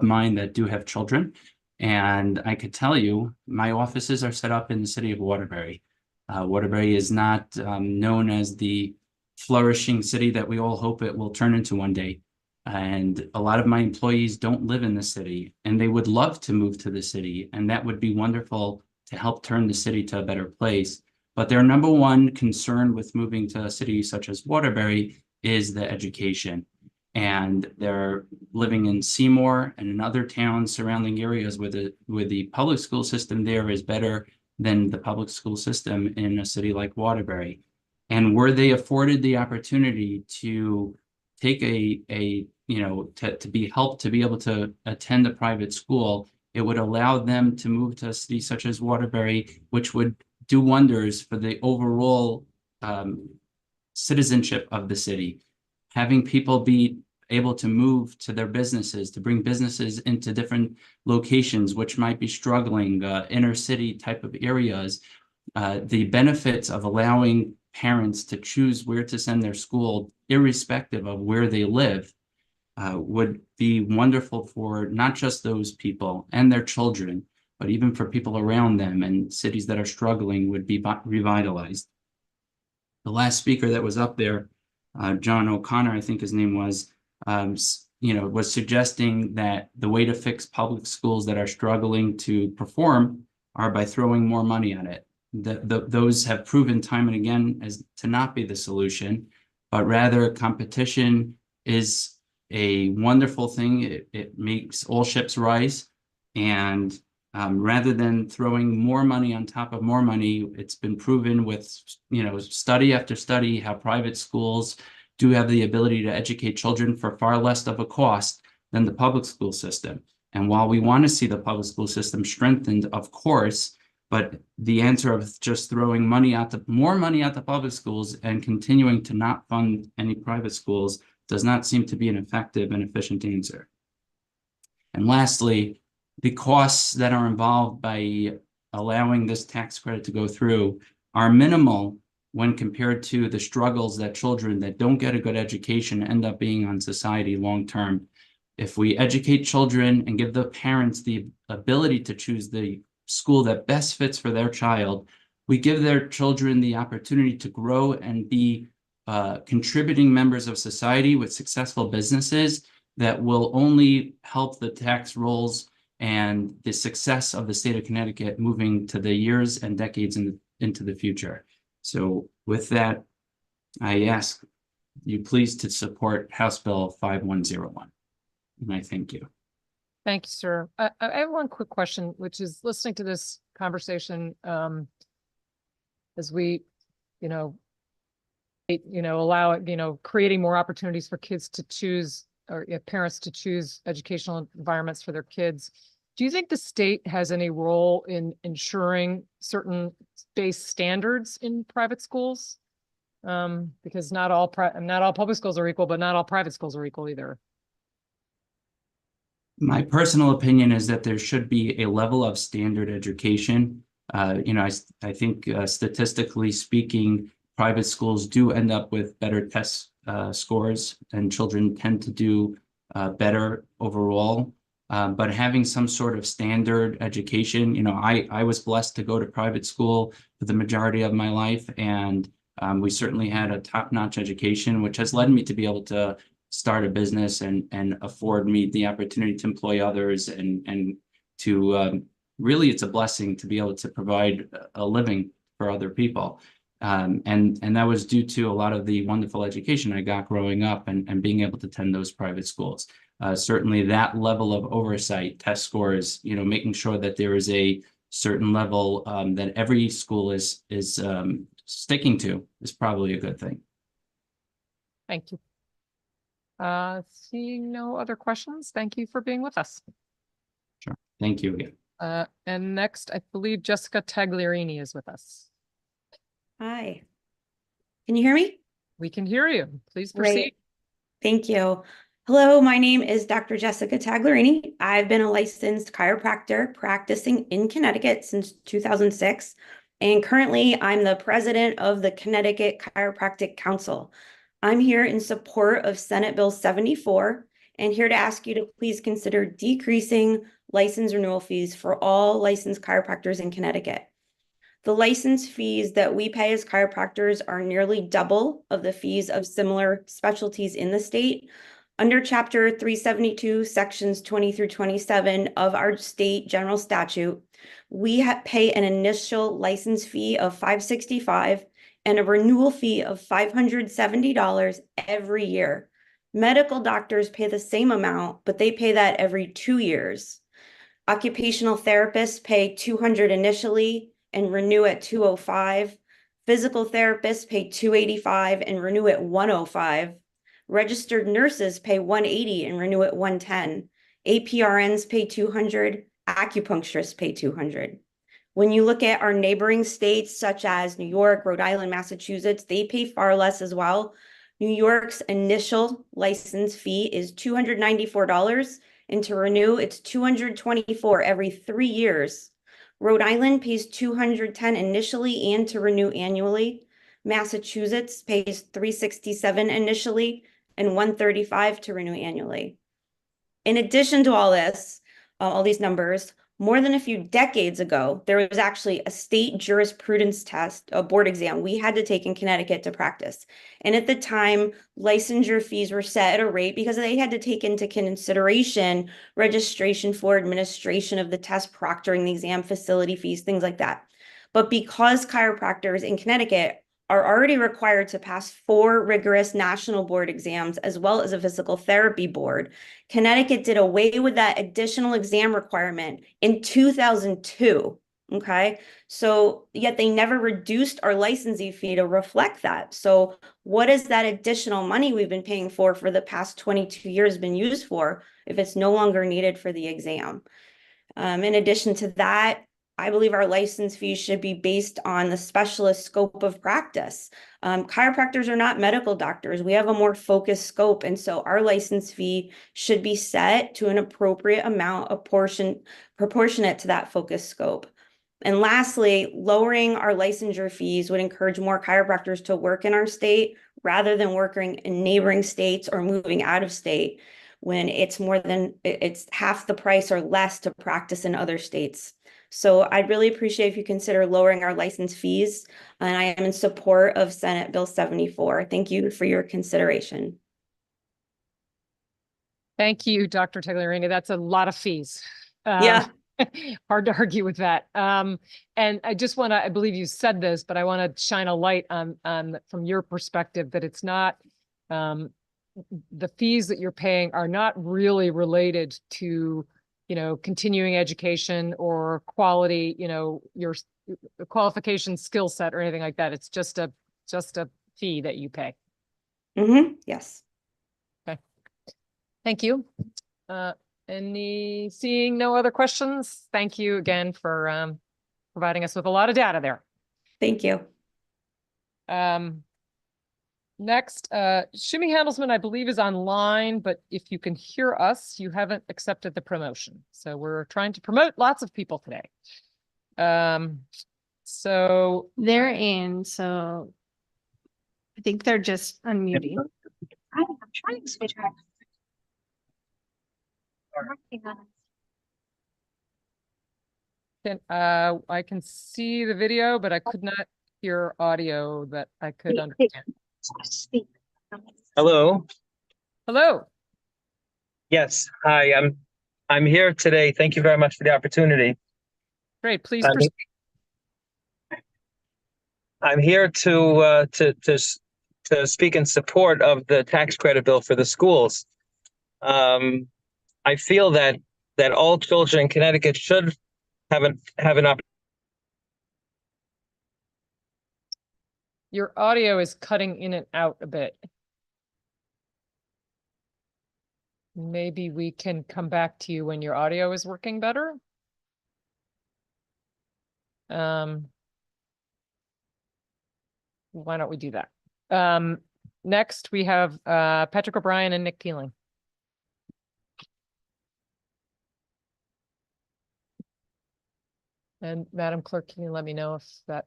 mine that do have children. And I could tell you, my offices are set up in the city of Waterbury. Waterbury is not known as the flourishing city that we all hope it will turn into one day. And a lot of my employees don't live in the city, and they would love to move to the city, and that would be wonderful to help turn the city to a better place. But their number one concern with moving to a city such as Waterbury is the education. And they're living in Seymour and in other towns, surrounding areas where the public school system there is better than the public school system in a city like Waterbury. And were they afforded the opportunity to take to be helped to be able to attend a private school, it would allow them to move to a city such as Waterbury, which would do wonders for the overall citizenship of the city. Having people be able to move to their businesses, to bring businesses into different locations, which might be struggling, inner city type of areas, the benefits of allowing parents to choose where to send their school, irrespective of where they live, would be wonderful for not just those people and their children, but even for people around them, and cities that are struggling would be revitalized. The last speaker that was up there, John O'Connor, I think his name was, was suggesting that the way to fix public schools that are struggling to perform are by throwing more money at it. Those have proven time and again as to not be the solution, but rather competition is a wonderful thing. It makes all ships rise. And rather than throwing more money on top of more money, it's been proven with, study after study how private schools do have the ability to educate children for far less of a cost than the public school system. And while we want to see the public school system strengthened, of course, but the answer of just throwing more money at the public schools and continuing to not fund any private schools does not seem to be an effective and efficient answer. And lastly, the costs that are involved by allowing this tax credit to go through are minimal when compared to the struggles that children that don't get a good education end up being on society long-term. If we educate children and give the parents the ability to choose the school that best fits for their child, we give their children the opportunity to grow and be contributing members of society with successful businesses that will only help the tax rolls and the success of the state of Connecticut moving to the years and decades into the future. So with that, I ask you please to support House Bill 5101. And I thank you. Thank you, sir. I have one quick question, which is listening to this conversation as we, allow it, creating more opportunities for kids to choose or parents to choose educational environments for their kids. Do you think the state has any role in ensuring certain base standards in private schools? Because not all public schools are equal, but not all private schools are equal either. My personal opinion is that there should be a level of standard education. I think statistically speaking, private schools do end up with better test scores, and children tend to do better overall. But having some sort of standard education, I was blessed to go to private school for the majority of my life, and we certainly had a top-notch education, which has led me to be able to start a business and afford me the opportunity to employ others and to really, it's a blessing to be able to provide a living for other people. And that was due to a lot of the wonderful education I got growing up and being able to attend those private schools. Certainly that level of oversight, test scores, making sure that there is a certain level that every school is sticking to is probably a good thing. Thank you. Seeing no other questions, thank you for being with us. Sure. Thank you again. And next, I believe Jessica Tagliarini is with us. Hi. Can you hear me? We can hear you. Please proceed. Great. Thank you. Hello, my name is Dr. Jessica Tagliarini. I've been a licensed chiropractor practicing in Connecticut since 2006, and currently I'm the president of the Connecticut Chiropractic Council. I'm here in support of Senate Bill 74 and here to ask you to please consider decreasing license renewal fees for all licensed chiropractors in Connecticut. The license fees that we pay as chiropractors are nearly double of the fees of similar specialties in the state. Under Chapter 372, Sections 20 through 27 of our state general statute, we pay an initial license fee of $565 and a renewal fee of $570 every year. Medical doctors pay the same amount, but they pay that every 2 years. Occupational therapists pay $200 initially and renew at $205. Physical therapists pay $285 and renew at $105. Registered nurses pay $180 and renew at $110. APRNs pay $200. Acupuncturists pay $200. When you look at our neighboring states, such as New York, Rhode Island, Massachusetts, they pay far less as well. New York's initial license fee is $294, and to renew, it's $224 every 3 years. Rhode Island pays $210 initially and to renew annually. Massachusetts pays $367 initially and $135 to renew annually. In addition to all this, all these numbers, more than a few decades ago, there was actually a state jurisprudence test, a board exam we had to take in Connecticut to practice. And at the time, licensure fees were set at a rate because they had to take into consideration registration for administration of the test, proctoring the exam, facility fees, things like that. But because chiropractors in Connecticut are already required to pass 4 rigorous national board exams as well as a physical therapy board, Connecticut did away with that additional exam requirement in 2002. Okay, so yet they never reduced our licensing fee to reflect that. So what is that additional money we've been paying for the past 22 years been used for if it's no longer needed for the exam? In addition to that, I believe our license fees should be based on the specialist scope of practice. Chiropractors are not medical doctors. We have a more focused scope. And so our license fee should be set to an appropriate amount of proportionate to that focused scope. And lastly, lowering our licensure fees would encourage more chiropractors to work in our state rather than working in neighboring states or moving out of state when it's half the price or less to practice in other states. So I'd really appreciate if you consider lowering our license fees, and I am in support of Senate Bill 74. Thank you for your consideration. Thank you, Dr. Tagliarini. That's a lot of fees. Yeah. Hard to argue with that. And I just want to, I believe you said this, but I want to shine a light on from your perspective that it's not, the fees that you're paying are not really related to, continuing education or quality, your qualification skill set or anything like that. It's just a fee that you pay. Yes. Okay. Thank you. Seeing no other questions? Thank you again for providing us with a lot of data there. Thank you. Next, Shimmy Handelsman, I believe, is online, but if you can hear us, you haven't accepted the promotion. So we're trying to promote lots of people today. So they're in, so I think they're just unmuting. I'm trying to switch back. I can see the video, but I could not hear audio that I could understand. Hello. Hello. Yes. Hi. I'm here today. Thank you very much for the opportunity. Great. Please. I'm here to speak in support of the tax credit bill for the schools. I feel that all children in Connecticut should have an opportunity. Your audio is cutting in and out a bit. Maybe we can come back to you when your audio is working better. Why don't we do that? Next, we have Patrick O'Brien and Nick Keeling. And Madam Clerk, can you let me know if that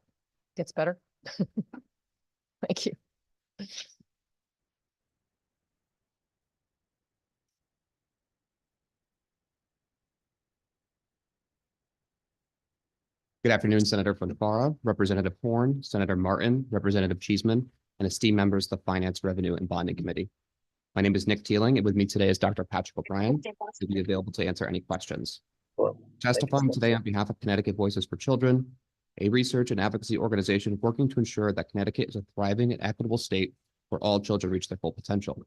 gets better? Thank you. Good afternoon, Senator from Farah, Representative Horn, Senator Martin, Representative Cheeseman, and esteemed members of the Finance, Revenue, and Bonding Committee. My name is Nick Teeling, and with me today is Dr. Patrick O'Brien, who will be available to answer any questions. Testifying today on behalf of Connecticut Voices for Children, a research and advocacy organization working to ensure that Connecticut is a thriving and equitable state where all children reach their full potential.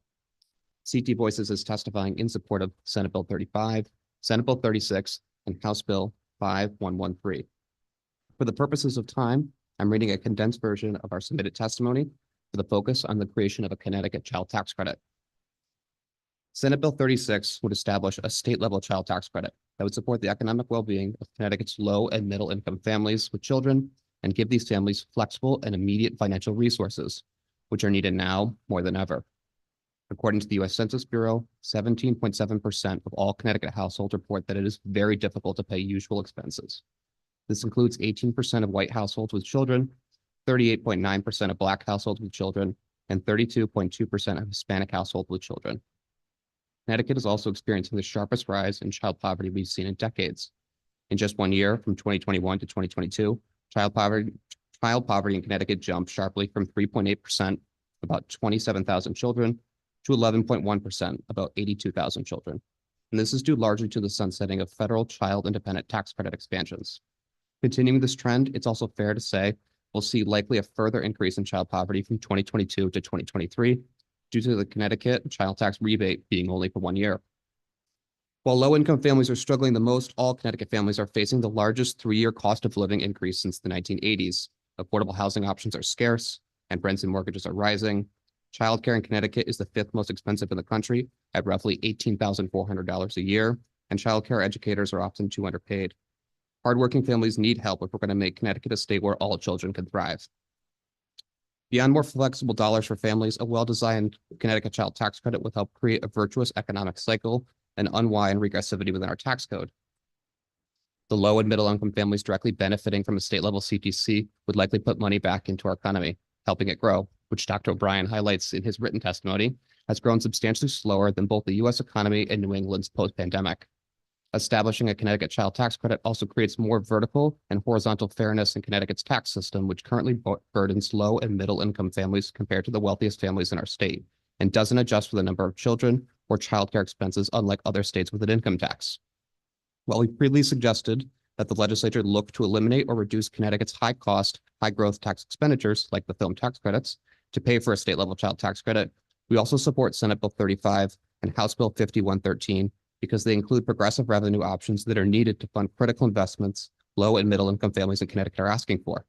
CT Voices is testifying in support of Senate Bill 35, Senate Bill 36, and House Bill 5113. For the purposes of time, I'm reading a condensed version of our submitted testimony for the focus on the creation of a Connecticut child tax credit. Senate Bill 36 would establish a state-level child tax credit that would support the economic well-being of Connecticut's low and middle-income families with children and give these families flexible and immediate financial resources, which are needed now more than ever. According to the U.S. Census Bureau, 17.7% of all Connecticut households report that it is very difficult to pay usual expenses. This includes 18% of white households with children, 38.9% of Black households with children, and 32.2% of Hispanic households with children. Connecticut is also experiencing the sharpest rise in child poverty we've seen in decades. In just 1 year, from 2021 to 2022, child poverty in Connecticut jumped sharply from 3.8%, about 27,000 children, to 11.1%, about 82,000 children. And this is due largely to the sunsetting of federal child independent tax credit expansions. Continuing this trend, it's also fair to say we'll see likely a further increase in child poverty from 2022 to 2023 due to the Connecticut child tax rebate being only for 1 year. While low-income families are struggling the most, all Connecticut families are facing the largest 3-year cost of living increase since the 1980s. Affordable housing options are scarce, and rents and mortgages are rising. Childcare in Connecticut is the 5th most expensive in the country at roughly $18,400 a year, and childcare educators are often too underpaid. Hardworking families need help if we're going to make Connecticut a state where all children can thrive. Beyond more flexible dollars for families, a well-designed Connecticut child tax credit would help create a virtuous economic cycle and unwind regressivity within our tax code. The low and middle income families directly benefiting from a state level CTC would likely put money back into our economy, helping it grow, which Dr. O'Brien highlights in his written testimony, has grown substantially slower than both the US economy and New England's post-pandemic. Establishing a Connecticut child tax credit also creates more vertical and horizontal fairness in Connecticut's tax system, which currently burdens low and middle income families compared to the wealthiest families in our state, and doesn't adjust for the number of children or childcare expenses, unlike other states with an income tax. While we previously suggested that the legislature look to eliminate or reduce Connecticut's high cost, high growth tax expenditures, like the film tax credits, to pay for a state level child tax credit, we also support Senate Bill 35 and House Bill 5113 because they include progressive revenue options that are needed to fund critical investments low and middle income families in Connecticut are asking for.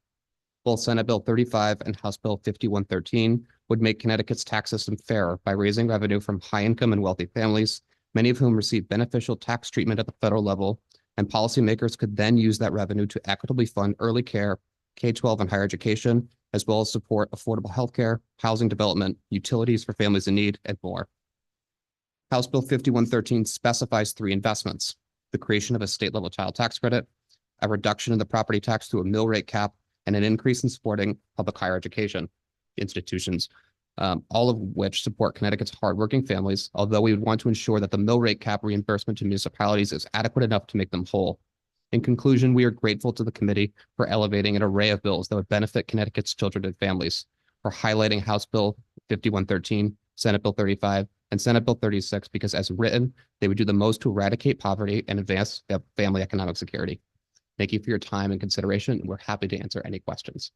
Both Senate Bill 35 and House Bill 5113 would make Connecticut's tax system fairer by raising revenue from high income and wealthy families, many of whom receive beneficial tax treatment at the federal level, and policymakers could then use that revenue to equitably fund early care, K-12 and higher education, as well as support affordable healthcare, housing development, utilities for families in need, and more. House Bill 5113 specifies 3 investments: the creation of a state level child tax credit, a reduction in the property tax through a mill rate cap, and an increase in supporting public higher education institutions, all of which support Connecticut's hardworking families, although we would want to ensure that the mill rate cap reimbursement to municipalities is adequate enough to make them whole. In conclusion, we are grateful to the committee for elevating an array of bills that would benefit Connecticut's children and families, for highlighting House Bill 5113, Senate Bill 35, and Senate Bill 36, because as written, they would do the most to eradicate poverty and advance family economic security. Thank you for your time and consideration. We're happy to answer any questions.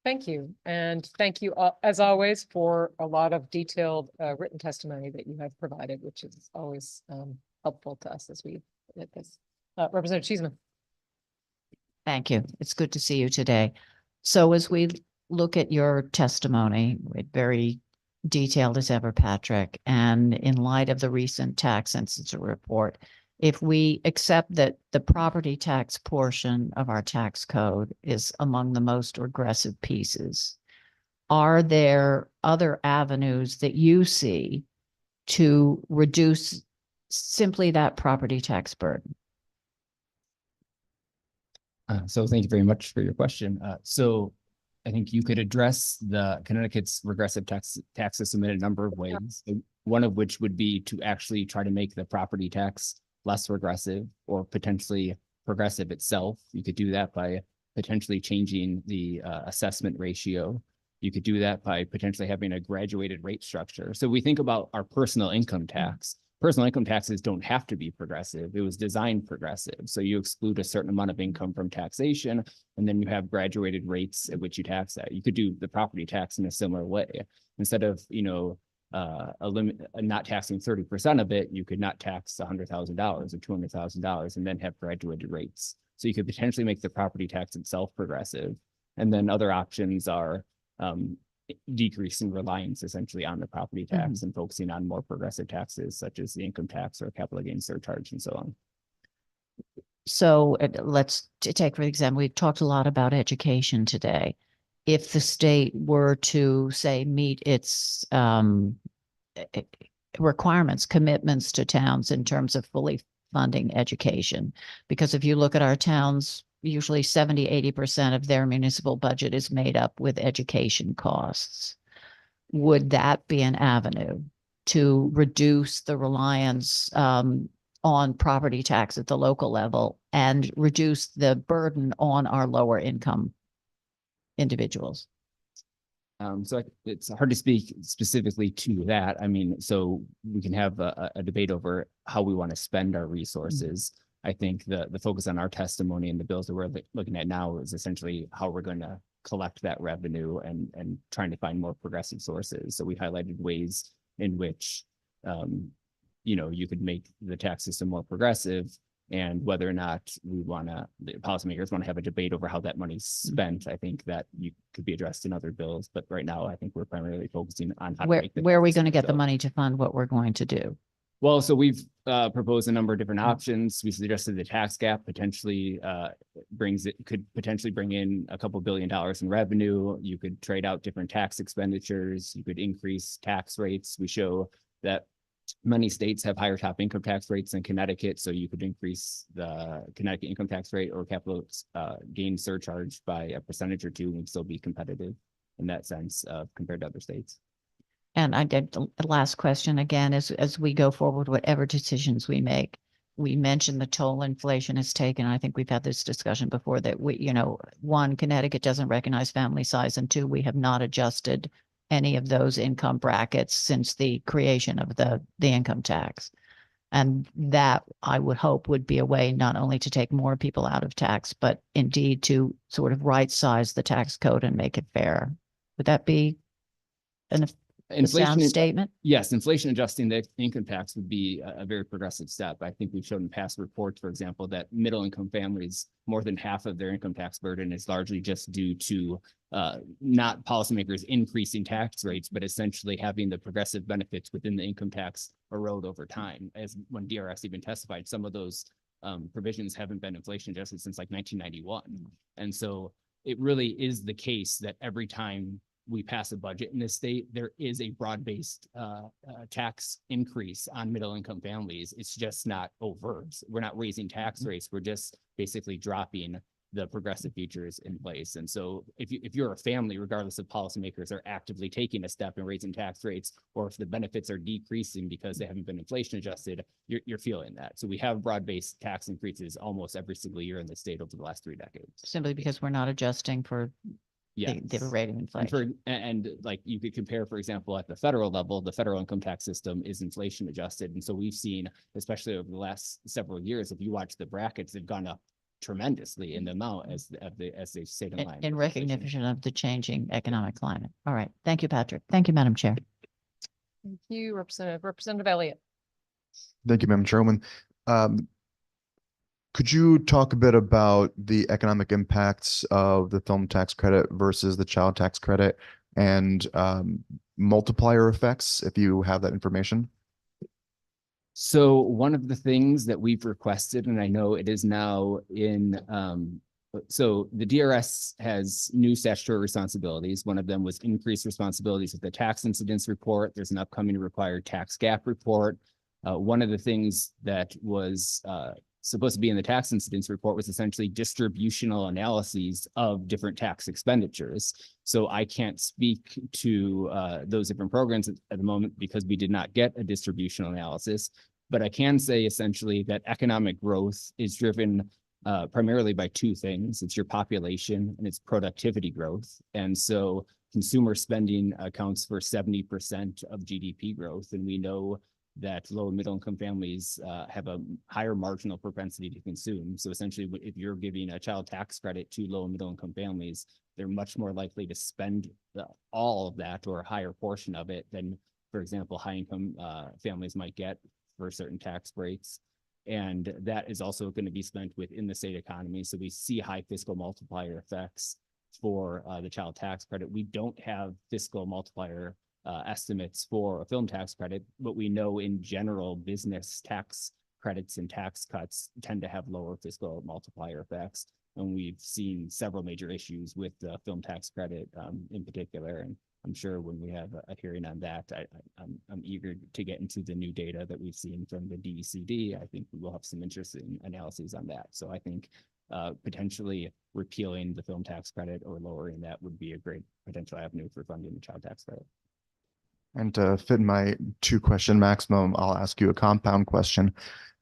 Thank you. And thank you, as always, for a lot of detailed written testimony that you have provided, which is always helpful to us as we did this. Representative Cheeseman. Thank you. It's good to see you today. So as we look at your testimony, very detailed as ever, Patrick, and in light of the recent tax institute report, if we accept that the property tax portion of our tax code is among the most regressive pieces, are there other avenues that you see to reduce simply that property tax burden? So thank you very much for your question. So I think you could address the Connecticut's regressive tax system in a number of ways. One of which would be to actually try to make the property tax less regressive or potentially progressive itself. You could do that by potentially changing the assessment ratio. You could do that by potentially having a graduated rate structure. So we think about our personal income tax. Personal income taxes don't have to be progressive. It was designed progressive. So you exclude a certain amount of income from taxation, and then you have graduated rates at which you tax that. You could do the property tax in a similar way. Instead of, not taxing 30% of it, you could not tax $100,000 or $200,000 and then have graduated rates. So you could potentially make the property tax itself progressive. And then other options are decreasing reliance essentially on the property tax and focusing on more progressive taxes such as the income tax or capital gains surcharge and so on. So let's take, for example, we've talked a lot about education today. If the state were to, say, meet its requirements, commitments to towns in terms of fully funding education, because if you look at our towns, usually 70–80% of their municipal budget is made up with education costs. Would that be an avenue to reduce the reliance on property tax at the local level and reduce the burden on our lower income individuals? So it's hard to speak specifically to that. I mean, so we can have a debate over how we want to spend our resources. I think the focus on our testimony and the bills that we're looking at now is essentially how we're going to collect that revenue and trying to find more progressive sources. So we highlighted ways in which, you could make the tax system more progressive, and whether or not the policymakers want to have a debate over how that money's spent. I think that you could be addressed in other bills, but right now I think we're primarily focusing on how to make Where are we going to get the money to fund what we're going to do? Well, so we've proposed a number of different options. We suggested the tax gap potentially could potentially bring in a couple $2 billion in revenue. You could trade out different tax expenditures. You could increase tax rates. We show that many states have higher top income tax rates than Connecticut, so you could increase the Connecticut income tax rate or capital gain surcharge by a percentage or two and still be competitive in that sense compared to other states. And I did the last question again, as we go forward, whatever decisions we make, we mentioned the toll inflation has taken. I think we've had this discussion before that one, Connecticut doesn't recognize family size, and two, we have not adjusted any of those income brackets since the creation of the income tax. And that I would hope would be a way not only to take more people out of tax, but indeed to sort of right size the tax code and make it fair. Would that be a sound statement? Yes, inflation adjusting the income tax would be a very progressive step. I think we've shown in past reports, for example, that middle income families, more than half of their income tax burden is largely just due to not policymakers increasing tax rates, but essentially having the progressive benefits within the income tax erode over time. As when DRS even testified, some of those provisions haven't been inflation adjusted since like 1991. And so it really is the case that every time we pass a budget in this state, there is a broad-based tax increase on middle-income families. It's just not overt. We're not raising tax rates. We're just basically dropping the progressive features in place. And so if you're a family, regardless of policymakers are actively taking a step and raising tax rates, or if the benefits are decreasing because they haven't been inflation adjusted, you're feeling that. So we have broad-based tax increases almost every single year in the state over the last 3 decades. Simply because we're not adjusting for the rate of inflation. And like you could compare, for example, at the federal level, the federal income tax system is inflation adjusted. And so we've seen, especially over the last several years, if you watch the brackets, they've gone up tremendously in the amount as they stayed in line. In recognition of the changing economic climate. All right. Thank you, Patrick. Thank you, Madam Chair. Thank you, Representative Elliott. Thank you, Madam Chairwoman. Could you talk a bit about the economic impacts of the film tax credit versus the child tax credit and multiplier effects, if you have that information? So one of the things that we've requested, and I know it is now in, so the DRS has new statutory responsibilities. One of them was increased responsibilities with the tax incidence report. There's an upcoming required tax gap report. One of the things that was supposed to be in the tax incidence report was essentially distributional analyses of different tax expenditures. So I can't speak to those different programs at the moment because we did not get a distributional analysis, but I can say essentially that economic growth is driven primarily by 2 things. It's your population and it's productivity growth. And so consumer spending accounts for 70% of GDP growth. And we know that low and middle income families have a higher marginal propensity to consume. So essentially, if you're giving a child tax credit to low and middle income families, they're much more likely to spend all of that or a higher portion of it than, for example, high income families might get for certain tax breaks. And that is also going to be spent within the state economy. So we see high fiscal multiplier effects for the child tax credit. We don't have fiscal multiplier estimates for a film tax credit, but we know in general business tax credits and tax cuts tend to have lower fiscal multiplier effects. And we've seen several major issues with the film tax credit in particular. And I'm sure when we have a hearing on that, I'm eager to get into the new data that we've seen from the DECD. I think we will have some interesting analyses on that. So I think potentially repealing the film tax credit or lowering that would be a great potential avenue for funding the child tax credit. And to fit in my 2-question maximum, I'll ask you a compound question.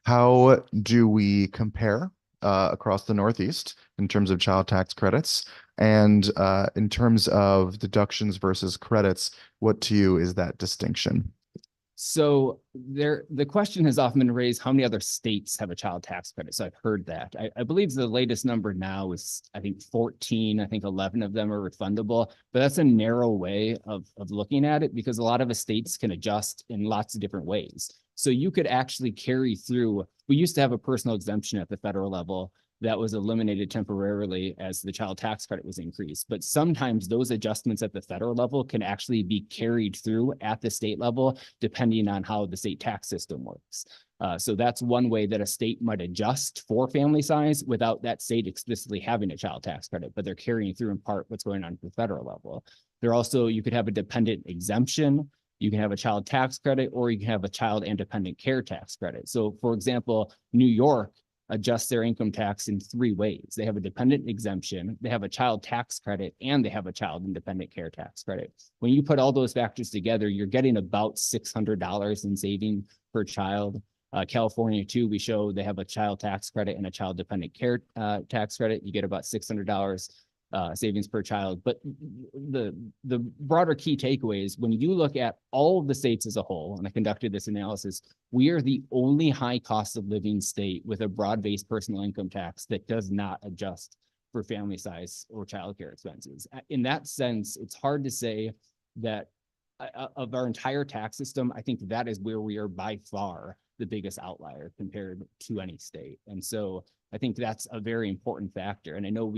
How do we compare across the Northeast in terms of child tax credits? And in terms of deductions versus credits, what to you is that distinction? So the question has often been raised, how many other states have a child tax credit? So I've heard that. I believe the latest number now is, I think 14, I think 11 of them are refundable, but that's a narrow way of looking at it because a lot of the states can adjust in lots of different ways. So you could actually carry through, we used to have a personal exemption at the federal level that was eliminated temporarily as the child tax credit was increased. But sometimes those adjustments at the federal level can actually be carried through at the state level, depending on how the state tax system works. So that's one way that a state might adjust for family size without that state explicitly having a child tax credit, but they're carrying through in part what's going on at the federal level. There also, you could have a dependent exemption, you can have a child tax credit, or you can have a child and dependent care tax credit. So for example, New York adjust their income tax in 3 ways. They have a dependent exemption, they have a child tax credit, and they have a child independent care tax credit. When you put all those factors together, you're getting about $600 in saving per child. California too, we show they have a child tax credit and a child dependent care tax credit. You get about $600 savings per child. But the broader key takeaway is when you look at all of the states as a whole, and I conducted this analysis, we are the only high cost of living state with a broad-based personal income tax that does not adjust for family size or childcare expenses. In that sense, it's hard to say that of our entire tax system, I think that is where we are by far the biggest outlier compared to any state. And so I think that's a very important factor. And I know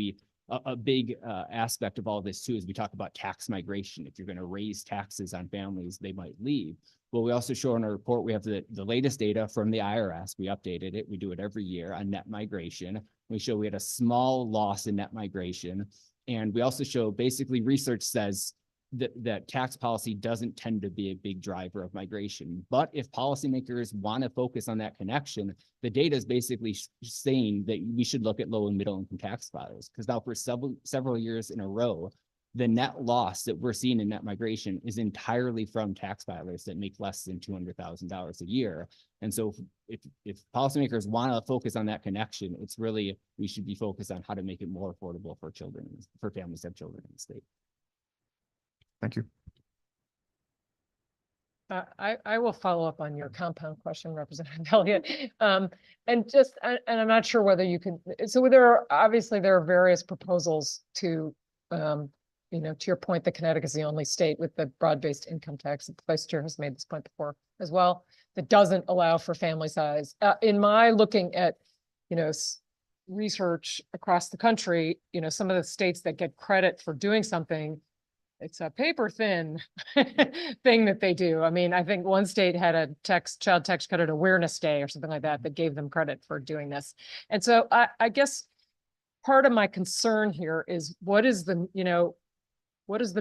a big aspect of all this too is we talk about tax migration. If you're going to raise taxes on families, they might leave. Well, we also show in our report, we have the latest data from the IRS. We updated it. We do it every year on net migration. We show we had a small loss in net migration. And we also show basically research says that tax policy doesn't tend to be a big driver of migration. But if policymakers want to focus on that connection, the data is basically saying that we should look at low and middle income tax filers, because now for several years in a row, the net loss that we're seeing in net migration is entirely from tax filers that make less than $200,000 a year. And so if policymakers want to focus on that connection, it's really, we should be focused on how to make it more affordable for children, for families that have children in the state. Thank you. I will follow up on your compound question, Representative Elliott. And I'm not sure whether you can, so obviously there are various proposals to, to your point, that Connecticut is the only state with the broad-based income tax. The Vice Chair has made this point before as well, that doesn't allow for family size. In my looking at, research across the country, some of the states that get credit for doing something, it's a paper thin thing that they do. I mean, I think one state had a child tax credit awareness day or something like that gave them credit for doing this. And so I guess part of my concern here is what is the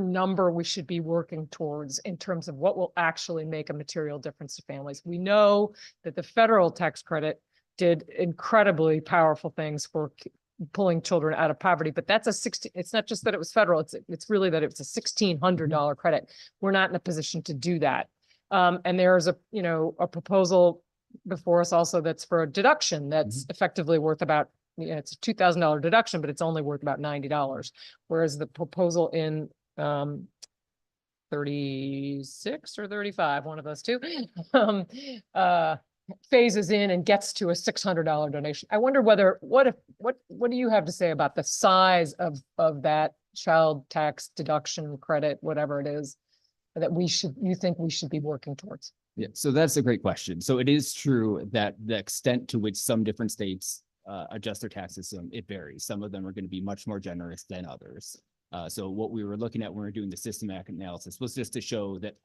number we should be working towards in terms of what will actually make a material difference to families? We know that the federal tax credit did incredibly powerful things for pulling children out of poverty, but that's it's not just that it was federal, it's really that it was a $1,600 credit. We're not in a position to do that. And there's a proposal before us also that's for a deduction that's effectively worth about, it's a $2,000 deduction, but it's only worth about $90. Whereas the proposal in 36 or 35, one of those two, phases in and gets to a $600 donation. I wonder what do you have to say about the size of that child tax deduction credit, whatever it is, that you think we should be working towards? Yeah, so that's a great question. So it is true that the extent to which some different states adjust their tax system, it varies. Some of them are going to be much more generous than others. So what we were looking at when we were doing the systematic analysis was just to show that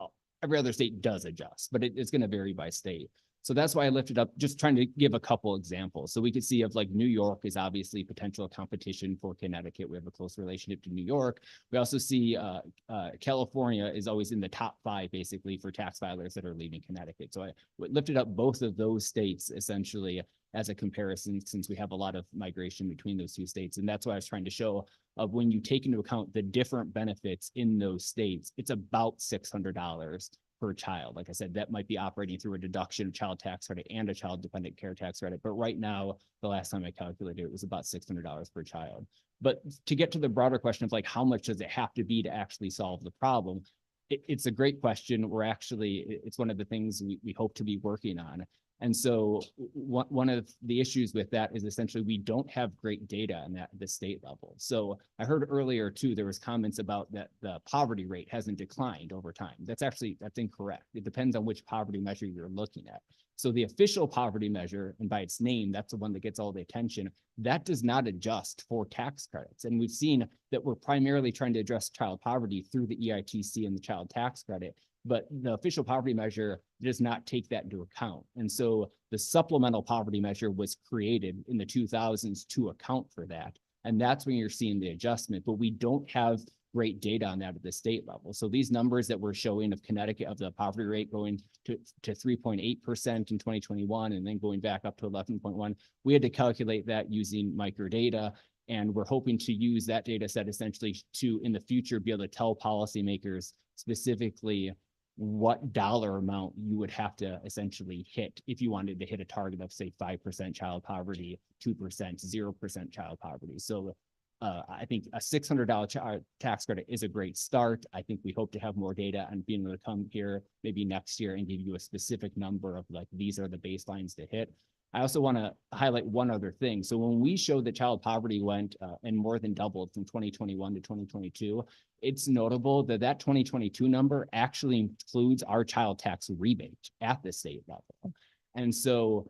every other state does adjust, but it's going to vary by state. So that's why I lifted up, just trying to give a couple examples. So we could see of like New York is obviously potential competition for Connecticut. We have a close relationship to New York. We also see California is always in the top 5 basically for tax filers that are leaving Connecticut. So I lifted up both of those states essentially as a comparison, since we have a lot of migration between those 2 states. And that's why I was trying to show of when you take into account the different benefits in those states, it's about $600 per child. Like I said, that might be operating through a deduction of child tax credit and a child dependent care tax credit. But right now, the last time I calculated, it was about $600 per child. But to get to the broader question of like, how much does it have to be to actually solve the problem? It's a great question. It's one of the things we hope to be working on. And so one of the issues with that is essentially we don't have great data on that at the state level. So I heard earlier too, there was comments about that the poverty rate hasn't declined over time. That's incorrect. It depends on which poverty measure you're looking at. So the official poverty measure, and by its name, that's the one that gets all the attention, that does not adjust for tax credits. And we've seen that we're primarily trying to address child poverty through the EITC and the child tax credit, but the official poverty measure does not take that into account. And so the supplemental poverty measure was created in the 2000s to account for that. And that's when you're seeing the adjustment, but we don't have great data on that at the state level. So these numbers that we're showing of Connecticut, of the poverty rate going to 3.8% in 2021, and then going back up to 11.1, we had to calculate that using microdata. And we're hoping to use that data set essentially to, in the future, be able to tell policymakers specifically what dollar amount you would have to essentially hit if you wanted to hit a target of, say, 5% child poverty, 2%, 0% child poverty. So I think a $600 tax credit is a great start. I think we hope to have more data and being able to come here maybe next year and give you a specific number of like, these are the baselines to hit. I also want to highlight one other thing. So when we showed that child poverty went and more than doubled from 2021 to 2022, it's notable that that 2022 number actually includes our child tax rebate at the state level. And so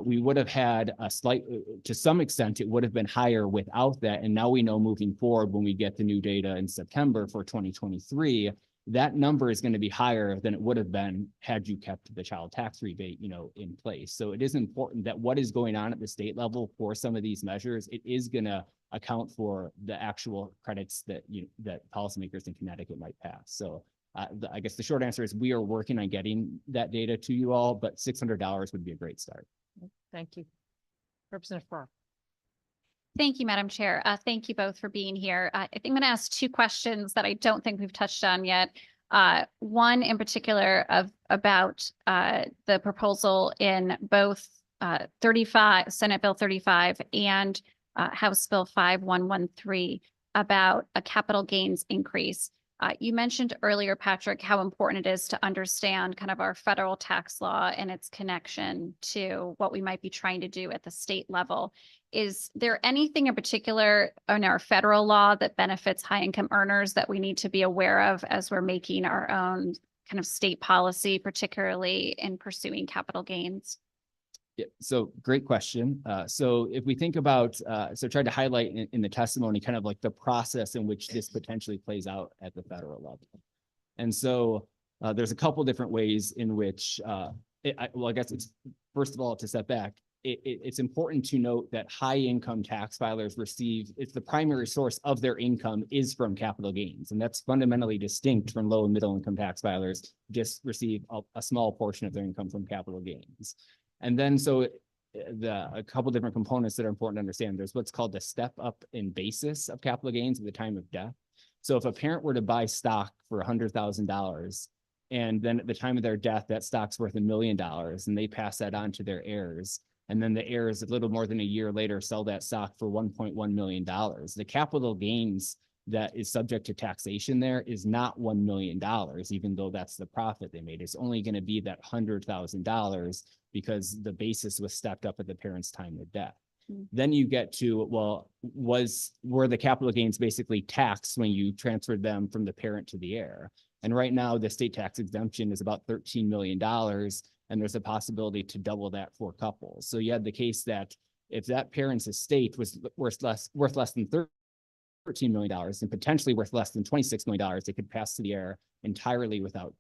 we would have had a slight, to some extent, it would have been higher without that. And now we know moving forward, when we get the new data in September for 2023, that number is going to be higher than it would have been had you kept the child tax rebate, in place. So it is important that what is going on at the state level for some of these measures, it is going to account for the actual credits that that policymakers in Connecticut might pass. So I guess the short answer is we are working on getting that data to you all, but $600 would be a great start. Thank you. Representative Farr. Thank you, Madam Chair. Thank you both for being here. I think I'm going to ask 2 questions that I don't think we've touched on yet. One in particular about the proposal in both 35, Senate Bill 35 and House Bill 5113 about a capital gains increase. You mentioned earlier, Patrick, how important it is to understand kind of our federal tax law and its connection to what we might be trying to do at the state level. Is there anything in particular in our federal law that benefits high income earners that we need to be aware of as we're making our own kind of state policy, particularly in pursuing capital gains? Yeah, so great question. So if we think about, so tried to highlight in the testimony kind of like the process in which this potentially plays out at the federal level. And so there's a couple different ways in which, I guess it's, first of all, to step back, it's important to note that high income tax filers receive, it's the primary source of their income is from capital gains. And that's fundamentally distinct from low and middle income tax filers, just receive a small portion of their income from capital gains. And then so a couple different components that are important to understand. There's what's called the step up in basis of capital gains at the time of death. So if a parent were to buy stock for $100,000 and then at the time of their death, that stock's worth $1 million and they pass that on to their heirs, and then the heirs a little more than a year later sell that stock for $1.1 million. The capital gains that is subject to taxation there is not $1 million, even though that's the profit they made. It's only going to be that $100,000 because the basis was stepped up at the parent's time of death. Then you get to, well, were the capital gains basically taxed when you transferred them from the parent to the heir? And right now the state tax exemption is about $13 million, and there's a possibility to double that for couples. So you had the case that if that parent's estate was worth less than $13 million and potentially worth less than $26 million, they could pass to the heir entirely without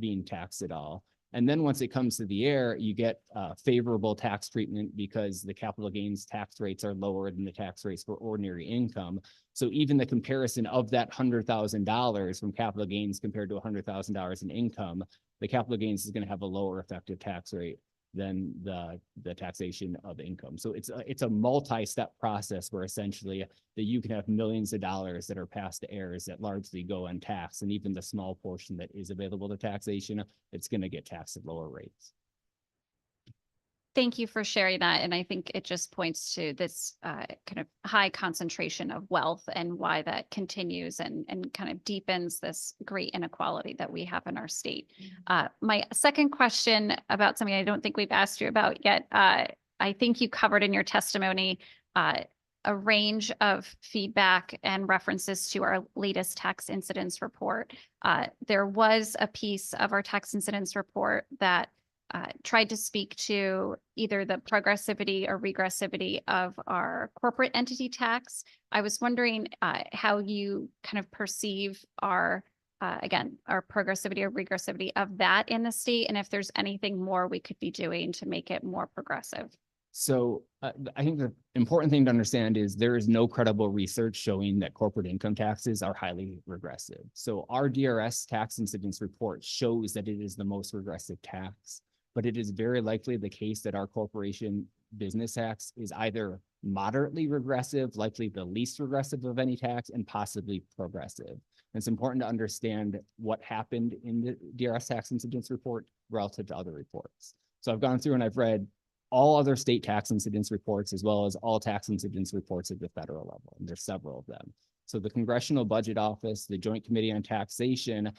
being taxed at all. And then once it comes to the air, you get favorable tax treatment because the capital gains tax rates are lower than the tax rates for ordinary income. So even the comparison of that $100,000 from capital gains compared to $100,000 in income, the capital gains is going to have a lower effective tax rate than the taxation of income. So it's a multi-step process where essentially that you can have millions of dollars that are passed to heirs that largely go untaxed, and even the small portion that is available to taxation, it's going to get taxed at lower rates. Thank you for sharing that. And I think it just points to this kind of high concentration of wealth and why that continues and kind of deepens this great inequality that we have in our state. My second question about something I don't think we've asked you about yet, I think you covered in your testimony a range of feedback and references to our latest tax incidence report. There was a piece of our tax incidence report that tried to speak to either the progressivity or regressivity of our corporate entity tax. I was wondering how you kind of perceive our, again, our progressivity or regressivity of that in the state, and if there's anything more we could be doing to make it more progressive. So I think the important thing to understand is there is no credible research showing that corporate income taxes are highly regressive. So our DRS tax incidence report shows that it is the most regressive tax, but it is very likely the case that our corporation business tax is either moderately regressive, likely the least regressive of any tax, and possibly progressive. And it's important to understand what happened in the DRS tax incidence report relative to other reports. So I've gone through and I've read all other state tax incidence reports, as well as all tax incidence reports at the federal level. And there's several of them. So the Congressional Budget Office, the Joint Committee on Taxation,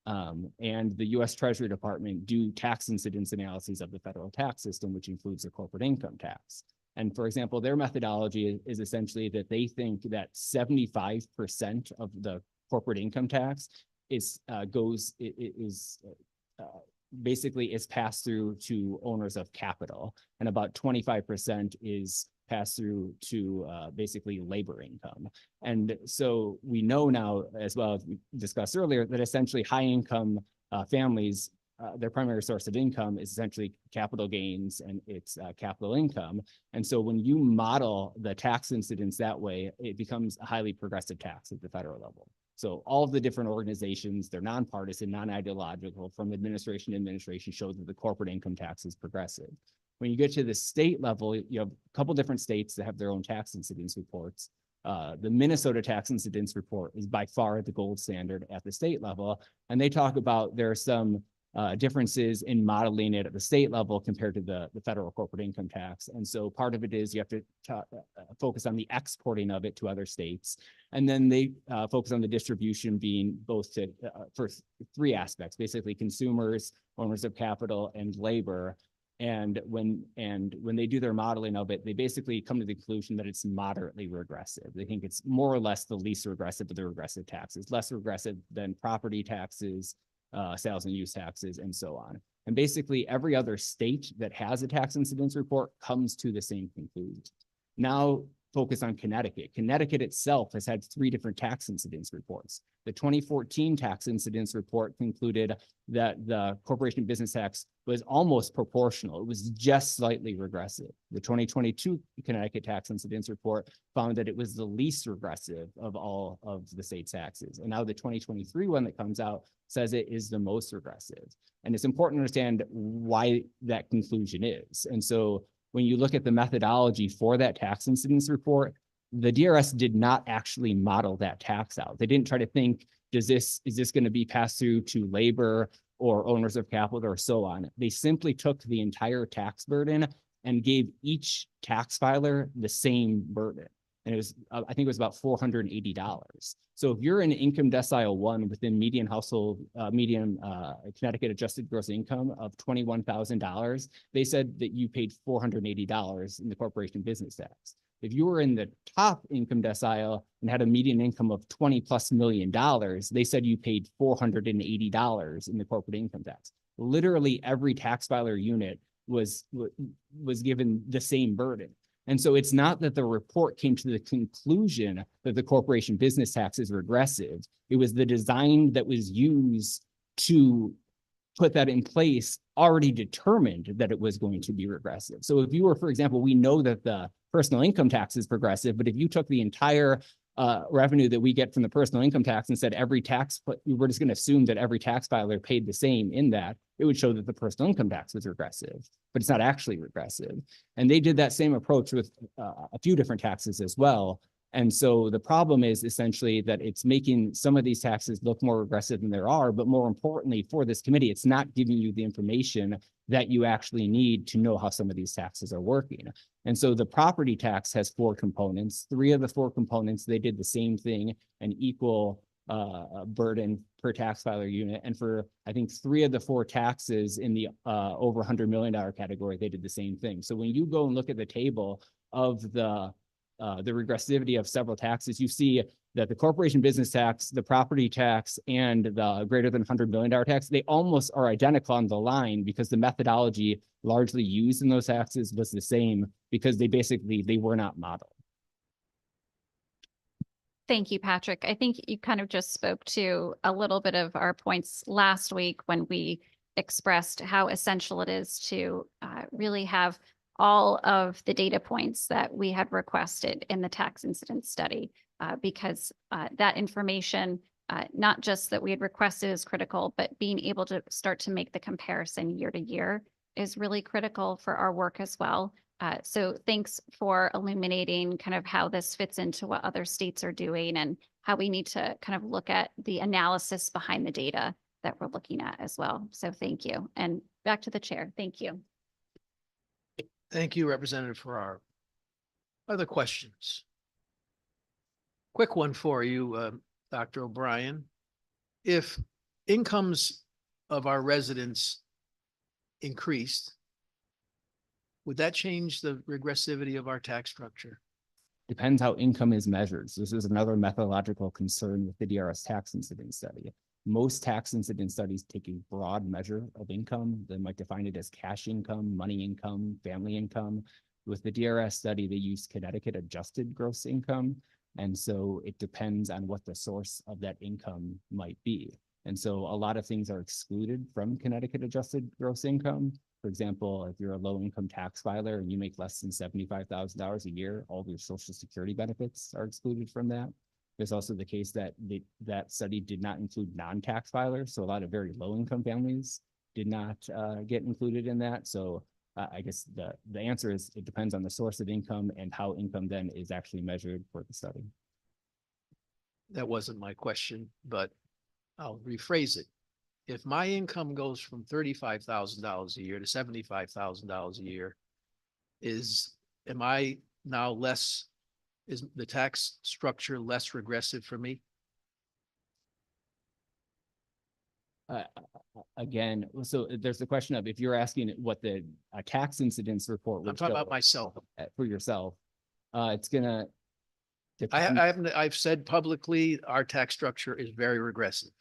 and the U.S. Treasury Department do tax incidence analyses of the federal tax system, which includes the corporate income tax. And for example, their methodology is essentially that they think that 75% of the corporate income tax basically is passed through to owners of capital, and about 25% is passed through to basically labor income. And so we know now, as well as we discussed earlier, that essentially high income families, their primary source of income is essentially capital gains and it's capital income. And so when you model the tax incidence that way, it becomes a highly progressive tax at the federal level. So all of the different organizations, they're nonpartisan, non-ideological, from administration to administration, show that the corporate income tax is progressive. When you get to the state level, you have a couple different states that have their own tax incidence reports. The Minnesota tax incidence report is by far the gold standard at the state level. And they talk about there are some differences in modeling it at the state level compared to the federal corporate income tax. And so part of it is you have to focus on the exporting of it to other states. And then they focus on the distribution being both to, for three aspects, basically consumers, owners of capital, and labor. And when they do their modeling of it, they basically come to the conclusion that it's moderately regressive. They think it's more or less the least regressive of the regressive taxes, less regressive than property taxes, sales and use taxes, and so on. And basically every other state that has a tax incidence report comes to the same conclusion. Now focus on Connecticut. Connecticut itself has had 3 different tax incidence reports. The 2014 tax incidence report concluded that the corporation business tax was almost proportional. It was just slightly regressive. The 2022 Connecticut tax incidence report found that it was the least regressive of all of the state taxes. And now the 2023 one that comes out says it is the most regressive. And it's important to understand why that conclusion is. And so when you look at the methodology for that tax incidence report, the DRS did not actually model that tax out. They didn't try to think, is this going to be passed through to labor or owners of capital or so on. They simply took the entire tax burden and gave each tax filer the same burden. And it was, I think it was about $480. So if you're in income decile 1 within median household, Connecticut adjusted gross income of $21,000, they said that you paid $480 in the corporation business tax. If you were in the top income decile and had a median income of $20+ million, they said you paid $480 in the corporate income tax. Literally every tax filer unit was given the same burden. And so it's not that the report came to the conclusion that the corporation business tax is regressive. It was the design that was used to put that in place already determined that it was going to be regressive. So if you were, for example, we know that the personal income tax is progressive, but if you took the entire revenue that we get from the personal income tax and said every tax, but we were just going to assume that every tax filer paid the same in that, it would show that the personal income tax was regressive, but it's not actually regressive. And they did that same approach with a few different taxes as well. And so the problem is essentially that it's making some of these taxes look more regressive than there are, but more importantly for this committee, it's not giving you the information that you actually need to know how some of these taxes are working. And so the property tax has 4 components. 3 of the 4 components, they did the same thing, an equal burden per tax filer unit. And for, I think, 3 of the 4 taxes in the over $100 million category, they did the same thing. So when you go and look at the table of the regressivity of several taxes, you see that the corporation business tax, the property tax, and the greater than $100 million tax, they almost are identical on the line because the methodology largely used in those taxes was the same because they were not modeled. Thank you, Patrick. I think you kind of just spoke to a little bit of our points last week when we expressed how essential it is to really have all of the data points that we had requested in the tax incidence study, because that information, not just that we had requested is critical, but being able to start to make the comparison year to year is really critical for our work as well. So thanks for illuminating kind of how this fits into what other states are doing and how we need to kind of look at the analysis behind the data that we're looking at as well. So thank you. And back to the chair. Thank you. Thank you, Representative Farrar. Other questions? Quick one for you, Dr. O'Brien. If incomes of our residents increased, would that change the regressivity of our tax structure? Depends how income is measured. So this is another methodological concern with the DRS tax incidence study. Most tax incidence studies take a broad measure of income. They might define it as cash income, money income, family income. With the DRS study, they use Connecticut adjusted gross income. And so it depends on what the source of that income might be. And so a lot of things are excluded from Connecticut adjusted gross income. For example, if you're a low income tax filer and you make less than $75,000 a year, all of your Social Security benefits are excluded from that. There's also the case that that study did not include non-tax filers. So a lot of very low income families did not get included in that. So I guess the answer is it depends on the source of income and how income then is actually measured for the study. That wasn't my question, but I'll rephrase it. If my income goes from $35,000 a year to $75,000 a year, am I now less, is the tax structure less regressive for me? Again, so there's the question of if you're asking what the tax incidence report would I'm talking show about myself. for yourself, it's gonna. I've said publicly our tax structure is very regressive.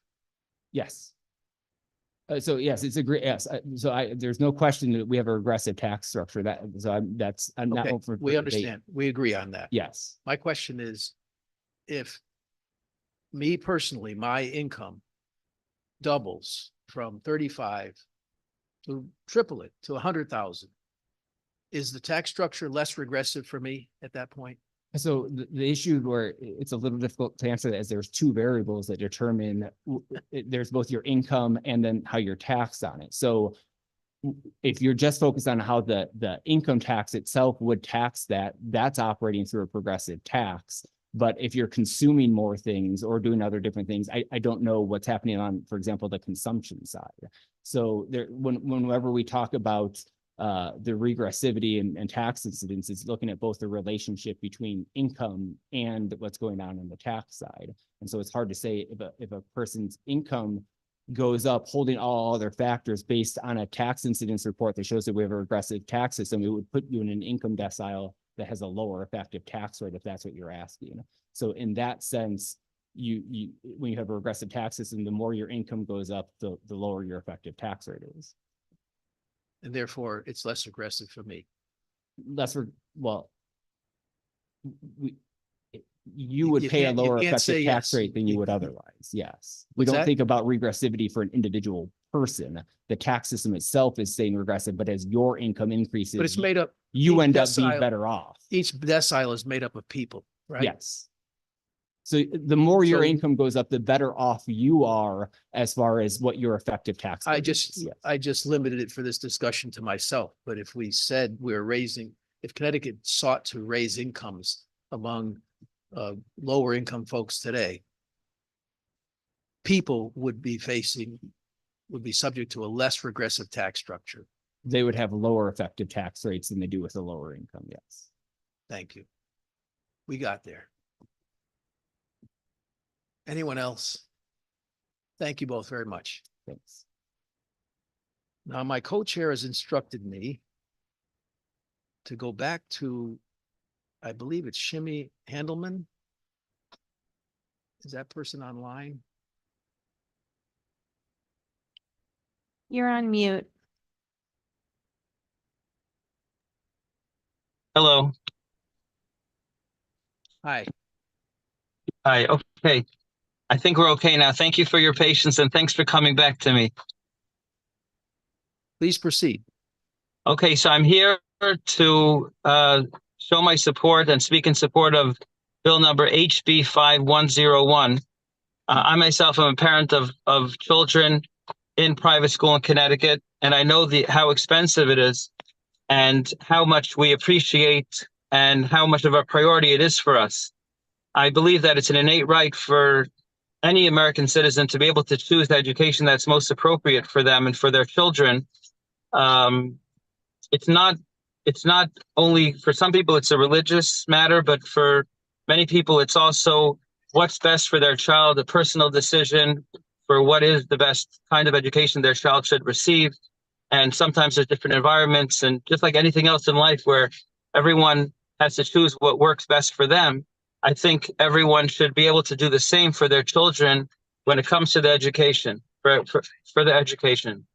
Yes. So yes, it's a great yes. There's no question that we have a regressive tax structure. I'm not Okay, open for we debate. understand. We agree on that. Yes. My question is, if me personally, my income doubles from 35 to triple it to 100,000, is the tax structure less regressive for me at that point? So the issue where it's a little difficult to answer that is there's 2 variables that determine there's both your income and then how you're taxed on it. So if you're just focused on how the income tax itself would tax that, that's operating through a progressive tax. But if you're consuming more things or doing other different things, I don't know what's happening on, for example, the consumption side. So whenever we talk about the regressivity and tax incidence, is looking at both the relationship between income and what's going on the tax side. And so it's hard to say if a person's income goes up, holding all other factors based on a tax incidence report that shows that we have a regressive tax system, it would put you in an income decile that has a lower effective tax rate if that's what you're asking. So in that sense, when you have a regressive tax system, the more your income goes up, the lower your effective tax rate is. And therefore it's less aggressive for me. You would pay a lower effective tax rate than you would otherwise. Yes. We don't think about regressivity for an individual person. The tax system itself is staying regressive, but as your income increases, But it's made up. you each end up being decile- better off. Each decile is made up of people, right? Yes. So the more your So- income goes up, the better off you are as far as what your effective tax. I burden just, is. Yes. I just limited it for this discussion to myself, but if we said we're raising, if Connecticut sought to raise incomes among lower income folks today, people would be subject to a less regressive tax structure. They would have lower effective tax rates than they do with a lower income. Yes. Thank you. We got there. Anyone else? Thank you both very much. Thanks. Now, my co-chair has instructed me to go back to, I believe it's Shimmy Handelman. Is that person online? You're on mute. Hello. Hi. Hi. Okay. I think we're okay now. Thank you for your patience and thanks for coming back to me. Please proceed. Okay, so I'm here to show my support and speak in support of bill number HB 5101. I myself am a parent of children in private school in Connecticut, and I know how expensive it is and how much we appreciate and how much of a priority it is for us. I believe that it's an innate right for any American citizen to be able to choose the education that's most appropriate for them and for their children. It's not only for some people, it's a religious matter, but for many people, it's also what's best for their child, a personal decision for what is the best kind of education their child should receive. And sometimes there's different environments, and just like anything else in life where everyone has to choose what works best for them, I think everyone should be able to do the same for their children when it comes to the education, for the education.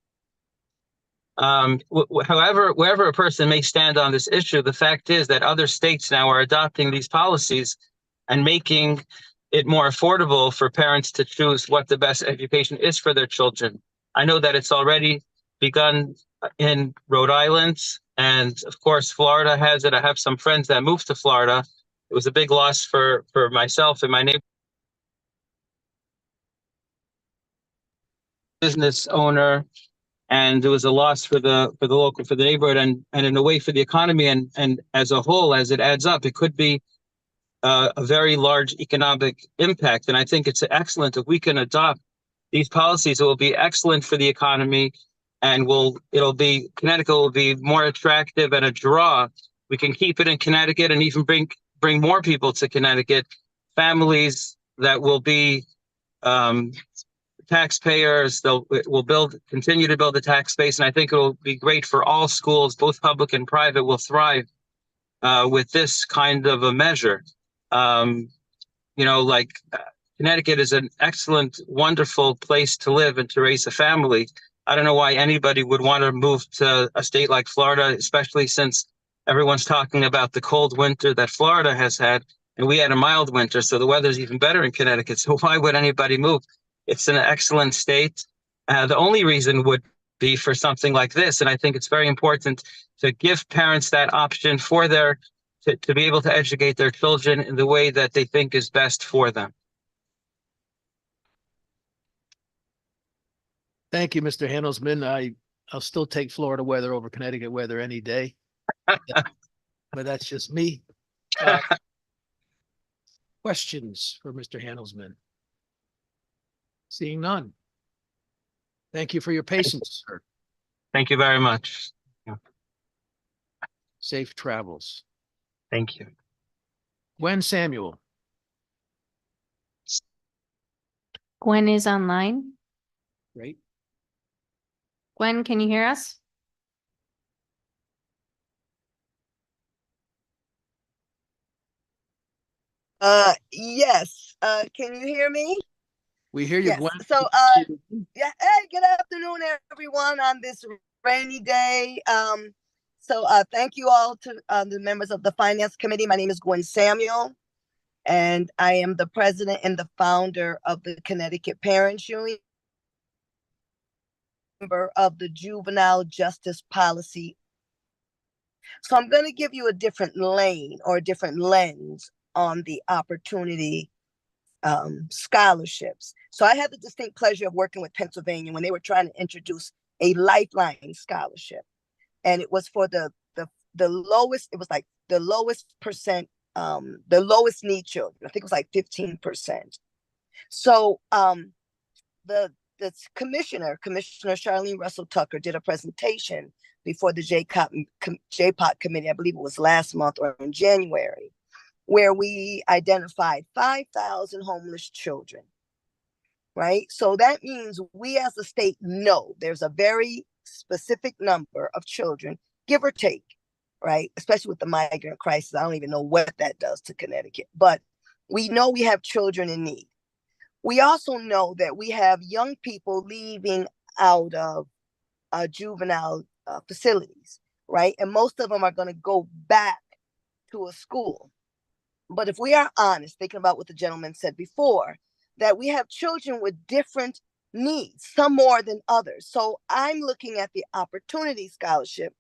However, wherever a person may stand on this issue, the fact is that other states now are adopting these policies and making it more affordable for parents to choose what the best education is for their children. I know that it's already begun in Rhode Island, and of course, Florida has it. I have some friends that moved to Florida. It was a big loss for myself and my neighbor. Business owner, and it was a loss for the neighborhood and in a way for the economy and as a whole, as it adds up, it could be a very large economic impact. And I think it's excellent if we can adopt these policies. It will be excellent for the economy, and Connecticut will be more attractive and a draw. We can keep it in Connecticut and even bring more people to Connecticut, families that will be taxpayers. Will continue to build the tax base, and I think it will be great for all schools, both public and private, will thrive with this kind of a measure. Connecticut is an excellent, wonderful place to live and to raise a family. I don't know why anybody would want to move to a state like Florida, especially since everyone's talking about the cold winter that Florida has had, and we had a mild winter, so the weather's even better in Connecticut. So why would anybody move? It's an excellent state. The only reason would be for something like this, and I think it's very important to give parents that option for to be able to educate their children in the way that they think is best for them. Thank you, Mr. Handelsman. I'll still take Florida weather over Connecticut weather any day. But that's just me. Questions for Mr. Handelsman? Seeing none. Thank you for your patience, sir. Thank you very much. Yeah. Safe travels. Thank you. Gwen Samuel. Gwen is online. Great. Gwen, can you hear us? Yes. Can you hear me? We hear you, Yes. Gwen. So, yeah. Hey, good afternoon, everyone, on this rainy day. Thank you all to the members of the Finance Committee. My name is Gwen Samuel, and I am the president and the founder of the Connecticut Parents Union. member of the Juvenile Justice Policy. So I'm going to give you a different lane or a different lens on the opportunity scholarships. So I had the distinct pleasure of working with Pennsylvania when they were trying to introduce a lifeline scholarship. And it was for the lowest, it was like the lowest percent, the lowest need children. I think it was like 15%. So the commissioner Charlene Russell Tucker did a presentation before the JPOT committee, I believe it was last month or in January, where we identified 5,000 homeless children, right? So that means we as a state know there's a very specific number of children, give or take, right? Especially with the migrant crisis. I don't even know what that does to Connecticut, but we know we have children in need. We also know that we have young people leaving out of juvenile facilities, right? And most of them are going to go back to a school. But if we are honest, thinking about what the gentleman said before, that we have children with different needs, some more than others. So I'm looking at the opportunity scholarship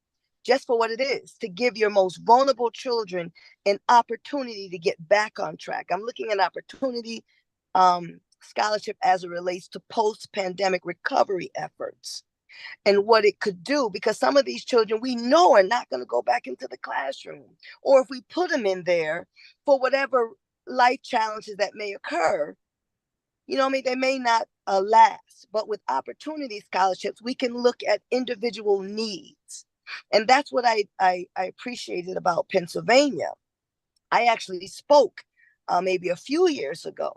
just for what it is, to give your most vulnerable children an opportunity to get back on track. I'm looking at opportunity scholarship as it relates to post-pandemic recovery efforts and what it could do, because some of these children we know are not going to go back into the classroom, or if we put them in there for whatever life challenges that may occur, you know, I mean, they may not last. But with opportunity scholarships, we can look at individual needs, and that's what I appreciated about Pennsylvania. I actually spoke maybe a few years ago,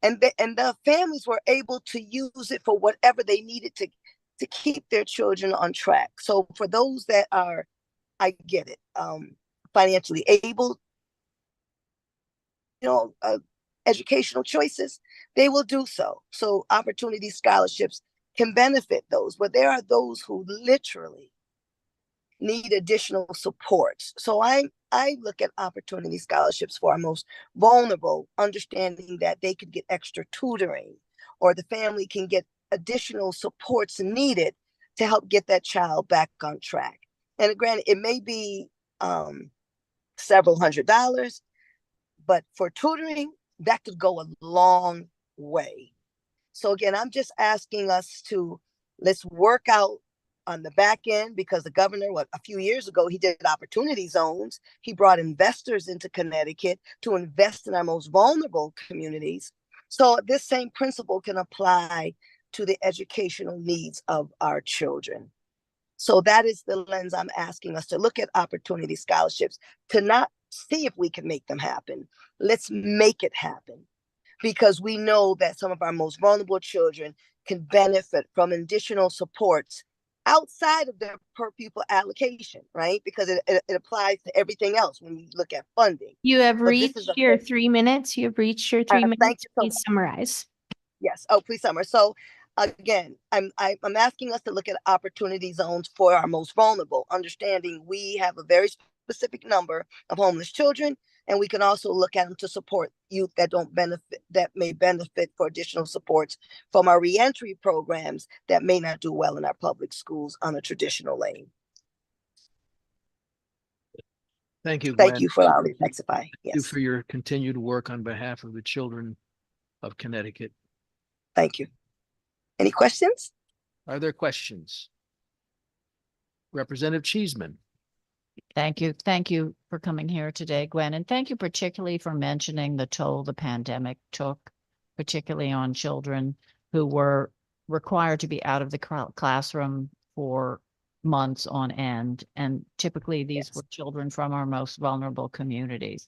and the families were able to use it for whatever they needed to keep their children on track. So for those that are, I get it, financially able, you know, educational choices, they will do so. So opportunity scholarships can benefit those, but there are those who literally need additional supports. So I look at opportunity scholarships for our most vulnerable, understanding that they could get extra tutoring, or the family can get additional supports needed to help get that child back on track. And granted, it may be several $100s, but for tutoring, that could go a long way. So again, I'm just asking us to, let's work out on the back end, because the governor, a few years ago, he did opportunity zones. He brought investors into Connecticut to invest in our most vulnerable communities. So this same principle can apply to the educational needs of our children. So that is the lens I'm asking us to look at opportunity scholarships, to not see if we can make them happen. Let's make it happen, because we know that some of our most vulnerable children can benefit from additional supports outside of their per pupil allocation, right? Because it applies to everything else when you look at funding. You have reached your 3 minutes. You have reached your 3 minutes. Thank you so Please much. summarize. Yes. Oh, please summarize. So again, I'm asking us to look at opportunity zones for our most vulnerable, understanding we have a very specific number of homeless children, and we can also look at them to support youth that don't benefit, that may benefit for additional supports from our reentry programs that may not do well in our public schools on a traditional lane. Thank you, Gwen. Thank you for allowing me to testify. Thank you Yes. for your continued work on behalf of the children of Connecticut. Thank you. Any questions? Are there questions? Representative Cheeseman. Thank you. Thank you for coming here today, Gwen. And thank you particularly for mentioning the toll the pandemic took, particularly on children who were required to be out of the classroom for months on end. And typically these were children from our most vulnerable communities.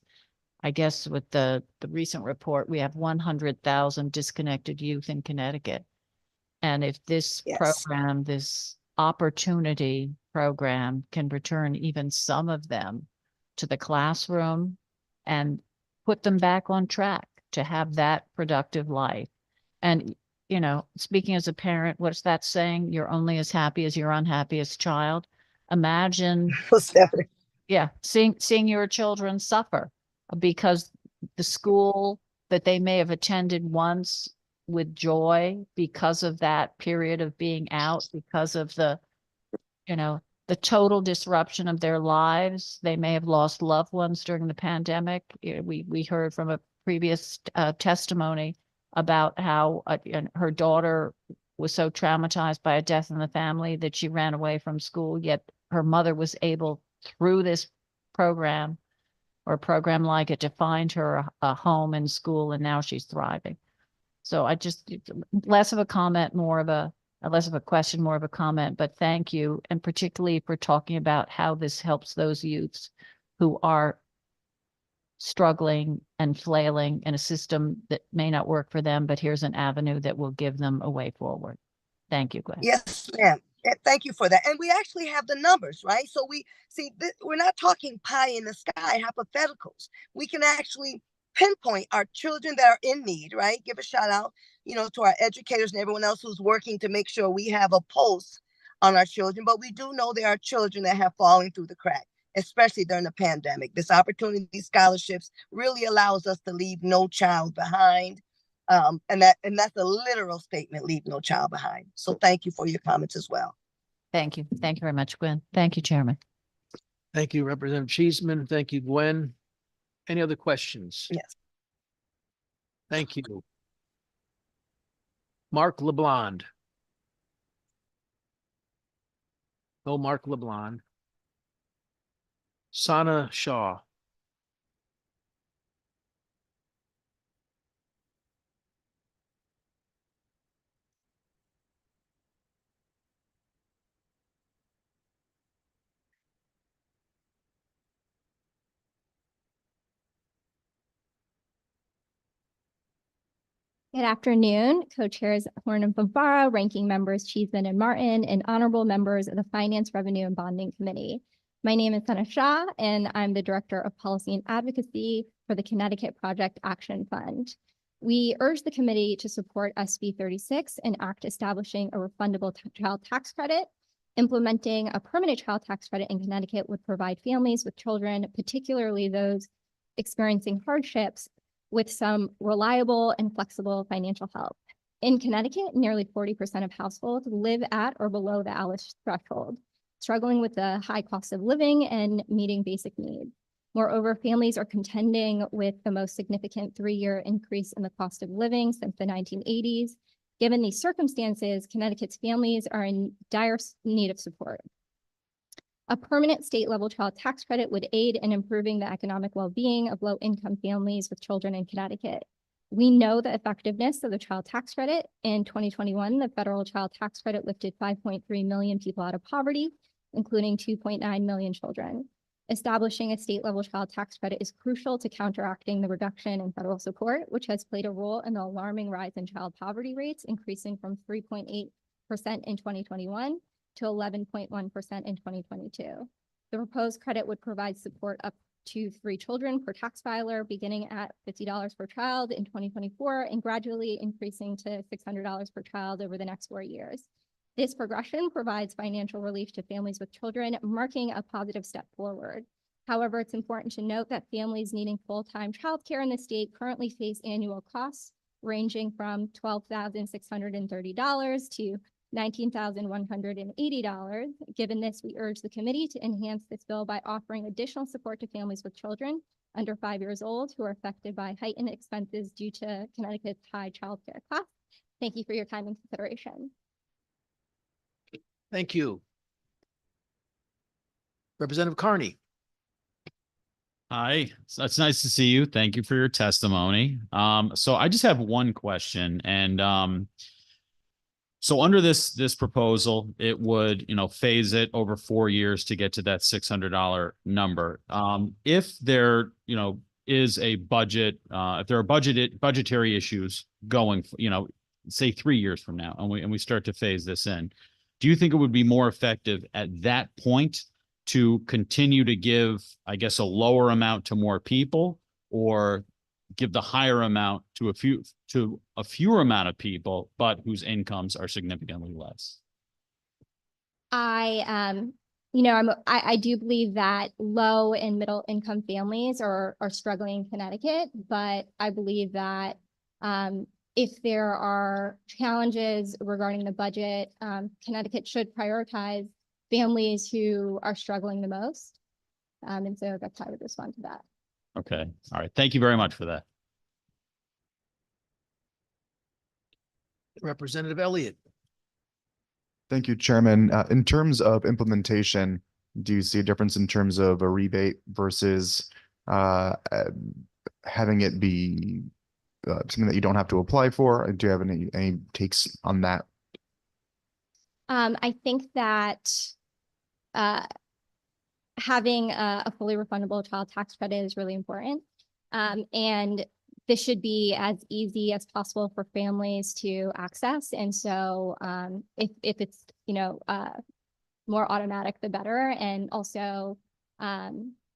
I guess with the recent report, we have 100,000 disconnected youth in Connecticut. And if this program, this opportunity program, can return even some of them to the classroom and put them back on track to have that productive life. And, you know, speaking as a parent, what's that saying? You're only as happy as your unhappiest child. Imagine, seeing your children suffer because the school that they may have attended once with joy because of that period of being out, because of the, you know, the total disruption of their lives. They may have lost loved ones during the pandemic. We heard from a previous testimony about how her daughter was so traumatized by a death in the family that she ran away from school, yet her mother was able, through this program or a program like it, to find her a home and school, and now she's thriving. So I just, less of a comment, more of a less of a question, more of a comment, but thank you. And particularly for talking about how this helps those youths who are struggling and flailing in a system that may not work for them, but here's an avenue that will give them a way forward. Thank you, Gwen. Yes, ma'am. Thank you for that. And we actually have the numbers, right? So we see we're not talking pie in the sky hypotheticals. We can actually pinpoint our children that are in need, right? Give a shout out, to our educators and everyone else who's working to make sure we have a pulse on our children. But we do know there are children that have fallen through the crack, especially during the pandemic. This opportunity scholarships really allows us to leave no child behind. And that's a literal statement, leave no child behind. So thank you for your comments as well. Thank you. Thank you very much, Gwen. Thank you, Chairman. Thank you, Representative Cheeseman. Thank you, Gwen. Any other questions? Yes. Thank you. Mark LeBlond. No, Mark LeBlond. Sana Shaw. Good afternoon, co-chairs Horn and Fanfara, ranking members Cheeseman and Martin, and honorable members of the Finance, Revenue, and Bonding Committee. My name is Sana Shah, and I'm the Director of Policy and Advocacy for the Connecticut Project Action Fund. We urge the committee to support SB 36, an act establishing a refundable child tax credit. Implementing a permanent child tax credit in Connecticut would provide families with children, particularly those experiencing hardships, with some reliable and flexible financial help. In Connecticut, nearly 40% of households live at or below the ALICE threshold, struggling with the high cost of living and meeting basic needs. Moreover, families are contending with the most significant 3-year increase in the cost of living since the 1980s. Given these circumstances, Connecticut's families are in dire need of support. A permanent state-level child tax credit would aid in improving the economic well-being of low-income families with children in Connecticut. We know the effectiveness of the child tax credit. In 2021, the federal child tax credit lifted 5.3 million people out of poverty, including 2.9 million children. Establishing a state-level child tax credit is crucial to counteracting the reduction in federal support, which has played a role in the alarming rise in child poverty rates, increasing from 3.8% in 2021 to 11.1% in 2022. The proposed credit would provide support up to 3 children per tax filer, beginning at $50 per child in 2024 and gradually increasing to $600 per child over the next 4 years. This progression provides financial relief to families with children, marking a positive step forward. However, it's important to note that families needing full-time childcare in the state currently face annual costs ranging from $12,630 to $19,180. Given this, we urge the committee to enhance this bill by offering additional support to families with children under 5 years old who are affected by heightened expenses due to Connecticut's high child care costs. Thank you for your time and consideration. Thank you. Representative Carney. Hi, so it's nice to see you. Thank you for your testimony. So I just have one question, and so under this proposal, it would, phase it over 4 years to get to that $600 number. If there, is a budget, if there are budgetary issues going, say 3 years from now, and we start to phase this in, do you think it would be more effective at that point to continue to give, I guess, a lower amount to more people, or give the higher amount to a fewer amount of people, but whose incomes are significantly less? I do believe that low and middle income families are struggling in Connecticut, but I believe that if there are challenges regarding the budget, Connecticut should prioritize families who are struggling the most. And so that's how I would respond to that. Okay. All right. Thank you very much for that. Representative Elliott. Thank you, Chairman. In terms of implementation, do you see a difference in terms of a rebate versus having it be something that you don't have to apply for? Do you have any takes on that? I think that having a fully refundable child tax credit is really important. And this should be as easy as possible for families to access. And so if it's, more automatic, the better. And also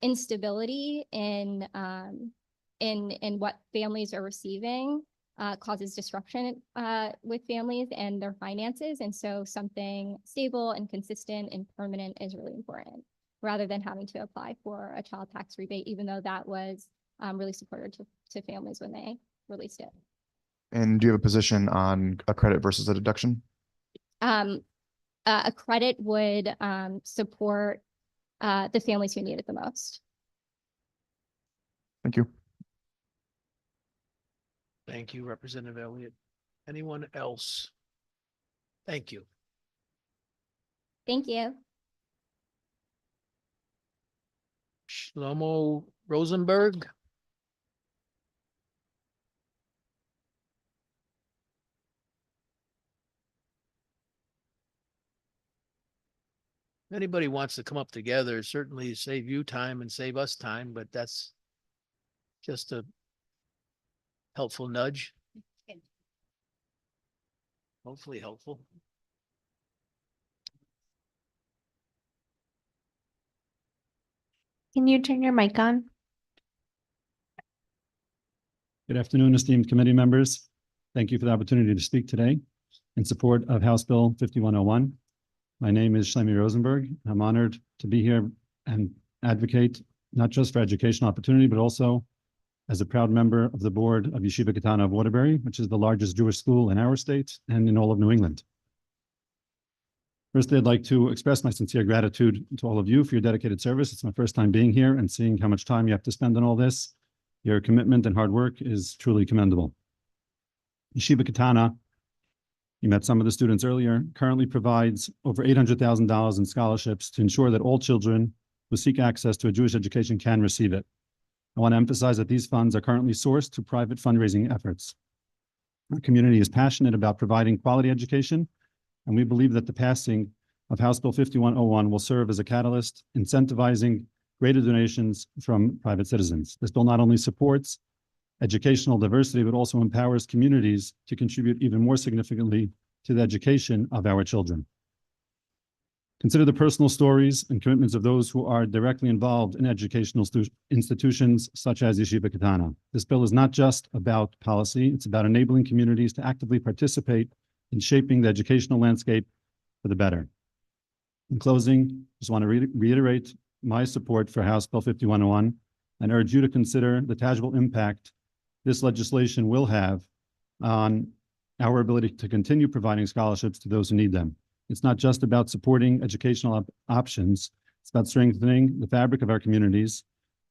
instability in what families are receiving causes disruption with families and their finances. And so something stable and consistent and permanent is really important, rather than having to apply for a child tax rebate, even though that was really supportive to families when they released it. And do you have a position on a credit versus a deduction? A credit would support the families who need it the most. Thank you. Thank you, Representative Elliott. Anyone else? Thank you. Thank you. Shlomo Rosenberg. If anybody wants to come up together, certainly save you time and save us time, but that's just a helpful nudge. Hopefully helpful. Can you turn your mic on? Good afternoon, esteemed committee members. Thank you for the opportunity to speak today in support of House Bill 5101. My name is Shlomo Rosenberg. I'm honored to be here and advocate not just for educational opportunity, but also as a proud member of the board of Yeshiva Katana of Waterbury, which is the largest Jewish school in our state and in all of New England. First, I'd like to express my sincere gratitude to all of you for your dedicated service. It's my first time being here and seeing how much time you have to spend on all this. Your commitment and hard work is truly commendable. Yeshiva Katana, you met some of the students earlier, currently provides over $800,000 in scholarships to ensure that all children who seek access to a Jewish education can receive it. I want to emphasize that these funds are currently sourced to private fundraising efforts. Our community is passionate about providing quality education, and we believe that the passing of House Bill 5101 will serve as a catalyst, incentivizing greater donations from private citizens. This bill not only supports educational diversity, but also empowers communities to contribute even more significantly to the education of our children. Consider the personal stories and commitments of those who are directly involved in educational institutions such as Yeshiva Katana. This bill is not just about policy, it's about enabling communities to actively participate in shaping the educational landscape for the better. In closing, I just want to reiterate my support for House Bill 5101 and urge you to consider the tangible impact this legislation will have on our ability to continue providing scholarships to those who need them. It's not just about supporting educational options, it's about strengthening the fabric of our communities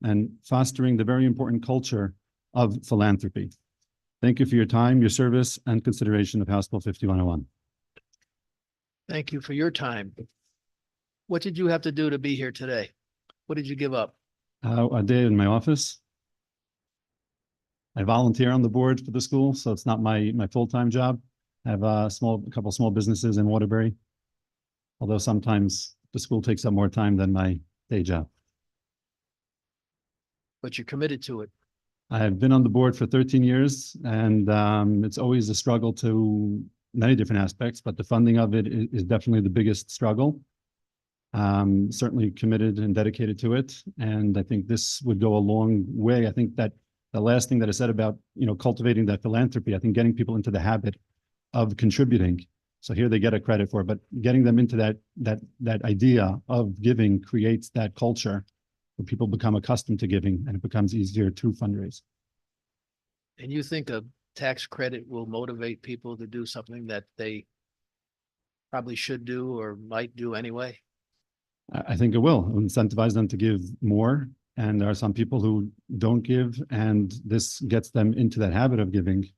and fostering the very important culture of philanthropy. Thank you for your time, your service, and consideration of House Bill 5101. Thank you for your time. What did you have to do to be here today? What did you give up? I did in my office. I volunteer on the board for the school, so it's not my full-time job. I have a couple small businesses in Waterbury, although sometimes the school takes up more time than my day job. But you're committed to it. I have been on the board for 13 years, and it's always a struggle to many different aspects, but the funding of it is definitely the biggest struggle. Certainly committed and dedicated to it, and I think this would go a long way. I think that the last thing that I said about cultivating that philanthropy, I think getting people into the habit of contributing. So here they get a credit for it, but getting them into that idea of giving creates that culture where people become accustomed to giving, and it becomes easier to fundraise. And you think a tax credit will motivate people to do something that they probably should do or might do anyway? I think it will incentivize them to give more. And there are some people who don't give, and this gets them into that habit of giving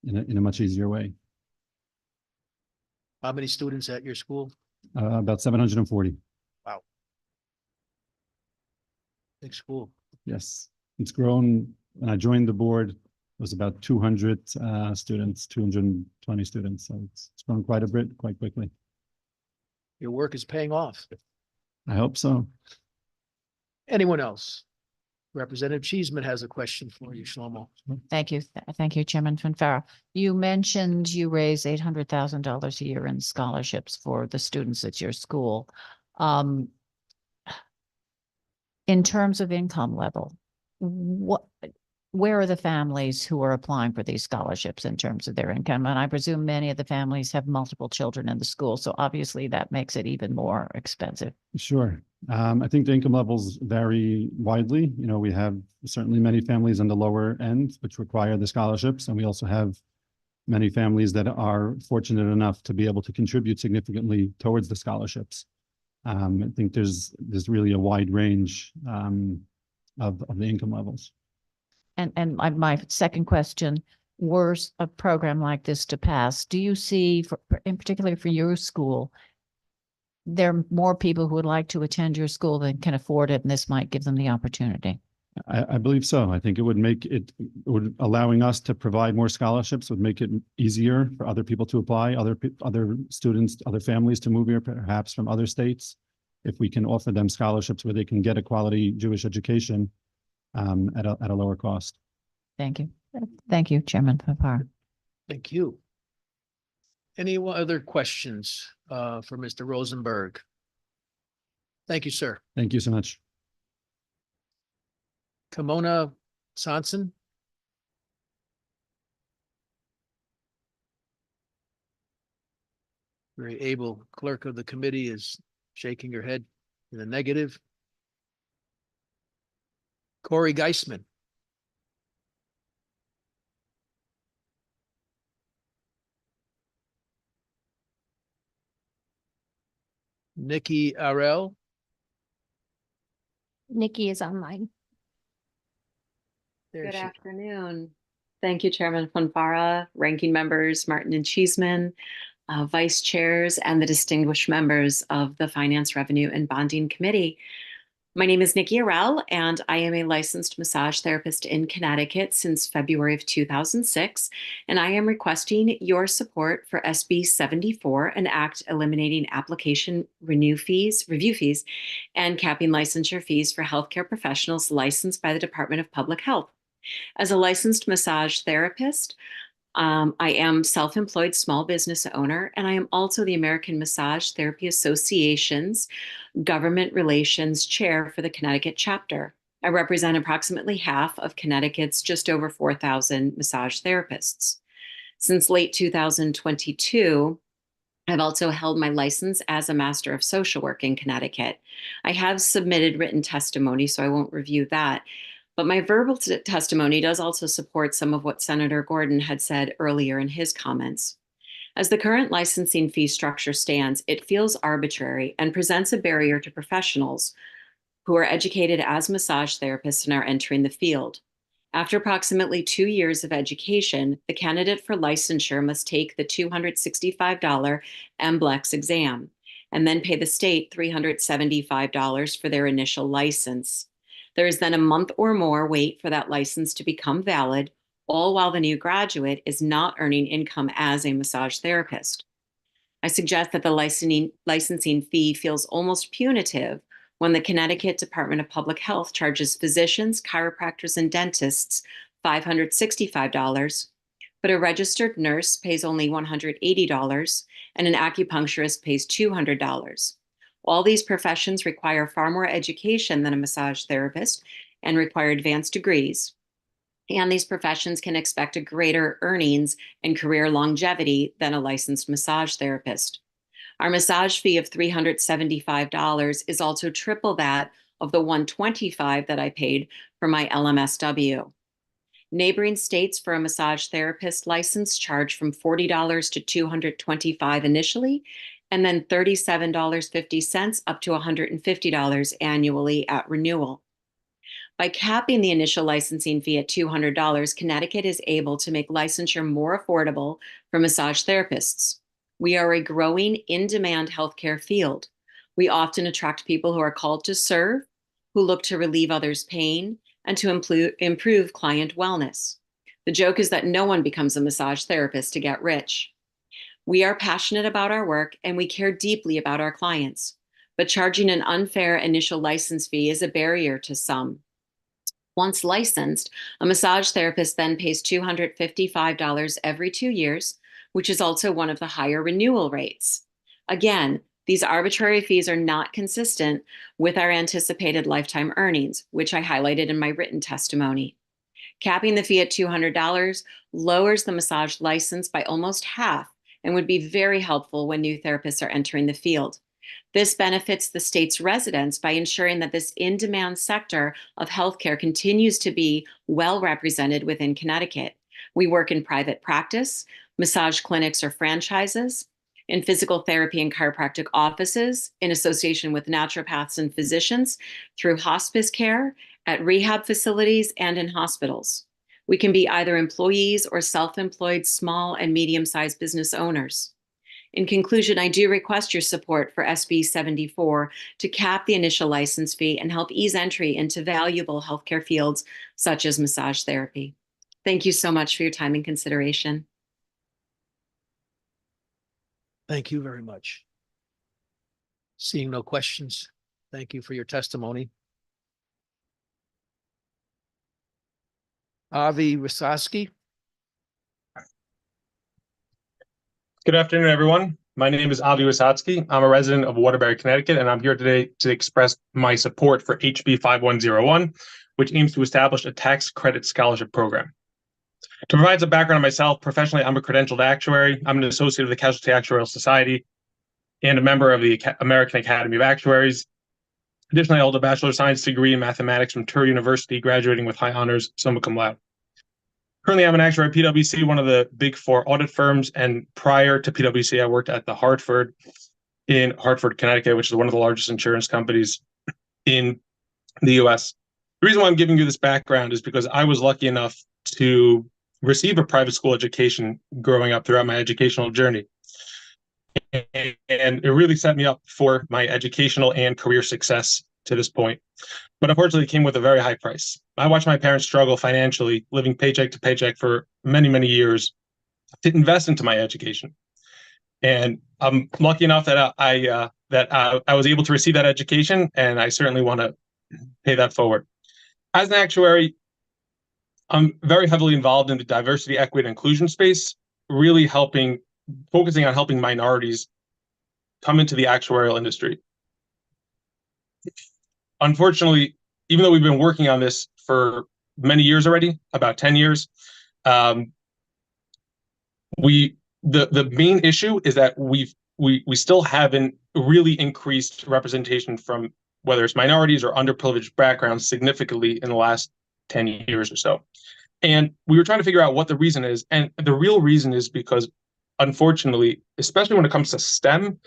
in a much easier way. How many students at your school? About 740. Wow. Big school. Yes, it's grown. When I joined the board, it was about 200 students, 220 students. So it's grown quite a bit, quite quickly. Your work is paying off. I hope so. Anyone else? Representative Cheeseman has a question for you, Shlomo. Thank you. Thank you, Chairman Fanfara. You mentioned you raise $800,000 a year in scholarships for the students at your school. In terms of income level, where are the families who are applying for these scholarships in terms of their income? And I presume many of the families have multiple children in the school, so obviously that makes it even more expensive. Sure. I think the income levels vary widely. You know, we have certainly many families on the lower end which require the scholarships, and we also have many families that are fortunate enough to be able to contribute significantly towards the scholarships. I think there's really a wide range of the income levels. And my second question, were a program like this to pass, do you see, in particular for your school, there are more people who would like to attend your school than can afford it, and this might give them the opportunity? I believe so. I think it would make it would allowing us to provide more scholarships would make it easier for other people to apply, other students, other families to move here, perhaps from other states. If we can offer them scholarships where they can get a quality Jewish education at a lower cost. Thank you. Thank you, Chairman Papar. Thank you. Any other questions for Mr. Rosenberg? Thank you, sir. Thank you so much. Kimona Sanson. Very able clerk of the committee is shaking her head in the negative. Corey Geisman. Nikki Arell. Nikki is online. Good afternoon. Thank you, Chairman Fanfara, ranking members Martin and Cheeseman, vice chairs, and the distinguished members of the Finance, Revenue, and Bonding Committee. My name is Nikki Arell, and I am a licensed massage therapist in Connecticut since February of 2006, and I am requesting your support for SB 74, an act eliminating application review fees, and capping licensure fees for healthcare professionals licensed by the Department of Public Health. As a licensed massage therapist, I am self-employed small business owner, and I am also the American Massage Therapy Association's Government Relations Chair for the Connecticut chapter. I represent approximately half of Connecticut's just over 4,000 massage therapists. Since late 2022, I've also held my license as a Master of Social Work in Connecticut. I have submitted written testimony, so I won't review that. But my verbal testimony does also support some of what Senator Gordon had said earlier in his comments. As the current licensing fee structure stands, it feels arbitrary and presents a barrier to professionals who are educated as massage therapists and are entering the field. After approximately 2 years of education, the candidate for licensure must take the $265 MBLEX exam and then pay the state $375 for their initial license. There is then a month or more wait for that license to become valid, all while the new graduate is not earning income as a massage therapist. I suggest that the licensing fee feels almost punitive when the Connecticut Department of Public Health charges physicians, chiropractors, and dentists $565, but a registered nurse pays only $180 and an acupuncturist pays $200. All these professions require far more education than a massage therapist and require advanced degrees. And these professions can expect a greater earnings and career longevity than a licensed massage therapist. Our massage fee of $375 is also triple that of the $125 that I paid for my LMSW. Neighboring states for a massage therapist license charge from $40 to $225 initially, and then $37.50 up to $150 annually at renewal. By capping the initial licensing fee at $200, Connecticut is able to make licensure more affordable for massage therapists. We are a growing, in-demand healthcare field. We often attract people who are called to serve, who look to relieve others' pain, and to improve client wellness. The joke is that no one becomes a massage therapist to get rich. We are passionate about our work and we care deeply about our clients, but charging an unfair initial license fee is a barrier to some. Once licensed, a massage therapist then pays $255 every 2 years, which is also one of the higher renewal rates. Again, these arbitrary fees are not consistent with our anticipated lifetime earnings, which I highlighted in my written testimony. Capping the fee at $200 lowers the massage license by almost half and would be very helpful when new therapists are entering the field. This benefits the state's residents by ensuring that this in-demand sector of healthcare continues to be well represented within Connecticut. We work in private practice, massage clinics or franchises, in physical therapy and chiropractic offices, in association with naturopaths and physicians, through hospice care, at rehab facilities, and in hospitals. We can be either employees or self-employed small and medium-sized business owners. In conclusion, I do request your support for SB 74 to cap the initial license fee and help ease entry into valuable healthcare fields such as massage therapy. Thank you so much for your time and consideration. Thank you very much. Seeing no questions, thank you for your testimony. Avi Wasowski. Good afternoon, everyone. My name is Avi Wasowski. I'm a resident of Waterbury, Connecticut, and I'm here today to express my support for HB 5101, which aims to establish a tax credit scholarship program. To provide some background on myself, professionally, I'm a credentialed actuary. I'm an associate of the Casualty Actuarial Society and a member of the American Academy of Actuaries. Additionally, I hold a Bachelor of Science degree in mathematics from Touro University, graduating with high honors, summa cum laude. Currently, I'm an actuary at PwC, one of the big four audit firms. And prior to PwC, I worked at the Hartford in Hartford, Connecticut, which is one of the largest insurance companies in the US. The reason why I'm giving you this background is because I was lucky enough to receive a private school education growing up throughout my educational journey. And it really set me up for my educational and career success to this point. But unfortunately, it came with a very high price. I watched my parents struggle financially, living paycheck to paycheck for many, many years to invest into my education. And I'm lucky enough that I was able to receive that education, and I certainly want to pay that forward. As an actuary, I'm very heavily involved in the diversity, equity, and inclusion space, really focusing on helping minorities come into the actuarial industry. Unfortunately, even though we've been working on this for many years already, about 10 years, the main issue is that we still haven't really increased representation from whether it's minorities or underprivileged backgrounds significantly in the last 10 years or so. And we were trying to figure out what the reason is. And the real reason is because, unfortunately, especially when it comes to STEM,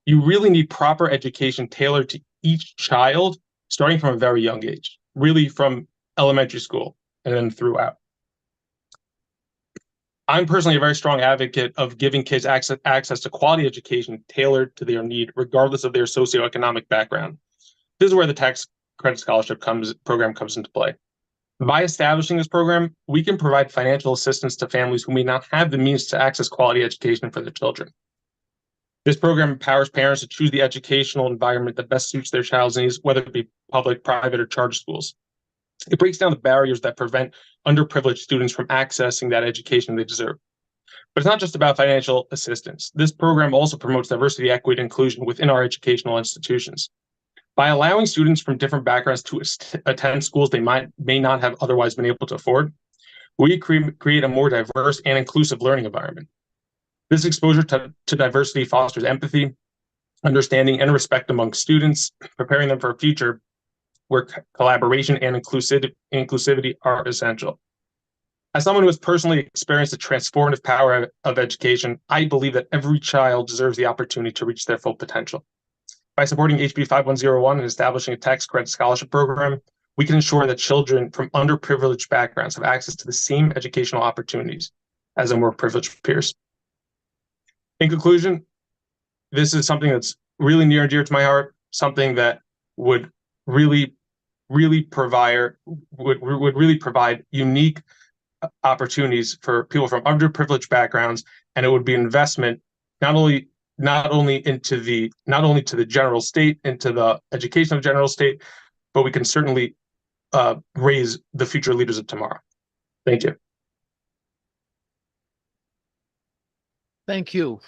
you really need proper education tailored to each child, starting from a very young age, really from elementary school and then throughout. I'm personally a very strong advocate of giving kids access to quality education tailored to their need, regardless of their socioeconomic background. This is where the tax credit scholarship program comes into play. By establishing this program, we can provide financial assistance to families who may not have the means to access quality education for their children. This program empowers parents to choose the educational environment that best suits their child's needs, whether it be public, private, or charter schools. It breaks down the barriers that prevent underprivileged students from accessing that education they deserve. But it's not just about financial assistance. This program also promotes diversity, equity, and inclusion within our educational institutions. By allowing students from different backgrounds to attend schools they may not have otherwise been able to afford, we create a more diverse and inclusive learning environment. This exposure to diversity fosters empathy, understanding, and respect among students, preparing them for a future where collaboration and inclusivity are essential. As someone who has personally experienced the transformative power of education, I believe that every child deserves the opportunity to reach their full potential. By supporting HB 5101 and establishing a tax credit scholarship program, we can ensure that children from underprivileged backgrounds have access to the same educational opportunities as their more privileged peers. In conclusion, this is something that's really near and dear to my heart, something that would really provide unique opportunities for people from underprivileged backgrounds, and it would be an investment not only to the general state, into the education of general state, but we can certainly raise the future leaders of tomorrow. Thank you. Thank you.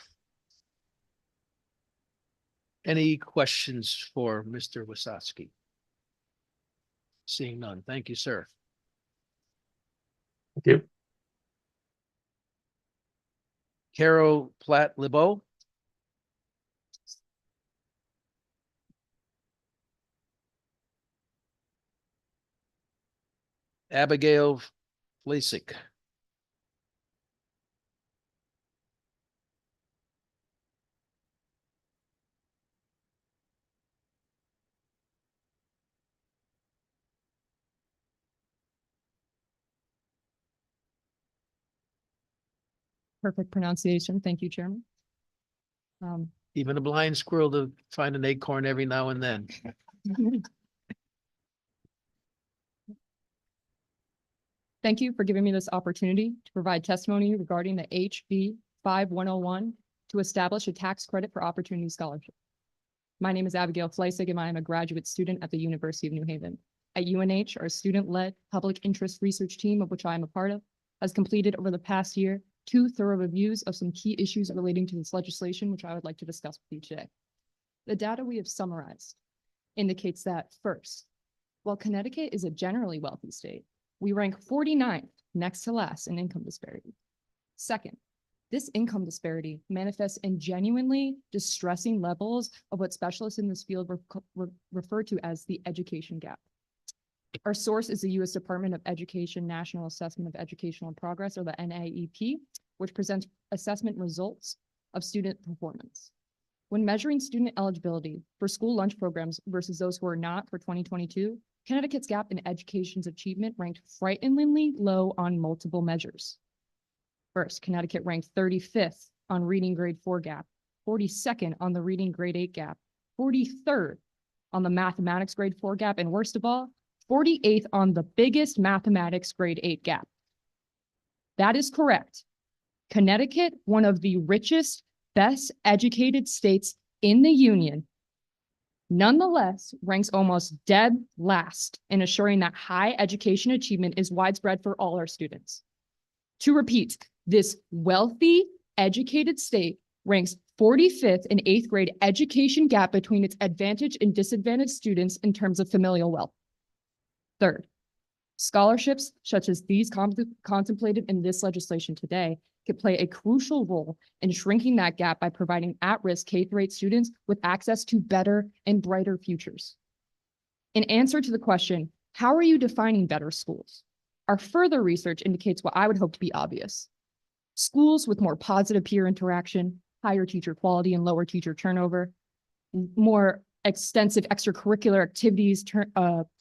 Any questions for Mr. Wasatski? Seeing none. Thank you, sir. Thank you. Caro Platt-Libeau. Abigail Flasik. Perfect pronunciation. Thank you, Chairman. Even a blind squirrel to find an acorn every now and then. Thank you for giving me this opportunity to provide testimony regarding the HB 5101 to establish a tax credit for opportunity scholarship. My name is Abigail Fleisig, and I am a graduate student at the University of New Haven. At UNH, our student-led public interest research team, of which I am a part of, has completed over the past year 2 thorough reviews of some key issues relating to this legislation, which I would like to discuss with you today. The data we have summarized indicates that, first, while Connecticut is a generally wealthy state, we rank 49th, next to last, in income disparity. Second, this income disparity manifests in genuinely distressing levels of what specialists in this field refer to as the education gap. Our source is the U.S. Department of Education National Assessment of Educational Progress, or the NAEP, which presents assessment results of student performance. When measuring student eligibility for school lunch programs versus those who are not for 2022, Connecticut's gap in education's achievement ranked frighteningly low on multiple measures. First, Connecticut ranked 35th on reading grade 4 gap, 42nd on the reading grade 8 gap, 43rd on the mathematics grade 4 gap, and worst of all, 48th on the biggest mathematics grade 8 gap. That is correct. Connecticut, one of the richest, best educated states in the Union, nonetheless ranks almost dead last in assuring that high education achievement is widespread for all our students. To repeat, this wealthy, educated state ranks 45th in 8th grade education gap between its advantaged and disadvantaged students in terms of familial wealth. Third, scholarships such as these contemplated in this legislation today could play a crucial role in shrinking that gap by providing at-risk K-8 students with access to better and brighter futures. In answer to the question, how are you defining better schools? Our further research indicates what I would hope to be obvious. Schools with more positive peer interaction, higher teacher quality and lower teacher turnover, more extensive extracurricular activities,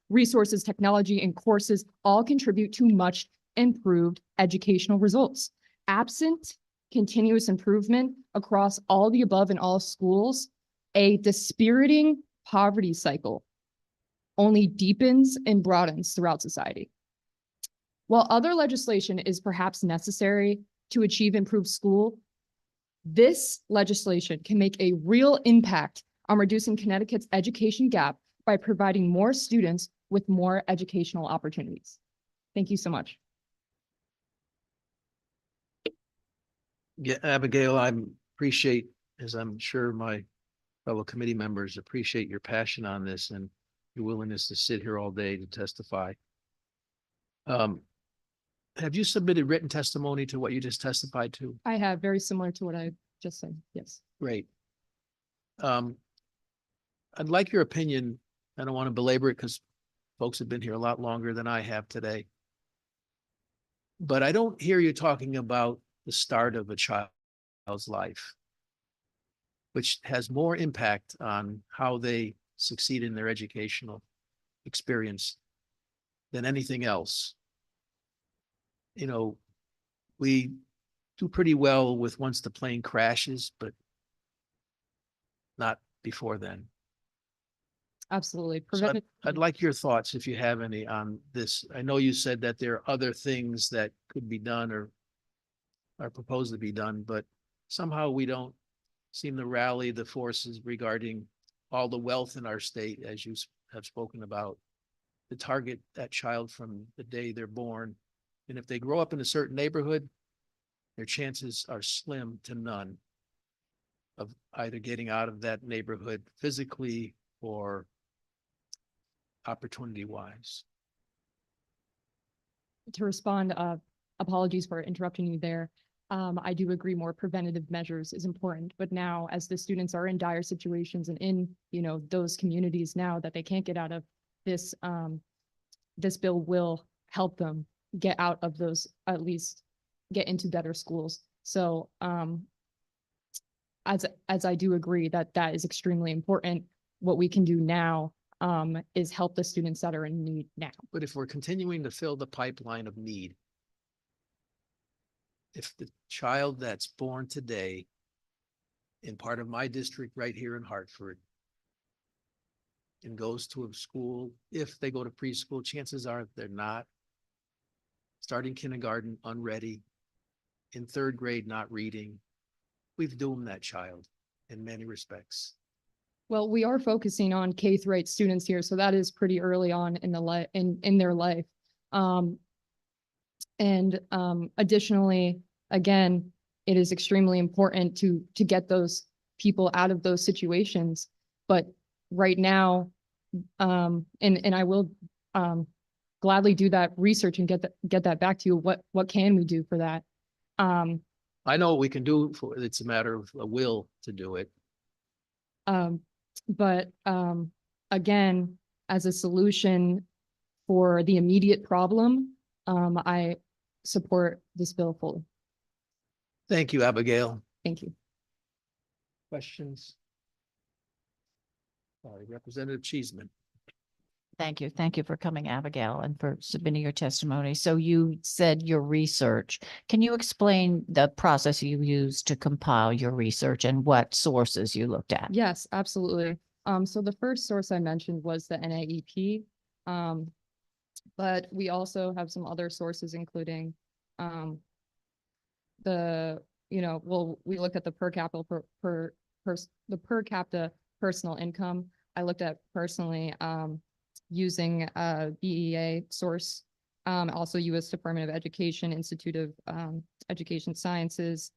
resources, technology, and courses all contribute to much improved educational results. Absent continuous improvement across all the above in all schools, a dispiriting poverty cycle only deepens and broadens throughout society. While other legislation is perhaps necessary to achieve improved school, this legislation can make a real impact on reducing Connecticut's education gap by providing more students with more educational opportunities. Thank you so much. Yeah, Abigail, I appreciate, as I'm sure my fellow committee members appreciate, your passion on this and your willingness to sit here all day to testify. Have you submitted written testimony to what you just testified to? I have, very similar to what I just said. Yes. Great. I'd like your opinion. I don't want to belabor it because folks have been here a lot longer than I have today. But I don't hear you talking about the start of a child's life, which has more impact on how they succeed in their educational experience than anything else. You know, we do pretty well with once the plane crashes, but not before then. Absolutely. So I'd like your thoughts, if you have any, on this. I know you said that there are other things that could be done or are proposed to be done, but somehow we don't seem to rally the forces regarding all the wealth in our state, as you have spoken about, to target that child from the day they're born. And if they grow up in a certain neighborhood, their chances are slim to none of either getting out of that neighborhood physically or opportunity-wise. To respond, apologies for interrupting you there. I do agree more preventative measures is important, but now as the students are in dire situations and in, those communities now that they can't get out of, this, this bill will help them get out of those, at least get into better schools. So, as I do agree that that is extremely important, what we can do now is help the students that are in need now. But if we're continuing to fill the pipeline of need, if the child that's born today in part of my district right here in Hartford and goes to a school, if they go to preschool, chances are they're not starting kindergarten unready, in third grade not reading, we've doomed that child in many respects. Well, we are focusing on K through 8 students here, so that is pretty early on in the in their life. Additionally, again, it is extremely important to get those people out of those situations. But right now, and I will gladly do that research and get that back to you. What can we do for that? I know what we can do for it. It's a matter of a will to do it. But again, as a solution for the immediate problem, I support this bill fully. Thank you, Abigail. Thank you. Questions? Representative Cheeseman. Thank you. Thank you for coming, Abigail, and for submitting your testimony. So you said your research. Can you explain the process you used to compile your research and what sources you looked at? Yes, absolutely. So the first source I mentioned was the NAEP, but we also have some other sources, including we look at the per capita personal income. I looked at personally using a BEA source, also U.S. Department of Education, Institute of Education Sciences.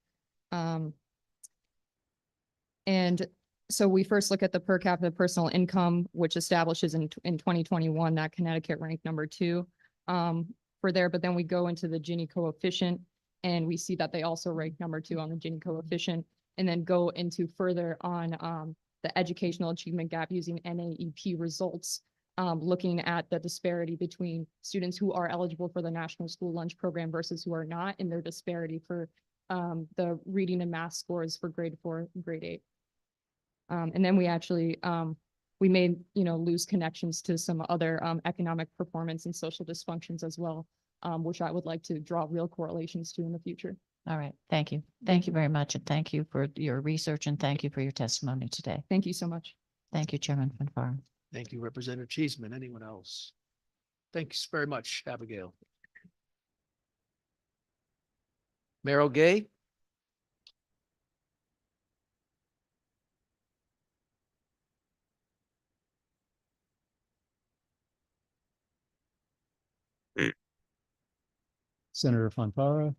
And so we first look at the per capita personal income, which establishes in 2021 that Connecticut ranked number 2 for there, but then we go into the Gini coefficient and we see that they also rank number 2 on the Gini coefficient, and then go into further on the educational achievement gap using NAEP results, looking at the disparity between students who are eligible for the National School Lunch Program versus who are not, and their disparity for the reading and math scores for grade 4 and grade 8. And then we actually, we made, loose connections to some other economic performance and social dysfunctions as well, which I would like to draw real correlations to in the future. All right. Thank you. Thank you very much. And thank you for your research, and thank you for your testimony today. Thank you so much. Thank you, Chairman Fanfara. Thank you, Representative Cheeseman. Anyone else? Thanks very much, Abigail. Merrill Gay. Senator Fanfara,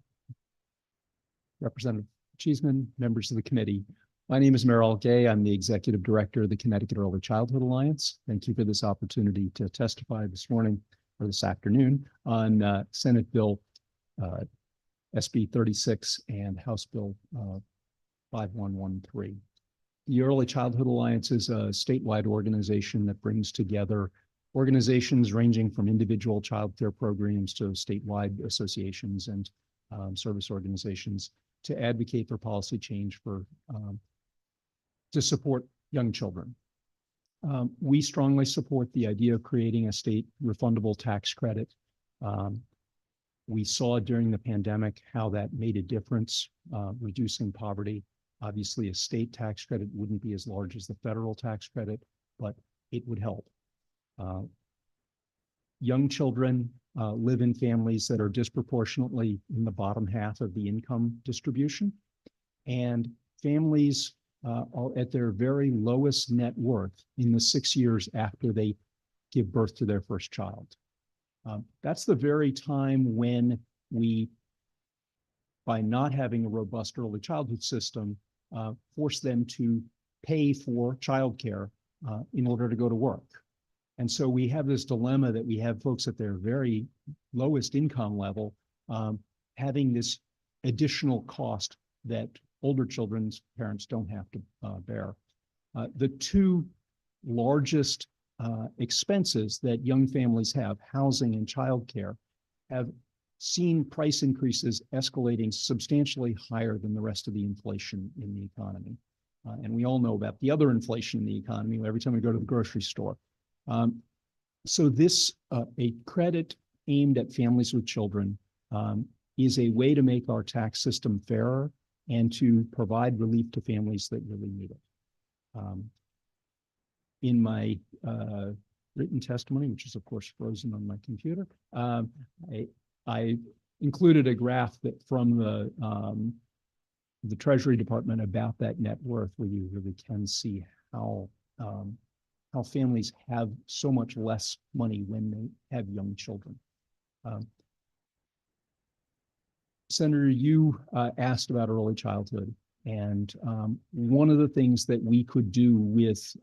Representative Cheeseman, members of the committee. My name is Merrill Gay. I'm the Executive Director of the Connecticut Early Childhood Alliance. Thank you for this opportunity to testify this morning or this afternoon on Senate Bill SB 36 and House Bill 5113. The Early Childhood Alliance is a statewide organization that brings together organizations ranging from individual child care programs to statewide associations and service organizations to advocate for policy change to support young children. We strongly support the idea of creating a state refundable tax credit. We saw during the pandemic how that made a difference, reducing poverty. Obviously, a state tax credit wouldn't be as large as the federal tax credit, but it would help. Young children live in families that are disproportionately in the bottom half of the income distribution, and families are at their very lowest net worth in the 6 years after they give birth to their first child. That's the very time when we, by not having a robust early childhood system, force them to pay for childcare in order to go to work. And so we have this dilemma that we have folks at their very lowest income level having this additional cost that older children's parents don't have to bear. The two largest expenses that young families have, housing and childcare, have seen price increases escalating substantially higher than the rest of the inflation in the economy. And we all know about the other inflation in the economy every time we go to the grocery store. So this, a credit aimed at families with children, is a way to make our tax system fairer and to provide relief to families that really need it. In my written testimony, which is of course frozen on my computer, I included a graph that from the Treasury Department about that net worth, where you really can see how families have so much less money when they have young children. Senator, you asked about early childhood, and one of the things that we could do with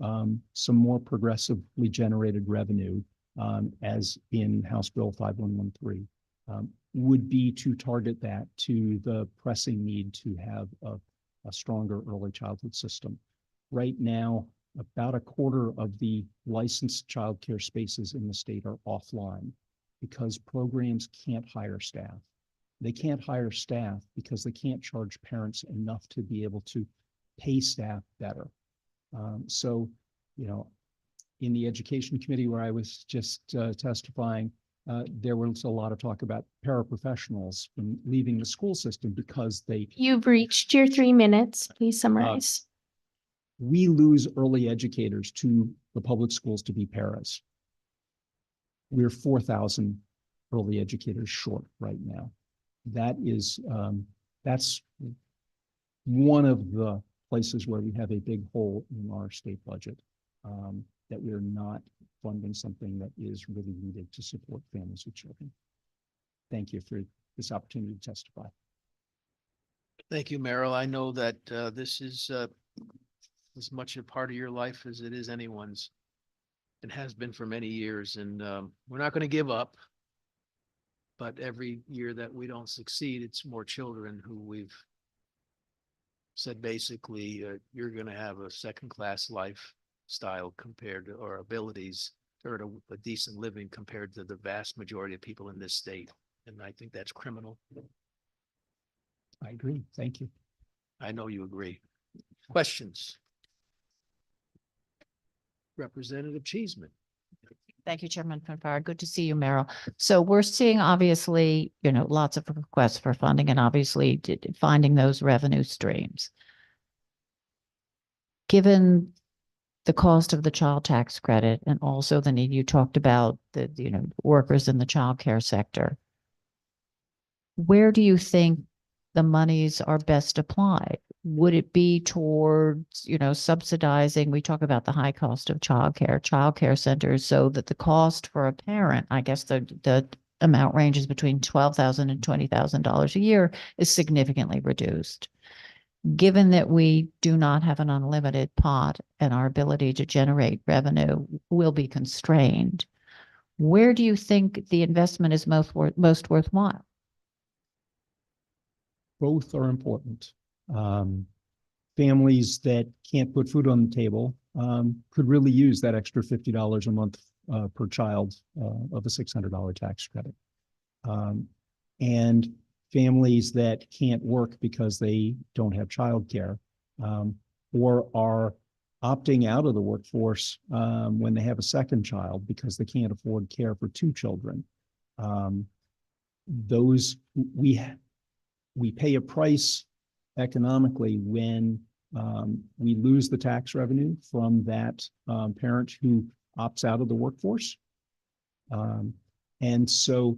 some more progressively generated revenue, as in House Bill 5113, would be to target that to the pressing need to have a stronger early childhood system. Right now, about a quarter of the licensed childcare spaces in the state are offline because programs can't hire staff. They can't hire staff because they can't charge parents enough to be able to pay staff better. So, you know, in the Education Committee where I was just testifying, there was a lot of talk about paraprofessionals from leaving the school system because they— You've reached your 3 minutes. Please summarize. We lose early educators to the public schools to be paras. We're 4,000 early educators short right now. That is, that's one of the places where we have a big hole in our state budget, that we're not funding something that is really needed to support families with children. Thank you for this opportunity to testify. Thank you, Merrill. I know that this is as much a part of your life as it is anyone's. It has been for many years, and we're not going to give up. But every year that we don't succeed, it's more children who we've said basically you're going to have a second-class lifestyle compared to, or abilities, or a decent living compared to the vast majority of people in this state. And I think that's criminal. I agree. Thank you. I know you agree. Questions? Representative Cheeseman. Thank you, Chairman Fanfare. Good to see you, Merrill. So we're seeing obviously, you know, lots of requests for funding and obviously finding those revenue streams. Given the cost of the child tax credit and also the need you talked about, the, you know, workers in the child care sector, where do you think the monies are best applied? Would it be towards, you know, subsidizing? We talk about the high cost of child care centers, so that the cost for a parent, I guess the amount ranges between $12,000 and $20,000 a year, is significantly reduced. Given that we do not have an unlimited pot and our ability to generate revenue will be constrained, where do you think the investment is most worthwhile? Both are important. Families that can't put food on the table could really use that extra $50 a month per child of a $600 tax credit. And families that can't work because they don't have childcare, or are opting out of the workforce when they have a second child because they can't afford care for two children. Those we pay a price economically when we lose the tax revenue from that parent who opts out of the workforce. And so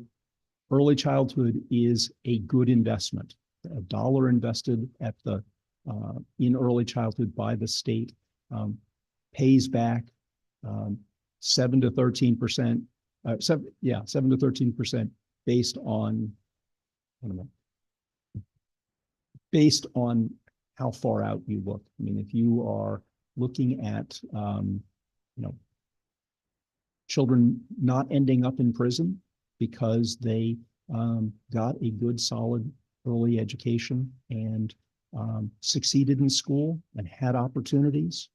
early childhood is a good investment. A dollar invested at the in early childhood by the state pays back 7 to 13%. 7 to 13% based on how far out you look. I mean, if you are looking at children not ending up in prison because they got a good, solid early education and succeeded in school and had opportunities,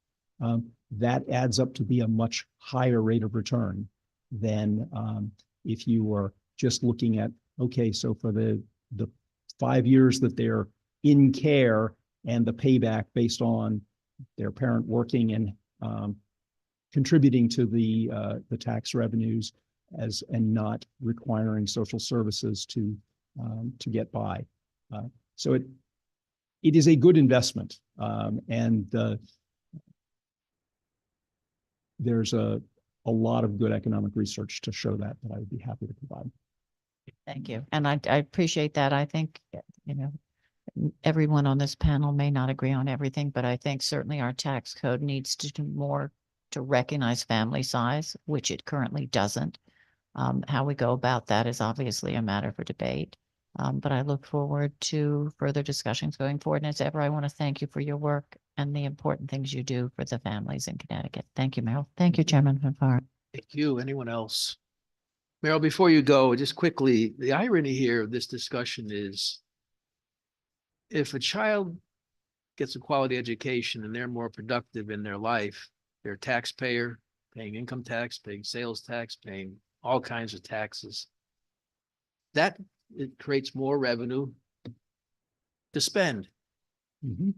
that adds up to be a much higher rate of return than if you were just looking at, okay, so for the 5 years that they're in care and the payback based on their parent working and contributing to the tax revenues and not requiring social services to get by. So it is a good investment, and there's a lot of good economic research to show that I would be happy to provide. Thank you. And I appreciate that. I think, everyone on this panel may not agree on everything, but I think certainly our tax code needs to do more to recognize family size, which it currently doesn't. How we go about that is obviously a matter for debate. But I look forward to further discussions going forward. And as ever, I want to thank you for your work and the important things you do for the families in Connecticut. Thank you, Meryl. Thank you, Chairman Fanfara. Thank you. Anyone else? Meryl, before you go, just quickly, the irony here of this discussion is if a child gets a quality education and they're more productive in their life, they're a taxpayer, paying income tax, paying sales tax, paying all kinds of taxes. That it creates more revenue to spend. Mm-hmm.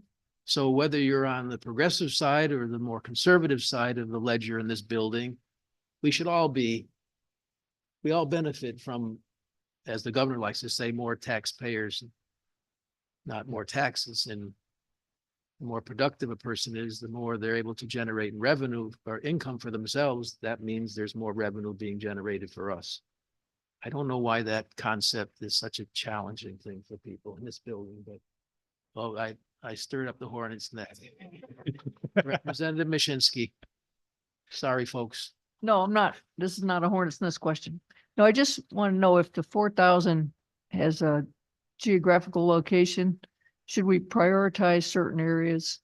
So whether you're on the progressive side or the more conservative side of the ledger in this building, we all benefit from, as the governor likes to say, more taxpayers, not more taxes. And the more productive a person is, the more they're able to generate revenue or income for themselves. That means there's more revenue being generated for us. I don't know why that concept is such a challenging thing for people in this building, but I stirred up the hornet's nest. Representative Mashinsky. Sorry, folks. No, I'm not. This is not a hornet's nest question. No, I just want to know if the 4,000 has a geographical location. Should we prioritize certain areas?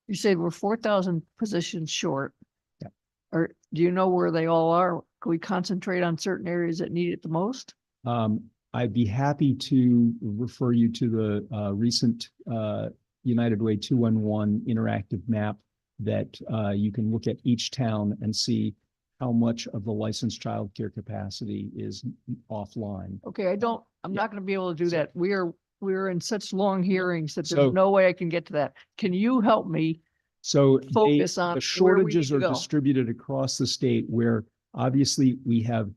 You said we're 4,000 positions short. Yeah. Or do you know where they all are? Can we concentrate on certain areas that need it the most? I'd be happy to refer you to the recent United Way 211 interactive map that you can look at each town and see how much of the licensed childcare capacity is offline. Okay, I'm not going to be able to do that. We're in such long hearings that So- there's no way I can get to that. Can you help me? So Focus on the where we shortages need are to go. distributed across the state, where obviously we have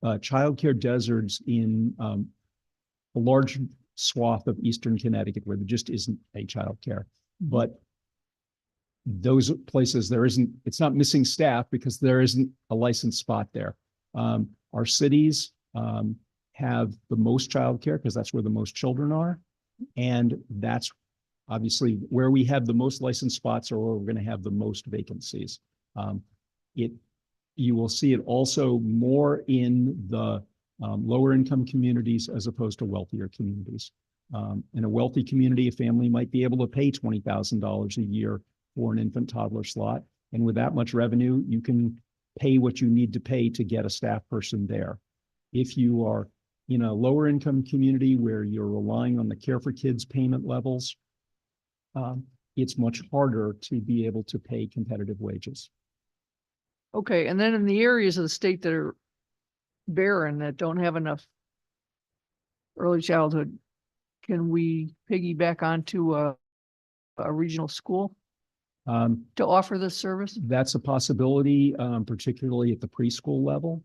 childcare deserts in a large swath of Eastern Connecticut where there just isn't a childcare. But those places, it's not missing staff because there isn't a licensed spot there. Our cities have the most childcare because that's where the most children are. And that's obviously where we have the most licensed spots or where we're going to have the most vacancies. You will see it also more in the lower income communities as opposed to wealthier communities. In a wealthy community, a family might be able to pay $20,000 a year for an infant toddler slot. And with that much revenue, you can pay what you need to pay to get a staff person there. If you are in a lower income community where you're relying on the Care for Kids payment levels, it's much harder to be able to pay competitive wages. Okay, and then in the areas of the state that are barren, that don't have enough early childhood, can we piggyback onto a regional school to offer this service? That's a possibility, particularly at the preschool level.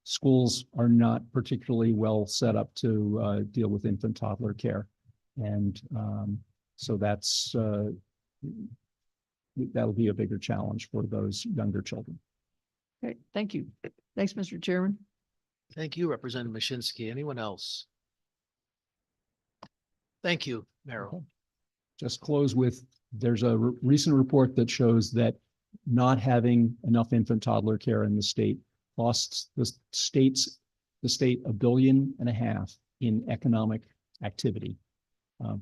Schools are not particularly well set up to deal with infant toddler care. And so that'll be a bigger challenge for those younger children. Okay, thank you. Thanks, Mr. Chairman. Thank you, Representative Mashinsky. Anyone else? Thank you, Merrill. Just close with, there's a recent report that shows that not having enough infant toddler care in the state costs the state $1.5 billion in economic activity.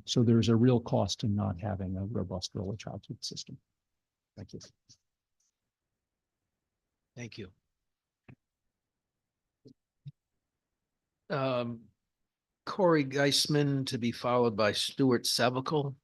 So there's a real cost to not having a robust early childhood system. Thank you. Thank you. Corey Geisman to be followed by Stuart Savicle.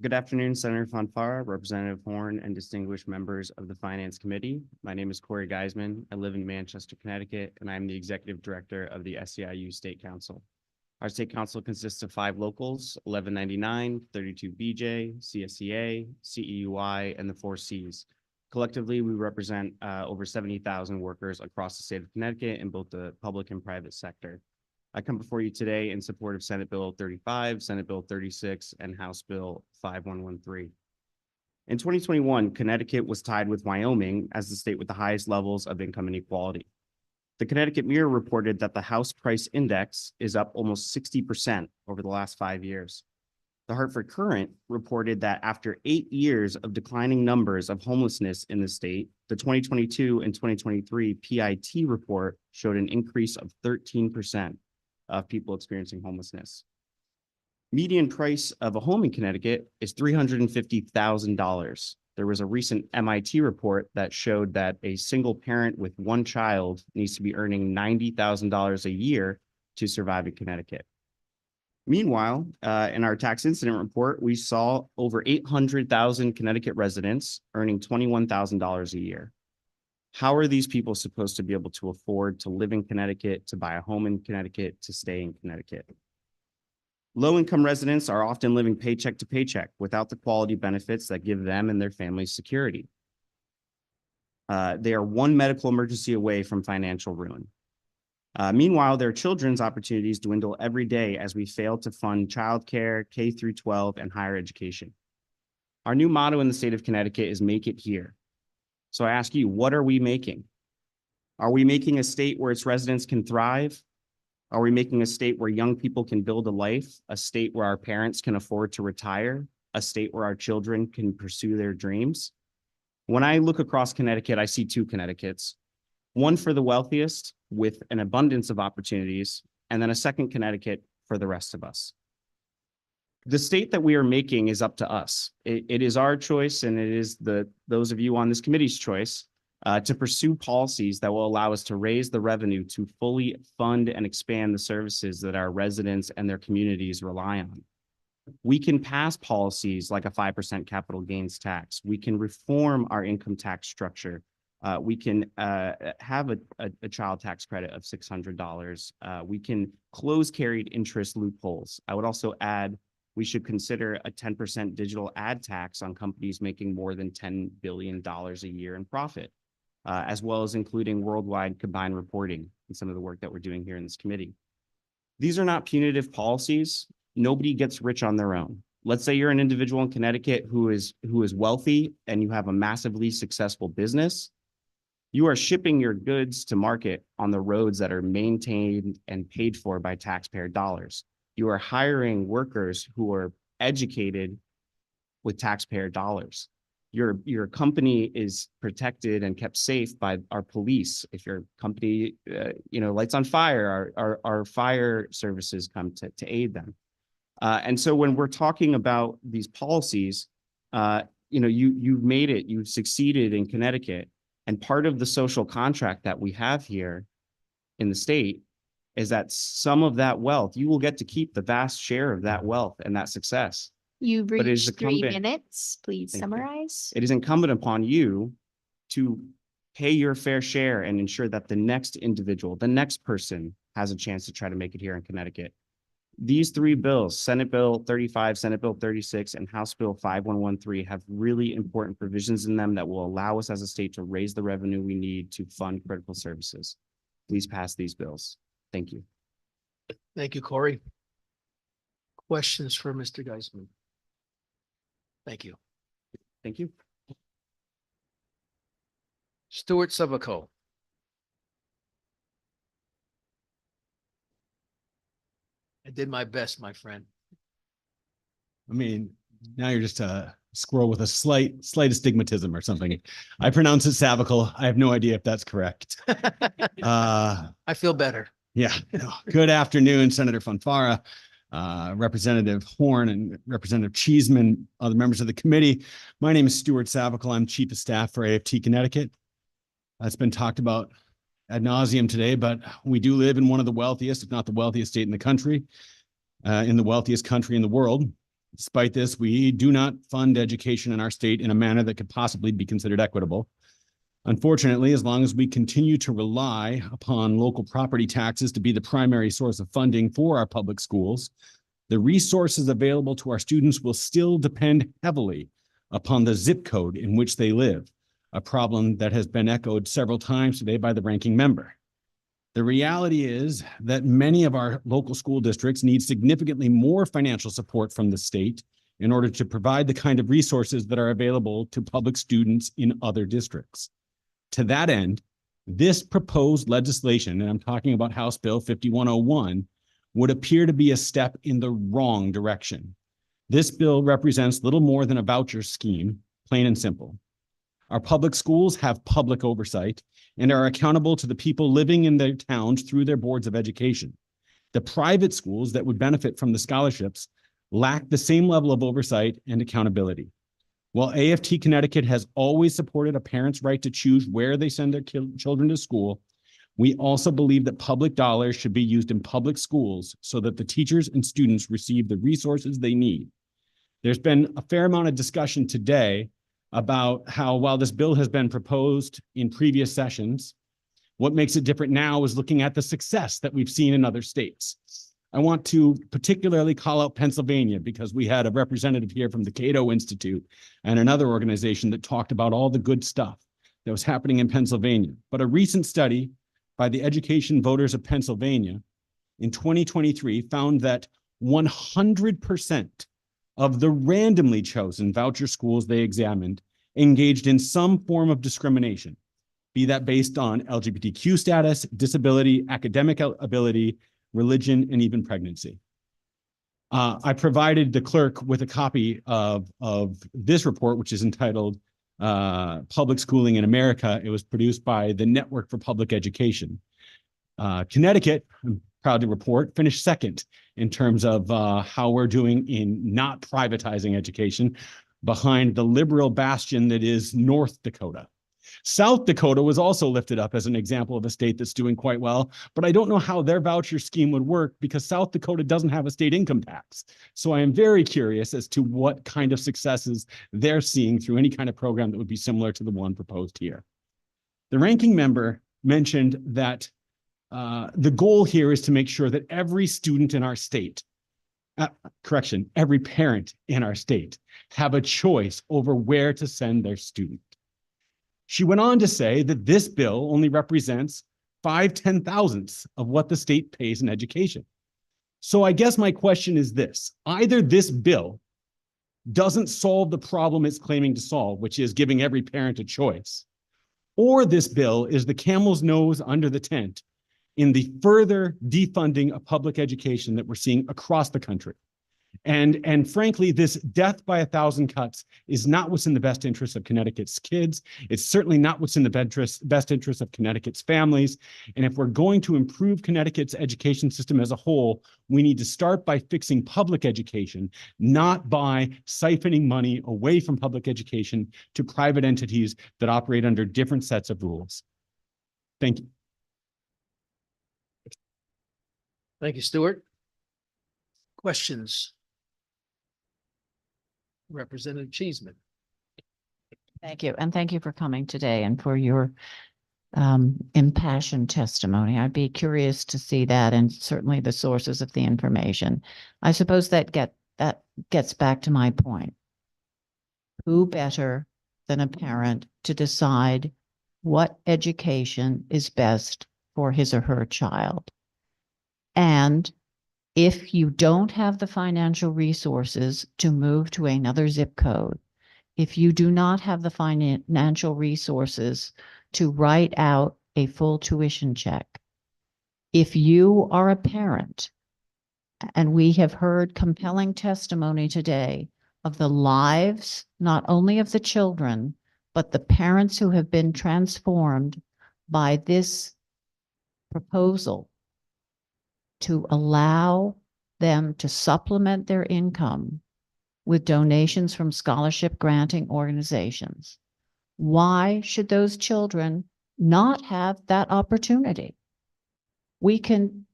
Good afternoon, Senator Fonfara, Representative Horn, and distinguished members of the Finance Committee. My name is Corey Geisman. I live in Manchester, Connecticut, and I'm the Executive Director of the SEIU State Council. Our State Council consists of 5 locals, 1199, 32 BJ, CSCA, CEUI, and the 4 Cs. Collectively, we represent over 70,000 workers across the state of Connecticut in both the public and private sector. I come before you today in support of Senate Bill 35, Senate Bill 36, and House Bill 5113. In 2021, Connecticut was tied with Wyoming as the state with the highest levels of income inequality. The Connecticut Mirror reported that the house price index is up almost 60% over the last 5 years. The Hartford Courant reported that after 8 years of declining numbers of homelessness in the state, the 2022 and 2023 PIT report showed an increase of 13% of people experiencing homelessness. Median price of a home in Connecticut is $350,000. There was a recent MIT report that showed that a single parent with 1 child needs to be earning $90,000 a year to survive in Connecticut. Meanwhile, in our tax incident report, we saw over 800,000 Connecticut residents earning $21,000 a year. How are these people supposed to be able to afford to live in Connecticut, to buy a home in Connecticut, to stay in Connecticut? Low-income residents are often living paycheck to paycheck without the quality benefits that give them and their families security. They are one medical emergency away from financial ruin. Meanwhile, their children's opportunities dwindle every day as we fail to fund childcare, K-12, and higher education. Our new motto in the state of Connecticut is "Make it here." So I ask you, what are we making? Are we making a state where its residents can thrive? Are we making a state where young people can build a life, a state where our parents can afford to retire, a state where our children can pursue their dreams? When I look across Connecticut, I see 2 Connecticut's, one for the wealthiest with an abundance of opportunities, and then a second Connecticut for the rest of us. The state that we are making is up to us. It is our choice, and it is those of you on this committee's choice to pursue policies that will allow us to raise the revenue to fully fund and expand the services that our residents and their communities rely on. We can pass policies like a 5% capital gains tax. We can reform our income tax structure. We can have a child tax credit of $600. We can close carried interest loopholes. I would also add, we should consider a 10% digital ad tax on companies making more than $10 billion a year in profit, as well as including worldwide combined reporting and some of the work that we're doing here in this committee. These are not punitive policies. Nobody gets rich on their own. Let's say you're an individual in Connecticut who is wealthy and you have a massively successful business. You are shipping your goods to market on the roads that are maintained and paid for by taxpayer dollars. You are hiring workers who are educated with taxpayer dollars. Your company is protected and kept safe by our police. If your company, lights on fire, our fire services come to aid them. And so when we're talking about these policies, you've made it, you've succeeded in Connecticut. And part of the social contract that we have here in the state is that some of that wealth, you will get to keep the vast share of that wealth and that success. You've But it is reached 3 incumbent- minutes. Please Thank you. summarize. It is incumbent upon you to pay your fair share and ensure that the next individual, the next person has a chance to try to make it here in Connecticut. These three bills, Senate Bill 35, Senate Bill 36, and House Bill 5113 have really important provisions in them that will allow us as a state to raise the revenue we need to fund critical services. Please pass these bills. Thank you. Thank you, Corey. Questions for Mr. Geisman? Thank you. Thank you. Stuart Savaco. I did my best, my friend. I mean, now you're just a squirrel with a slight astigmatism or something. I pronounce it Savacle. I have no idea if that's correct. I feel better. Yeah. Good afternoon, Senator Fonfara, Representative Horn, and Representative Cheeseman, other members of the committee. My name is Stuart Savacle. I'm Chief of Staff for AFT Connecticut. That's been talked about ad nauseum today, but we do live in one of the wealthiest, if not the wealthiest state in the country, in the wealthiest country in the world. Despite this, we do not fund education in our state in a manner that could possibly be considered equitable. Unfortunately, as long as we continue to rely upon local property taxes to be the primary source of funding for our public schools, the resources available to our students will still depend heavily upon the zip code in which they live, a problem that has been echoed several times today by the ranking member. The reality is that many of our local school districts need significantly more financial support from the state in order to provide the kind of resources that are available to public students in other districts. To that end, this proposed legislation, and I'm talking about House Bill 5101, would appear to be a step in the wrong direction. This bill represents little more than a voucher scheme, plain and simple. Our public schools have public oversight and are accountable to the people living in their towns through their boards of education. The private schools that would benefit from the scholarships lack the same level of oversight and accountability. While AFT Connecticut has always supported a parent's right to choose where they send their children to school, we also believe that public dollars should be used in public schools so that the teachers and students receive the resources they need. There's been a fair amount of discussion today about how, while this bill has been proposed in previous sessions, what makes it different now is looking at the success that we've seen in other states. I want to particularly call out Pennsylvania because we had a representative here from the Cato Institute and another organization that talked about all the good stuff that was happening in Pennsylvania. But a recent study by the Education Voters of Pennsylvania in 2023 found that 100% of the randomly chosen voucher schools they examined engaged in some form of discrimination, be that based on LGBTQ status, disability, academic ability, religion, and even pregnancy. I provided the clerk with a copy of this report, which is entitled Public Schooling in America. It was produced by the Network for Public Education. Connecticut, I'm proud to report, finished second in terms of how we're doing in not privatizing education, behind the liberal bastion that is North Dakota. South Dakota was also lifted up as an example of a state that's doing quite well, but I don't know how their voucher scheme would work because South Dakota doesn't have a state income tax. So I am very curious as to what kind of successes they're seeing through any kind of program that would be similar to the one proposed here. The ranking member mentioned that the goal here is to make sure that every student in our state, every parent in our state have a choice over where to send their student. She went on to say that this bill only represents 5/10,000ths of what the state pays in education. So I guess my question is this: either this bill doesn't solve the problem it's claiming to solve, which is giving every parent a choice, or this bill is the camel's nose under the tent in the further defunding of public education that we're seeing across the country. And frankly, this death by 1,000 cuts is not what's in the best interest of Connecticut's kids. It's certainly not what's in the best interest of Connecticut's families. And if we're going to improve Connecticut's education system as a whole, we need to start by fixing public education, not by siphoning money away from public education to private entities that operate under different sets of rules. Thank you. Thank you, Stuart. Questions? Representative Cheeseman. Thank you. And thank you for coming today and for your impassioned testimony. I'd be curious to see that and certainly the sources of the information. I suppose that gets back to my point. Who better than a parent to decide what education is best for his or her child? And if you don't have the financial resources to move to another zip code, if you do not have the financial resources to write out a full tuition check, if you are a parent, and we have heard compelling testimony today of the lives, not only of the children, but the parents who have been transformed by this proposal to allow them to supplement their income with donations from scholarship granting organizations. Why should those children not have that opportunity? We can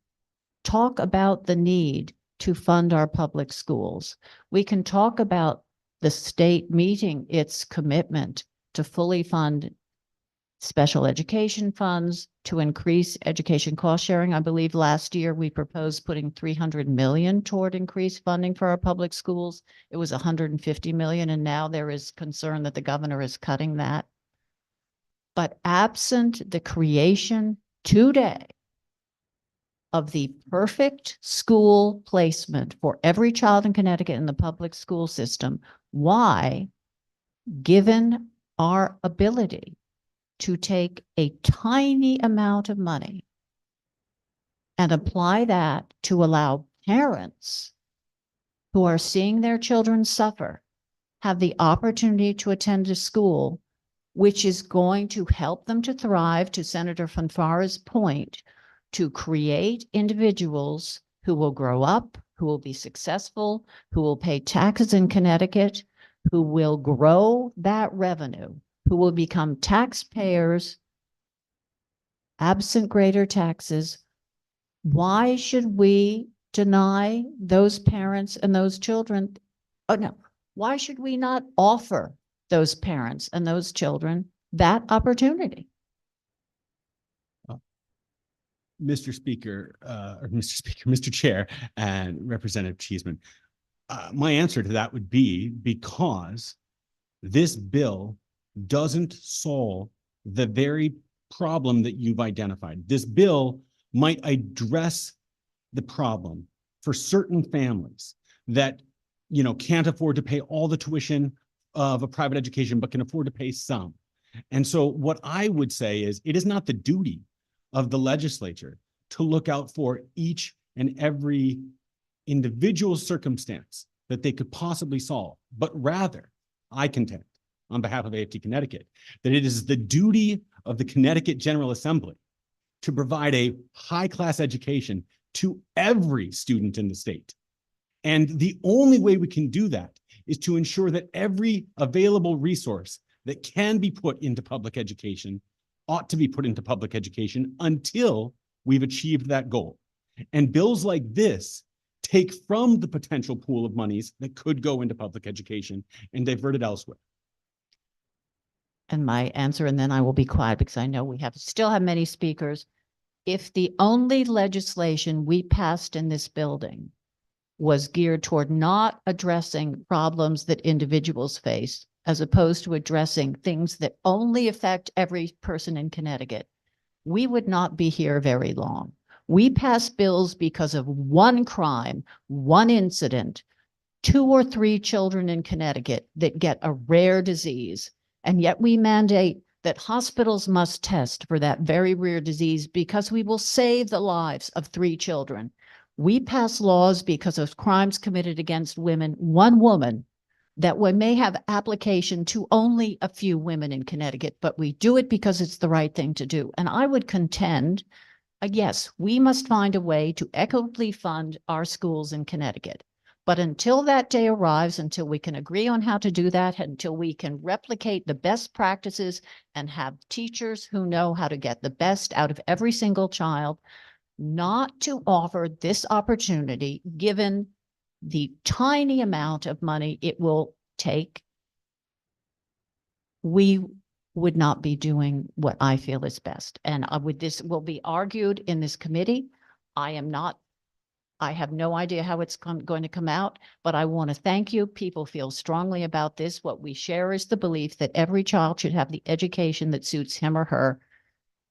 talk about the need to fund our public schools. We can talk about the state meeting its commitment to fully fund special education funds, to increase education cost sharing. I believe last year we proposed putting 300 million toward increased funding for our public schools. It was 150 million, and now there is concern that the governor is cutting that. But absent the creation today of the perfect school placement for every child in Connecticut in the public school system, why, given our ability to take a tiny amount of money and apply that to allow parents who are seeing their children suffer have the opportunity to attend a school which is going to help them to thrive, to Senator Fanfara's point, to create individuals who will grow up, who will be successful, who will pay taxes in Connecticut, who will grow that revenue, who will become taxpayers absent greater taxes. Why should we deny those parents and those children? Oh, no. Why should we not offer those parents and those children that opportunity? Mr. Chair and Representative Cheeseman, my answer to that would be because this bill doesn't solve the very problem that you've identified. This bill might address the problem for certain families that, can't afford to pay all the tuition of a private education, but can afford to pay some. And so what I would say is it is not the duty of the legislature to look out for each and every individual circumstance that they could possibly solve, but rather, I contend, on behalf of AFT Connecticut, that it is the duty of the Connecticut General Assembly to provide a high-class education to every student in the state. And the only way we can do that is to ensure that every available resource that can be put into public education ought to be put into public education until we've achieved that goal. And bills like this take from the potential pool of monies that could go into public education and divert it elsewhere. And my answer, and then I will be quiet because I know we still have many speakers. If the only legislation we passed in this building was geared toward not addressing problems that individuals face, as opposed to addressing things that only affect every person in Connecticut, we would not be here very long. We pass bills because of one crime, one incident, 2 or 3 children in Connecticut that get a rare disease. And yet we mandate that hospitals must test for that very rare disease because we will save the lives of 3 children. We pass laws because of crimes committed against women, one woman, that we may have application to only a few women in Connecticut, but we do it because it's the right thing to do. And I would contend, yes, we must find a way to equitably fund our schools in Connecticut. But until that day arrives, until we can agree on how to do that, until we can replicate the best practices and have teachers who know how to get the best out of every single child, not to offer this opportunity, given the tiny amount of money it will take, we would not be doing what I feel is best. And this will be argued in this committee. I have no idea how it's going to come out, but I want to thank you. People feel strongly about this. What we share is the belief that every child should have the education that suits him or her.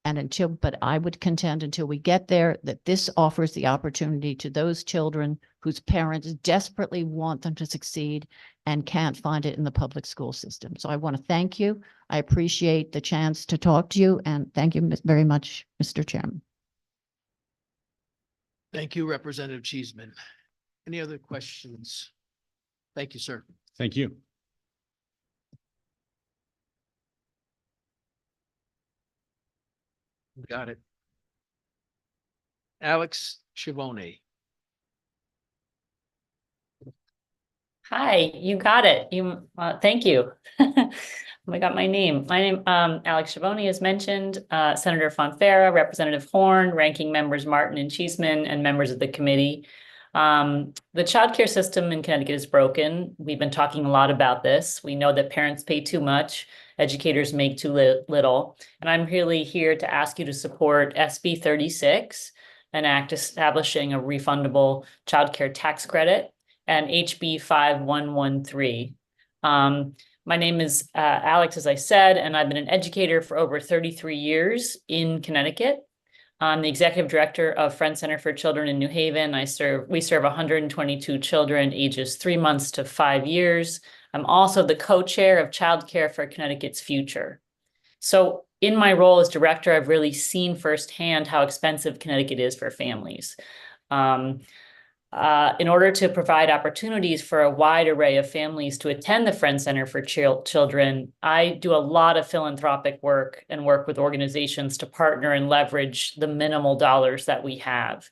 And but I would contend until we get there, that this offers the opportunity to those children whose parents desperately want them to succeed and can't find it in the public school system. So I want to thank you. I appreciate the chance to talk to you, and thank you very much, Mr. Chairman. Thank you, Representative Cheeseman. Any other questions? Thank you, sir. Thank you. Got it. Alex Chivone. Hi, you got it. Thank you. I got my name. My name, Alex Chivone, as mentioned, Senator Fonfara, Representative Horn, ranking members Martin and Cheeseman, and members of the committee. The childcare system in Connecticut is broken. We've been talking a lot about this. We know that parents pay too much, educators make too little. And I'm really here to ask you to support SB 36, an act establishing a refundable childcare tax credit, and HB 5113. My name is Alex, as I said, and I've been an educator for over 33 years in Connecticut. I'm the executive director of Friends Center for Children in New Haven. We serve 122 children ages 3 months to 5 years. I'm also the co-chair of Child Care for Connecticut's Future. So in my role as director, I've really seen firsthand how expensive Connecticut is for families. In order to provide opportunities for a wide array of families to attend the Friends Center for Children, I do a lot of philanthropic work and work with organizations to partner and leverage the minimal dollars that we have.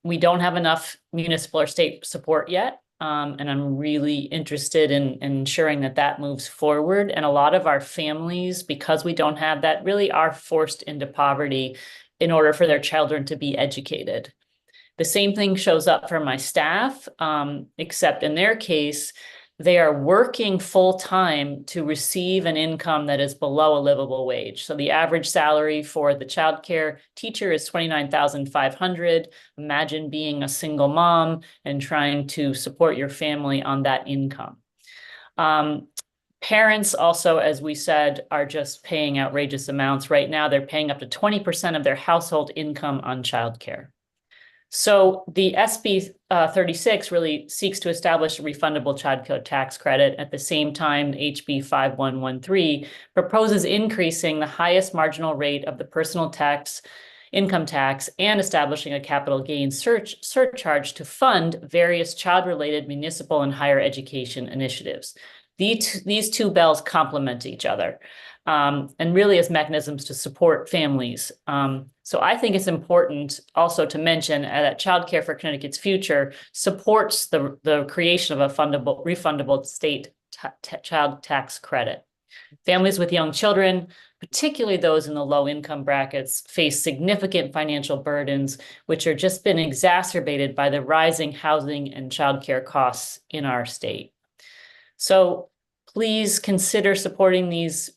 We don't have enough municipal or state support yet, and I'm really interested in ensuring that that moves forward. And a lot of our families, because we don't have that, really are forced into poverty in order for their children to be educated. The same thing shows up for my staff, except in their case, they are working full-time to receive an income that is below a livable wage. So the average salary for the childcare teacher is $29,500. Imagine being a single mom and trying to support your family on that income. Parents also, as we said, are just paying outrageous amounts. Right now, they're paying up to 20% of their household income on childcare. So the SB 36 really seeks to establish a refundable childcare tax credit. At the same time, HB 5113 proposes increasing the highest marginal rate of the personal tax, income tax, and establishing a capital gains surcharge to fund various child-related municipal and higher education initiatives. These two bills complement each other. And really as mechanisms to support families. So I think it's important also to mention that Child Care for Connecticut's Future supports the creation of a refundable state child tax credit. Families with young children, particularly those in the low income brackets, face significant financial burdens, which are just been exacerbated by the rising housing and childcare costs in our state. So please consider supporting these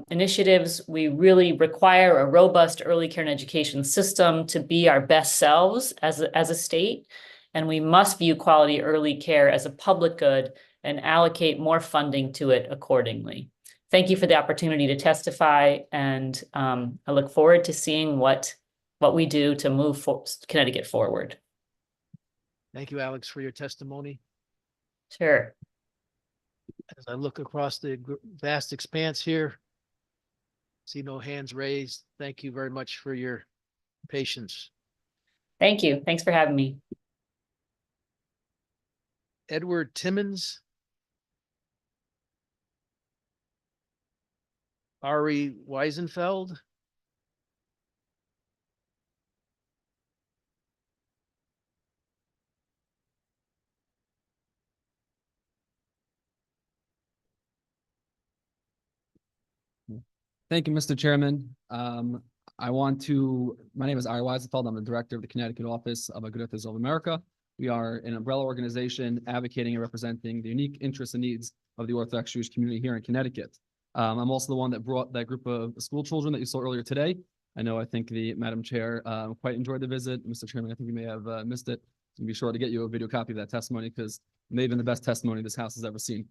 initiatives. We really require a robust early care and education system to be our best selves as a state, and we must view quality early care as a public good and allocate more funding to it accordingly. Thank you for the opportunity to testify, and I look forward to seeing what we do to move Connecticut forward. Thank you, Alex, for your testimony. Sure. As I look across the vast expanse here, see no hands raised. Thank you very much for your patience. Thank you. Thanks for having me. Edward Timmons. Ari Weisenfeld. Thank you, Mr. Chairman. My name is Ari Weisenfeld. I'm the director of the Connecticut office of Advocacy of America. We are an umbrella organization advocating and representing the unique interests and needs of the Orthodox Jewish community here in Connecticut. I'm also the one that brought that group of school children that you saw earlier today. I think the Madam Chair quite enjoyed the visit. Mr. Chairman, I think you may have missed it. So be sure to get you a video copy of that testimony because it may have been the best testimony this House has ever seen.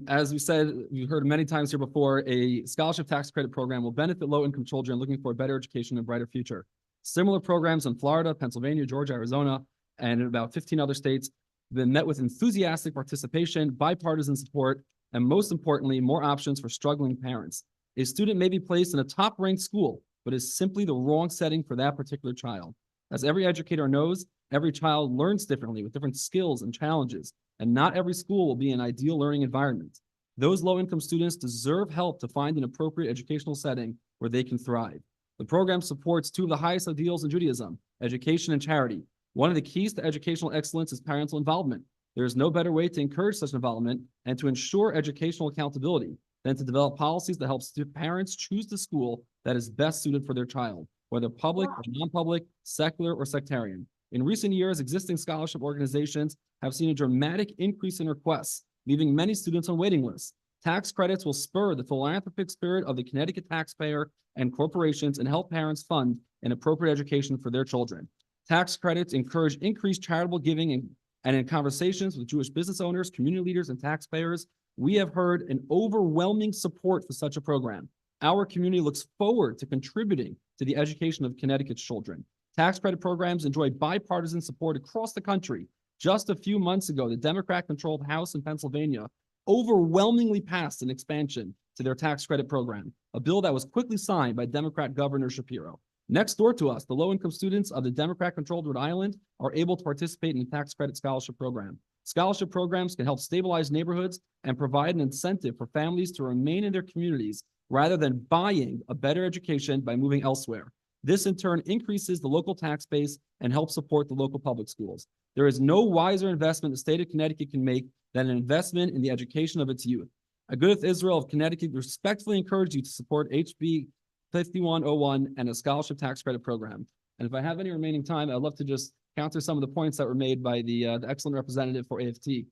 As we said, we've heard many times here before, a scholarship tax credit program will benefit low-income children looking for a better education and brighter future. Similar programs in Florida, Pennsylvania, Georgia, Arizona, and in about 15 other states have been met with enthusiastic participation, bipartisan support, and most importantly, more options for struggling parents. A student may be placed in a top-ranked school, but is simply the wrong setting for that particular child. As every educator knows, every child learns differently with different skills and challenges, and not every school will be an ideal learning environment. Those low-income students deserve help to find an appropriate educational setting where they can thrive. The program supports two of the highest ideals in Judaism, education and charity. One of the keys to educational excellence is parental involvement. There is no better way to encourage such involvement and to ensure educational accountability than to develop policies that help parents choose the school that is best suited for their child, whether public or non-public, secular or sectarian. In recent years, existing scholarship organizations have seen a dramatic increase in requests, leaving many students on waiting lists. Tax credits will spur the philanthropic spirit of the Connecticut taxpayer and corporations and help parents fund an appropriate education for their children. Tax credits encourage increased charitable giving and in conversations with Jewish business owners, community leaders, and taxpayers, we have heard an overwhelming support for such a program. Our community looks forward to contributing to the education of Connecticut's children. Tax credit programs enjoy bipartisan support across the country. Just a few months ago, the Democrat-controlled House in Pennsylvania overwhelmingly passed an expansion to their tax credit program, a bill that was quickly signed by Democrat Governor Shapiro. Next door to us, the low-income students of the Democrat-controlled Rhode Island are able to participate in the tax credit scholarship program. Scholarship programs can help stabilize neighborhoods and provide an incentive for families to remain in their communities rather than buying a better education by moving elsewhere. This in turn increases the local tax base and helps support the local public schools. There is no wiser investment the state of Connecticut can make than an investment in the education of its youth. Agudath Israel of Connecticut respectfully encourages you to support HB 5101 and a scholarship tax credit program. And if I have any remaining time, I'd love to just counter some of the points that were made by the excellent representative for AFT.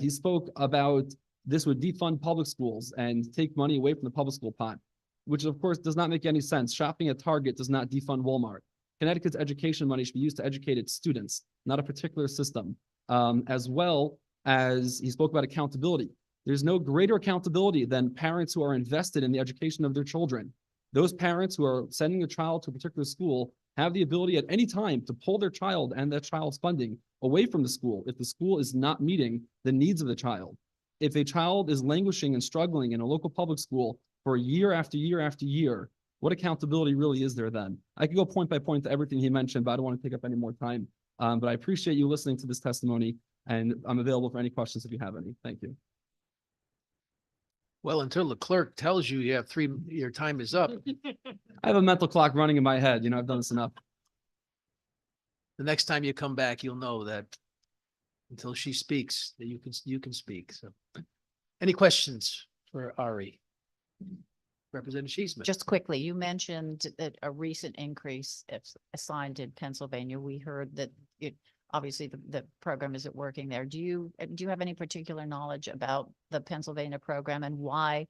He spoke about this would defund public schools and take money away from the public school pot, which of course does not make any sense. Shopping at Target does not defund Walmart. Connecticut's education money should be used to educate its students, not a particular system. As well as he spoke about accountability. There's no greater accountability than parents who are invested in the education of their children. Those parents who are sending a child to a particular school have the ability at any time to pull their child and that child's funding away from the school if the school is not meeting the needs of the child. If a child is languishing and struggling in a local public school for year after year after year, what accountability really is there then? I could go point by point to everything he mentioned, but I don't want to take up any more time. But I appreciate you listening to this testimony, and I'm available for any questions if you have any. Thank you. Well, until the clerk tells you you have your time is up. I have a mental clock running in my head. I've done this enough. The next time you come back, you'll know that until she speaks, that you can speak. So, any questions for Ari? Representative Cheeseman. Just quickly, you mentioned that a recent increase assigned in Pennsylvania. We heard that obviously the program isn't working there. Do you have any particular knowledge about the Pennsylvania program and why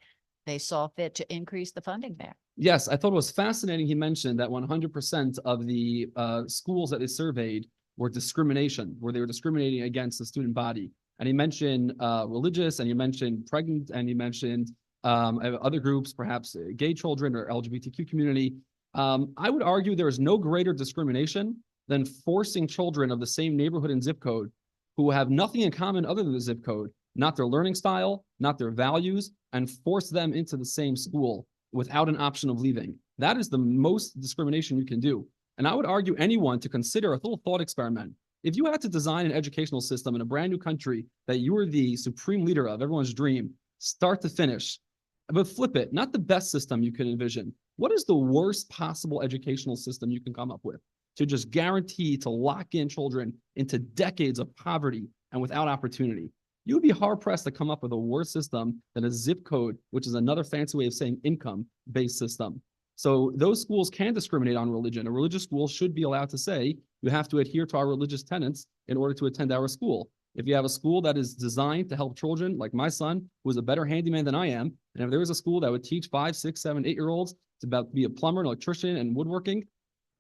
they saw fit to increase the funding there? Yes, I thought it was fascinating. He mentioned that 100% of the schools that they surveyed were discrimination, where they were discriminating against the student body. And he mentioned religious, and he mentioned pregnant, and he mentioned other groups, perhaps gay children or LGBTQ community. I would argue there is no greater discrimination than forcing children of the same neighborhood and zip code who have nothing in common other than the zip code, not their learning style, not their values, and force them into the same school without an option of leaving. That is the most discrimination you can do. And I would argue anyone to consider a little thought experiment. If you had to design an educational system in a brand new country that you were the supreme leader of, everyone's dream, start to finish, but flip it, not the best system you could envision. What is the worst possible educational system you can come up with to just guarantee to lock in children into decades of poverty and without opportunity? You would be hard-pressed to come up with a worse system than a zip code, which is another fancy way of saying income-based system. So those schools can discriminate on religion. A religious school should be allowed to say, you have to adhere to our religious tenets in order to attend our school. If you have a school that is designed to help children, like my son, who is a better handyman than I am, and if there was a school that would teach 5, 6, 7, 8-year-olds to be a plumber, an electrician, and woodworking,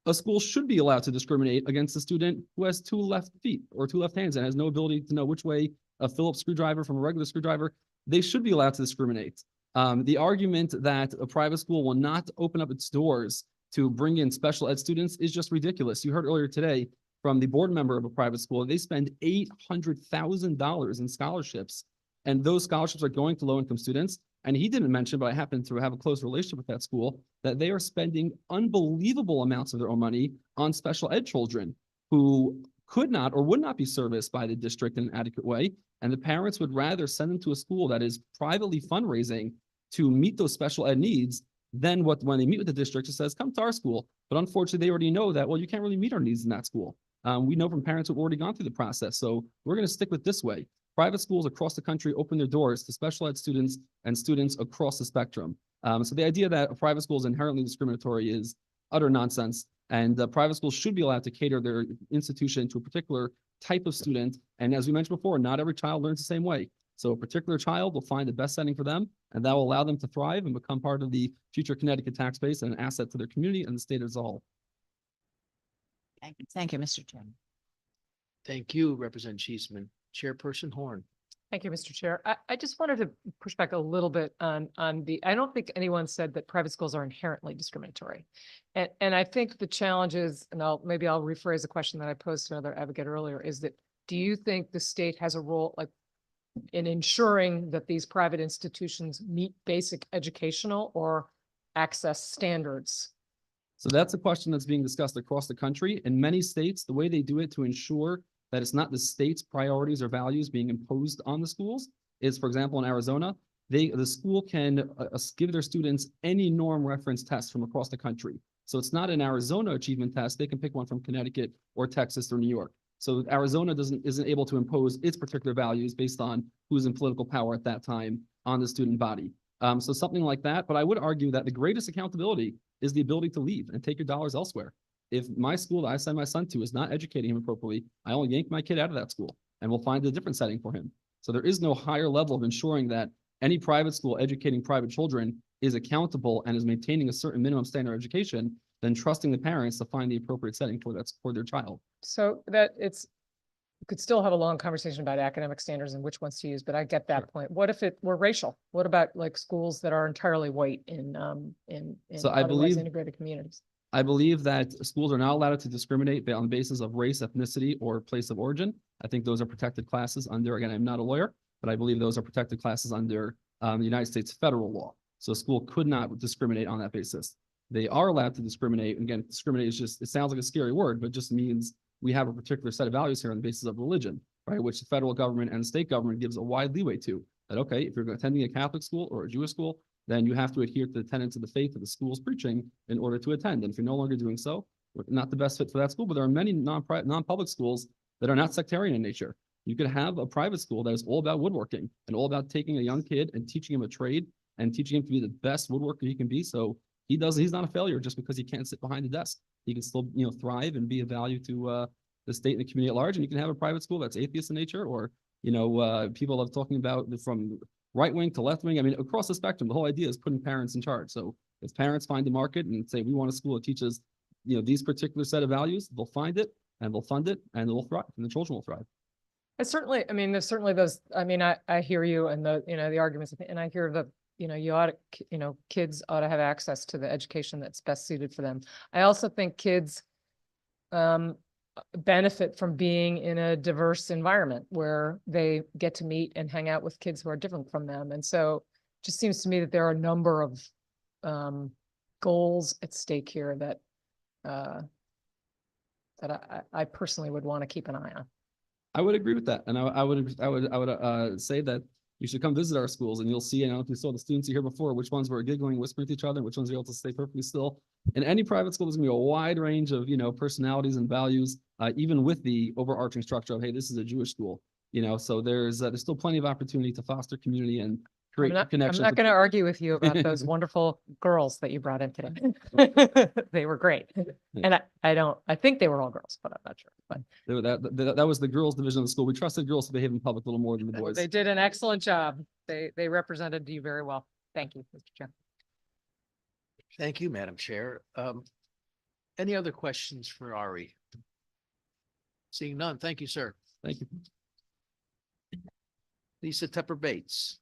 a school should be allowed to discriminate against a student who has 2 left feet or 2 left hands and has no ability to know which way a Phillips screwdriver from a regular screwdriver. They should be allowed to discriminate. The argument that a private school will not open up its doors to bring in special ed students is just ridiculous. You heard earlier today from the board member of a private school, they spend $800,000 in scholarships, and those scholarships are going to low-income students. And he didn't mention, but I happen to have a close relationship with that school, that they are spending unbelievable amounts of their own money on special ed children who could not or would not be serviced by the district in an adequate way. And the parents would rather send them to a school that is privately fundraising to meet those special ed needs than when they meet with the district, it says, come to our school. But unfortunately, they already know that, well, you can't really meet our needs in that school. We know from parents who've already gone through the process. So we're going to stick with this way. Private schools across the country open their doors to special ed students and students across the spectrum. So the idea that a private school is inherently discriminatory is utter nonsense. And private schools should be allowed to cater their institution to a particular type of student. And as we mentioned before, not every child learns the same way. So a particular child will find the best setting for them, and that will allow them to thrive and become part of the future Connecticut tax base and an asset to their community and the state as a whole. Thank you, Mr. Chairman. Thank you, Representative Cheeseman. Chairperson Horn. Thank you, Mr. Chair. I just wanted to push back a little bit on I don't think anyone said that private schools are inherently discriminatory. And I think the challenge is, and maybe I'll rephrase a question that I posed to another advocate earlier, is that do you think the state has a role like in ensuring that these private institutions meet basic educational or access standards? So that's a question that's being discussed across the country. In many states, the way they do it to ensure that it's not the state's priorities or values being imposed on the schools is, for example, in Arizona, the school can give their students any norm reference test from across the country. So it's not an Arizona achievement test. They can pick one from Connecticut or Texas or New York. So Arizona isn't able to impose its particular values based on who's in political power at that time on the student body. So something like that. But I would argue that the greatest accountability is the ability to leave and take your dollars elsewhere. If my school that I send my son to is not educating him appropriately, I will yank my kid out of that school and we'll find a different setting for him. So there is no higher level of ensuring that any private school educating private children is accountable and is maintaining a certain minimum standard of education than trusting the parents to find the appropriate setting for their child. So that we could still have a long conversation about academic standards and which ones to use, but I get that point. What if it were racial? What about like schools that are entirely white in So I otherwise believe integrated communities? I believe that schools are not allowed to discriminate on the basis of race, ethnicity, or place of origin. I think those are protected classes under, again, I'm not a lawyer, but I believe those are protected classes under the United States federal law. So a school could not discriminate on that basis. They are allowed to discriminate. And again, discriminate is just, it sounds like a scary word, but it just means we have a particular set of values here on the basis of religion, right? Which the federal government and the state government gives a wide leeway to. That, okay, if you're attending a Catholic school or a Jewish school, then you have to adhere to the tenets of the faith of the school's preaching in order to attend. And if you're no longer doing so, we're not the best fit for that school, but there are many non-public schools that are not sectarian in nature. You could have a private school that is all about woodworking and all about taking a young kid and teaching him a trade and teaching him to be the best woodworker he can be. So he's not a failure just because he can't sit behind a desk. He can still, thrive and be of value to the state and the community at large. And you can have a private school that's atheist in nature, or, people are talking about from right wing to left wing. I mean, across the spectrum, the whole idea is putting parents in charge. So if parents find the market and say, we want a school that teaches, these particular set of values, they'll find it and they'll fund it and they'll thrive and the children will thrive. There's certainly those, I hear you and the arguments, and I hear kids ought to have access to the education that's best suited for them. I also think kids benefit from being in a diverse environment where they get to meet and hang out with kids who are different from them. And so it just seems to me that there are a number of goals at stake here that I personally would want to keep an eye on. I would agree with that. And I would say that you should come visit our schools and you'll see, I don't know if you saw the students here before, which ones were giggling, whispering to each other, which ones are able to stay perfectly still. In any private school, there's gonna be a wide range of, personalities and values, even with the overarching structure of, hey, this is a Jewish school, so there's still plenty of opportunity to foster community and create I'm connections. not with going to people. argue with you about those wonderful girls that you brought in today. They were great. And I think they were all girls, but I'm not sure. But That was the girls' division of the school. We trusted girls to behave in public a little more than the boys. they did an excellent job. They represented you very well. Thank you, Mr. Chair. Thank you, Madam Chair. Any other questions for Ari? Seeing none, thank you, sir. Thank you. Lisa Tepper Bates.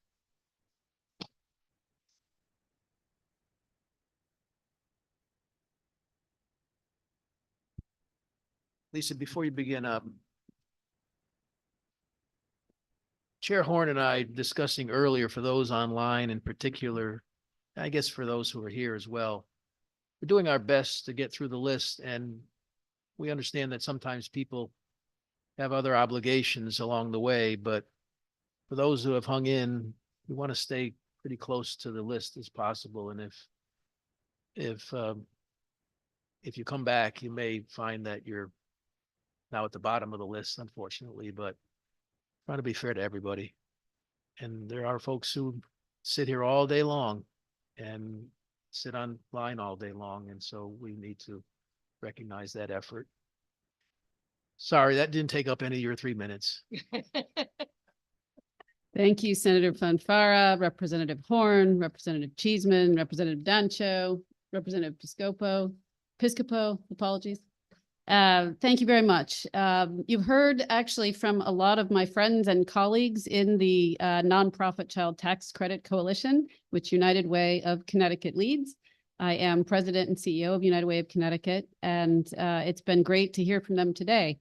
Lisa, before you begin, Chair Horn and I discussing earlier for those online in particular, I guess for those who are here as well, we're doing our best to get through the list, and we understand that sometimes people have other obligations along the way, but for those who have hung in, we want to stay pretty close to the list as possible. And if you come back, you may find that you're now at the bottom of the list, unfortunately, but trying to be fair to everybody. And there are folks who sit here all day long and sit online all day long. And so we need to recognize that effort. Sorry, that didn't take up any of your 3 minutes. Thank you, Senator Fanfara, Representative Horn, Representative Cheeseman, Representative Dancho, Representative Piscopo, apologies. Thank you very much. You've heard actually from a lot of my friends and colleagues in the nonprofit Child Tax Credit Coalition, which United Way of Connecticut leads. I am president and CEO of United Way of Connecticut, and it's been great to hear from them today.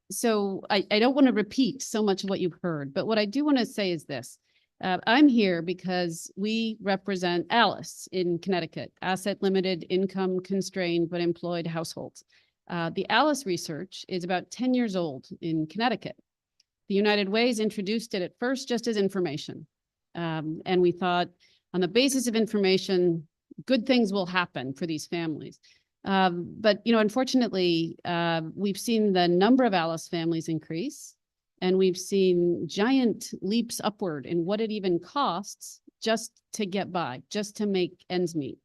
So I don't want to repeat so much of what you've heard, but what I do want to say is this. I'm here because we represent ALICE in Connecticut, Asset Limited Income Constrained but Employed Households. The ALICE research is about 10 years old in Connecticut. The United Ways introduced it at first just as information. And we thought on the basis of information, good things will happen for these families. But, unfortunately, we've seen the number of ALICE families increase, and we've seen giant leaps upward in what it even costs just to get by, just to make ends meet.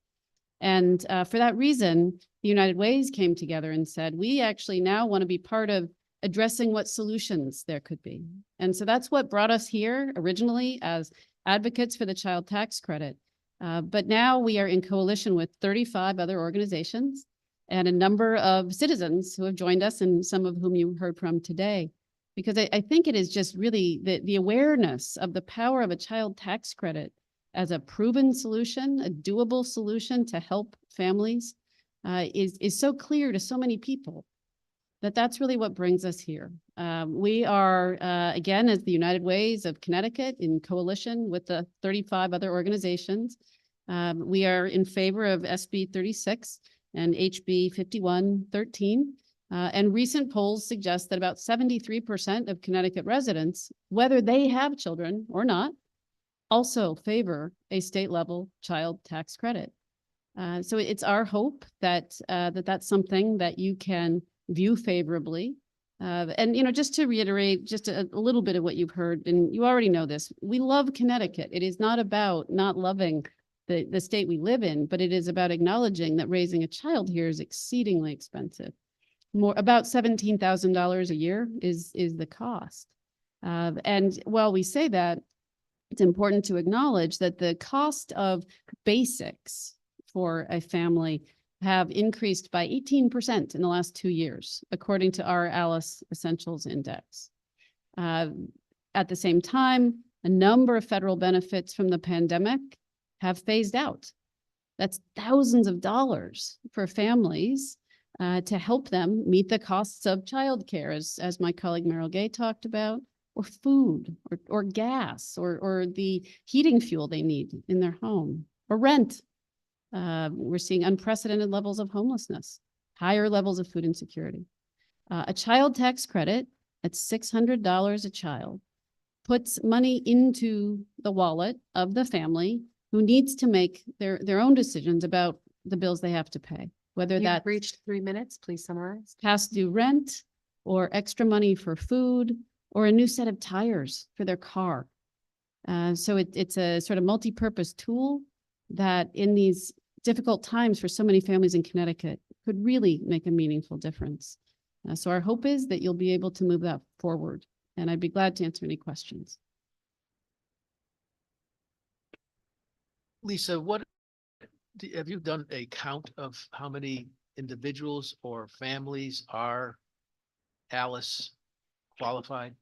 And for that reason, the United Ways came together and said, we actually now want to be part of addressing what solutions there could be. And so that's what brought us here originally as advocates for the child tax credit. But now we are in coalition with 35 other organizations and a number of citizens who have joined us, and some of whom you heard from today. Because I think it is just really the awareness of the power of a child tax credit as a proven solution, a doable solution to help families is so clear to so many people that that's really what brings us here. We are, again, as the United Ways of Connecticut in coalition with the 35 other organizations. We are in favor of SB 36 and HB 5113. And recent polls suggest that about 73% of Connecticut residents, whether they have children or not, also favor a state level child tax credit. So it's our hope that that's something that you can view favorably. And, just to reiterate just a little bit of what you've heard, and you already know this, we love Connecticut. It is not about not loving the state we live in, but it is about acknowledging that raising a child here is exceedingly expensive. About $17,000 a year is the cost. And while we say that, it's important to acknowledge that the cost of basics for a family have increased by 18% in the last 2 years, according to our ALICE Essentials Index. At the same time, a number of federal benefits from the pandemic have phased out. That's thousands of dollars for families to help them meet the costs of childcare, as my colleague Meryl Gay talked about, or food, or gas, or the heating fuel they need in their home, or rent. We're seeing unprecedented levels of homelessness, higher levels of food insecurity. A child tax credit at $600 a child puts money into the wallet of the family who needs to make their own decisions about the bills they have to pay, whether that's reached 3 minutes, please summarize. past due rent, or extra money for food, or a new set of tires for their car. So it's a sort of multi-purpose tool that in these difficult times for so many families in Connecticut could really make a meaningful difference. So our hope is that you'll be able to move that forward, and I'd be glad to answer any questions. Lisa, have you done a count of how many individuals or families are Alice qualified?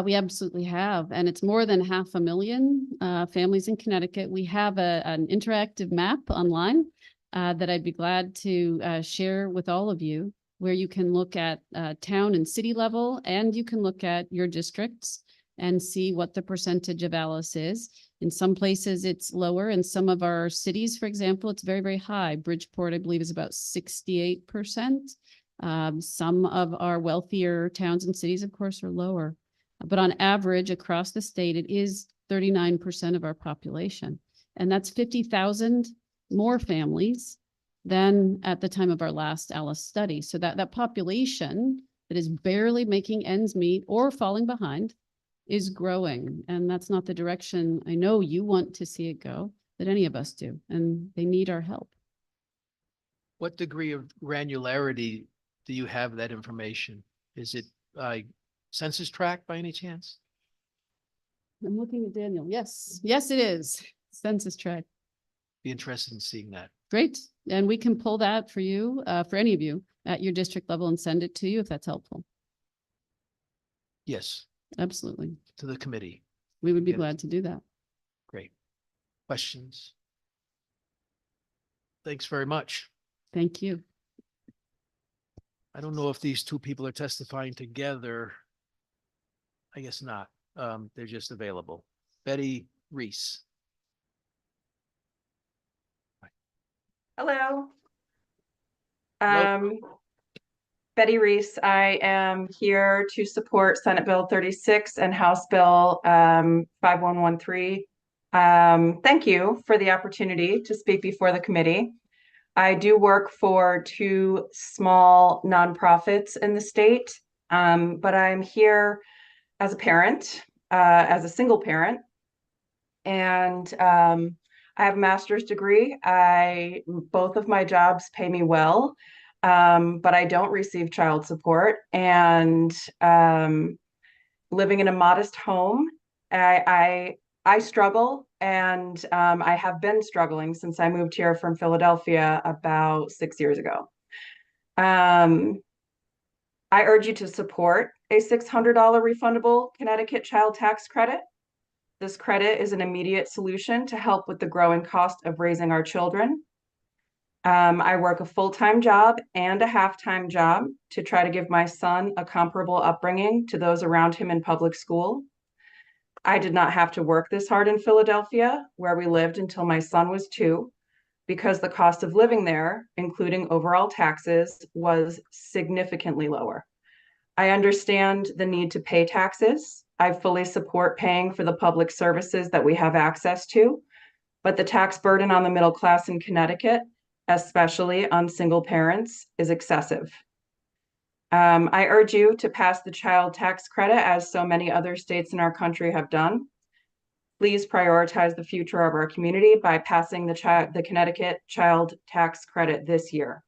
We absolutely have, and it's more than 500,000 families in Connecticut. We have an interactive map online that I'd be glad to share with all of you, where you can look at town and city level, and you can look at your districts and see what the percentage of Alice is. In some places, it's lower. In some of our cities, for example, it's very, very high. Bridgeport, I believe, is about 68%. Some of our wealthier towns and cities, of course, are lower. But on average, across the state, it is 39% of our population. And that's 50,000 more families than at the time of our last Alice study. So that population that is barely making ends meet or falling behind is growing. And that's not the direction I know you want to see it go, that any of us do. And they need our help. What degree of granularity do you have that information? Is it census tract by any chance? I'm looking at Daniel. Yes, yes, it is. Census tract. Be interested in seeing that. Great. And we can pull that for you, for any of you at your district level and send it to you if that's helpful. Yes. Absolutely. To the committee. We would be Yes. glad to do that. Great. Questions? Thanks very much. Thank you. I don't know if these two people are testifying together. I guess not. They're just available. Betty Reese. Hello. Betty Reese. I am here to support Senate Bill 36 and House Bill 5113. Thank you for the opportunity to speak before the committee. I do work for two small nonprofits in the state, but I'm here as a parent, as a single parent, and I have a master's degree. Both of my jobs pay me well, but I don't receive child support. And living in a modest home, I struggle, and I have been struggling since I moved here from Philadelphia about 6 years ago. I urge you to support a $600 refundable Connecticut child tax credit. This credit is an immediate solution to help with the growing cost of raising our children. I work a full-time job and a half-time job to try to give my son a comparable upbringing to those around him in public school. I did not have to work this hard in Philadelphia, where we lived until my son was 2, because the cost of living there, including overall taxes, was significantly lower. I understand the need to pay taxes. I fully support paying for the public services that we have access to, but the tax burden on the middle class in Connecticut, especially on single parents, is excessive. I urge you to pass the child tax credit, as so many other states in our country have done. Please prioritize the future of our community by passing the Connecticut child tax credit this year.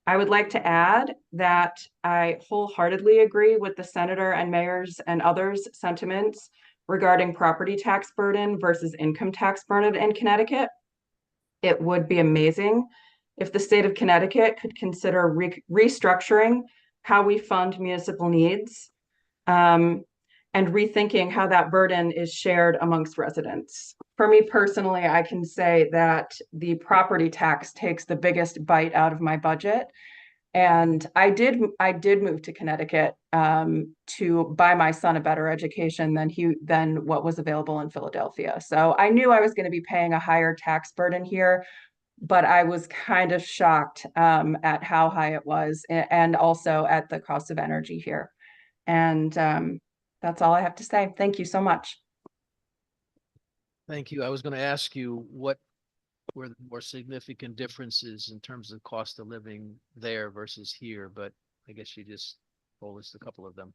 I would like to add that I wholeheartedly agree with the senator and mayor's and others' sentiments regarding property tax burden versus income tax burden in Connecticut. It would be amazing if the state of Connecticut could consider restructuring how we fund municipal needs, and rethinking how that burden is shared amongst residents. For me personally, I can say that the property tax takes the biggest bite out of my budget. And I did move to Connecticut to buy my son a better education than what was available in Philadelphia. So I knew I was going to be paying a higher tax burden here, but I was kind of shocked at how high it was, and also at the cost of energy here. And that's all I have to say. Thank you so much. Thank you. I was going to ask you what were the more significant differences in terms of cost of living there versus here, but I guess you just told us a couple of them.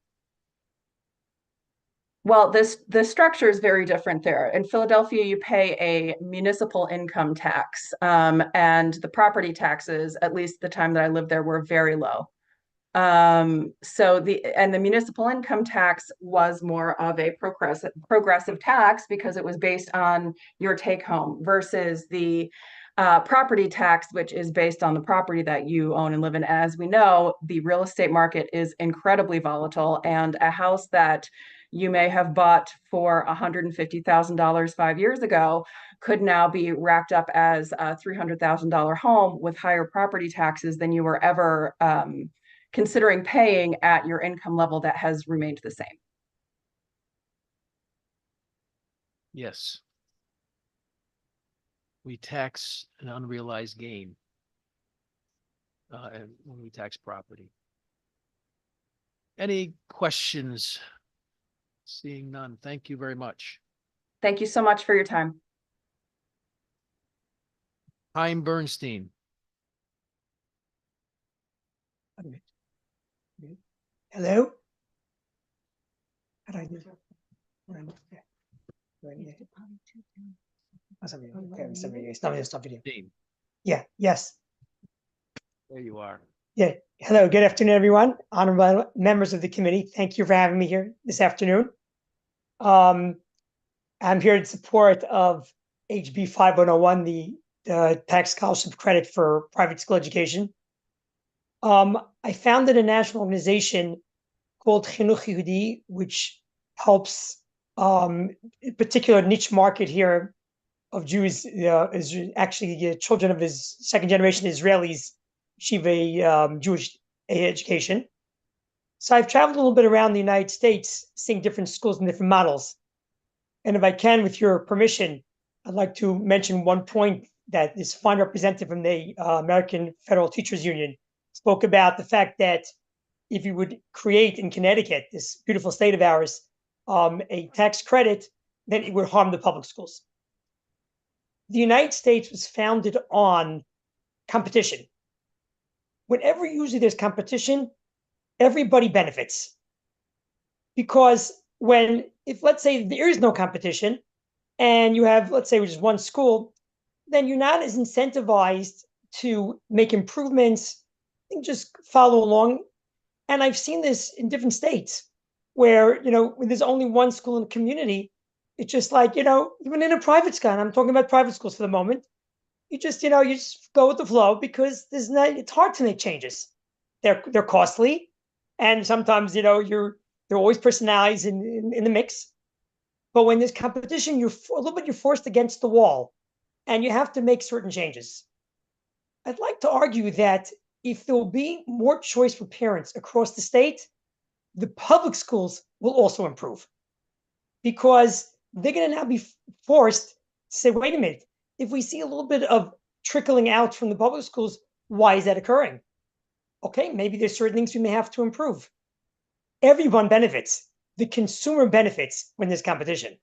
Well, the structure is very different there. In Philadelphia, you pay a municipal income tax, and the property taxes, at least the time that I lived there, were very low. So the municipal income tax was more of a progressive tax because it was based on your take home versus the property tax, which is based on the property that you own and live in. As we know, the real estate market is incredibly volatile, and a house that you may have bought for $150,000 5 years ago could now be racked up as a $300,000 home with higher property taxes than you were ever considering paying at your income level that has remained the same. Yes. We tax an unrealized gain and when we tax property. Any questions? Seeing none, thank you very much. Thank you so much for your time. Chaim Bernstein. Hello? How do I do that? Okay, stop video. Yeah, yes. There you are. Yeah. Hello, good afternoon, everyone. Honorable members of the committee. Thank you for having me here this afternoon. I'm here in support of HB 5101, the tax scholarship credit for private school education. I founded a national organization called Chinuch Yehudi, which helps a particular niche market here of Jews, is actually children of his second generation Israelis, Shiva Jewish education. So I've traveled a little bit around the United States, seeing different schools and different models. And if I can, with your permission, I'd like to mention one point that this fine representative from the American Federal Teachers Union spoke about, the fact that if you would create in Connecticut, this beautiful state of ours, a tax credit, then it would harm the public schools. The United States was founded on competition. Whenever usually there's competition, everybody benefits. Because if let's say there is no competition and you have, let's say, just one school, then you're not as incentivized to make improvements and just follow along. And I've seen this in different states where, when there's only one school in the community, it's just like, even in a private school, and I'm talking about private schools for the moment, you just go with the flow because it's hard to make changes. They're costly. And sometimes, there are always personalities in the mix. But when there's competition, you're forced against the wall and you have to make certain changes. I'd like to argue that if there will be more choice for parents across the state, the public schools will also improve because they're going to now be forced to say, wait a minute, if we see a little bit of trickling out from the public schools, why is that occurring? Okay, maybe there's certain things we may have to improve. Everyone benefits. The consumer benefits when there's competition.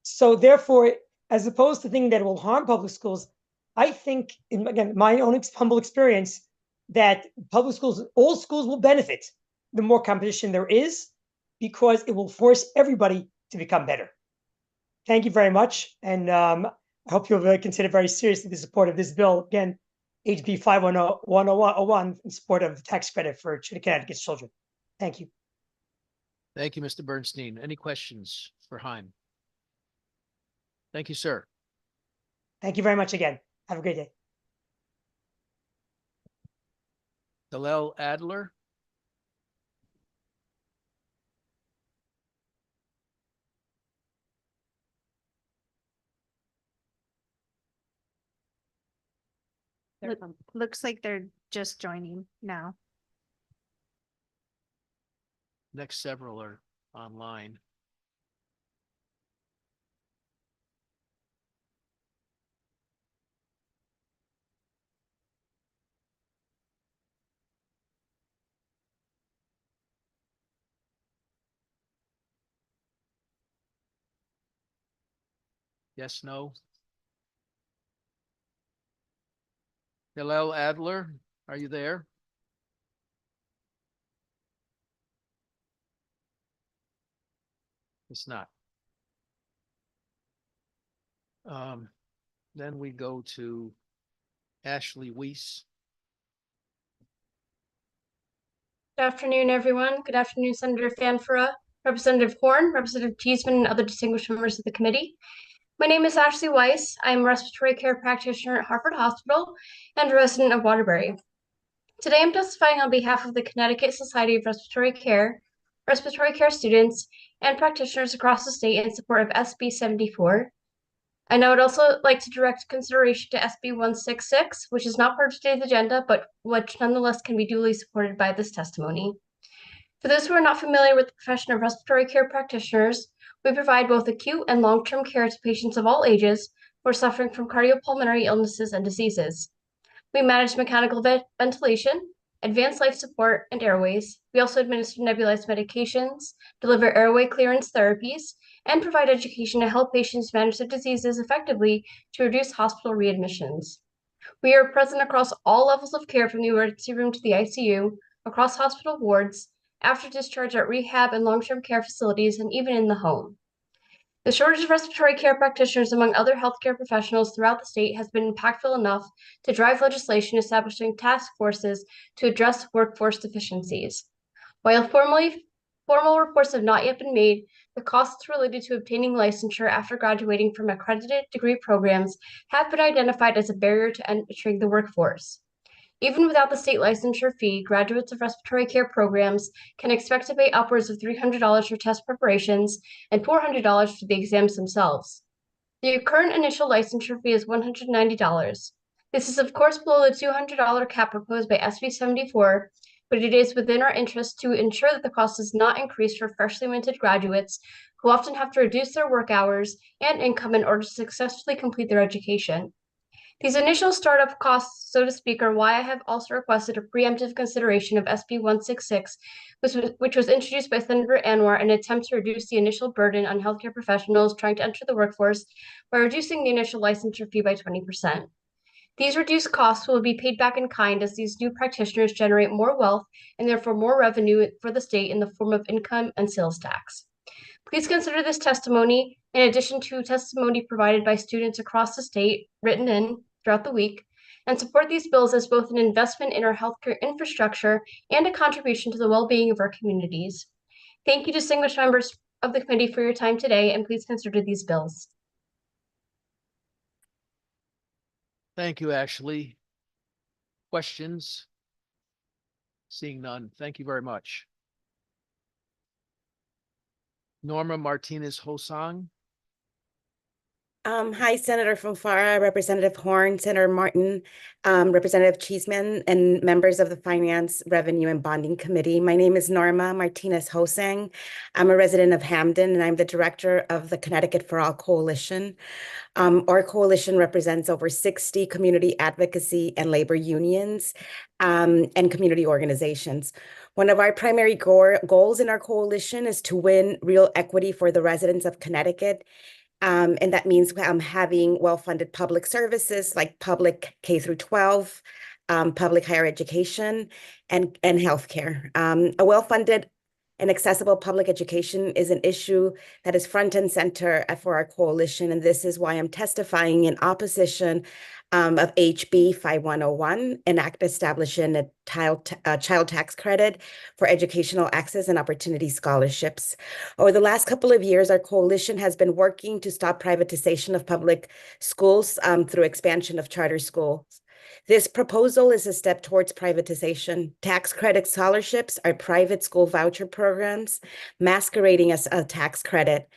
So therefore, as opposed to thinking that it will harm public schools, I think, again, my own humble experience, that public schools, all schools will benefit the more competition there is because it will force everybody to become better. Thank you very much. And I hope you'll consider very seriously the support of this bill. Again, HB 5101 in support of the tax credit for Connecticut's children. Thank you. Thank you, Mr. Bernstein. Any questions for Chaim? Thank you, sir. Thank you very much again. Have a great day. Hillel Adler. Looks like they're just joining now. Next several are online. Yes, no? Hillel Adler, are you there? . It's not. Then we go to Ashley Weiss. Good afternoon, everyone. Good afternoon, Senator Fanfara, Representative Horn, Representative Cheeseman, and other distinguished members of the committee. My name is Ashley Weiss. I am a respiratory care practitioner at Harvard Hospital and a resident of Waterbury. Today, I'm testifying on behalf of the Connecticut Society of Respiratory Care students, and practitioners across the state in support of SB 74. And I would also like to direct consideration to SB 166, which is not part of today's agenda, but which nonetheless can be duly supported by this testimony. For those who are not familiar with the profession of respiratory care practitioners, we provide both acute and long-term care to patients of all ages who are suffering from cardiopulmonary illnesses and diseases. We manage mechanical ventilation, advanced life support, and airways. We also administer nebulized medications, deliver airway clearance therapies, and provide education to help patients manage their diseases effectively to reduce hospital readmissions. We are present across all levels of care from the emergency room to the ICU, across hospital wards, after discharge at rehab and long-term care facilities, and even in the home. The shortage of respiratory care practitioners among other healthcare professionals throughout the state has been impactful enough to drive legislation establishing task forces to address workforce deficiencies. While formal reports have not yet been made, the costs related to obtaining licensure after graduating from accredited degree programs have been identified as a barrier to entering the workforce. Even without the state licensure fee, graduates of respiratory care programs can expect to pay upwards of $300 for test preparations and $400 for the exams themselves. The current initial licensure fee is $190. This is, of course, below the $200 cap proposed by SB 74, but it is within our interest to ensure that the cost does not increase for freshly minted graduates who often have to reduce their work hours and income in order to successfully complete their education. These initial startup costs, so to speak, are why I have also requested a preemptive consideration of SB 166, which was introduced by Senator Anwar in an attempt to reduce the initial burden on healthcare professionals trying to enter the workforce by reducing the initial licensure fee by 20%. These reduced costs will be paid back in kind as these new practitioners generate more wealth and therefore more revenue for the state in the form of income and sales tax. Please consider this testimony in addition to testimony provided by students across the state written in throughout the week, and support these bills as both an investment in our healthcare infrastructure and a contribution to the well-being of our communities. Thank you, distinguished members of the committee, for your time today, and please consider these bills. Thank you, Ashley. Questions? Seeing none, thank you very much. Norma Martinez Hosang. Hi, Senator Fanfara, Representative Horn, Senator Martin, Representative Cheeseman, and members of the Finance, Revenue, and Bonding Committee. My name is Norma Martinez Hosang. I'm a resident of Hamden, and I'm the director of the Connecticut for All Coalition. Our coalition represents over 60 community advocacy and labor unions and community organizations. One of our primary goals in our coalition is to win real equity for the residents of Connecticut. And that means having well-funded public services like public K through 12, public higher education, and healthcare. A well-funded and accessible public education is an issue that is front and center for our coalition, and this is why I'm testifying in opposition of HB 5101, an act establishing a child tax credit for educational access and opportunity scholarships. Over the last couple of years, our coalition has been working to stop privatization of public schools through expansion of charter schools. This proposal is a step towards privatization. Tax credit scholarships are private school voucher programs masquerading as a tax credit.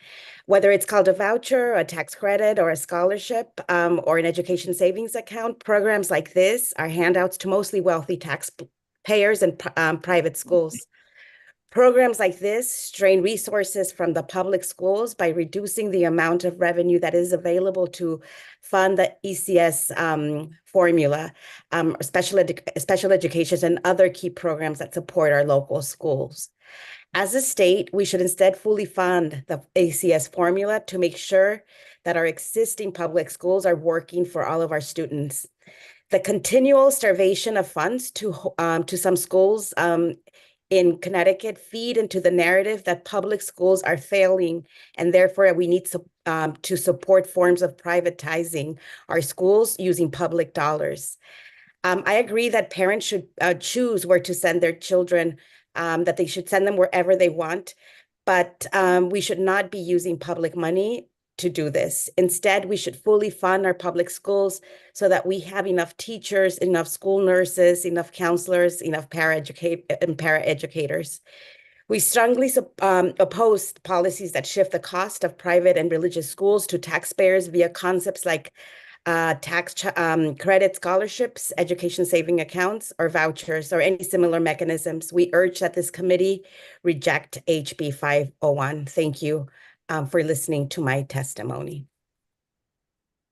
Whether it's called a voucher, a tax credit, or a scholarship, or an education savings account, programs like this are handouts to mostly wealthy taxpayers and private schools. Programs like this strain resources from the public schools by reducing the amount of revenue that is available to fund the ECS formula, special education, and other key programs that support our local schools. As a state, we should instead fully fund the ACS formula to make sure that our existing public schools are working for all of our students. The continual starvation of funds to some schools in Connecticut feed into the narrative that public schools are failing, and therefore we need to support forms of privatizing our schools using public dollars. I agree that parents should choose where to send their children, that they should send them wherever they want, but we should not be using public money to do this. Instead, we should fully fund our public schools so that we have enough teachers, enough school nurses, enough counselors, enough paraeducators. We strongly oppose policies that shift the cost of private and religious schools to taxpayers via concepts like tax credit scholarships, education saving accounts, or vouchers, or any similar mechanisms. We urge that this committee reject HB 501. Thank you for listening to my testimony.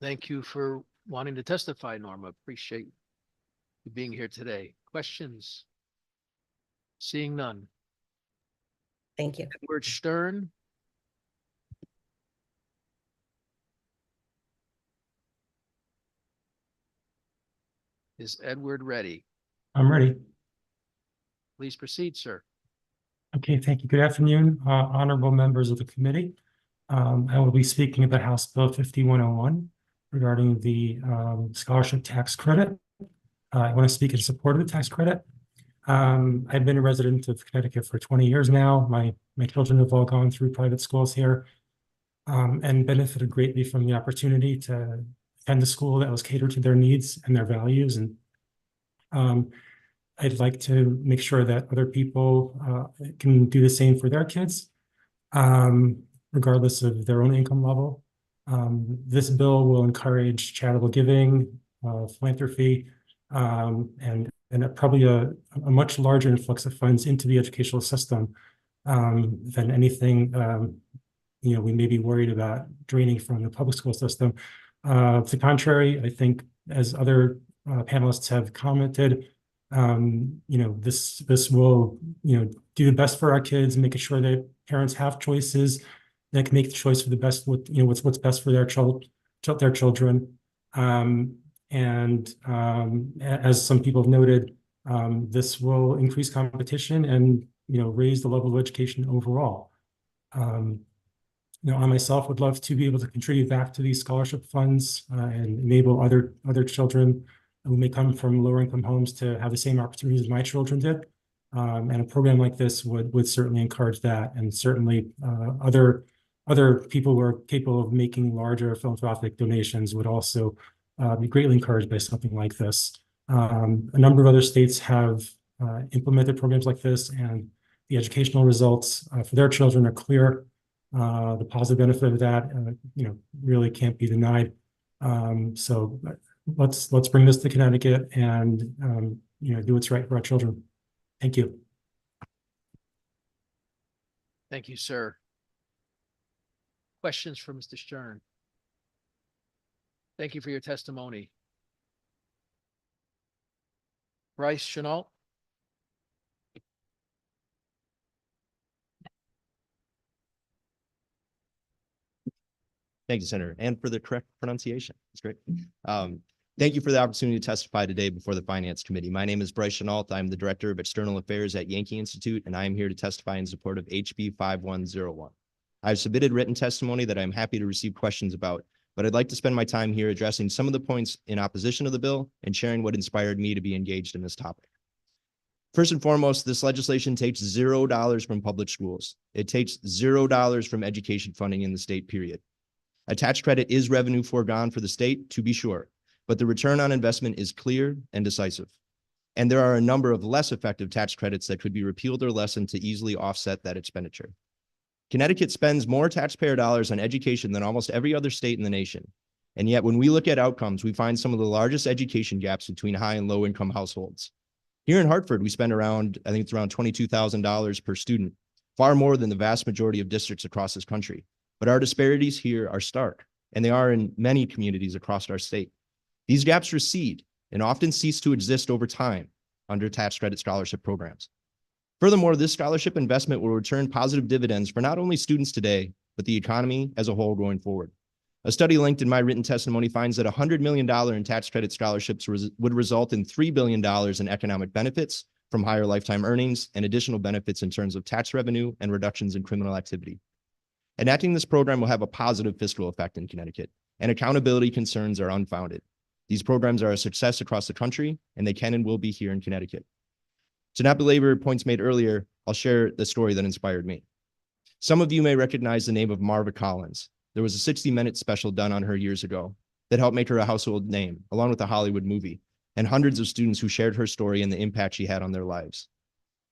Thank you for wanting to testify, Norma. Appreciate you being here today. Questions? Seeing none. Thank you. Edward Stern. Is Edward ready? I'm ready. Please proceed, sir. Okay, thank you. Good afternoon, honorable members of the committee. I will be speaking about House Bill 5101 regarding the scholarship tax credit. I want to speak in support of the tax credit. I've been a resident of Connecticut for 20 years now. My children have all gone through private schools here and benefited greatly from the opportunity to attend a school that was catered to their needs and their values. And I'd like to make sure that other people can do the same for their kids, regardless of their own income level. This bill will encourage charitable giving, philanthropy, and probably a much larger influx of funds into the educational system than anything we may be worried about draining from the public school system. To the contrary, I think, as other panelists have commented, this will do the best for our kids, making sure that parents have choices that can make the choice for the best with what's best for their children. As some people have noted, this will increase competition and raise the level of education overall. I myself would love to be able to contribute back to these scholarship funds and enable other children who may come from lower income homes to have the same opportunities as my children did. And a program like this would certainly encourage that, and certainly other people who are capable of making larger philanthropic donations would also be greatly encouraged by something like this. A number of other states have implemented programs like this, and the educational results for their children are clear. The positive benefit of that, really can't be denied. So let's bring this to Connecticut and do what's right for our children. Thank you. Thank you, sir. Questions for Mr. Stern? Thank you for your testimony. Bryce Chenault. Thank you, Senator, and for the correct pronunciation. It's great. Thank you for the opportunity to testify today before the Finance Committee. My name is Bryce Chenault. I'm the Director of External Affairs at Yankee Institute, and I am here to testify in support of HB 5101. I've submitted written testimony that I'm happy to receive questions about, but I'd like to spend my time here addressing some of the points in opposition to the bill and sharing what inspired me to be engaged in this topic. First and foremost, this legislation takes $0 from public schools. It takes $0 from education funding in the state, period. A tax credit is revenue foregone for the state, to be sure, but the return on investment is clear and decisive. And there are a number of less effective tax credits that could be repealed or lessened to easily offset that expenditure. Connecticut spends more taxpayer dollars on education than almost every other state in the nation. And yet when we look at outcomes, we find some of the largest education gaps between high and low income households. Here in Hartford, we spend around $22,000 per student, far more than the vast majority of districts across this country. But our disparities here are stark, and they are in many communities across our state. These gaps recede and often cease to exist over time under tax credit scholarship programs. Furthermore, this scholarship investment will return positive dividends for not only students today, but the economy as a whole going forward. A study linked in my written testimony finds that $100 million in tax credit scholarships would result in $3 billion in economic benefits from higher lifetime earnings and additional benefits in terms of tax revenue and reductions in criminal activity. Enacting this program will have a positive fiscal effect in Connecticut, and accountability concerns are unfounded. These programs are a success across the country, and they can and will be here in Connecticut. To not belabor points made earlier, I'll share the story that inspired me. Some of you may recognize the name of Marva Collins. There was a 60-minute special done on her years ago that helped make her a household name, along with a Hollywood movie, and hundreds of students who shared her story and the impact she had on their lives.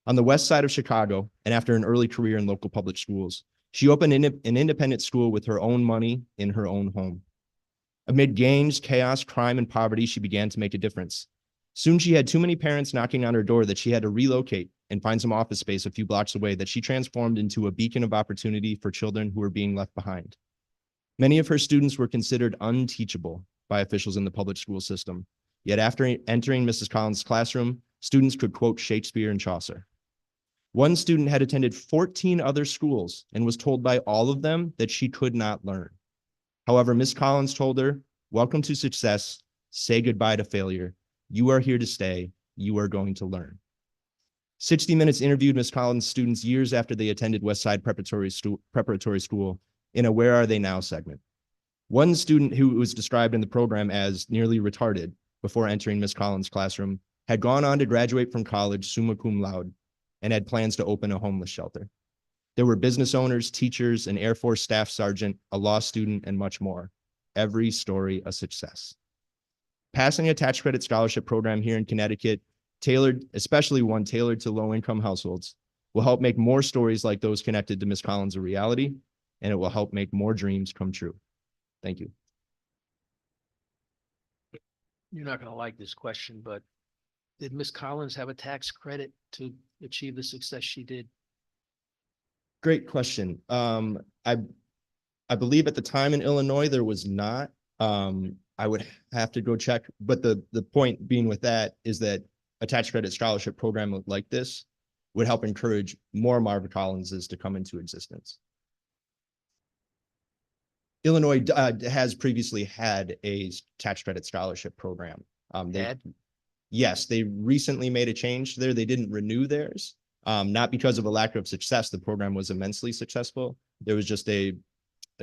On the west side of Chicago, and after an early career in local public schools, she opened an independent school with her own money in her own home. Amid gangs, chaos, crime, and poverty, she began to make a difference. Soon she had too many parents knocking on her door that she had to relocate and find some office space a few blocks away that she transformed into a beacon of opportunity for children who were being left behind. Many of her students were considered unteachable by officials in the public school system. Yet after entering Mrs. Collins' classroom, students could quote Shakespeare and Chaucer. One student had attended 14 other schools and was told by all of them that she could not learn. However, Ms. Collins told her, "Welcome to success. Say goodbye to failure. You are here to stay. You are going to learn." 60 Minutes interviewed Ms. Collins' students years after they attended Westside Preparatory School in a Where Are They Now segment. One student who was described in the program as nearly retarded before entering Ms. Collins' classroom had gone on to graduate from college summa cum laude and had plans to open a homeless shelter. There were business owners, teachers, an Air Force staff sergeant, a law student, and much more. Every story a success. Passing a tax credit scholarship program here in Connecticut, especially one tailored to low-income households, will help make more stories like those connected to Ms. Collins a reality, and it will help make more dreams come true. Thank you. You're not going to like this question, but did Ms. Collins have a tax credit to achieve the success she did? Great question. I believe at the time in Illinois, there was not. I would have to go check, but the point being with that is that a tax credit scholarship program like this would help encourage more Marva Collinses to come into existence. Illinois has previously had a tax credit scholarship program. Yes, they recently made a change there. They didn't renew theirs, not because of a lack of success. The program was immensely successful. There was just a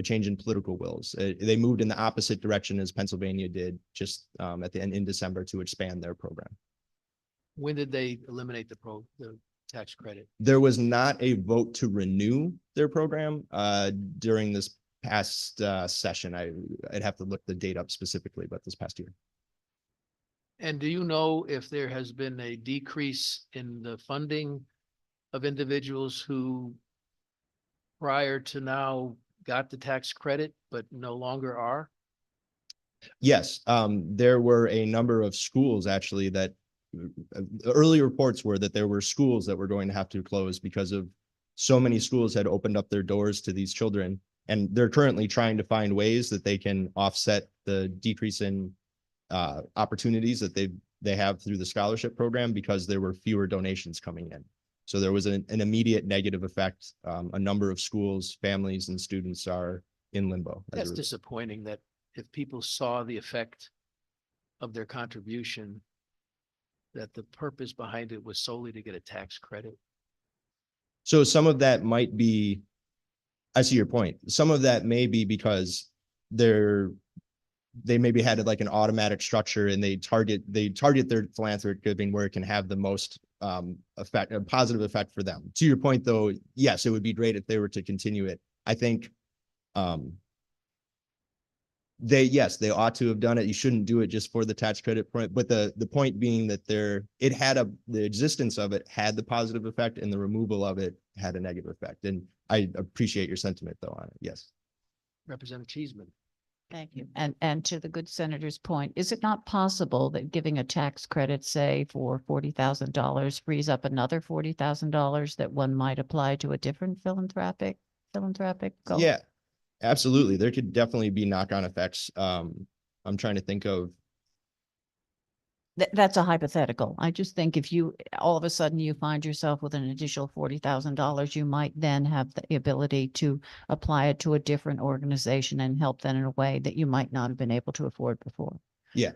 change in political wills. They moved in the opposite direction as Pennsylvania did just at the end in December to expand their program. When did they eliminate the tax credit? There was not a vote to renew their program during this past session. I'd have to look the date up specifically, but this past year. And do you know if there has been a decrease in the funding of individuals who prior to now got the tax credit, but no longer are? Yes, there were a number of schools actually that early reports were that there were schools that were going to have to close because of so many schools had opened up their doors to these children. And they're currently trying to find ways that they can offset the decrease in opportunities that they have through the scholarship program because there were fewer donations coming in. So there was an immediate negative effect. A number of schools, families, and students are in limbo. That's disappointing that if people saw the effect of their contribution, that the purpose behind it was solely to get a tax credit. So some of that might be, I see your point. Some of that may be because they maybe had like an automatic structure and they target their philanthropic giving where it can have the most effect, a positive effect for them. To your point though, yes, it would be great if they were to continue it. I think they ought to have done it. You shouldn't do it just for the tax credit point, but the point being that the existence of it had the positive effect and the removal of it had a negative effect. And I appreciate your sentiment though on it. Yes. Representative Cheeseman. Thank you. And to the good senator's point, is it not possible that giving a tax credit, say for $40,000 frees up another $40,000 that one might apply to a different philanthropic goal? Yeah, absolutely. There could definitely be knock-on effects. I'm trying to think of. That's a hypothetical. I just think if you all of a sudden you find yourself with an additional $40,000, you might then have the ability to apply it to a different organization and help them in a way that you might not have been able to afford before. Yeah.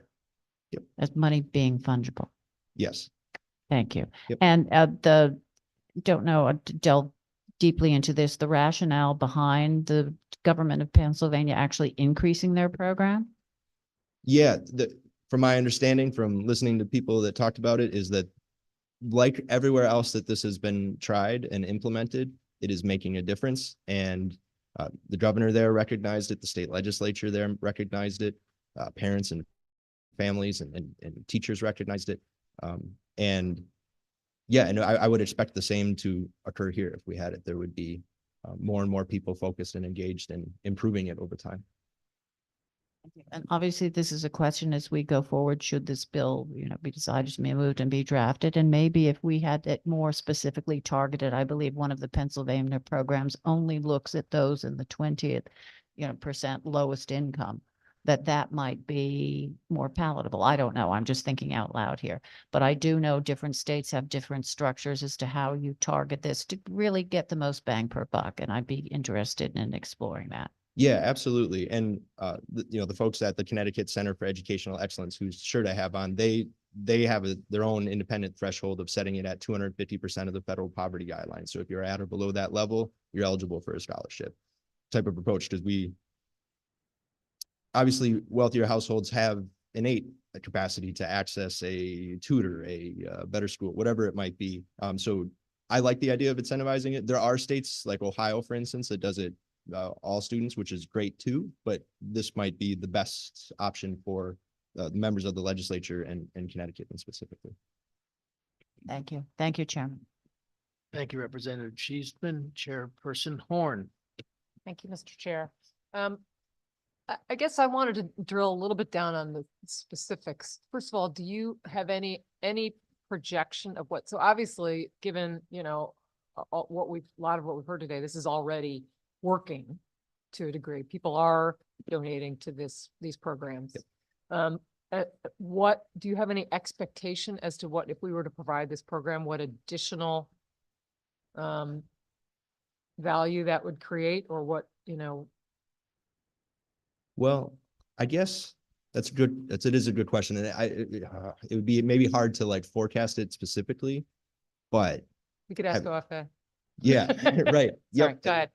Yep. As money being fungible. Yes. Thank you. Yep. And don't know, delve deeply into this, the rationale behind the government of Pennsylvania actually increasing their program? Yeah, from my understanding, from listening to people that talked about it, is that like everywhere else that this has been tried and implemented, it is making a difference. And the governor there recognized it, the state legislature there recognized it, parents and families and teachers recognized it. And yeah, and I would expect the same to occur here if we had it. There would be more and more people focused and engaged in improving it over time. And obviously, this is a question as we go forward, should this bill, be decided to be moved and be drafted? And maybe if we had it more specifically targeted, I believe one of the Pennsylvania programs only looks at those in the 20th, percent lowest income, that might be more palatable. I don't know. I'm just thinking out loud here. But I do know different states have different structures as to how you target this to really get the most bang per buck. And I'd be interested in exploring that. Yeah, absolutely. And the folks at the Connecticut Center for Educational Excellence, who's sure to have on, they have their own independent threshold of setting it at 250% of the federal poverty guidelines. So if you're at or below that level, you're eligible for a scholarship type of approach, because obviously wealthier households have innate capacity to access a tutor, a better school, whatever it might be. So I like the idea of incentivizing it. There are states like Ohio, for instance, that does it all students, which is great too, but this might be the best option for members of the legislature and Connecticut specifically. Thank you. Thank you, Chairman. Thank you, Representative Cheeseman. Chairperson Horn. Thank you, Mr. Chair. I guess I wanted to drill a little bit down on the specifics. First of all, do you have any projection of what? So obviously, given a lot of what we've heard today, this is already working to a degree. People are donating to these programs. Yep. What do you have any expectation as to what, if we were to provide this program, what additional value that would create, or what, Well, I guess that's good. It is a good question. And it would be maybe hard to like forecast it specifically, but we could ask OFA. Yeah, right. Sorry, Yep. go ahead.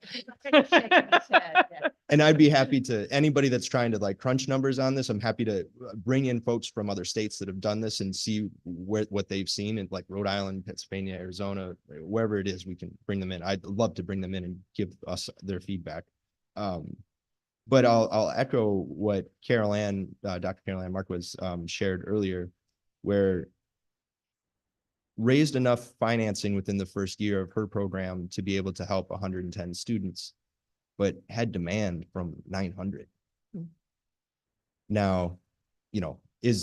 And I'd be happy to, anybody that's trying to like crunch numbers on this, I'm happy to bring in folks from other states that have done this and see what they've seen in like Rhode Island, Pennsylvania, Arizona, wherever it is, we can bring them in. I'd love to bring them in and give us their feedback. But I'll echo what Dr. Carol Ann Marquez shared earlier, where raised enough financing within the first year of her program to be able to help 110 students, but had demand from 900. Now,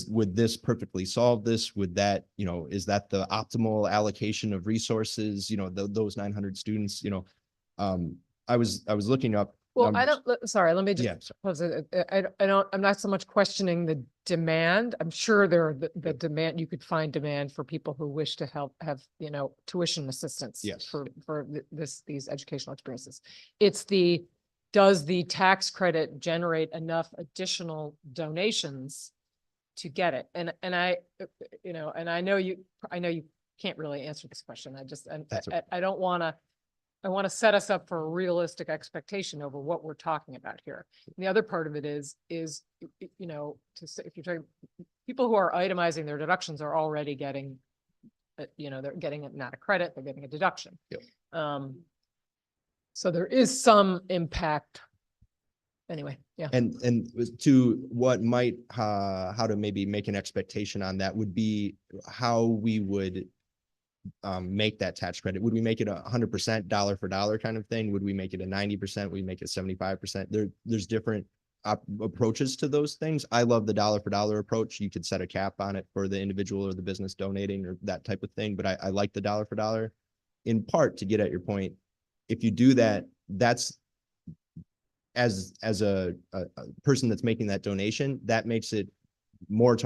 would this perfectly solve this? Would that, is that the optimal allocation of resources? Those 900 students, I was looking up. Well, sorry, let me just pose it. I'm not so much questioning the demand. I'm sure the demand, you could find demand for people who wish to have tuition assistance for these educational experiences. It's does the tax credit generate enough additional donations to get it? And I know you can't really answer this question. I want to set us up for a realistic expectation over what we're talking about here. And the other part of it is, if you're talking, people who are itemizing their deductions are already getting, they're getting it not a credit, they're getting a deduction. Yep. So there is some impact. Anyway, yeah. And to what might, how to maybe make an expectation on that would be how we would make that tax credit. Would we make it 100% dollar for dollar kind of thing? Would we make it a 90%? Would we make it 75%? There's different approaches to those things. I love the dollar for dollar approach. You could set a cap on it for the individual or the business donating or that type of thing. But I like the dollar for dollar, in part to get at your point. If you do that, that's as a person that's making that donation, that makes it more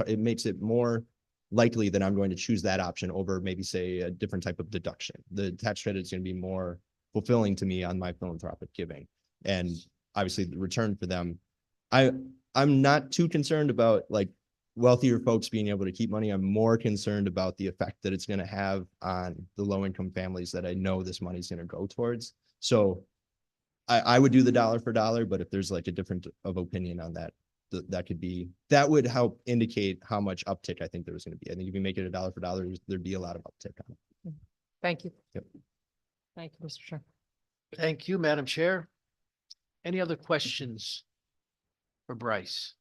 likely that I'm going to choose that option over maybe say a different type of deduction. The tax credit is going to be more fulfilling to me on my philanthropic giving, and obviously the return for them. I'm not too concerned about like wealthier folks being able to keep money. I'm more concerned about the effect that it's going to have on the low income families that I know this money is going to go towards. So I would do the dollar for dollar, but if there's like a different of opinion on that, that would help indicate how much uptick I think there was going to be. I think if you make it a dollar for dollar, there'd be a lot of uptick on it. Thank you. Yep. Thank you, Mr. Chair. Thank you, Madam Chair. Any other questions for Bryce?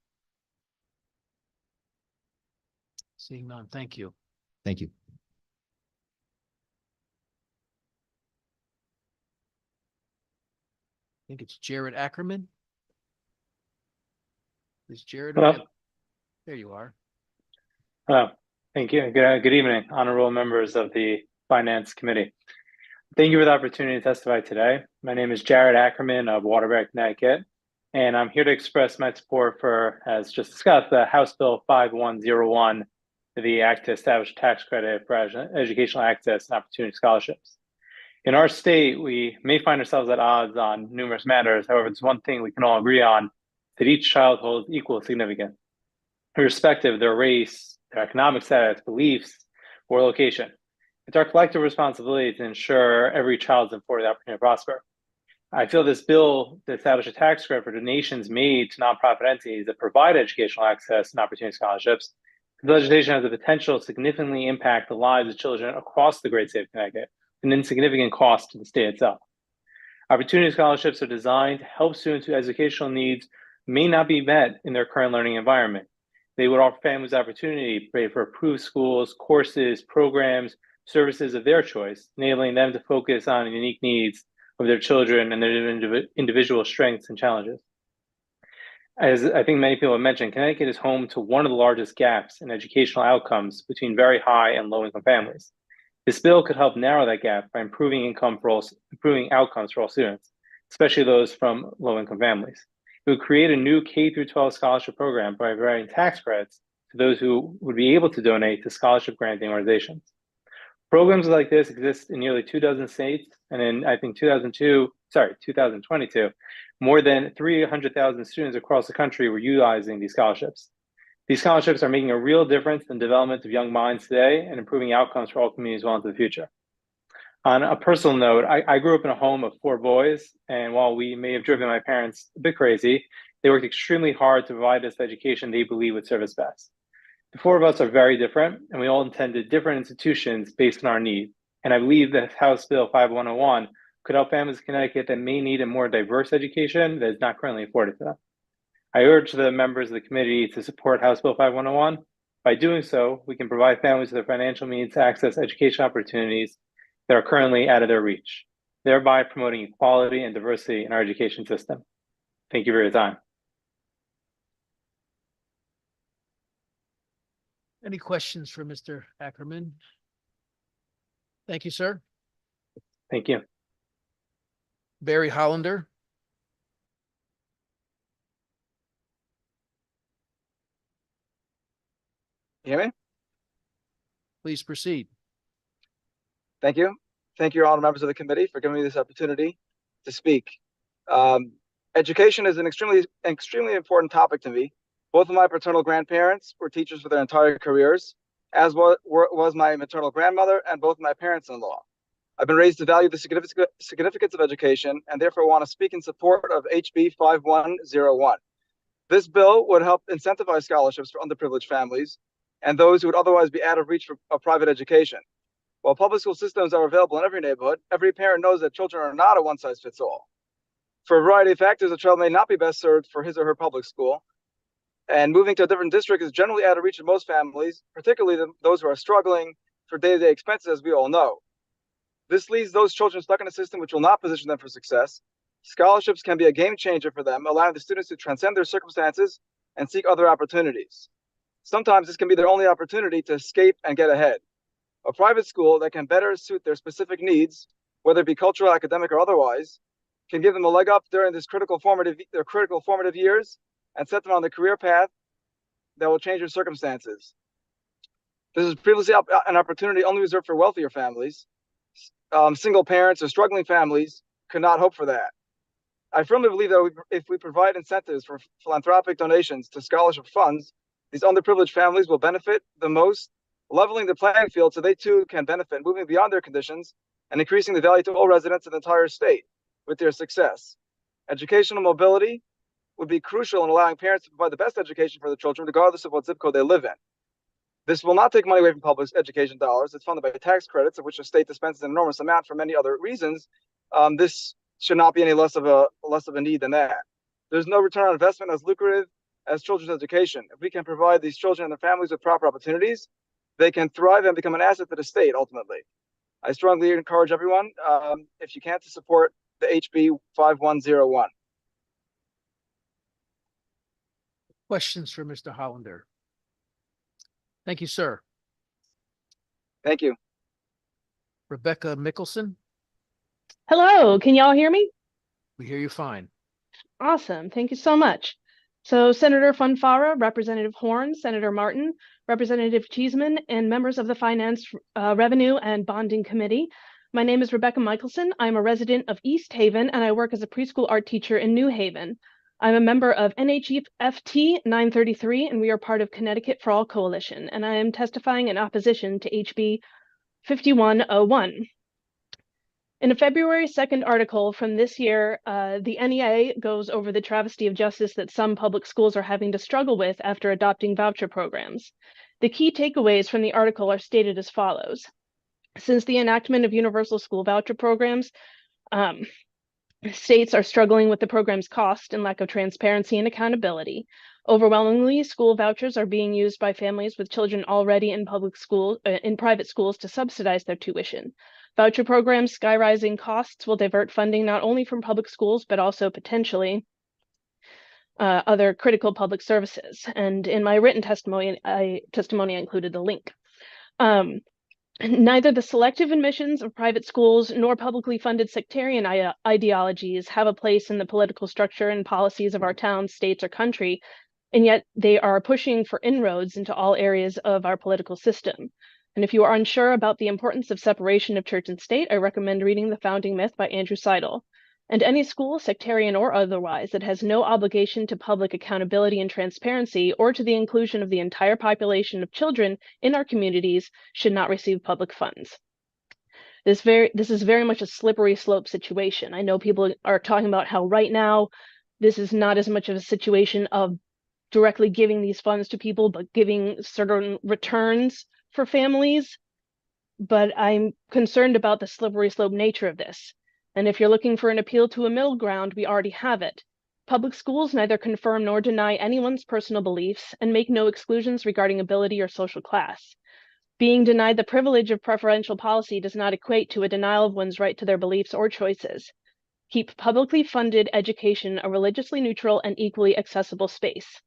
Seeing none, thank you. Thank you. I think it's Jared Ackerman. Is Jared? Hello. available? There you are. Hello. Thank you. Good evening, honorable members of the Finance Committee. Thank you for the opportunity to testify today. My name is Jared Ackerman of Waterbury, Connecticut, and I'm here to express my support for, as just discussed, the House Bill 5101, the act to establish a tax credit for educational access and opportunity scholarships. In our state, we may find ourselves at odds on numerous matters. However, there's one thing we can all agree on, that each child holds equal significance, irrespective of their race, their economic status, beliefs, or location. It's our collective responsibility to ensure every child is afforded the opportunity to prosper. I feel this bill to establish a tax credit for donations made to nonprofit entities that provide educational access and opportunity scholarships. The legislation has the potential to significantly impact the lives of children across the great state of Connecticut, an insignificant cost to the state itself. Opportunity scholarships are designed to help students whose educational needs may not be met in their current learning environment. They would offer families opportunity to pay for approved schools, courses, programs, services of their choice, enabling them to focus on the unique needs of their children and their individual strengths and challenges. As I think many people have mentioned, Connecticut is home to one of the largest gaps in educational outcomes between very high and low income families. This bill could help narrow that gap by improving outcomes for all students, especially those from low income families. It would create a new K-12 scholarship program by providing tax credits to those who would be able to donate to scholarship granting organizations. Programs like this exist in nearly 24 states, and in, I think, 2022, more than 300,000 students across the country were utilizing these scholarships. These scholarships are making a real difference in the development of young minds today and improving outcomes for all communities well into the future. On a personal note, I grew up in a home of 4 boys, and while we may have driven my parents a bit crazy, they worked extremely hard to provide us the education they believe would serve us best. The 4 of us are very different, and we all attended different institutions based on our needs. And I believe that House Bill 5101 could help families in Connecticut that may need a more diverse education that is not currently afforded to them. I urge the members of the committee to support House Bill 5101. By doing so, we can provide families with the financial means to access education opportunities that are currently out of their reach, thereby promoting equality and diversity in our education system. Thank you for your time. Any questions for Mr. Ackerman? Thank you, sir. Thank you. Barry Hollander. You hear me? Please proceed. Thank you. Thank you, all members of the committee, for giving me this opportunity to speak. Education is an extremely important topic to me. Both of my paternal grandparents were teachers for their entire careers, as was my maternal grandmother and both my parents-in-law. I've been raised to value the significance of education and therefore want to speak in support of HB 5101. This bill would help incentivize scholarships for underprivileged families and those who would otherwise be out of reach of private education. While public school systems are available in every neighborhood, every parent knows that children are not a one-size-fits-all. For a variety of factors, a child may not be best served for his or her public school, and moving to a different district is generally out of reach of most families, particularly those who are struggling for day-to-day expenses, as we all know. This leaves those children stuck in a system which will not position them for success. Scholarships can be a game changer for them, allowing the students to transcend their circumstances and seek other opportunities. Sometimes this can be their only opportunity to escape and get ahead. A private school that can better suit their specific needs, whether it be cultural, academic, or otherwise, can give them a leg up during their critical formative years and set them on the career path that will change their circumstances. This is previously an opportunity only reserved for wealthier families. Single parents or struggling families could not hope for that. I firmly believe that if we provide incentives for philanthropic donations to scholarship funds, These underprivileged families will benefit the most, leveling the playing field so they too can benefit, moving beyond their conditions and increasing the value to all residents of the entire state with their success. Educational mobility would be crucial in allowing parents to provide the best education for their children, regardless of what zip code they live in. This will not take money away from public education dollars. It's funded by tax credits, of which the state dispenses an enormous amount for many other reasons. This should not be any less of a need than that. There's no return on investment as lucrative as children's education. If we can provide these children and their families with proper opportunities, they can thrive and become an asset to the state ultimately. I strongly encourage everyone, if you can, to support the HB 5101. Questions for Mr. Hollander? Thank you, sir. Thank you. Rebecca Mickelson, Hello, can y'all hear me? we hear you fine. Awesome, thank you so much. So Senator Funfara, Representative Horn, Senator Martin, Representative Cheeseman, and members of the Finance, Revenue, and Bonding Committee. My name is Rebecca Michelson. I'm a resident of East Haven, and I work as a preschool art teacher in New Haven. I'm a member of NHFT 933, and we are part of Connecticut for All Coalition, and I am testifying in opposition to HB 5101. In a February 2nd article from this year, the NEA goes over the travesty of justice that some public schools are having to struggle with after adopting voucher programs. The key takeaways from the article are stated as follows. Since the enactment of universal school voucher programs, states are struggling with the program's cost and lack of transparency and accountability. Overwhelmingly, school vouchers are being used by families with children already in private schools to subsidize their tuition. Voucher programs' skyrishing costs will divert funding not only from public schools, but also potentially other critical public services. And in my written testimony, I included the link. Neither the selective admissions of private schools nor publicly funded sectarian ideologies have a place in the political structure and policies of our towns, states, or country, and yet they are pushing for inroads into all areas of our political system. And if you are unsure about the importance of separation of church and state, I recommend reading The Founding Myth by Andrew Seidel. And any school, sectarian or otherwise, that has no obligation to public accountability and transparency or to the inclusion of the entire population of children in our communities should not receive public funds. This is very much a slippery slope situation. I know people are talking about how right now this is not as much of a situation of directly giving these funds to people, but giving certain returns for families. But I'm concerned about the slippery slope nature of this. And if you're looking for an appeal to a middle ground, we already have it. Public schools neither confirm nor deny anyone's personal beliefs and make no exclusions regarding ability or social class. Being denied the privilege of preferential policy does not equate to a denial of one's right to their beliefs or choices. Keep publicly funded education a religiously neutral and equally accessible space.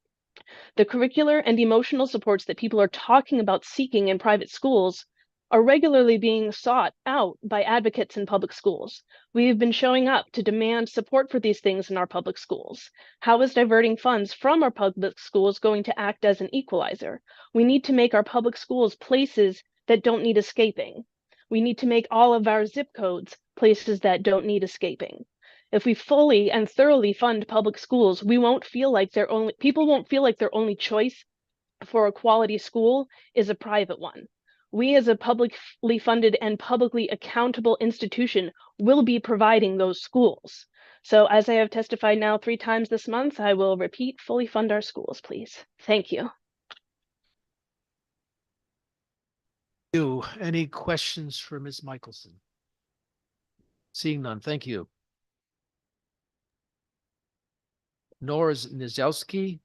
The curricular and emotional supports that people are talking about seeking in private schools are regularly being sought out by advocates in public schools. We have been showing up to demand support for these things in our public schools. How is diverting funds from our public schools going to act as an equalizer? We need to make our public schools places that don't need escaping. We need to make all of our zip codes places that don't need escaping. If we fully and thoroughly fund public schools, people won't feel like their only choice for a quality school is a private one. We as a publicly funded and publicly accountable institution will be providing those schools. So as I have testified now 3 times this month, I will repeat, fully fund our schools, please. Thank you. Any questions for Ms. Michelson? Seeing none, thank you. Nora Nizelski.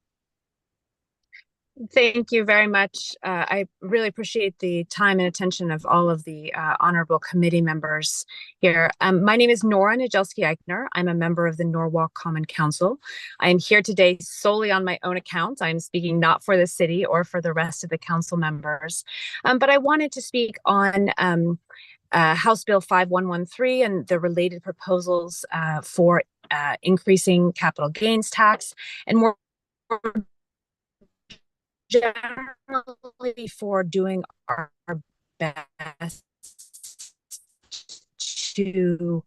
Thank you very much. I really appreciate the time and attention of all of the honorable committee members here. My name is Nora Nijelski-Eichner. I'm a member of the Norwalk Common Council. I am here today solely on my own account. I'm speaking not for the city or for the rest of the council members, but I wanted to speak on House Bill 5113 and the related proposals for increasing capital gains tax, and more generally for doing our best to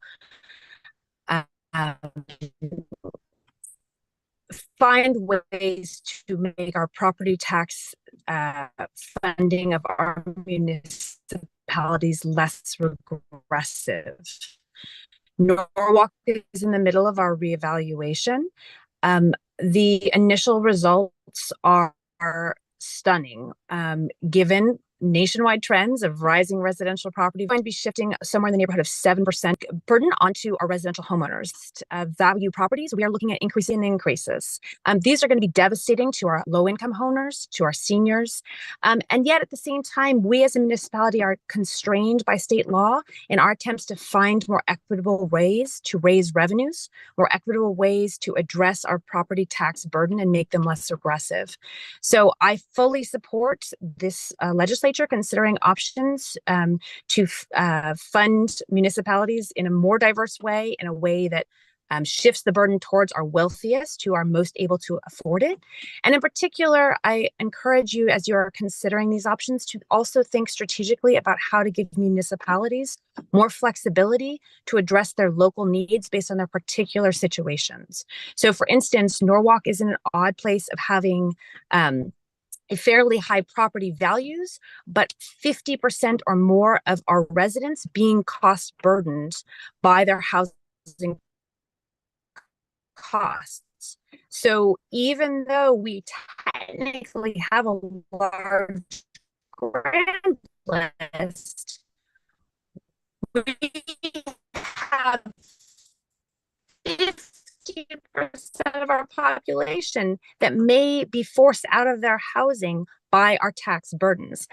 find ways to make our property tax funding of our municipalities less regressive. Norwalk is in the middle of our reevaluation. The initial results are stunning. Given nationwide trends of rising residential property, we're going to be shifting somewhere in the neighborhood of 7% burden onto our residential homeowners. Value properties, we are looking at increasing increases. These are going to be devastating to our low-income homeowners, to our seniors. And yet at the same time, we as a municipality are constrained by state law in our attempts to find more equitable ways to raise revenues, more equitable ways to address our property tax burden and make them less aggressive. So I fully support this legislation considering options to fund municipalities in a more diverse way, in a way that shifts the burden towards our wealthiest, who are most able to afford it. And in particular, I encourage you, as you are considering these options, to also think strategically about how to give municipalities more flexibility to address their local needs based on their particular situations. So for instance, Norwalk is in an odd place of having a fairly high property values, but 50% or more of our residents being cost burdened by their housing costs. So even though we technically have a large grant list, we have 50% of our population that may be forced out of their housing by our tax burdens.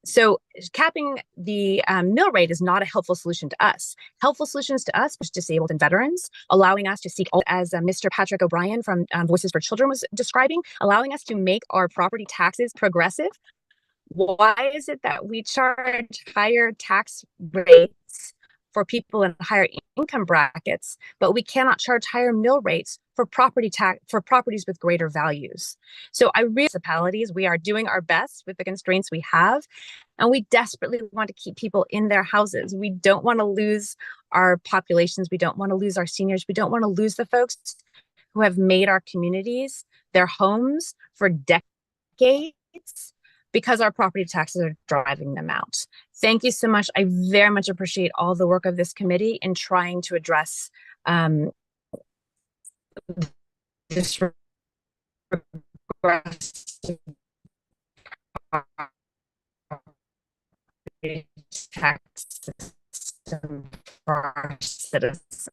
So capping the mill rate is not a helpful solution to us. Helpful solutions to us, which disabled and veterans, allowing us to seek, as Mr. Patrick O'Brien from Voices for Children was describing, allowing us to make our property taxes progressive. Why is it that we charge higher tax rates for people in higher income brackets, but we cannot charge higher mill rates for properties with greater values? So municipalities, we are doing our best with the constraints we have, and we desperately want to keep people in their houses. We don't want to lose our populations. We don't want to lose our seniors. We don't want to lose the folks who have made our communities their homes for decades, because our property taxes are driving them out. Thank you so much. I very much appreciate all the work of this committee in trying to address this tax system for our citizens.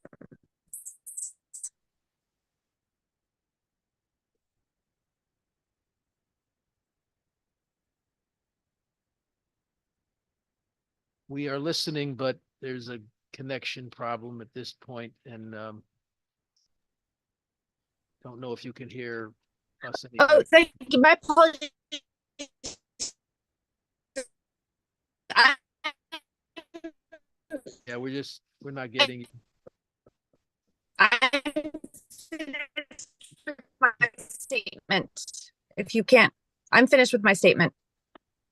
We are listening, but there's a connection problem at this point, and don't know if you can hear us anymore. Oh, thank you. My apologies. Yeah, we're not getting you. I'm finished with my statement. If you can't, I'm finished with my statement.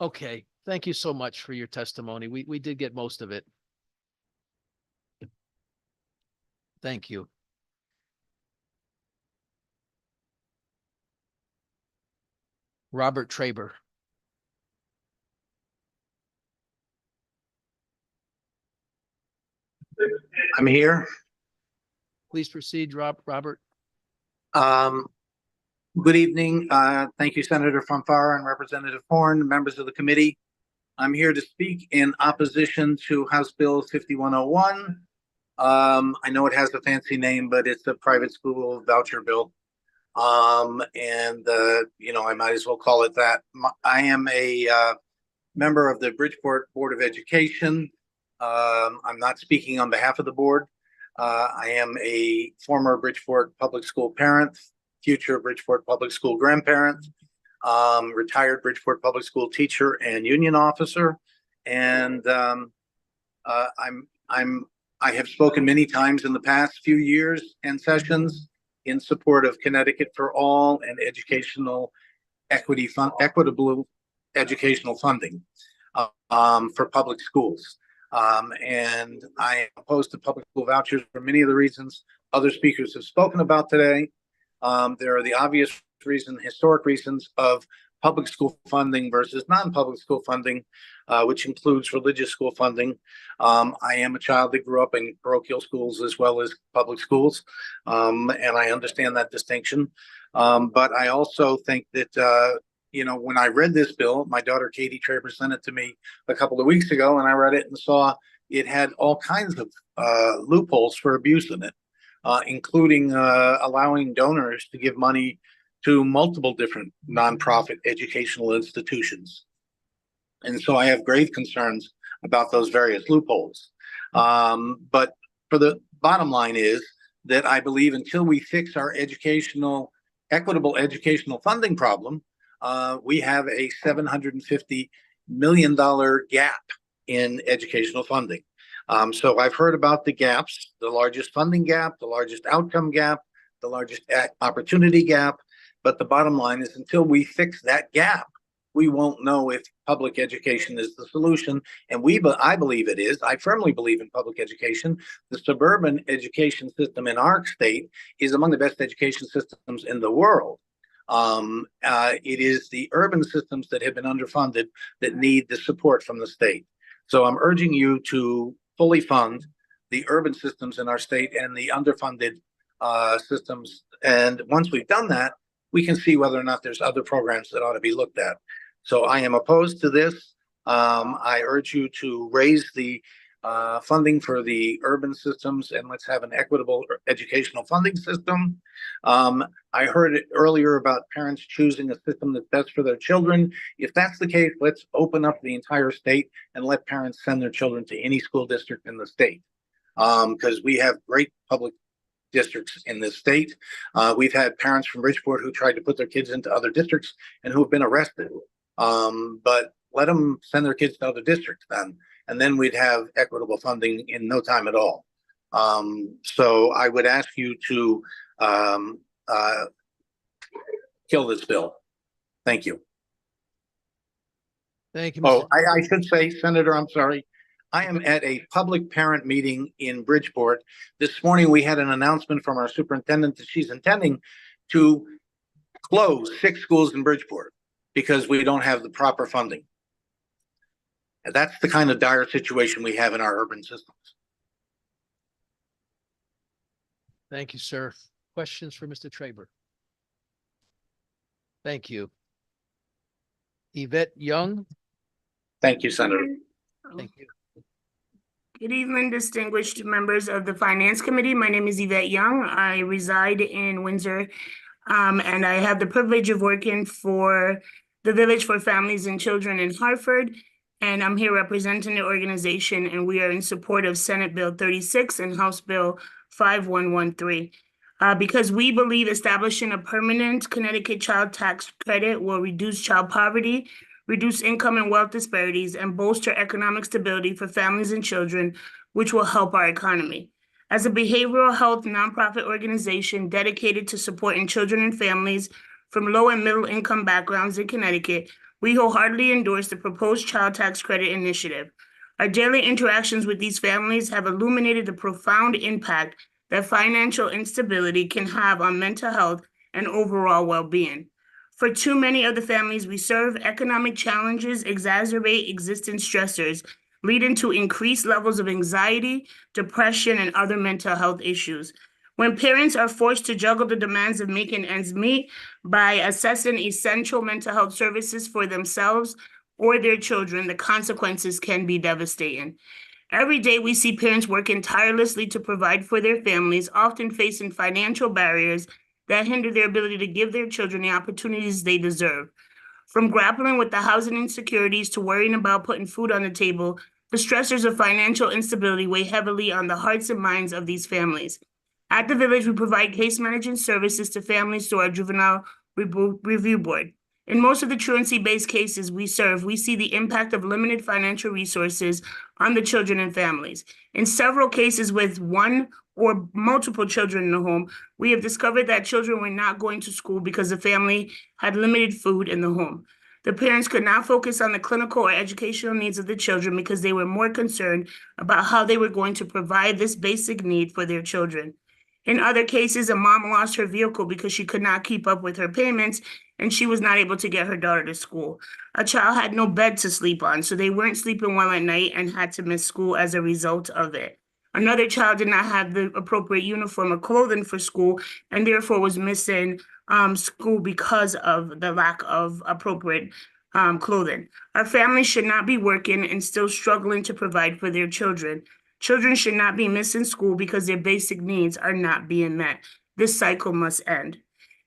Okay, thank you so much for your testimony. We did get most of it. Thank you. Robert Traber. I'm here. Please proceed, Robert. Good evening. Thank you, Senator Fanfara and Representative Horn, members of the committee. I'm here to speak in opposition to House Bill 5101. I know it has a fancy name, but it's a private school voucher bill. I might as well call it that. I am a member of the Bridgeport Board of Education. I'm not speaking on behalf of the board. I am a former Bridgeport Public School parent, future Bridgeport Public School grandparent, retired Bridgeport Public School teacher and union officer. And I have spoken many times in the past few years and sessions in support of Connecticut for All and equitable educational funding for public schools. And I am opposed to public school vouchers for many of the reasons other speakers have spoken about today. There are the obvious historic reasons of public school funding versus non-public school funding, which includes religious school funding. I am a child that grew up in parochial schools as well as public schools, and I understand that distinction. But I also think that, when I read this bill, my daughter Katie Traber sent it to me a couple of weeks ago, and I read it and saw it had all kinds of loopholes for abuse in it, including allowing donors to give money to multiple different nonprofit educational institutions. And so I have grave concerns about those various loopholes. But for the bottom line is that I believe until we fix our equitable educational funding problem, we have a $750 million gap in educational funding. So I've heard about the gaps, the largest funding gap, the largest outcome gap, the largest opportunity gap. But the bottom line is until we fix that gap, we won't know if public education is the solution. And I believe it is. I firmly believe in public education. The suburban education system in our state is among the best education systems in the world. It is the urban systems that have been underfunded that need the support from the state. So I'm urging you to fully fund the urban systems in our state and the underfunded systems. And once we've done that, we can see whether or not there's other programs that ought to be looked at. So I am opposed to this. I urge you to raise the funding for the urban systems, and let's have an equitable educational funding system. I heard it earlier about parents choosing a system that's best for their children. If that's the case, let's open up the entire state and let parents send their children to any school district in the state, because we have great public districts in this state. We've had parents from Bridgeport who tried to put their kids into other districts and who have been arrested. But let them send their kids to other districts then, and then we'd have equitable funding in no time at all. So I would ask you to kill this bill. Thank you. Thank you. Oh, I should say, Senator, I'm sorry. I am at a public parent meeting in Bridgeport. This morning, we had an announcement from our superintendent that she's intending to close 6 schools in Bridgeport because we don't have the proper funding. And that's the kind of dire situation we have in our urban systems. Thank you, sir. Questions for Mr. Traber? Thank you. Yvette Young. Thank you, Senator. Thank you. Good evening, distinguished members of the Finance Committee. My name is Yvette Young. I reside in Windsor, and I have the privilege of working for the Village for Families and Children in Hartford. And I'm here representing the organization, and we are in support of Senate Bill 36 and House Bill 5113. Because we believe establishing a permanent Connecticut child tax credit will reduce child poverty, reduce income and wealth disparities, and bolster economic stability for families and children, which will help our economy. As a behavioral health nonprofit organization dedicated to supporting children and families from low and middle income backgrounds in Connecticut, we wholeheartedly endorse the proposed child tax credit initiative. Our daily interactions with these families have illuminated the profound impact that financial instability can have on mental health and overall well-being. For too many of the families we serve, economic challenges exacerbate existing stressors, leading to increased levels of anxiety, depression, and other mental health issues. When parents are forced to juggle the demands of making ends meet by assessing essential mental health services for themselves or their children, the consequences can be devastating. Every day we see parents working tirelessly to provide for their families, often facing financial barriers that hinder their ability to give their children the opportunities they deserve. From grappling with the housing insecurities to worrying about putting food on the table, the stressors of financial instability weigh heavily on the hearts and minds of these families. At the Village, we provide case management services to families through our Juvenile Review Board. In most of the truancy-based cases we serve, we see the impact of limited financial resources on the children and families. In several cases with one or multiple children in the home, we have discovered that children were not going to school because the family had limited food in the home. The parents could not focus on the clinical or educational needs of the children because they were more concerned about how they were going to provide this basic need for their children. In other cases, a mom lost her vehicle because she could not keep up with her payments and she was not able to get her daughter to school. A child had no bed to sleep on, so they weren't sleeping well at night and had to miss school as a result of it. Another child did not have the appropriate uniform or clothing for school and therefore was missing school because of the lack of appropriate clothing. Our families should not be working and still struggling to provide for their children. Children should not be missing school because their basic needs are not being met. This cycle must end.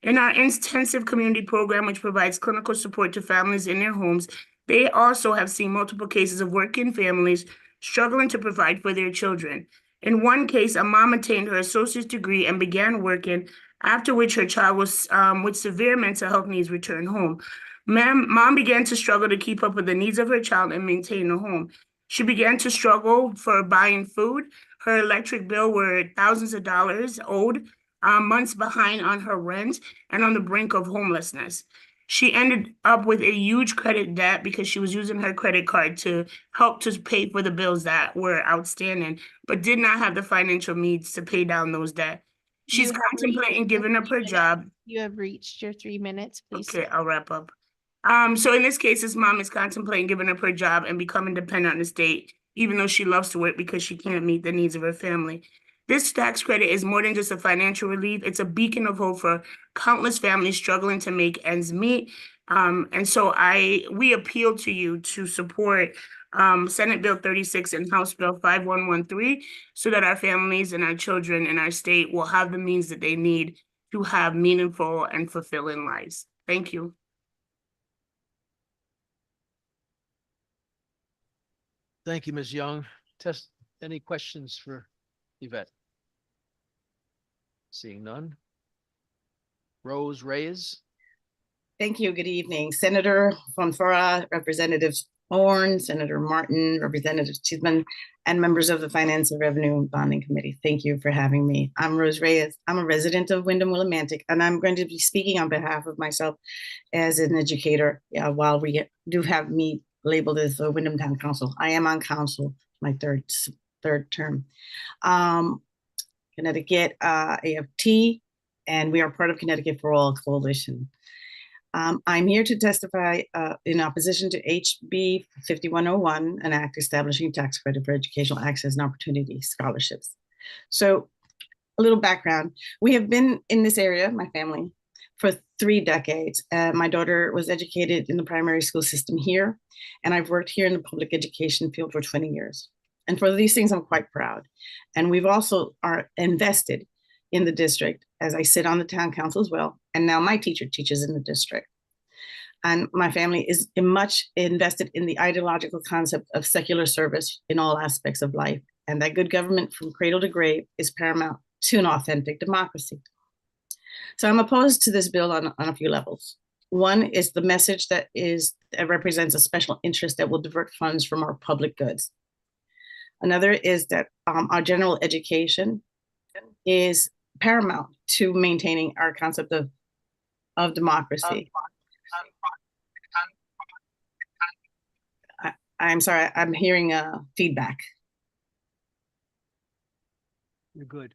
In our intensive community program, which provides clinical support to families in their homes, they also have seen multiple cases of working families struggling to provide for their children. In one case, a mom attained her associate's degree and began working, after which her child was with severe mental health needs returned home. Mom began to struggle to keep up with the needs of her child and maintain the home. She began to struggle for buying food. Her electric bill were thousands of dollars owed, months behind on her rent, and on the brink of homelessness. She ended up with a huge credit debt because she was using her credit card to help to pay for the bills that were outstanding, but did not have the financial means to pay down those debts. She's contemplating giving up her job. You have reached your 3 minutes, please. Okay, I'll wrap up. So in this case, this mom is contemplating giving up her job and becoming dependent on the state, even though she loves to work because she can't meet the needs of her family. This tax credit is more than just a financial relief. It's a beacon of hope for countless families struggling to make ends meet. And so we appeal to you to support Senate Bill 36 and House Bill 5113 so that our families and our children in our state will have the means that they need to have meaningful and fulfilling lives. Thank you. Thank you, Ms. Young. Any questions for Yvette? Seeing none. Rose Reyes. Thank you. Good evening. Senator Fonfara, Representative Horn, Senator Martin, Representative Cheeseman, and members of the Finance and Revenue and Bonding Committee. Thank you for having me. I'm Rose Reyes. I'm a resident of Wyndham Willimantic, and I'm going to be speaking on behalf of myself as an educator. While we do have me labeled as the Wyndham Town Council, I am on council, my third term. Connecticut AFT, and we are part of Connecticut for All Coalition. I'm here to testify in opposition to HB 5101, an act establishing tax credit for educational access and opportunity scholarships. So a little background. We have been in this area, my family, for 3 decades. My daughter was educated in the primary school system here, and I've worked here in the public education field for 20 years. And for these things, I'm quite proud. And we've also are invested in the district, as I sit on the town council as well. And now my teacher teaches in the district. And my family is much invested in the ideological concept of secular service in all aspects of life, and that good government from cradle to grave is paramount to an authentic democracy. So I'm opposed to this bill on a few levels. One is the message that represents a special interest that will divert funds from our public goods. Another is that our general education is paramount to maintaining our concept of democracy. I'm sorry, I'm hearing feedback. You're good.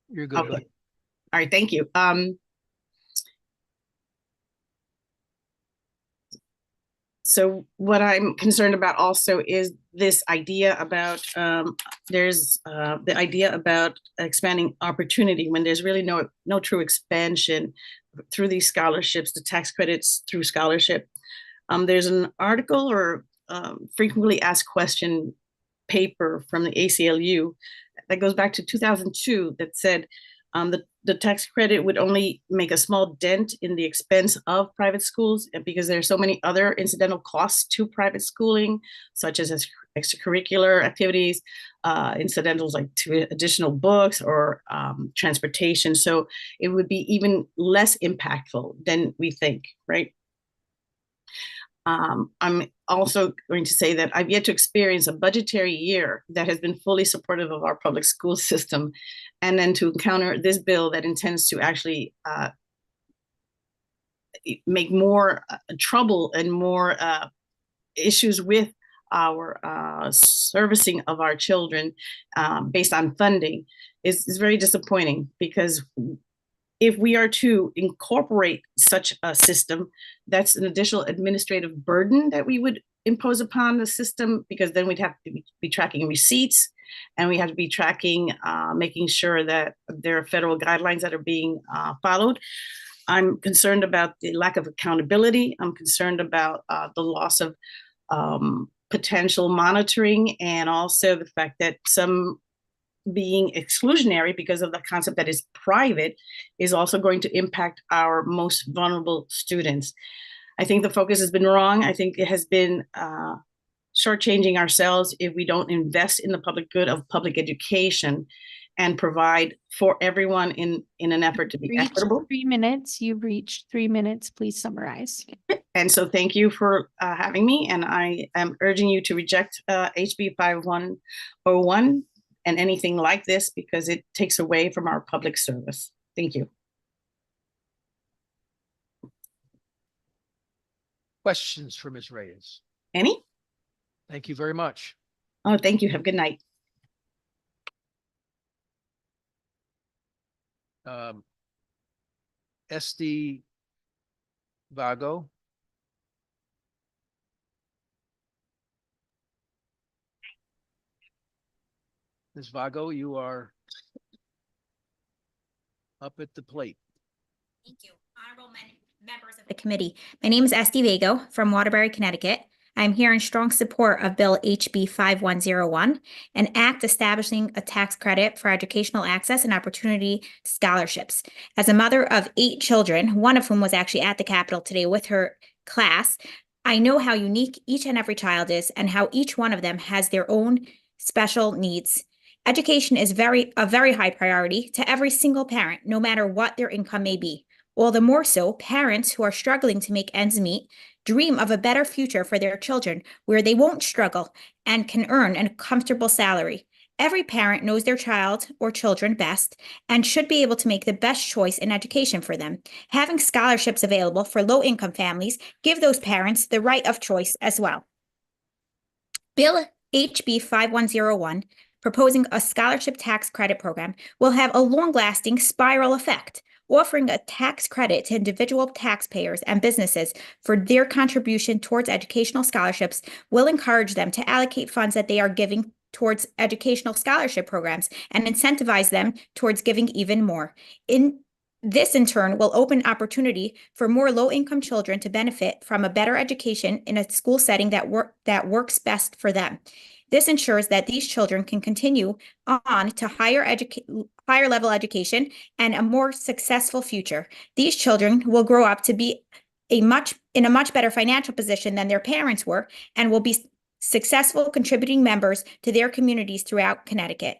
You're good. Okay. All right, thank you. So what I'm concerned about also is this idea about there's the idea about expanding opportunity when there's really no true expansion through these scholarships, the tax credits through scholarship. There's an article or frequently asked question paper from the ACLU that goes back to 2002 that said the tax credit would only make a small dent in the expense of private schools because there are so many other incidental costs to private schooling, such as extracurricular activities, incidentals like to additional books or transportation. So it would be even less impactful than we think, right? I'm also going to say that I've yet to experience a budgetary year that has been fully supportive of our public school system, and then to encounter this bill that intends to actually make more trouble and more issues with our servicing of our children based on funding is very disappointing, because if we are to incorporate such a system, that's an additional administrative burden that we would impose upon the system, because then we'd have to be tracking receipts, and we have to be tracking, making sure that there are federal guidelines that are being followed. I'm concerned about the lack of accountability. I'm concerned about the loss of potential monitoring, and also the fact that some being exclusionary because of the concept that is private is also going to impact our most vulnerable students. I think the focus has been wrong. I think it has been shortchanging ourselves if we don't invest in the public good of public education and provide for everyone in an effort to be equitable. 3 minutes. You've reached 3 minutes. Please summarize. And so thank you for having me. And I am urging you to reject HB 5101 and anything like this, because it takes away from our public service. Thank you. Questions for Ms. Reyes? Any? Thank you very much. Oh, thank you. Have a good night. SD Vago. Ms. Vago, you are up at the plate. Thank you. Honorable members of the committee. My name is Esty Vago from Waterbury, Connecticut. I'm here in strong support of Bill HB 5101, an act establishing a tax credit for educational access and opportunity scholarships. As a mother of 8 children, one of whom was actually at the Capitol today with her class, I know how unique each and every child is and how each one of them has their own special needs. Education is a very high priority to every single parent, no matter what their income may be. All the more so, parents who are struggling to make ends meet dream of a better future for their children where they won't struggle and can earn a comfortable salary. Every parent knows their child or children best and should be able to make the best choice in education for them. Having scholarships available for low-income families give those parents the right of choice as well. Bill HB 5101, proposing a scholarship tax credit program, will have a long-lasting spiral effect, offering a tax credit to individual taxpayers and businesses for their contribution towards educational scholarships will encourage them to allocate funds that they are giving towards educational scholarship programs and incentivize them towards giving even more. This, in turn, will open opportunity for more low-income children to benefit from a better education in a school setting that works best for them. This ensures that these children can continue on to higher level education and a more successful future. These children will grow up to be in a much better financial position than their parents were and will be successful contributing members to their communities throughout Connecticut.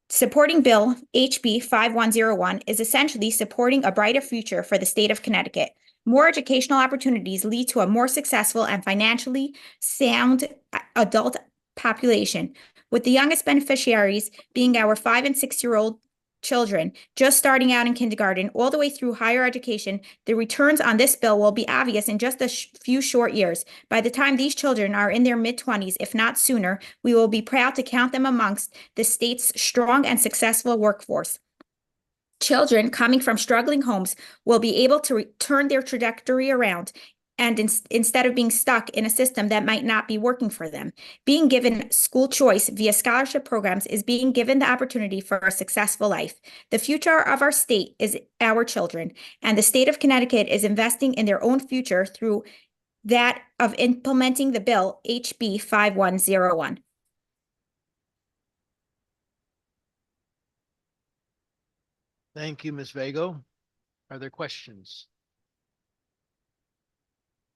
Supporting Bill HB 5101 is essentially supporting a brighter future for the state of Connecticut. More educational opportunities lead to a more successful and financially sound adult population, with the youngest beneficiaries being our 5- and 6-year-old children just starting out in kindergarten all the way through higher education. The returns on this bill will be obvious in just a few short years. By the time these children are in their mid-20s, if not sooner, we will be proud to count them amongst the state's strong and successful workforce. Children coming from struggling homes will be able to turn their trajectory around, and instead of being stuck in a system that might not be working for them. Being given school choice via scholarship programs is being given the opportunity for a successful life. The future of our state is our children, and the state of Connecticut is investing in their own future through that of implementing the bill HB 5101. Thank you, Ms. Vago. Are there questions?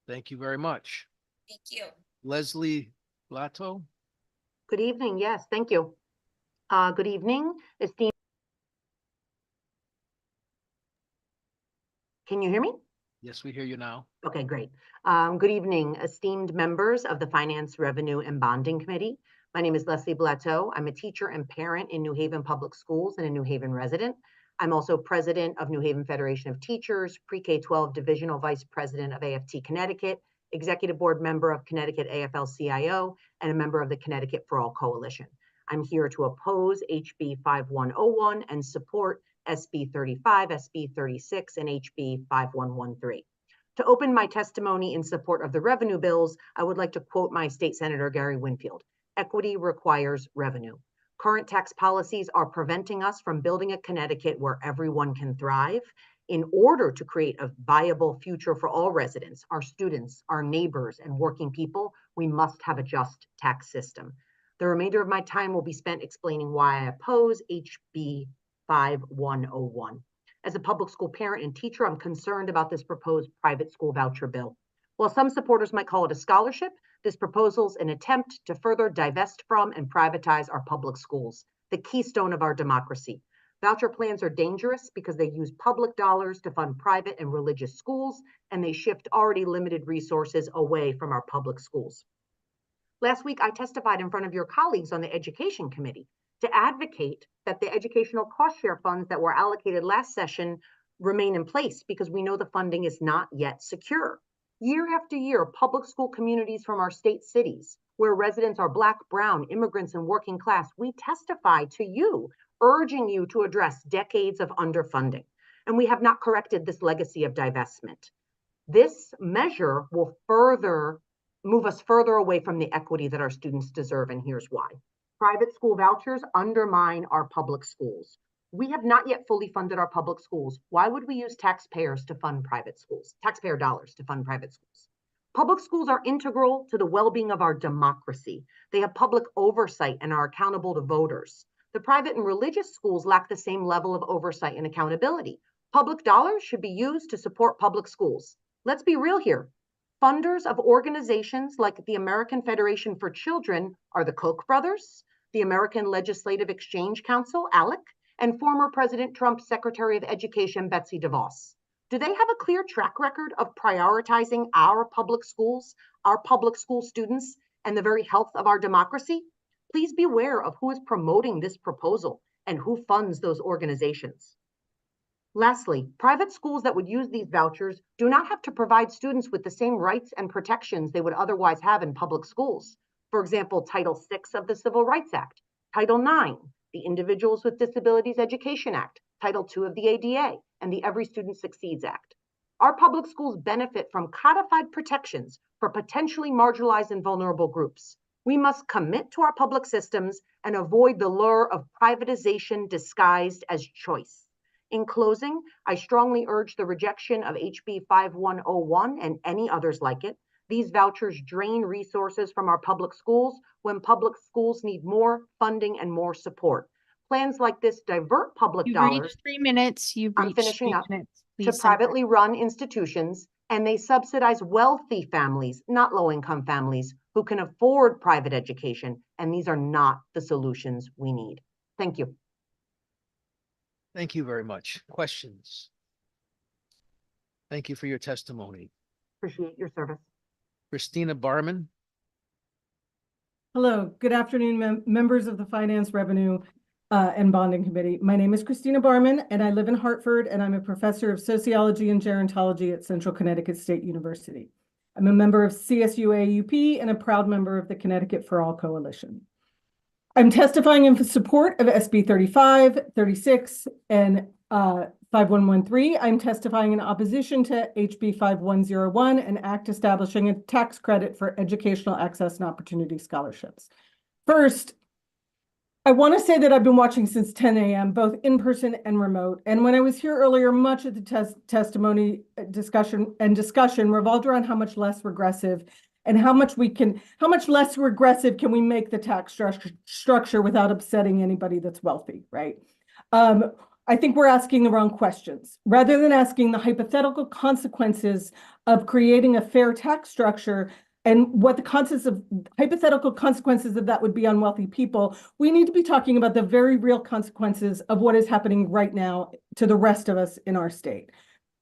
Thank you very much. Thank you. Leslie Blato. Good evening. Yes, thank you. Good evening, esteemed. Can you hear me? Yes, we hear you now. Okay, great. Good evening, esteemed members of the Finance, Revenue, and Bonding Committee. My name is Leslie Blato. I'm a teacher and parent in New Haven Public Schools and a New Haven resident. I'm also president of New Haven Federation of Teachers, Pre-K-12 Divisional Vice President of AFT Connecticut, executive board member of Connecticut AFL-CIO, and a member of the Connecticut for All Coalition. I'm here to oppose HB 5101 and support SB 35, SB 36, and HB 5113. To open my testimony in support of the revenue bills, I would like to quote my state senator, Gary Winfield. Equity requires revenue. Current tax policies are preventing us from building a Connecticut where everyone can thrive. In order to create a viable future for all residents, our students, our neighbors, and working people, we must have a just tax system. The remainder of my time will be spent explaining why I oppose HB 5101. As a public school parent and teacher, I'm concerned about this proposed private school voucher bill. While some supporters might call it a scholarship, this proposal is an attempt to further divest from and privatize our public schools, the keystone of our democracy. Voucher plans are dangerous because they use public dollars to fund private and religious schools, and they shift already limited resources away from our public schools. Last week, I testified in front of your colleagues on the Education Committee to advocate that the educational cost share funds that were allocated last session remain in place because we know the funding is not yet secure. Year after year, public school communities from our state cities, where residents are Black, brown, immigrants, and working class, we testify to you, urging you to address decades of underfunding. And we have not corrected this legacy of divestment. This measure will move us further away from the equity that our students deserve, and here's why. Private school vouchers undermine our public schools. We have not yet fully funded our public schools. Why would we use taxpayers to fund private schools, taxpayer dollars to fund private schools? Public schools are integral to the well-being of our democracy. They have public oversight and are accountable to voters. The private and religious schools lack the same level of oversight and accountability. Public dollars should be used to support public schools. Let's be real here. Funders of organizations like the American Federation for Children are the Koch brothers, the American Legislative Exchange Council, ALEC, and former President Trump's Secretary of Education, Betsy DeVos. Do they have a clear track record of prioritizing our public school students, and the very health of our democracy? Please be aware of who is promoting this proposal and who funds those organizations. Lastly, private schools that would use these vouchers do not have to provide students with the same rights and protections they would otherwise have in public schools. For example, Title VI of the Civil Rights Act, Title IX, the Individuals with Disabilities Education Act, Title II of the ADA, and the Every Student Succeeds Act. Our public schools benefit from codified protections for potentially marginalized and vulnerable groups. We must commit to our public systems and avoid the lure of privatization disguised as choice. In closing, I strongly urge the rejection of HB 5101 and any others like it. These vouchers drain resources from our public schools when public schools need more funding and more support. Plans like this divert public dollars. 3 minutes. I'm finishing up. To Please, privately run institutions, and they subsidize wealthy families, not low-income families, who can afford private education. And these are not the solutions we need. Thank you. Thank you very much. Questions? Thank you for your testimony. Appreciate your service. Christina Barman. Hello, good afternoon, members of the Finance, Revenue, and Bonding Committee. My name is Christina Barman, and I live in Hartford, and I'm a professor of sociology and gerontology at Central Connecticut State University. I'm a member of CSU-AUP and a proud member of the Connecticut for All Coalition. I'm testifying in support of SB 35, 36, and 5113. I'm testifying in opposition to HB 5101, an act establishing a tax credit for educational access and opportunity scholarships. First, I want to say that I've been watching since 10 a.m., both in person and remote. And when I was here earlier, much of the testimony discussion revolved around how much less regressive and how much less regressive can we make the tax structure without upsetting anybody that's wealthy, right? I think we're asking the wrong questions. Rather than asking the hypothetical consequences of creating a fair tax structure and what the hypothetical consequences of that would be on wealthy people, we need to be talking about the very real consequences of what is happening right now to the rest of us in our state.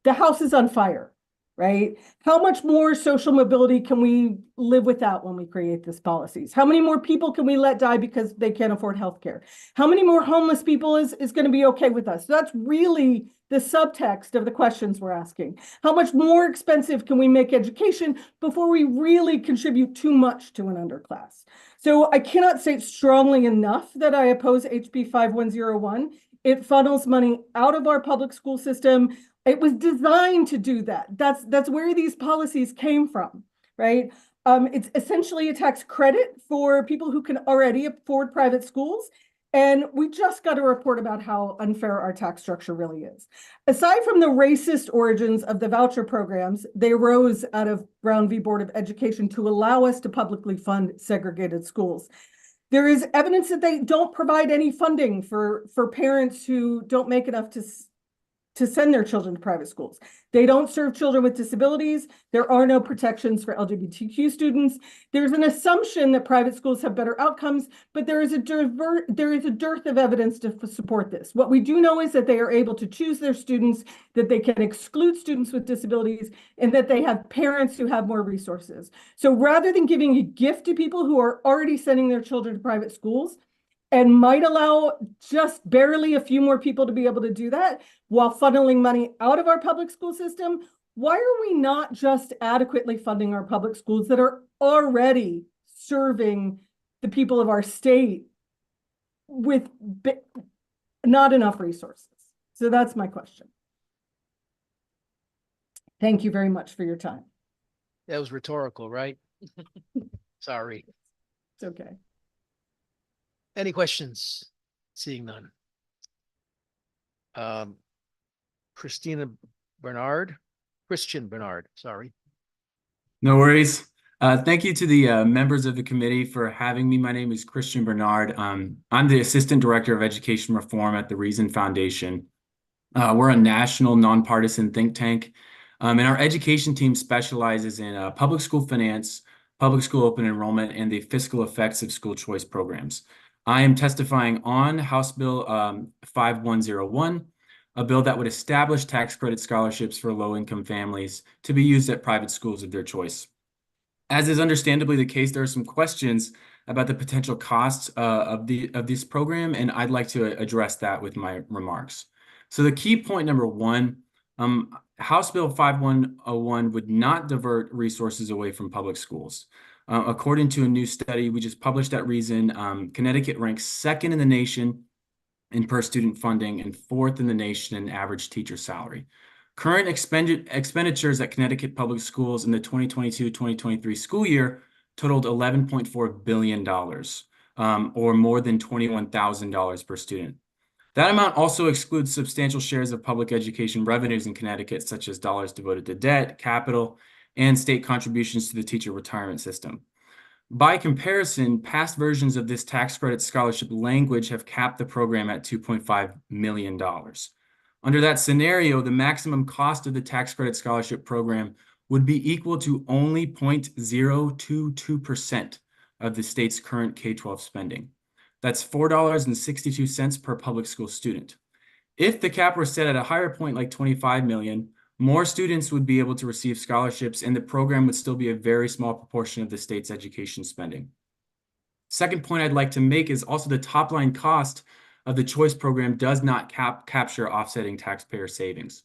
The house is on fire. right? How much more social mobility can we live without when we create these policies? How many more people can we let die because they can't afford healthcare? How many more homeless people is going to be okay with us? So that's really the subtext of the questions we're asking. How much more expensive can we make education before we really contribute too much to an underclass? So I cannot say strongly enough that I oppose HB 5101. It funnels money out of our public school system. It was designed to do that. That's where these policies came from, right? It's essentially a tax credit for people who can already afford private schools. And we just got a report about how unfair our tax structure really is. Aside from the racist origins of the voucher programs, they arose out of Brown v. Board of Education to allow us to publicly fund segregated schools. There is evidence that they don't provide any funding for parents who don't make enough to send their children to private schools. They don't serve children with disabilities. There are no protections for LGBTQ students. There's an assumption that private schools have better outcomes, but there is a dearth of evidence to support this. What we do know is that they are able to choose their students, that they can exclude students with disabilities, and that they have parents who have more resources. So rather than giving a gift to people who are already sending their children to private schools, and might allow just barely a few more people to be able to do that while funneling money out of our public school system, why are we not just adequately funding our public schools that are already serving the people of our state with not enough resources? So that's my question. Thank you very much for your time. That was rhetorical, right? Sorry. It's okay. Any questions? Seeing none. Christian Bernard, sorry. No worries. Thank you to the members of the committee for having me. My name is Christian Bernard. I'm the Assistant Director of Education Reform at the Reason Foundation. We're a national nonpartisan think tank, and our education team specializes in public school finance, public school open enrollment, and the fiscal effects of school choice programs. I am testifying on House Bill 5101, a bill that would establish tax credit scholarships for low-income families to be used at private schools of their choice. As is understandably the case, there are some questions about the potential costs of this program, and I'd like to address that with my remarks. So the key point number one, House Bill 5101 would not divert resources away from public schools. According to a new study we just published at Reason, Connecticut ranks second in the nation in per student funding and fourth in the nation in average teacher salary. Current expenditures at Connecticut public schools in the 2022-2023 school year totaled $11.4 billion, or more than $21,000 per student. That amount also excludes substantial shares of public education revenues in Connecticut, such as dollars devoted to debt, capital, and state contributions to the teacher retirement system. By comparison, past versions of this tax credit scholarship language have capped the program at $2.5 million. Under that scenario, the maximum cost of the tax credit scholarship program would be equal to only 0.022% of the state's current K-12 spending. That's $4.62 per public school student. If the cap were set at a higher point, like 25 million, more students would be able to receive scholarships, and the program would still be a very small proportion of the state's education spending. Second point I'd like to make is also the top line cost of the choice program does not capture offsetting taxpayer savings.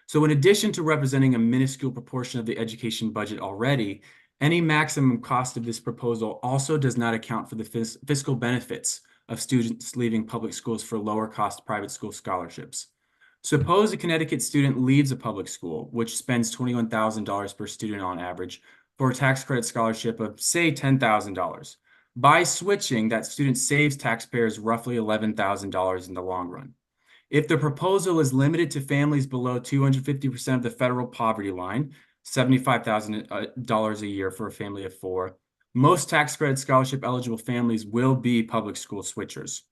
So in addition to representing a minuscule proportion of the education budget already, any maximum cost of this proposal also does not account for the fiscal benefits of students leaving public schools for lower cost private school scholarships. Suppose a Connecticut student leaves a public school, which spends $21,000 per student on average, for a tax credit scholarship of, say, $10,000. By switching, that student saves taxpayers roughly $11,000 in the long run. If the proposal is limited to families below 250% of the federal poverty line, $75,000 a year for a family of four, most tax credit scholarship eligible families will be public school switchers.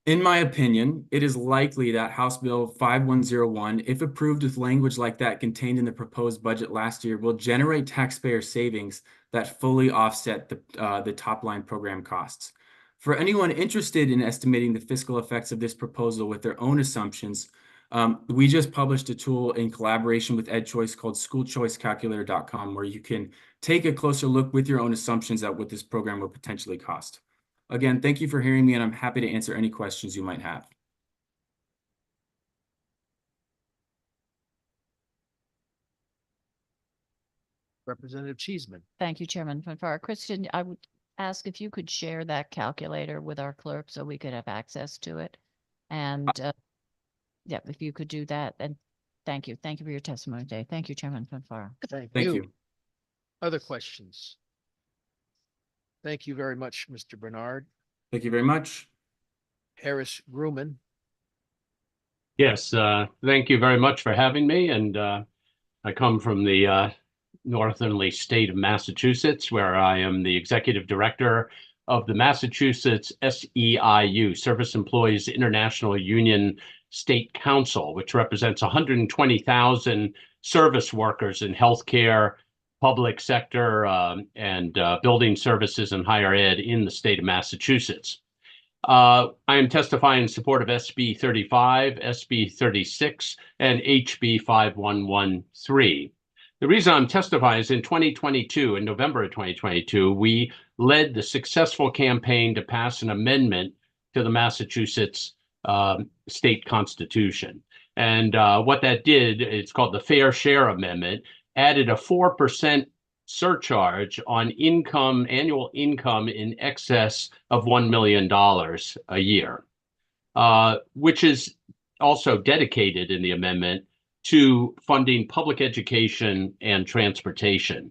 In my opinion, it is likely that House Bill 5101, if approved with language like that contained in the proposed budget last year, will generate taxpayer savings that fully offset the top line program costs. For anyone interested in estimating the fiscal effects of this proposal with their own assumptions, We just published a tool in collaboration with EdChoice called schoolchoicecalculator.com, where you can take a closer look with your own assumptions at what this program will potentially cost. Again, thank you for hearing me, and I'm happy to answer any questions you might have. Representative Cheeseman. Thank you, Chairman Fanfara. Christian, I would ask if you could share that calculator with our clerk so we could have access to it. And yeah, if you could do that, and thank you. Thank you for your testimony today. Thank you, Chairman Fanfara. Thank Thank you. you. Other questions? Thank you very much, Mr. Bernard. Thank you very much. Harris Grumman. Yes, thank you very much for having me. And I come from the northerly state of Massachusetts, where I am the executive director of the Massachusetts SEIU, Service Employees International Union State Council, which represents 120,000 service workers in healthcare, public sector, and building services and higher ed in the state of Massachusetts. I am testifying in support of SB 35, SB 36, and HB 5113. The reason I'm testifying is in 2022, in November of 2022, we led the successful campaign to pass an amendment to the Massachusetts state constitution. And what that did, it's called the Fair Share Amendment, added a 4% surcharge on income, annual income in excess of $1 million a year, which is also dedicated in the amendment to funding public education and transportation.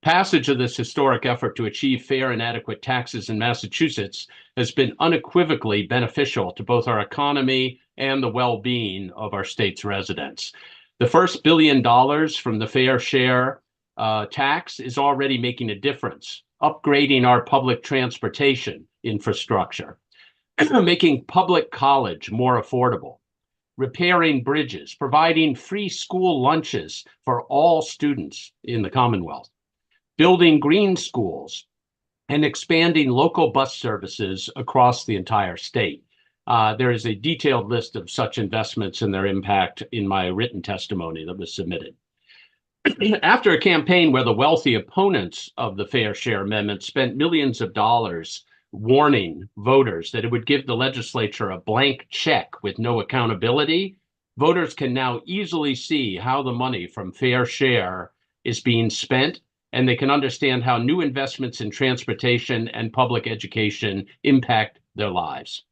Passage of this historic effort to achieve fair and adequate taxes in Massachusetts has been unequivocally beneficial to both our economy and the well-being of our state's residents. The first $1 billion from the fair share tax is already making a difference, upgrading our public transportation infrastructure, making public college more affordable, repairing bridges, providing free school lunches for all students in the Commonwealth, building green schools, and expanding local bus services across the entire state. There is a detailed list of such investments and their impact in my written testimony that was submitted. After a campaign where the wealthy opponents of the Fair Share Amendment spent millions of dollars warning voters that it would give the legislature a blank check with no accountability, voters can now easily see how the money from Fair Share is being spent, and they can understand how new investments in transportation and public education impact their lives.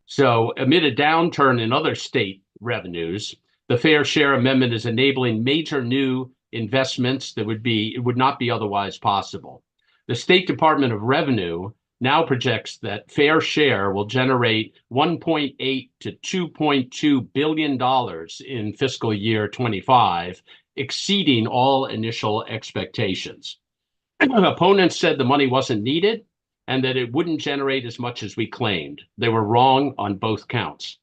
So amid a downturn in other state revenues, the Fair Share Amendment is enabling major new investments that would not be otherwise possible. The State Department of Revenue now projects that Fair Share will generate $1.8 to $2.2 billion in fiscal year 25, exceeding all initial expectations. Opponents said the money wasn't needed and that it wouldn't generate as much as we claimed. They were wrong on both counts.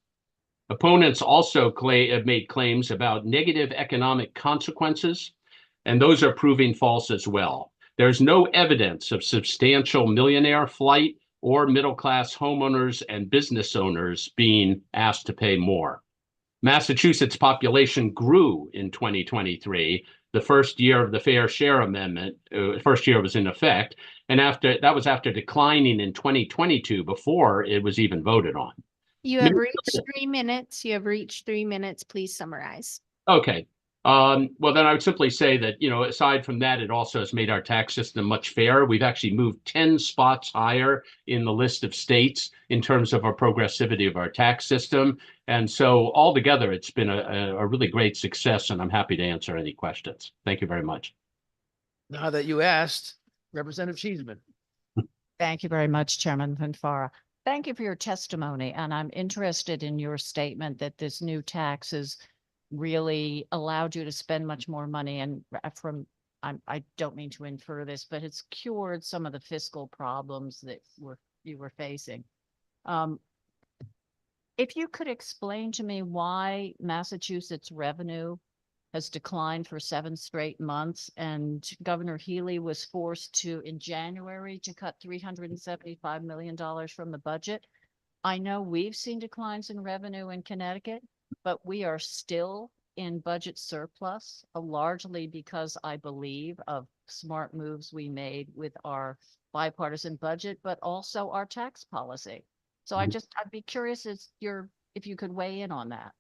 Opponents also have made claims about negative economic consequences, and those are proving false as well. There's no evidence of substantial millionaire flight or middle-class homeowners and business owners being asked to pay more. Massachusetts' population grew in 2023, the first year of the Fair Share Amendment, first year it was in effect, and that was after declining in 2022 before it was even voted on. You have reached 3 minutes. You have reached 3 minutes. Please summarize. Okay. Well, then I would simply say that, aside from that, it also has made our tax system much fairer. We've actually moved 10 spots higher in the list of states in terms of our progressivity of our tax system. And so altogether, it's been a really great success, and I'm happy to answer any questions. Thank you very much. Now that you asked, Representative Cheeseman. Thank you very much, Chairman Fanfara. Thank you for your testimony, and I'm interested in your statement that this new tax has really allowed you to spend much more money, and I don't mean to infer this, but it's cured some of the fiscal problems that you were facing. If you could explain to me why Massachusetts revenue has declined for 7 straight months, and Governor Healy was forced to, in January, to cut $375 million from the budget. I know we've seen declines in revenue in Connecticut, but we are still in budget surplus, largely because I believe of smart moves we made with our bipartisan budget, but also our tax policy. So I'd be curious if you could weigh in on that.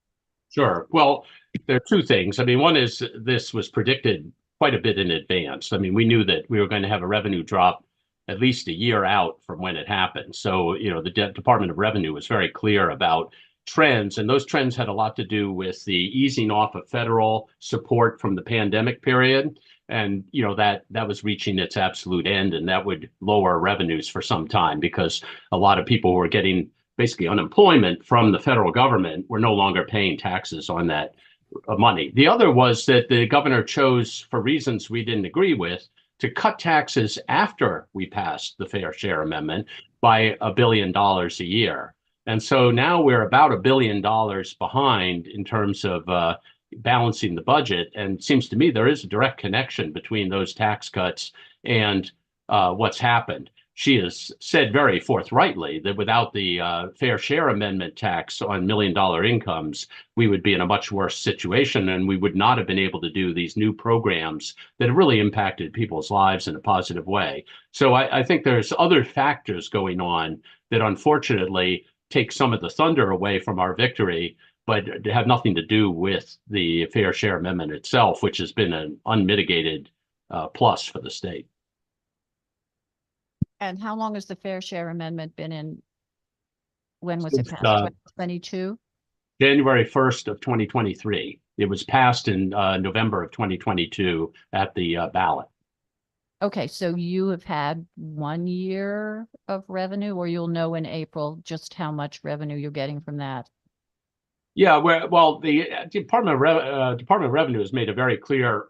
Sure. Well, there are two things. I mean, one is this was predicted quite a bit in advance. I mean, we knew that we were going to have a revenue drop at least a year out from when it happened. So, the Department of Revenue was very clear about trends, and those trends had a lot to do with the easing off of federal support from the pandemic period. And, that was reaching its absolute end, and that would lower revenues for some time because a lot of people were getting basically unemployment from the federal government were no longer paying taxes on that money. The other was that the governor chose, for reasons we didn't agree with, to cut taxes after we passed the Fair Share Amendment by $1 billion a year. And so now we're about $1 billion behind in terms of balancing the budget. And it seems to me there is a direct connection between those tax cuts and what's happened. She has said very forthrightly that without the Fair Share Amendment tax on $1 million incomes, we would be in a much worse situation, and we would not have been able to do these new programs that have really impacted people's lives in a positive way. So I think there's other factors going on that unfortunately take some of the thunder away from our victory, but have nothing to do with the Fair Share Amendment itself, which has been an unmitigated plus for the state. And how long has the Fair Share Amendment been in? When was it passed? 2022? January 1st of 2023. It was passed in November of 2022 at the ballot. Okay, so you have had 1 year of revenue, or you'll know in April just how much revenue you're getting from that? Yeah, well, the Department of Revenue has made a very clear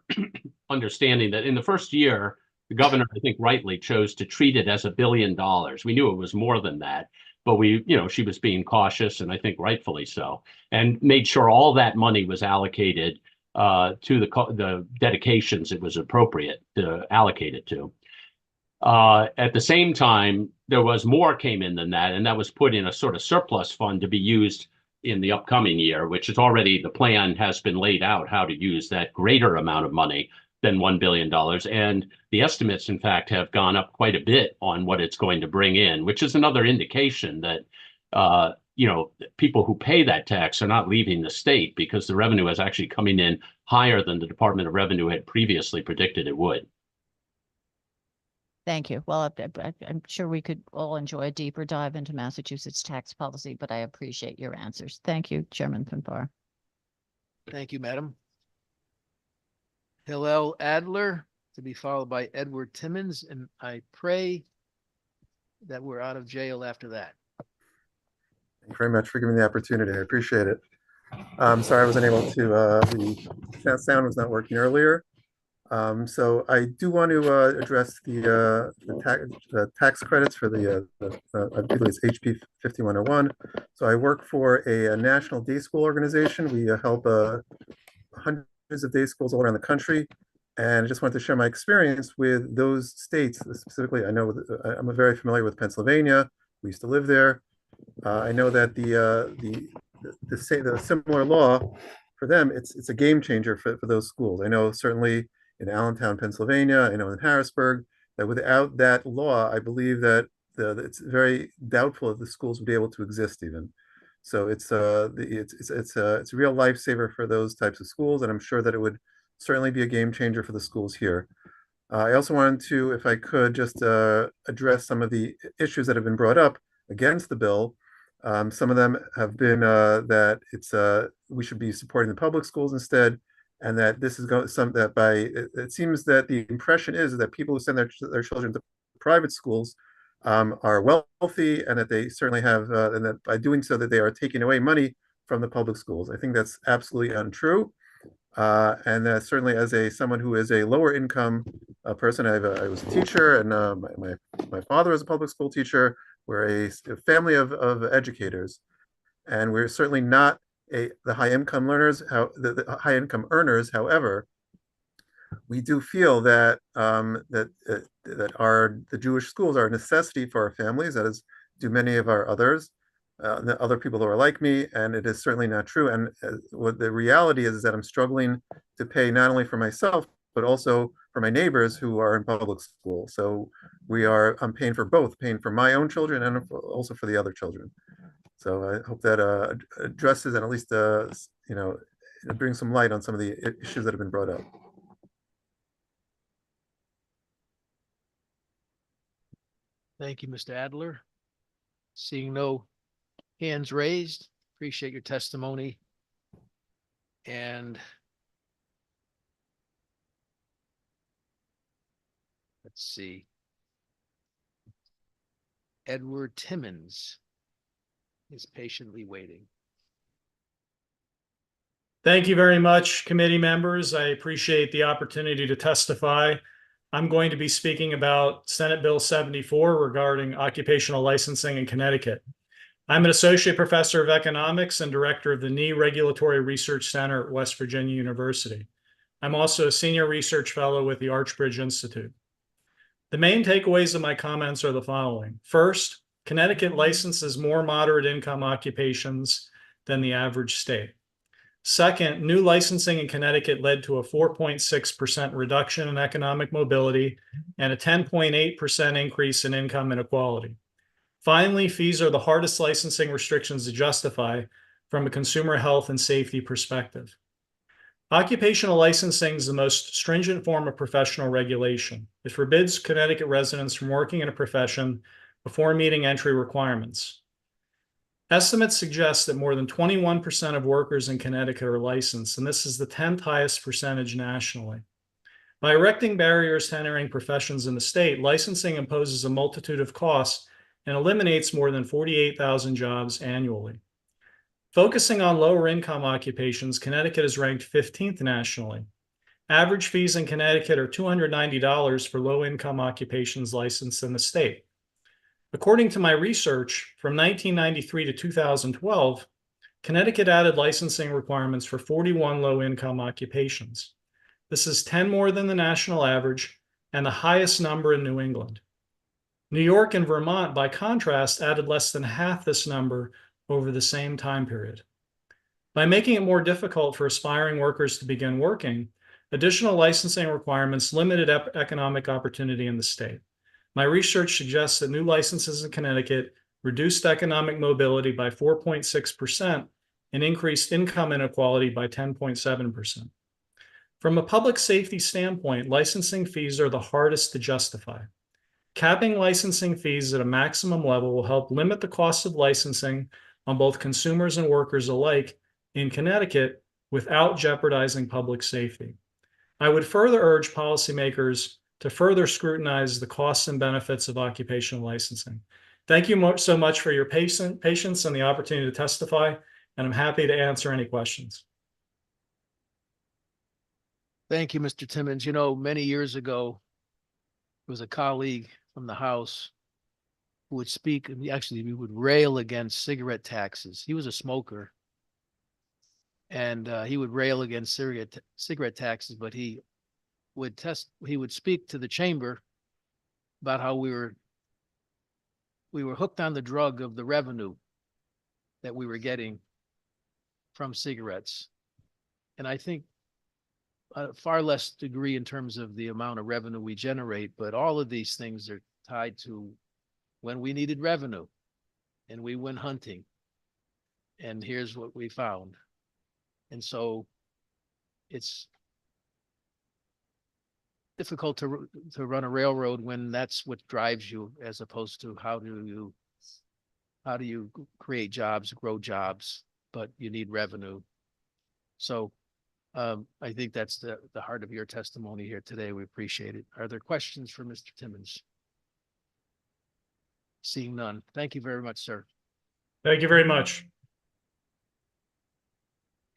understanding that in the first year, the governor, I think, rightly chose to treat it as $1 billion. We knew it was more than that, but she was being cautious, and I think rightfully so, and made sure all that money was allocated to the dedications it was appropriate to allocate it to. At the same time, there was more came in than that, and that was put in a sort of surplus fund to be used in the upcoming year, which is already the plan has been laid out how to use that greater amount of money than $1 billion. And the estimates, in fact, have gone up quite a bit on what it's going to bring in, which is another indication that, people who pay that tax are not leaving the state because the revenue is actually coming in higher than the Department of Revenue had previously predicted it would. Thank you. Well, I'm sure we could all enjoy a deeper dive into Massachusetts tax policy, but I appreciate your answers. Thank you, Chairman Fanfare. Thank you, Madam. Hillel Adler, to be followed by Edward Timmons, and I pray that we're out of jail after that. Thank you very much for giving me the opportunity. I appreciate it. Sorry I wasn't able to, the sound was not working earlier. So I do want to address the tax credits for I believe it's HB 5101. So I work for a national day school organization. We help hundreds of day schools all around the country. And I just wanted to share my experience with those states. Specifically, I know I'm very familiar with Pennsylvania. We used to live there. I know that the similar law for them, it's a game changer for those schools. I know certainly in Allentown, Pennsylvania, I know in Harrisburg, that without that law, I believe that it's very doubtful if the schools would be able to exist even. So it's a real lifesaver for those types of schools, and I'm sure that it would certainly be a game changer for the schools here. I also wanted to, if I could, just address some of the issues that have been brought up against the bill. Some of them have been that we should be supporting the public schools instead, and that this is it seems that the impression is that people who send their children to private schools are wealthy, and that they certainly have, and that by doing so that they are taking away money from the public schools. I think that's absolutely untrue. And certainly as someone who is a lower income person, I was a teacher, and my father is a public school teacher. We're a family of educators, and we're certainly not the high income learners, the high income earners. However, we do feel that the Jewish schools are a necessity for our families, as do many of our others. the other people who are like me, and it is certainly not true. And what the reality is that I'm struggling to pay not only for myself, but also for my neighbors who are in public school. So I'm paying for both, paying for my own children and also for the other children. So I hope that addresses and at least, brings some light on some of the issues that have been brought up. Thank you, Mr. Adler. Seeing no hands raised, appreciate your testimony. And let's see. Edward Timmons is patiently waiting. Thank you very much, committee members. I appreciate the opportunity to testify. I'm going to be speaking about Senate Bill 74 regarding occupational licensing in Connecticut. I'm an associate professor of economics and director of the NE Regulatory Research Center at West Virginia University. I'm also a senior research fellow with the Archbridge Institute. The main takeaways of my comments are the following. First, Connecticut licenses more moderate income occupations than the average state. Second, new licensing in Connecticut led to a 4.6% reduction in economic mobility and a 10.8% increase in income inequality. Finally, fees are the hardest licensing restrictions to justify from a consumer health and safety perspective. Occupational licensing is the most stringent form of professional regulation. It forbids Connecticut residents from working in a profession before meeting entry requirements. Estimates suggest that more than 21% of workers in Connecticut are licensed, and this is the 10th highest percentage nationally. By erecting barriers to entering professions in the state, licensing imposes a multitude of costs and eliminates more than 48,000 jobs annually. Focusing on lower income occupations, Connecticut is ranked 15th nationally. Average fees in Connecticut are $290 for low income occupations licensed in the state. According to my research, from 1993 to 2012, Connecticut added licensing requirements for 41 low-income occupations. This is 10 more than the national average and the highest number in New England. New York and Vermont, by contrast, added less than half this number over the same time period. By making it more difficult for aspiring workers to begin working, additional licensing requirements limited economic opportunity in the state. My research suggests that new licenses in Connecticut reduced economic mobility by 4.6% and increased income inequality by 10.7%. From a public safety standpoint, licensing fees are the hardest to justify. Capping licensing fees at a maximum level will help limit the cost of licensing on both consumers and workers alike in Connecticut without jeopardizing public safety. I would further urge policymakers to further scrutinize the costs and benefits of occupational licensing. Thank you so much for your patience and the opportunity to testify, and I'm happy to answer any questions. Thank you, Mr. Timmons. You know, many years ago, there was a colleague from the House who would speak, and we would rail against cigarette taxes. He was a smoker, and he would rail against cigarette taxes, but he would speak to the chamber about how we were hooked on the drug of the revenue that we were getting from cigarettes. And I think a far less degree in terms of the amount of revenue we generate, but all of these things are tied to when we needed revenue and we went hunting. And here's what we found. And so it's difficult to run a railroad when that's what drives you, as opposed to how do you create jobs, grow jobs, but you need revenue. So I think that's the heart of your testimony here today. We appreciate it. Are there questions for Mr. Timmons? Seeing none. Thank you very much, sir. Thank you very much.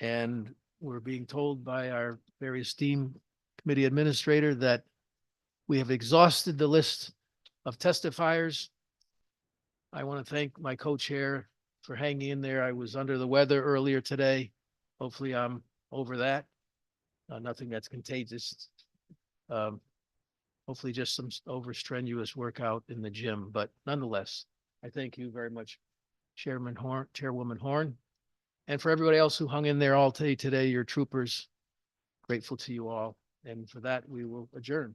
And we're being told by our very esteemed committee administrator that we have exhausted the list of testifiers. I want to thank my co-chair for hanging in there. I was under the weather earlier today. Hopefully I'm over that. Nothing that's contagious. Hopefully just some overstrenuous workout in the gym, but nonetheless, I thank you very much, Chairwoman Horn. And for everybody else who hung in there all day today, your troopers, grateful to you all. And for that, we will adjourn.